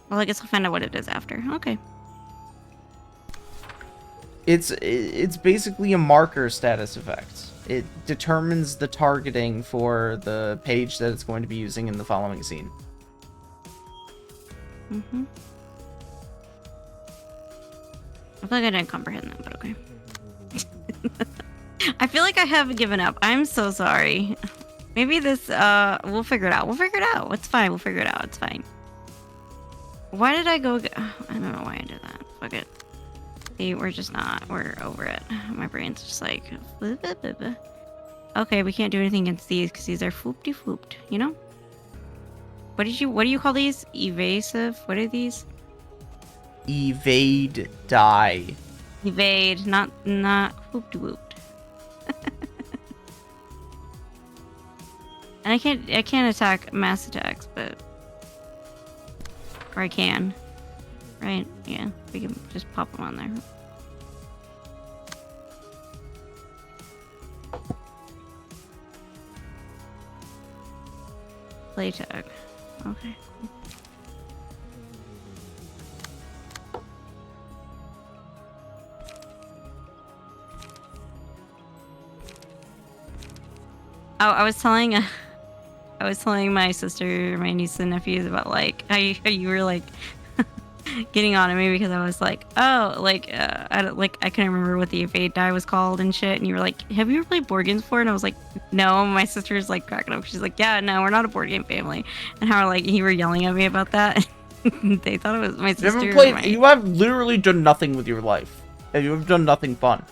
Well, I guess I'll find out what it is after. Okay. It's basically a marker status effect. It determines the targeting for the page that it's going to be using in the following scene. Mm-hmm. I feel like I didn't comprehend that, but okay. I feel like I have given up. I'm so sorry. Maybe this, we'll figure it out. We'll figure it out. It's fine. We'll figure it out. It's fine. Why did I go? I don't know why I did that. Fuck it. See, we're just not. We're over it. My brain's just like... Okay, we can't do anything against these because these are foopty-fooped, you know? What do you call these? Evasive? What are these? Evade, die. Evade, not whooped-whooped. And I can't attack mass attacks, but... Or I can. Right? Yeah, we can just pop them on there. Play tag. Okay. Oh, I was telling my sister, my niece and nephews about like how you were like getting on at me because I was like, oh, like I couldn't remember what the evade die was called and shit, and you were like, have you ever played board games before? And I was like, no. My sister's like cracking up. She's like, yeah, no, we're not a board game family. And how like you were yelling at me about that. They thought it was my sister. You have literally done nothing with your life. You have done nothing fun.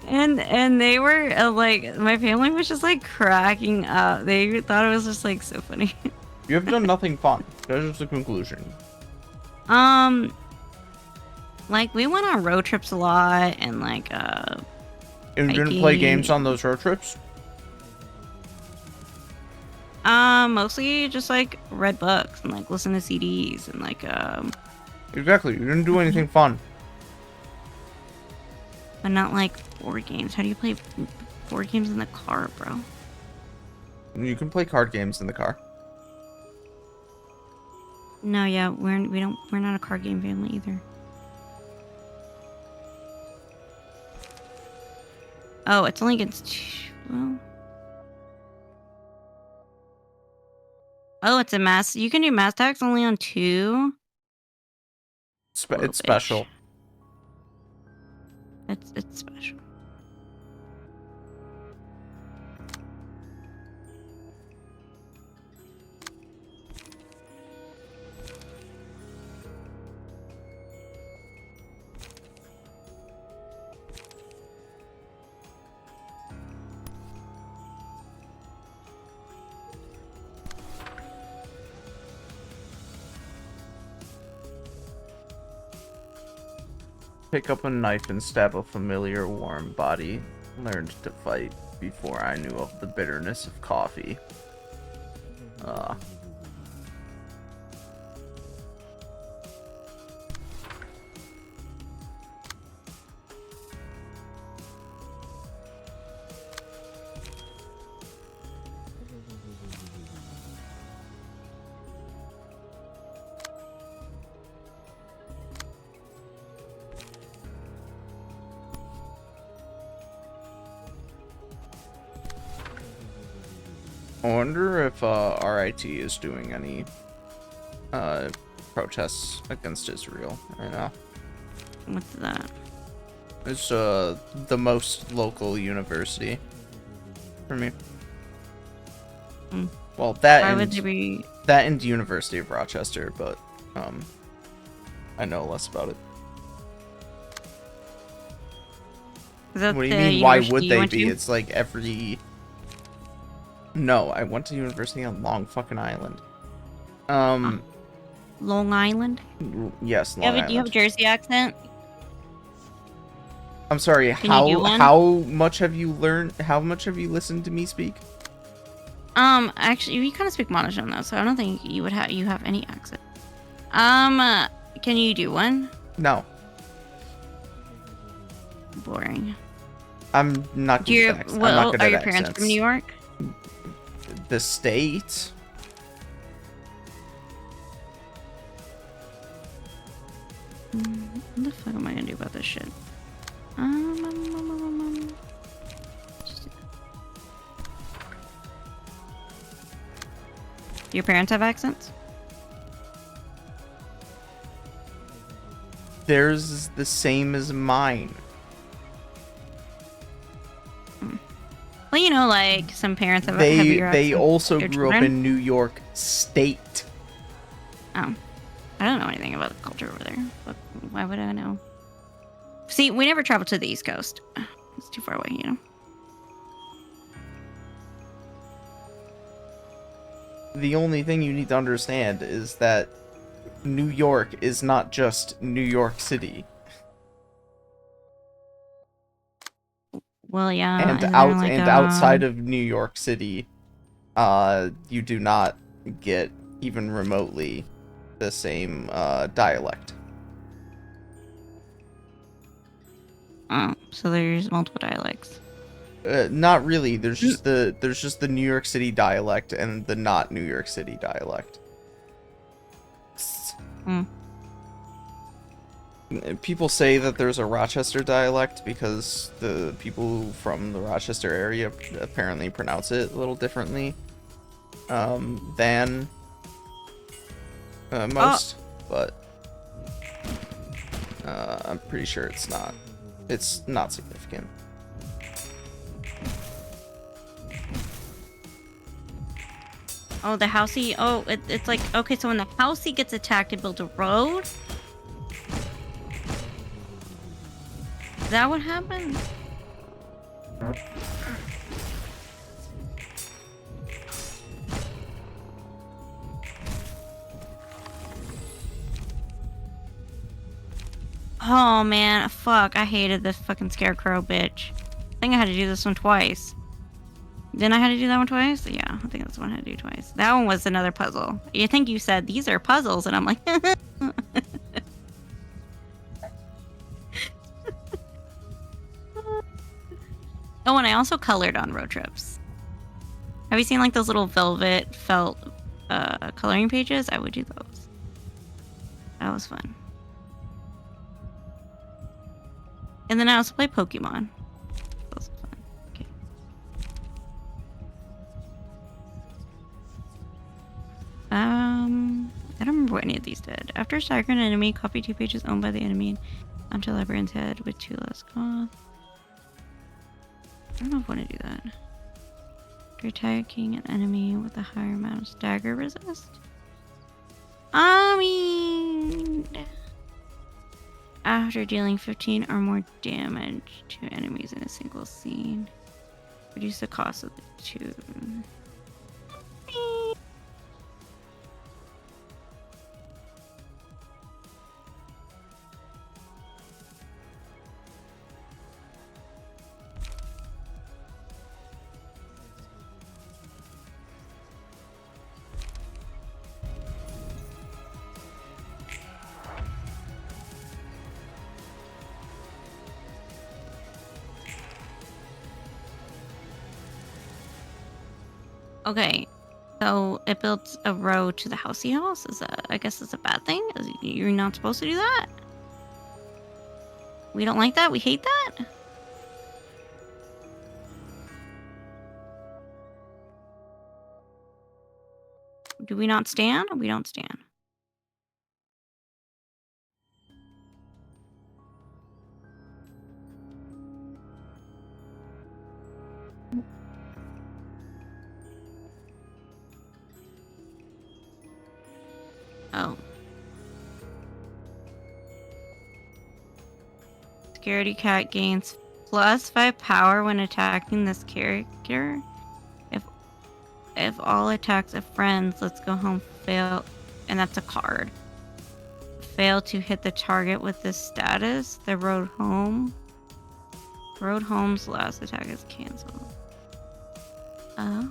And they were like, my family was just like cracking up. They thought it was just like so funny. You have done nothing fun. That's just the conclusion. Like we went on road trips a lot and like And you didn't play games on those road trips? Mostly just like read books and like listen to CDs and like Exactly. You didn't do anything fun. But not like board games. How do you play board games in the car, bro? You can play card games in the car. No, yeah, we're not a card game family either. Oh, it's only against well. Oh, it's a mass. You can do mass attacks only on 2. It's special. It's special. Pick up a knife and stab a familiar warm body. Learned to fight before I knew of the bitterness of coffee. I wonder if RIT is doing any protests against Israel right now. What's that? It's the most local university for me. Mm. Well, that Why and would they be? that and University of Rochester, but I know less about it. Is that What do you the mean? Why university would you they went be? to? It's like every. No, I went to university on Long fucking Island. Long Island. Yes, Do Long you have a Jersey accent? I'm sorry. Can you do one? How much have you learned? How much have you listened to me speak? Actually, you kind of speak monotone though, so I don't think you have any accent. Can you do one? No, Boring. I'm not Do good you? at accents. I'm not Well, good are at your parents accents. from New York? The state? What the fuck am I gonna do about this shit? Just do that. Your parents have accents? Theirs is the same as mine. Well, you know, like some parents have They heavier accents also than their grew up children. in New York State. Oh, I don't know anything about the culture over there. But why would I know? See, we never traveled to the East Coast. It's too far away, you know. The only thing you need to understand is that New York is not just New York City. Well, yeah. And isn't there, like, outside of New York City, you do not get even remotely the same dialect. Oh, so there's multiple dialects. Not really. There's just the New York City dialect and the not New York City dialect. Hmm. People say that there's a Rochester dialect because the people from the Rochester area apparently pronounce it a little differently than most, but I'm pretty sure it's not significant. Oh, the housey. Oh, it's like, okay, so when the housey gets attacked, it builds a road? Is that what happened? Oh, man. Fuck. I hated this fucking scarecrow bitch. I think I had to do this one twice. Didn't I have to do that one twice? Yeah, I think that's the one I had to do twice. That one was another puzzle. I think you said, these are puzzles, and I'm like... Oh, and I also colored on road trips. Have you seen, like, those little velvet felt coloring pages? I would do those. That was fun. And then I also play Pokemon. That was fun. Okay. I don't remember what any of these did. After staggering an enemy, copy 2 pages owned by the enemy onto Labyrinth's head with 2 less cost. I don't know if I want to do that. After attacking an enemy with a higher amount of stagger resist. I mean... After dealing 15 or more damage to enemies in a single scene, reduce the cost of the 2. Okay, so it built a road to the house he house. I guess it's a bad thing. You're not supposed to do that. We don't like that. We hate that. Do we not stand? We don't stand. Oh. Scaredy cat gains +5 power when attacking this character. If all attacks of friends, let's go home fail, and that's a card. Fail to hit the target with this status, the road home's last attack is canceled. Oh.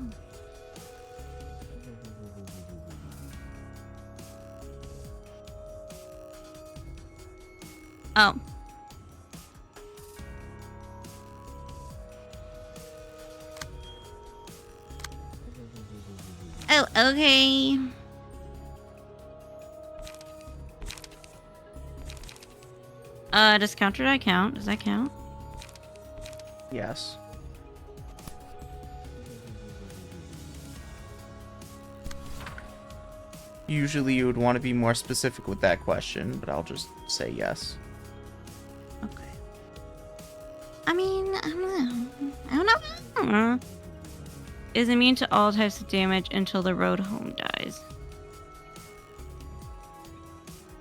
Oh. Oh, okay. Does counter die count? Does that count? Yes. Usually you would want to be more specific with that question, but I'll just say yes. Okay. I mean, I don't know. Is immune to all types of damage until the road home dies.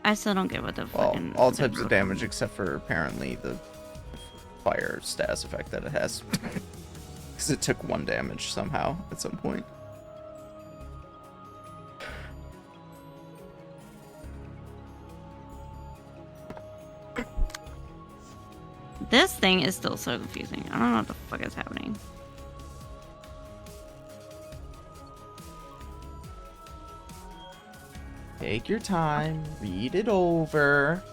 I still don't get what the fucking... all types of damage except for apparently the fire status effect that it has. Because it took 1 damage somehow at some point. This thing is still so confusing. I don't know what the fuck is happening. Take your time, read it over.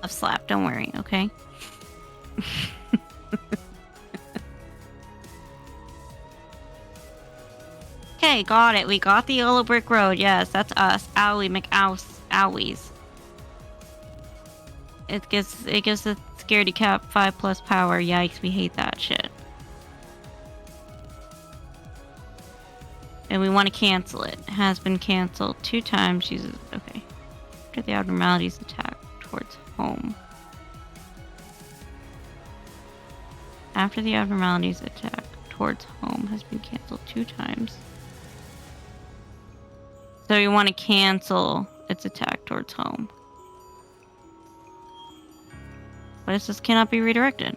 A slap, don't worry, okay? Okay, got it. We got the yellow brick road. Yes, that's us. Owie McOwies. It gives the scaredy cat 5+ power. Yikes, we hate that shit. And we want to cancel it. It has been canceled 2 times. Jesus. Okay. After the abnormalities attack towards home. After the abnormalities attack towards home has been canceled 2 times. So you want to cancel its attack towards home. But it just cannot be redirected.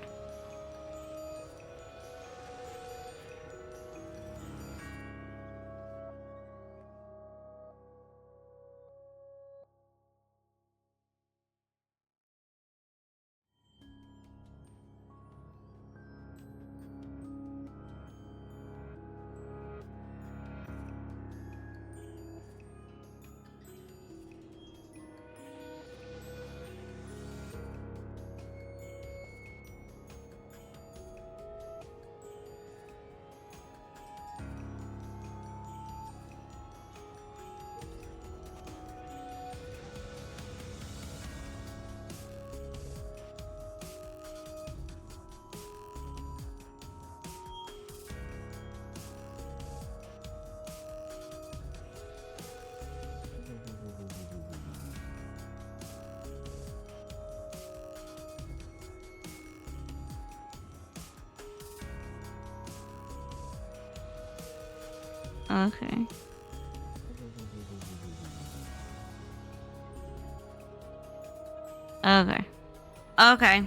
Okay. Okay. Okay.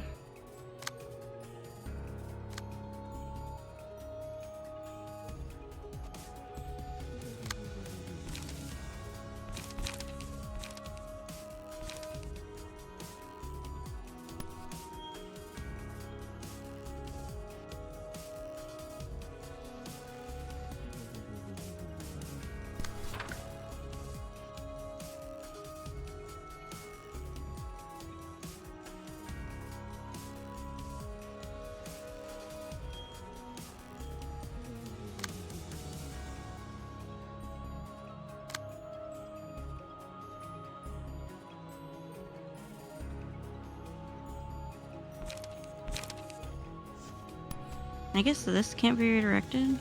I guess this can't be redirected.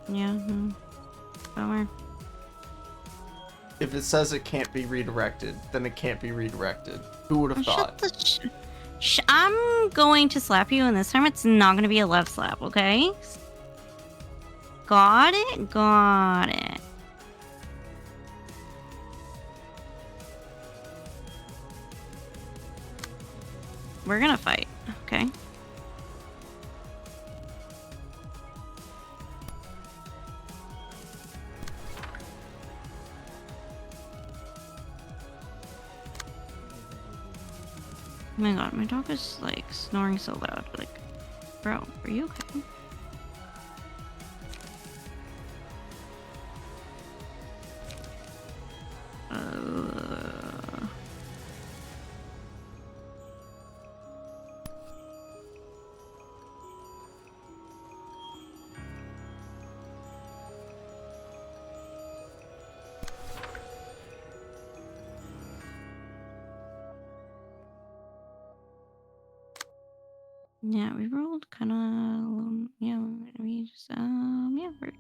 Yeah. Bummer. If it says it can't be redirected, then it can't be redirected. Who would have thought? I'm going to slap you, and this time it's not going to be a left slap, okay? Got it? Got it. We're gonna fight, okay? Oh my god, my dog is like snoring so loud. Like, bro, are you okay? Yeah, we rolled kind of. Yeah, we just yeah. We're...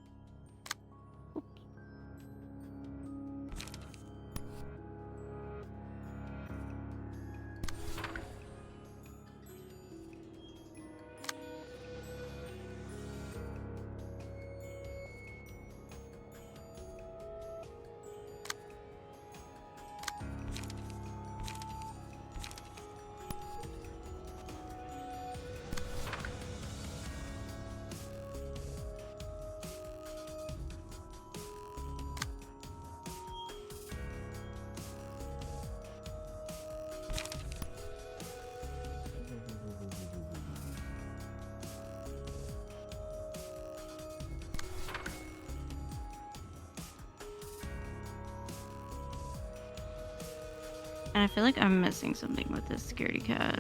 And I feel like I'm missing something with this security cat.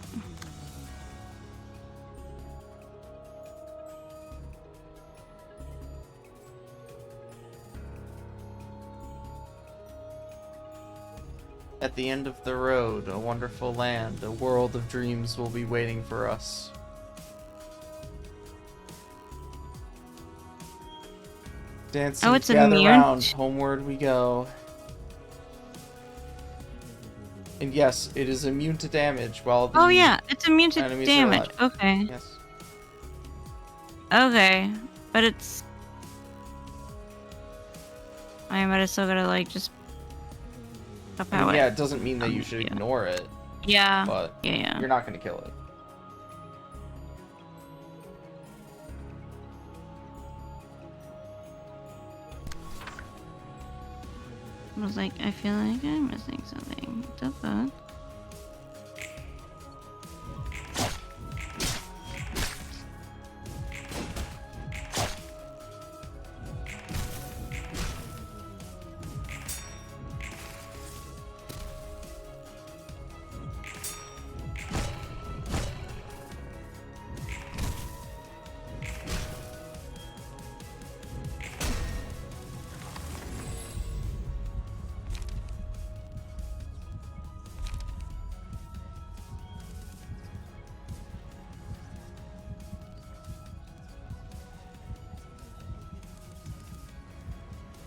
At the end of the road, a wonderful land, a world of dreams will be waiting for us. Dancing, it's gather immune? round, homeward we go. And yes, it is immune to damage while the Oh yeah, it's immune to enemies are damage. alive. Okay. Yes. Okay, but it's. I might have still gotta like just. Up I mean, how yeah, it doesn't mean that you should yeah. ignore it. Yeah. But Yeah. you're not gonna kill it. I was like, I feel like I'm missing something. What the fuck?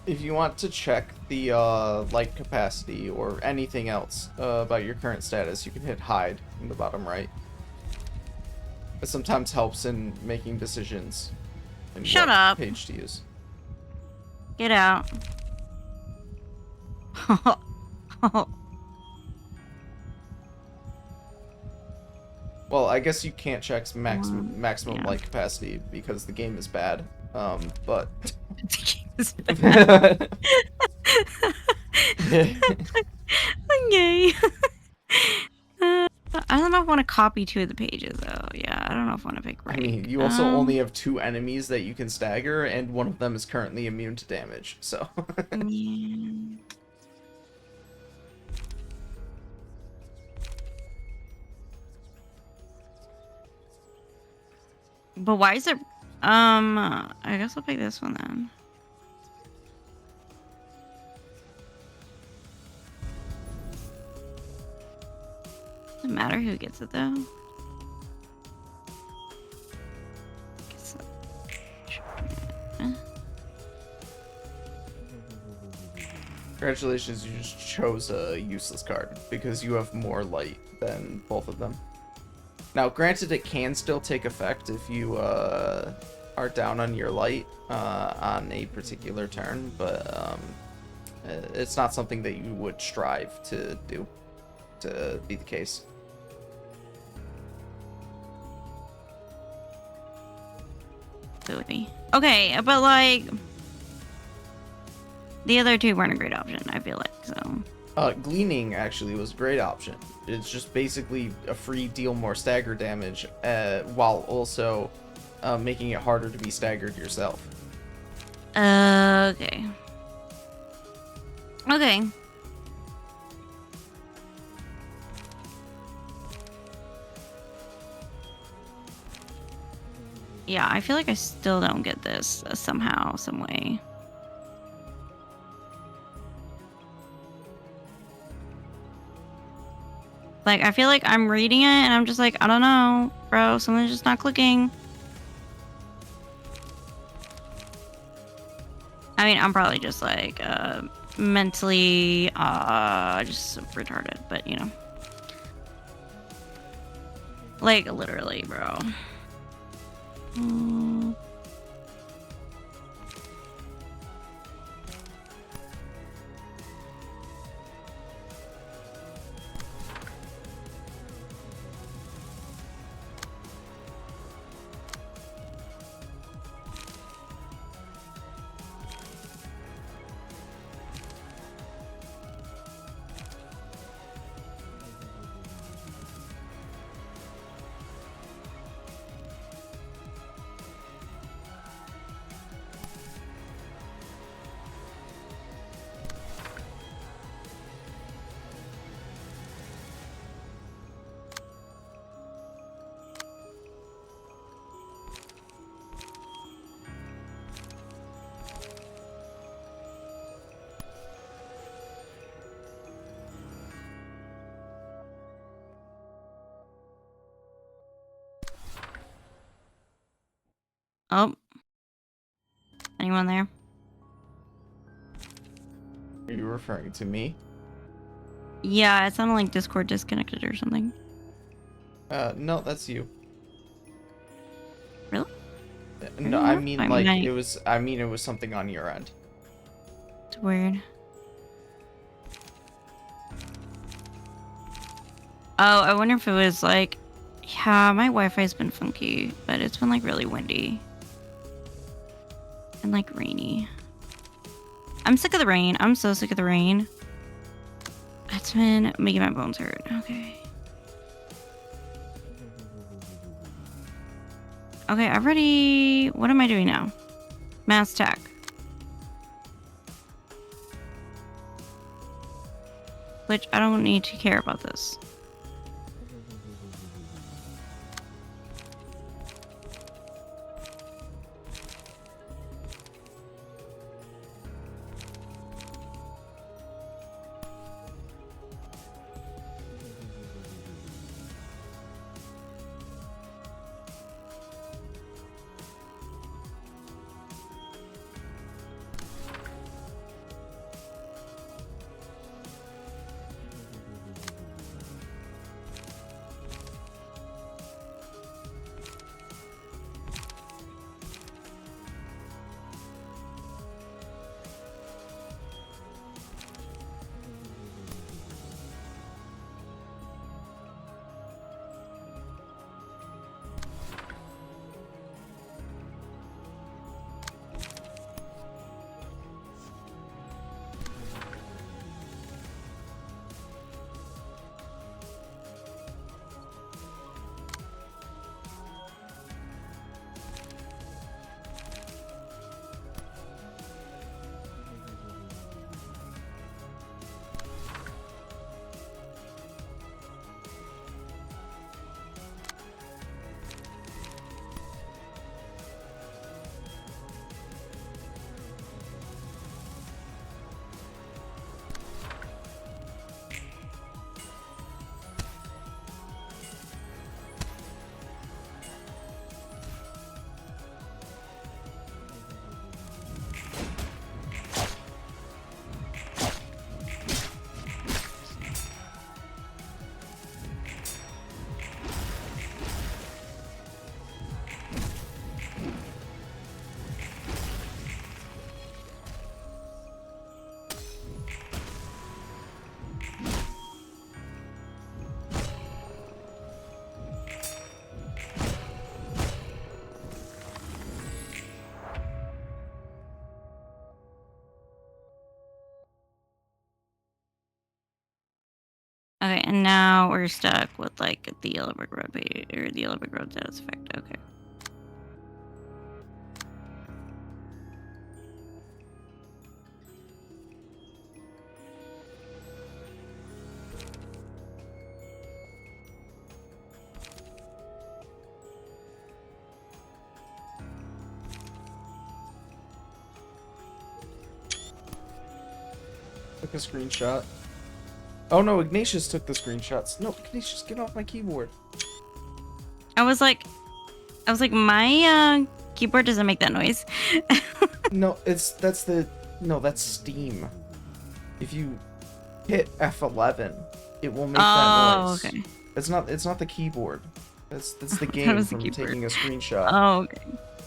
If you want to check the light capacity or anything else about your current status, you can hit hide in the bottom right. It sometimes helps in making decisions. In Shut what up. Page to use. Get out. Well, I guess you can't check maximum light capacity because the game is bad. But The game is bad. Okay. I don't know if I want to copy 2 of the pages though. Yeah, I don't know if I want to pick right. I mean, you also only have 2 enemies that you can stagger, and one of them is currently immune to damage. So. Yeah. But why is it? I guess I'll pick this one then. Doesn't matter who gets it though. Congratulations, you just chose a useless card because you have more light than both of them. Now, granted, it can still take effect if you are down on your light on a particular turn, but it's not something that you would strive to do to be the case. Okay, but like the other two weren't a great option, I feel like, so. Gleaning actually was a great option. It's just basically a free deal more stagger damage while also making it harder to be staggered yourself. Okay. Okay. Yeah, I feel like I still don't get this somehow, some way. Like, I feel like I'm reading it and I'm just like, I don't know, bro, something's just not clicking. I mean, I'm probably just like mentally just retarded, but you know. Like, literally, bro. Oh. Anyone there? Are you referring to me? Yeah, it sounded like Discord disconnected or something. No, that's you. Really? No, I mean, like, I- it was something on your end. It's weird. Oh, I wonder if it was like, yeah, my Wi-Fi's been funky, but it's been like really windy. And like rainy. I'm sick of the rain. I'm so sick of the rain. It's been making my bones hurt. Okay. Okay, I've already... What am I doing now? Mass tech. Which I don't need to care about this. Okay, and now we're stuck with like the yellow brick road page or the yellow brick road status effect. Okay. Took a screenshot. Oh no, Ignatius took the screenshots. No, Ignatius, get off my keyboard. I was like, my keyboard doesn't make that noise. No, that's Steam. If you hit F11, it will make that noise. Okay. It's not the keyboard. That's the That game was the from keyboard. taking a screenshot. Oh, okay.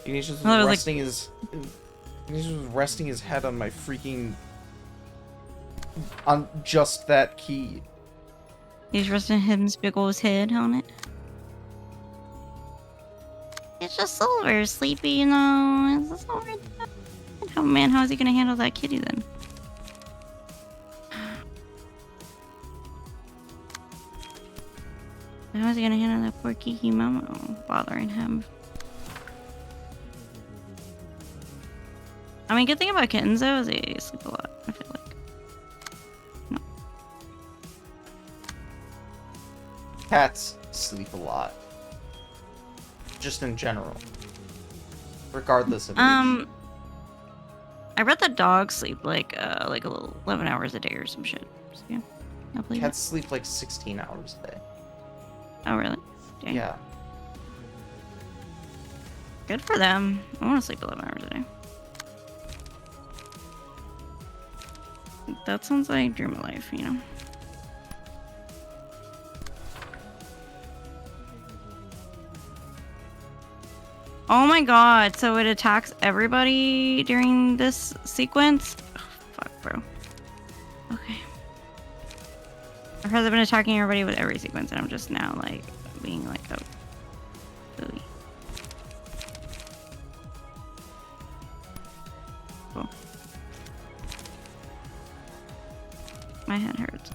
Ignatius I was was like- resting his head on my freaking on just that key. He's resting his big old head on it. It's just Silver, sleepy, you know. It's just Silver. Oh man, how is he gonna handle that kitty then? How is he gonna handle that poor Kiki Momo bothering him? I mean, good thing about kittens though is they sleep a lot. I feel like. Cats sleep a lot. Just in general. Regardless of age. I read that dogs sleep like a little 11 hours a day or some shit. So, yeah, I believe Cats sleep like 16 hours a day. it. Oh really? Dang. Yeah. Good for them. I want to sleep 11 hours a day. That sounds like dream of life, you know. Oh my god, so it attacks everybody during this sequence? Oh, fuck, bro. Okay. I've heard they've been attacking everybody with every sequence, and I'm just now, like, being like, oh. Ooey. Cool. My head hurts.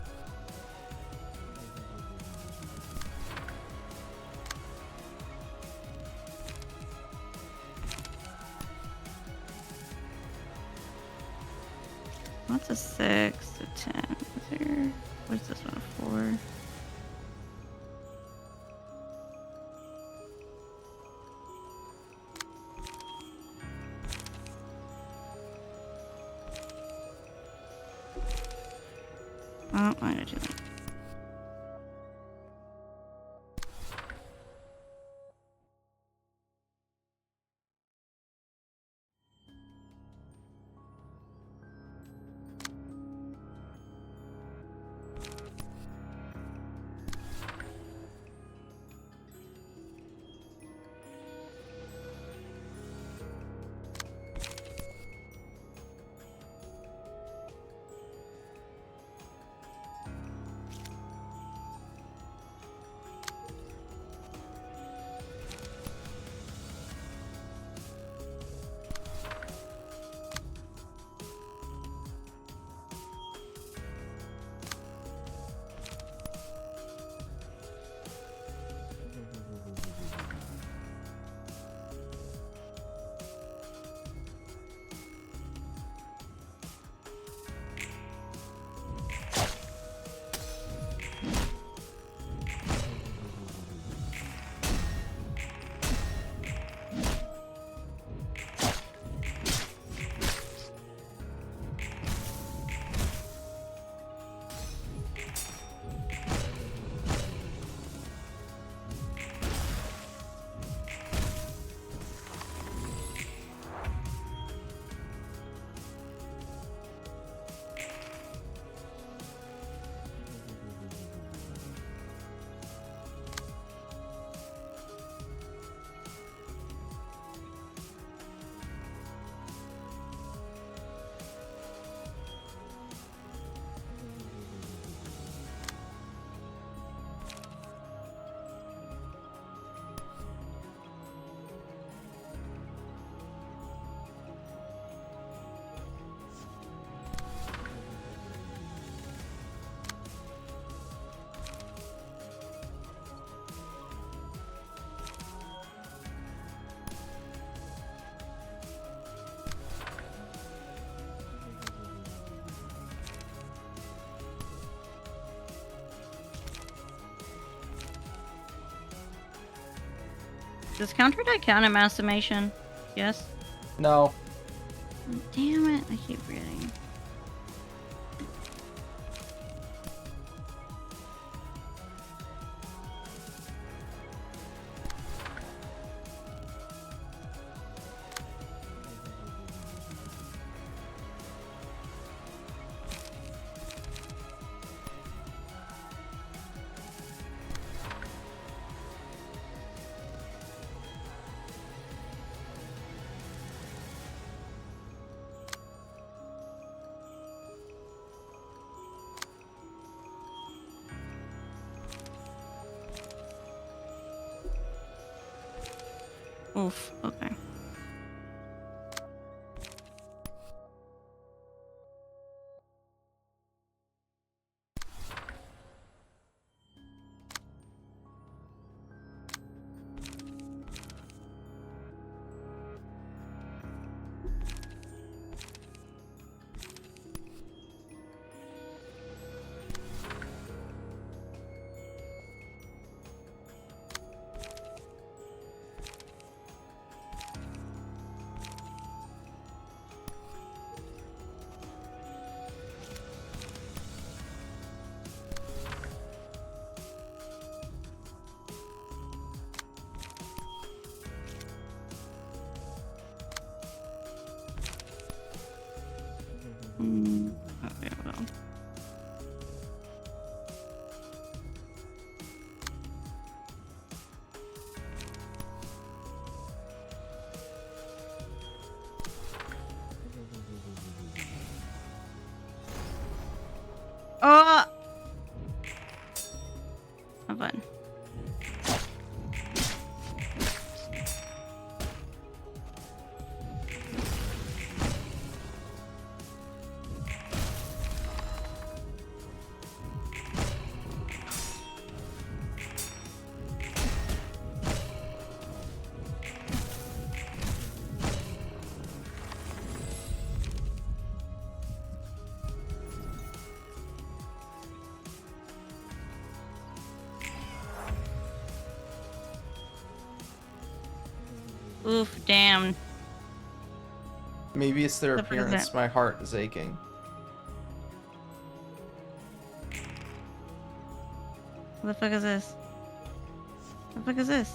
What's a 6, a 10? Is there... What's this one, a 4? Oh, I gotta do that. Does counterattack count in mass summation? Yes. No. Damn it! I keep forgetting. Oof. Okay. Okay, well. Oh! Have fun. Oof, damn. Maybe it's their The fuck is appearance. that? My heart is aching. What the fuck is this? What the fuck is this?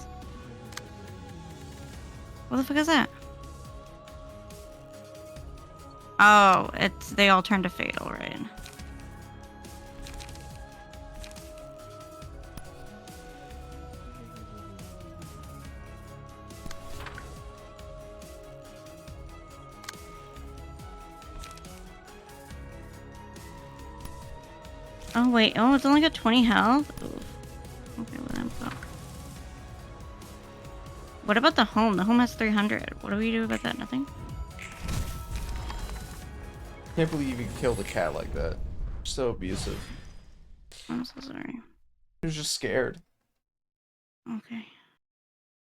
What the fuck is that? Oh, they all turn to fatal, right? Oh wait, oh, it's only got 20 health? Oof. Okay, well then fuck. What about the home? The home has 300. What do we do about that? Nothing? Can't believe you killed a cat like that. So abusive. I'm so sorry. He was just scared. Okay.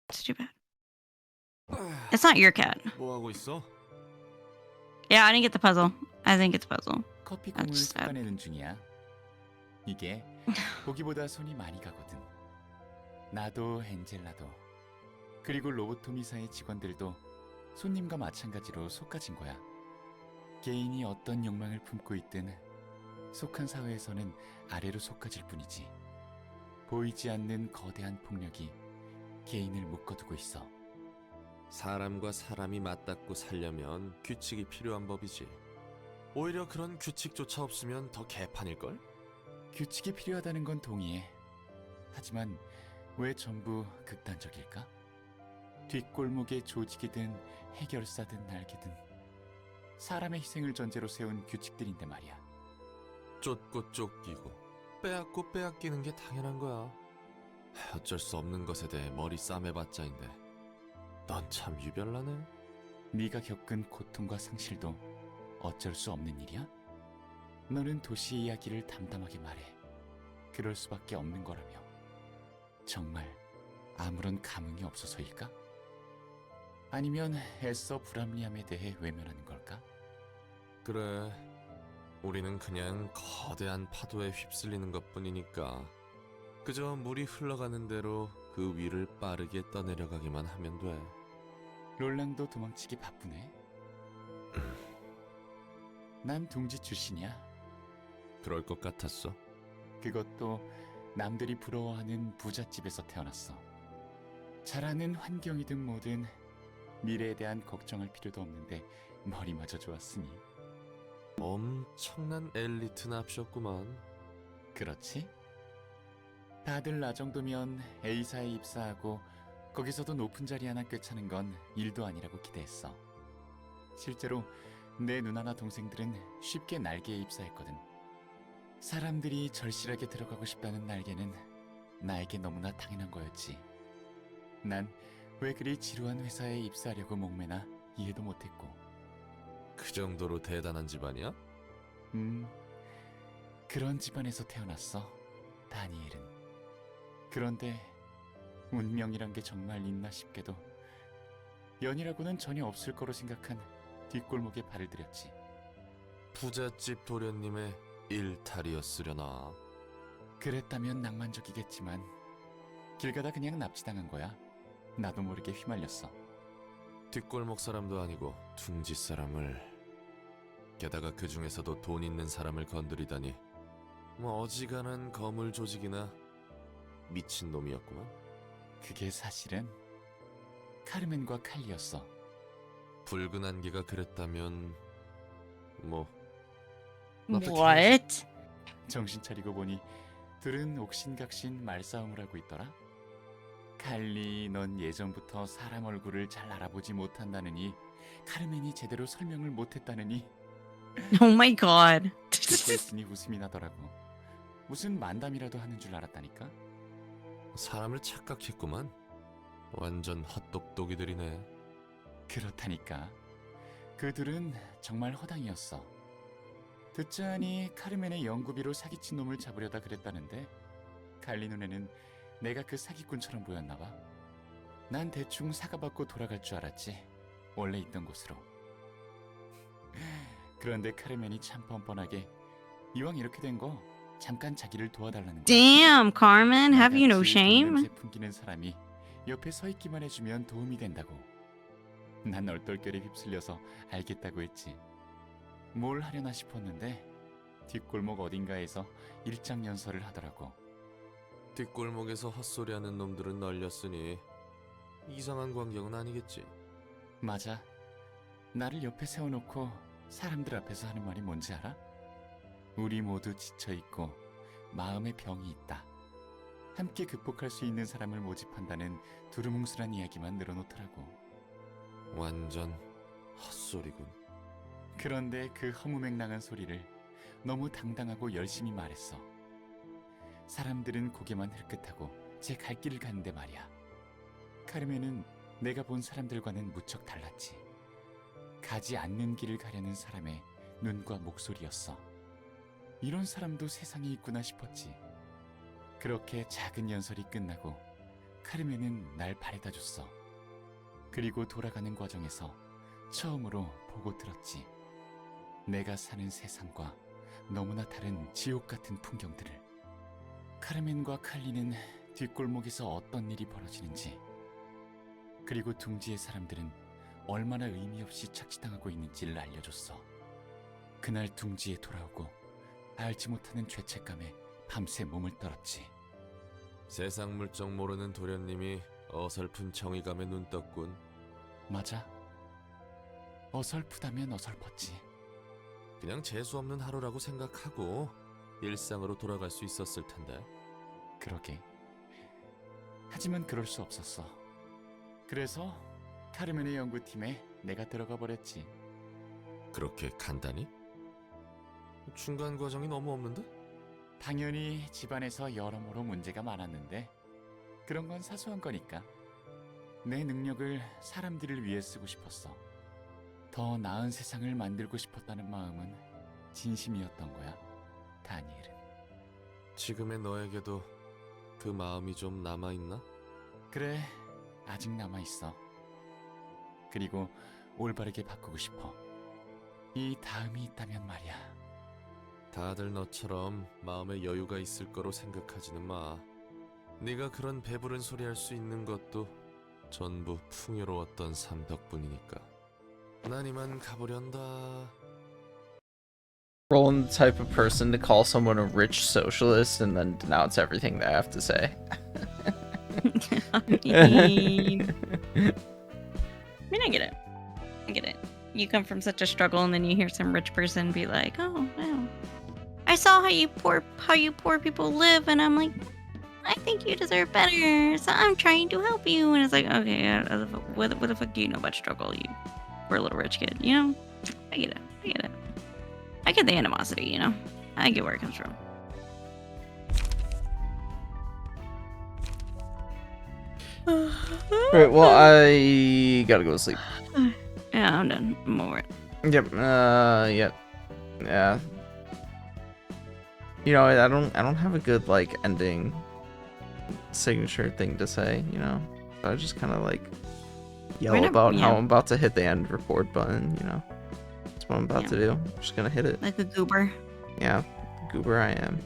It's too bad. It's not your cat. 뭐 하고 있어? Yeah, I didn't get the puzzle. I didn't get the puzzle. 커피콩을 That's sad. 섞어내는 중이야. 이게 보기보다 손이 많이 가거든. 나도 엔젤라도 그리고 로보토미사의 직원들도 손님과 마찬가지로 속가진 거야. 개인이 어떤 욕망을 품고 있든 속한 사회에서는 아래로 속가질 뿐이지. 보이지 않는 거대한 폭력이 개인을 묶어두고 있어. 사람과 사람이 맞닿고 살려면 규칙이 필요한 법이지. 오히려 그런 규칙조차 없으면 더 개판일걸? 규칙이 필요하다는 건 동의해. 하지만 왜 전부 극단적일까? 뒷골목의 조직이든 해결사든 날개든 사람의 희생을 전제로 세운 규칙들인데 말이야. 쫓고 쫓기고 빼앗고 빼앗기는 게 당연한 거야. 어쩔 수 없는 것에 대해 머리 싸매봤자인데 넌 참 유별나네. 네가 겪은 고통과 상실도 어쩔 수 없는 일이야? 너는 도시 이야기를 담담하게 말해. 그럴 수밖에 없는 거라며. 정말 아무런 감흥이 없어서일까? 아니면 애써 불합리함에 대해 외면하는 걸까? 그래, 우리는 그냥 거대한 파도에 휩쓸리는 것뿐이니까 그저 물이 흘러가는 대로 그 위를 빠르게 떠내려가기만 하면 돼. 롤랑도 도망치기 바쁘네. 난 둥지 출신이야. 그럴 것 같았어. 그것도 남들이 부러워하는 부잣집에서 태어났어. 잘하는 환경이든 뭐든 미래에 대한 걱정할 필요도 없는데 머리마저 좋았으니. 엄청난 엘리트 납셨구만. 그렇지? 다들 나 정도면 A사에 입사하고 거기서도 높은 자리 하나 꿰차는 건 일도 아니라고 기대했어. 실제로 내 누나나 동생들은 쉽게 날개에 입사했거든. 사람들이 절실하게 들어가고 싶다는 날개는 나에게 너무나 당연한 거였지. 난 왜 그리 지루한 회사에 입사하려고 목매나 이해도 못했고. 그 정도로 대단한 집안이야? 그런 집안에서 태어났어, 다니엘은. 그런데 운명이란 게 정말 있나 싶게도 연이라고는 전혀 없을 거로 생각한 뒷골목에 발을 들였지. 부잣집 도련님의 일탈이었으려나. 그랬다면 낭만적이겠지만 길 가다 그냥 납치당한 거야. 나도 모르게 휘말렸어. 뒷골목 사람도 아니고 둥지 사람을. 게다가 그 중에서도 돈 있는 사람을 건드리다니. 뭐 어지간한 거물 조직이나 미친 놈이었구만. 그게 사실은 카르멘과 칼리였어. 붉은 안개가 그랬다면 뭐 What? 정신 차리고 보니 둘은 옥신각신 말싸움을 하고 있더라. 칼리, 넌 예전부터 사람 얼굴을 잘 알아보지 못한다느니 카르멘이 제대로 설명을 못했다느니. Oh my god. 듣고 있으니 웃음이 나더라고. 무슨 만담이라도 하는 줄 알았다니까. 사람을 착각했구만. 완전 헛똑똑이들이네. 그렇다니까. 그 둘은 정말 허당이었어. 듣자하니 카르멘의 연구비로 사기친 놈을 잡으려다 그랬다는데 칼리 눈에는 내가 그 사기꾼처럼 보였나 봐. 난 대충 사과받고 돌아갈 줄 알았지. 원래 있던 곳으로. 그런데 카르멘이 참 뻔뻔하게 이왕 이렇게 된 거 잠깐 자기를 도와달라는 거야. Damn, Carmen, have you no 나같이 shame? 돈 냄새 풍기는 사람이 옆에 서 있기만 해주면 도움이 된다고. 난 얼떨결에 휩쓸려서 알겠다고 했지. 뭘 하려나 싶었는데 뒷골목 어딘가에서 일장연설을 하더라고. 뒷골목에서 헛소리하는 놈들은 널렸으니 이상한 광경은 아니겠지. 맞아. 나를 옆에 세워놓고 사람들 앞에서 하는 말이 뭔지 알아? 우리 모두 지쳐있고 마음에 병이 있다. 함께 극복할 수 있는 사람을 모집한다는 두루뭉술한 이야기만 늘어놓더라고. 완전 헛소리군. 그런데 그 허무맹랑한 소리를 너무 당당하고 열심히 말했어. 사람들은 고개만 흘끗하고 제 갈 길을 가는데 말이야. 카르멘은 내가 본 사람들과는 무척 달랐지. 가지 않는 길을 가려는 사람의 눈과 목소리였어. 이런 사람도 세상에 있구나 싶었지. 그렇게 작은 연설이 끝나고 카르멘은 날 바래다 줬어. 그리고 돌아가는 과정에서 처음으로 보고 들었지. 내가 사는 세상과 너무나 다른 지옥 같은 풍경들을. 카르멘과 칼리는 뒷골목에서 어떤 일이 벌어지는지, 그리고 둥지의 사람들은 얼마나 의미 없이 착취당하고 있는지를 알려줬어. 그날 둥지에 돌아오고 알지 못하는 죄책감에 밤새 몸을 떨었지. 세상 물정 모르는 도련님이 어설픈 정의감에 눈 떴군. 맞아. 어설프다면 어설펐지. 그냥 재수없는 하루라고 생각하고 일상으로 돌아갈 수 있었을 텐데. 그러게. 하지만 그럴 수 없었어. 그래서 카르멘의 연구팀에 내가 들어가 버렸지. 그렇게 간단히? 중간 과정이 너무 없는데? 당연히 집안에서 여러모로 문제가 많았는데 그런 건 사소한 거니까. 내 능력을 사람들을 위해 쓰고 싶었어. 더 나은 세상을 만들고 싶었다는 마음은 진심이었던 거야, 다니엘은. 지금의 너에게도 그 마음이 좀 남아있나? 그래, 아직 남아있어. 그리고 올바르게 바꾸고 싶어. 이 다음이 있다면 말이야. 다들 너처럼 마음에 여유가 있을 거로 생각하지는 마. 네가 그런 배부른 소리 할 수 있는 것도 전부 풍요로웠던 삶 덕분이니까. 난 이만 가보련다. Roland the type of person to call someone a rich socialist and then denounce everything they have to say. I mean, I get it. I get it. You come from such a struggle, and then you hear some rich person be like, "Oh, wow, I saw how you poor people live," and I'm like, "I think you deserve better, so I'm trying to help you." And it's like, okay, what the fuck do you know about struggle? You poor little rich kid, you know? I get it. I get it. I get the animosity, you know? I get where it comes from. Right, well, I gotta go to sleep. Yeah, I'm done. I'm over it. Yep, yep. Yeah. You know, I don't have a good, like, ending signature thing to say, you know? So I just kind of, like, yell about how I'm about to hit the end record button, you know? That's what I'm about to do. I'm just gonna hit it. Like a goober. Yeah, goober I am.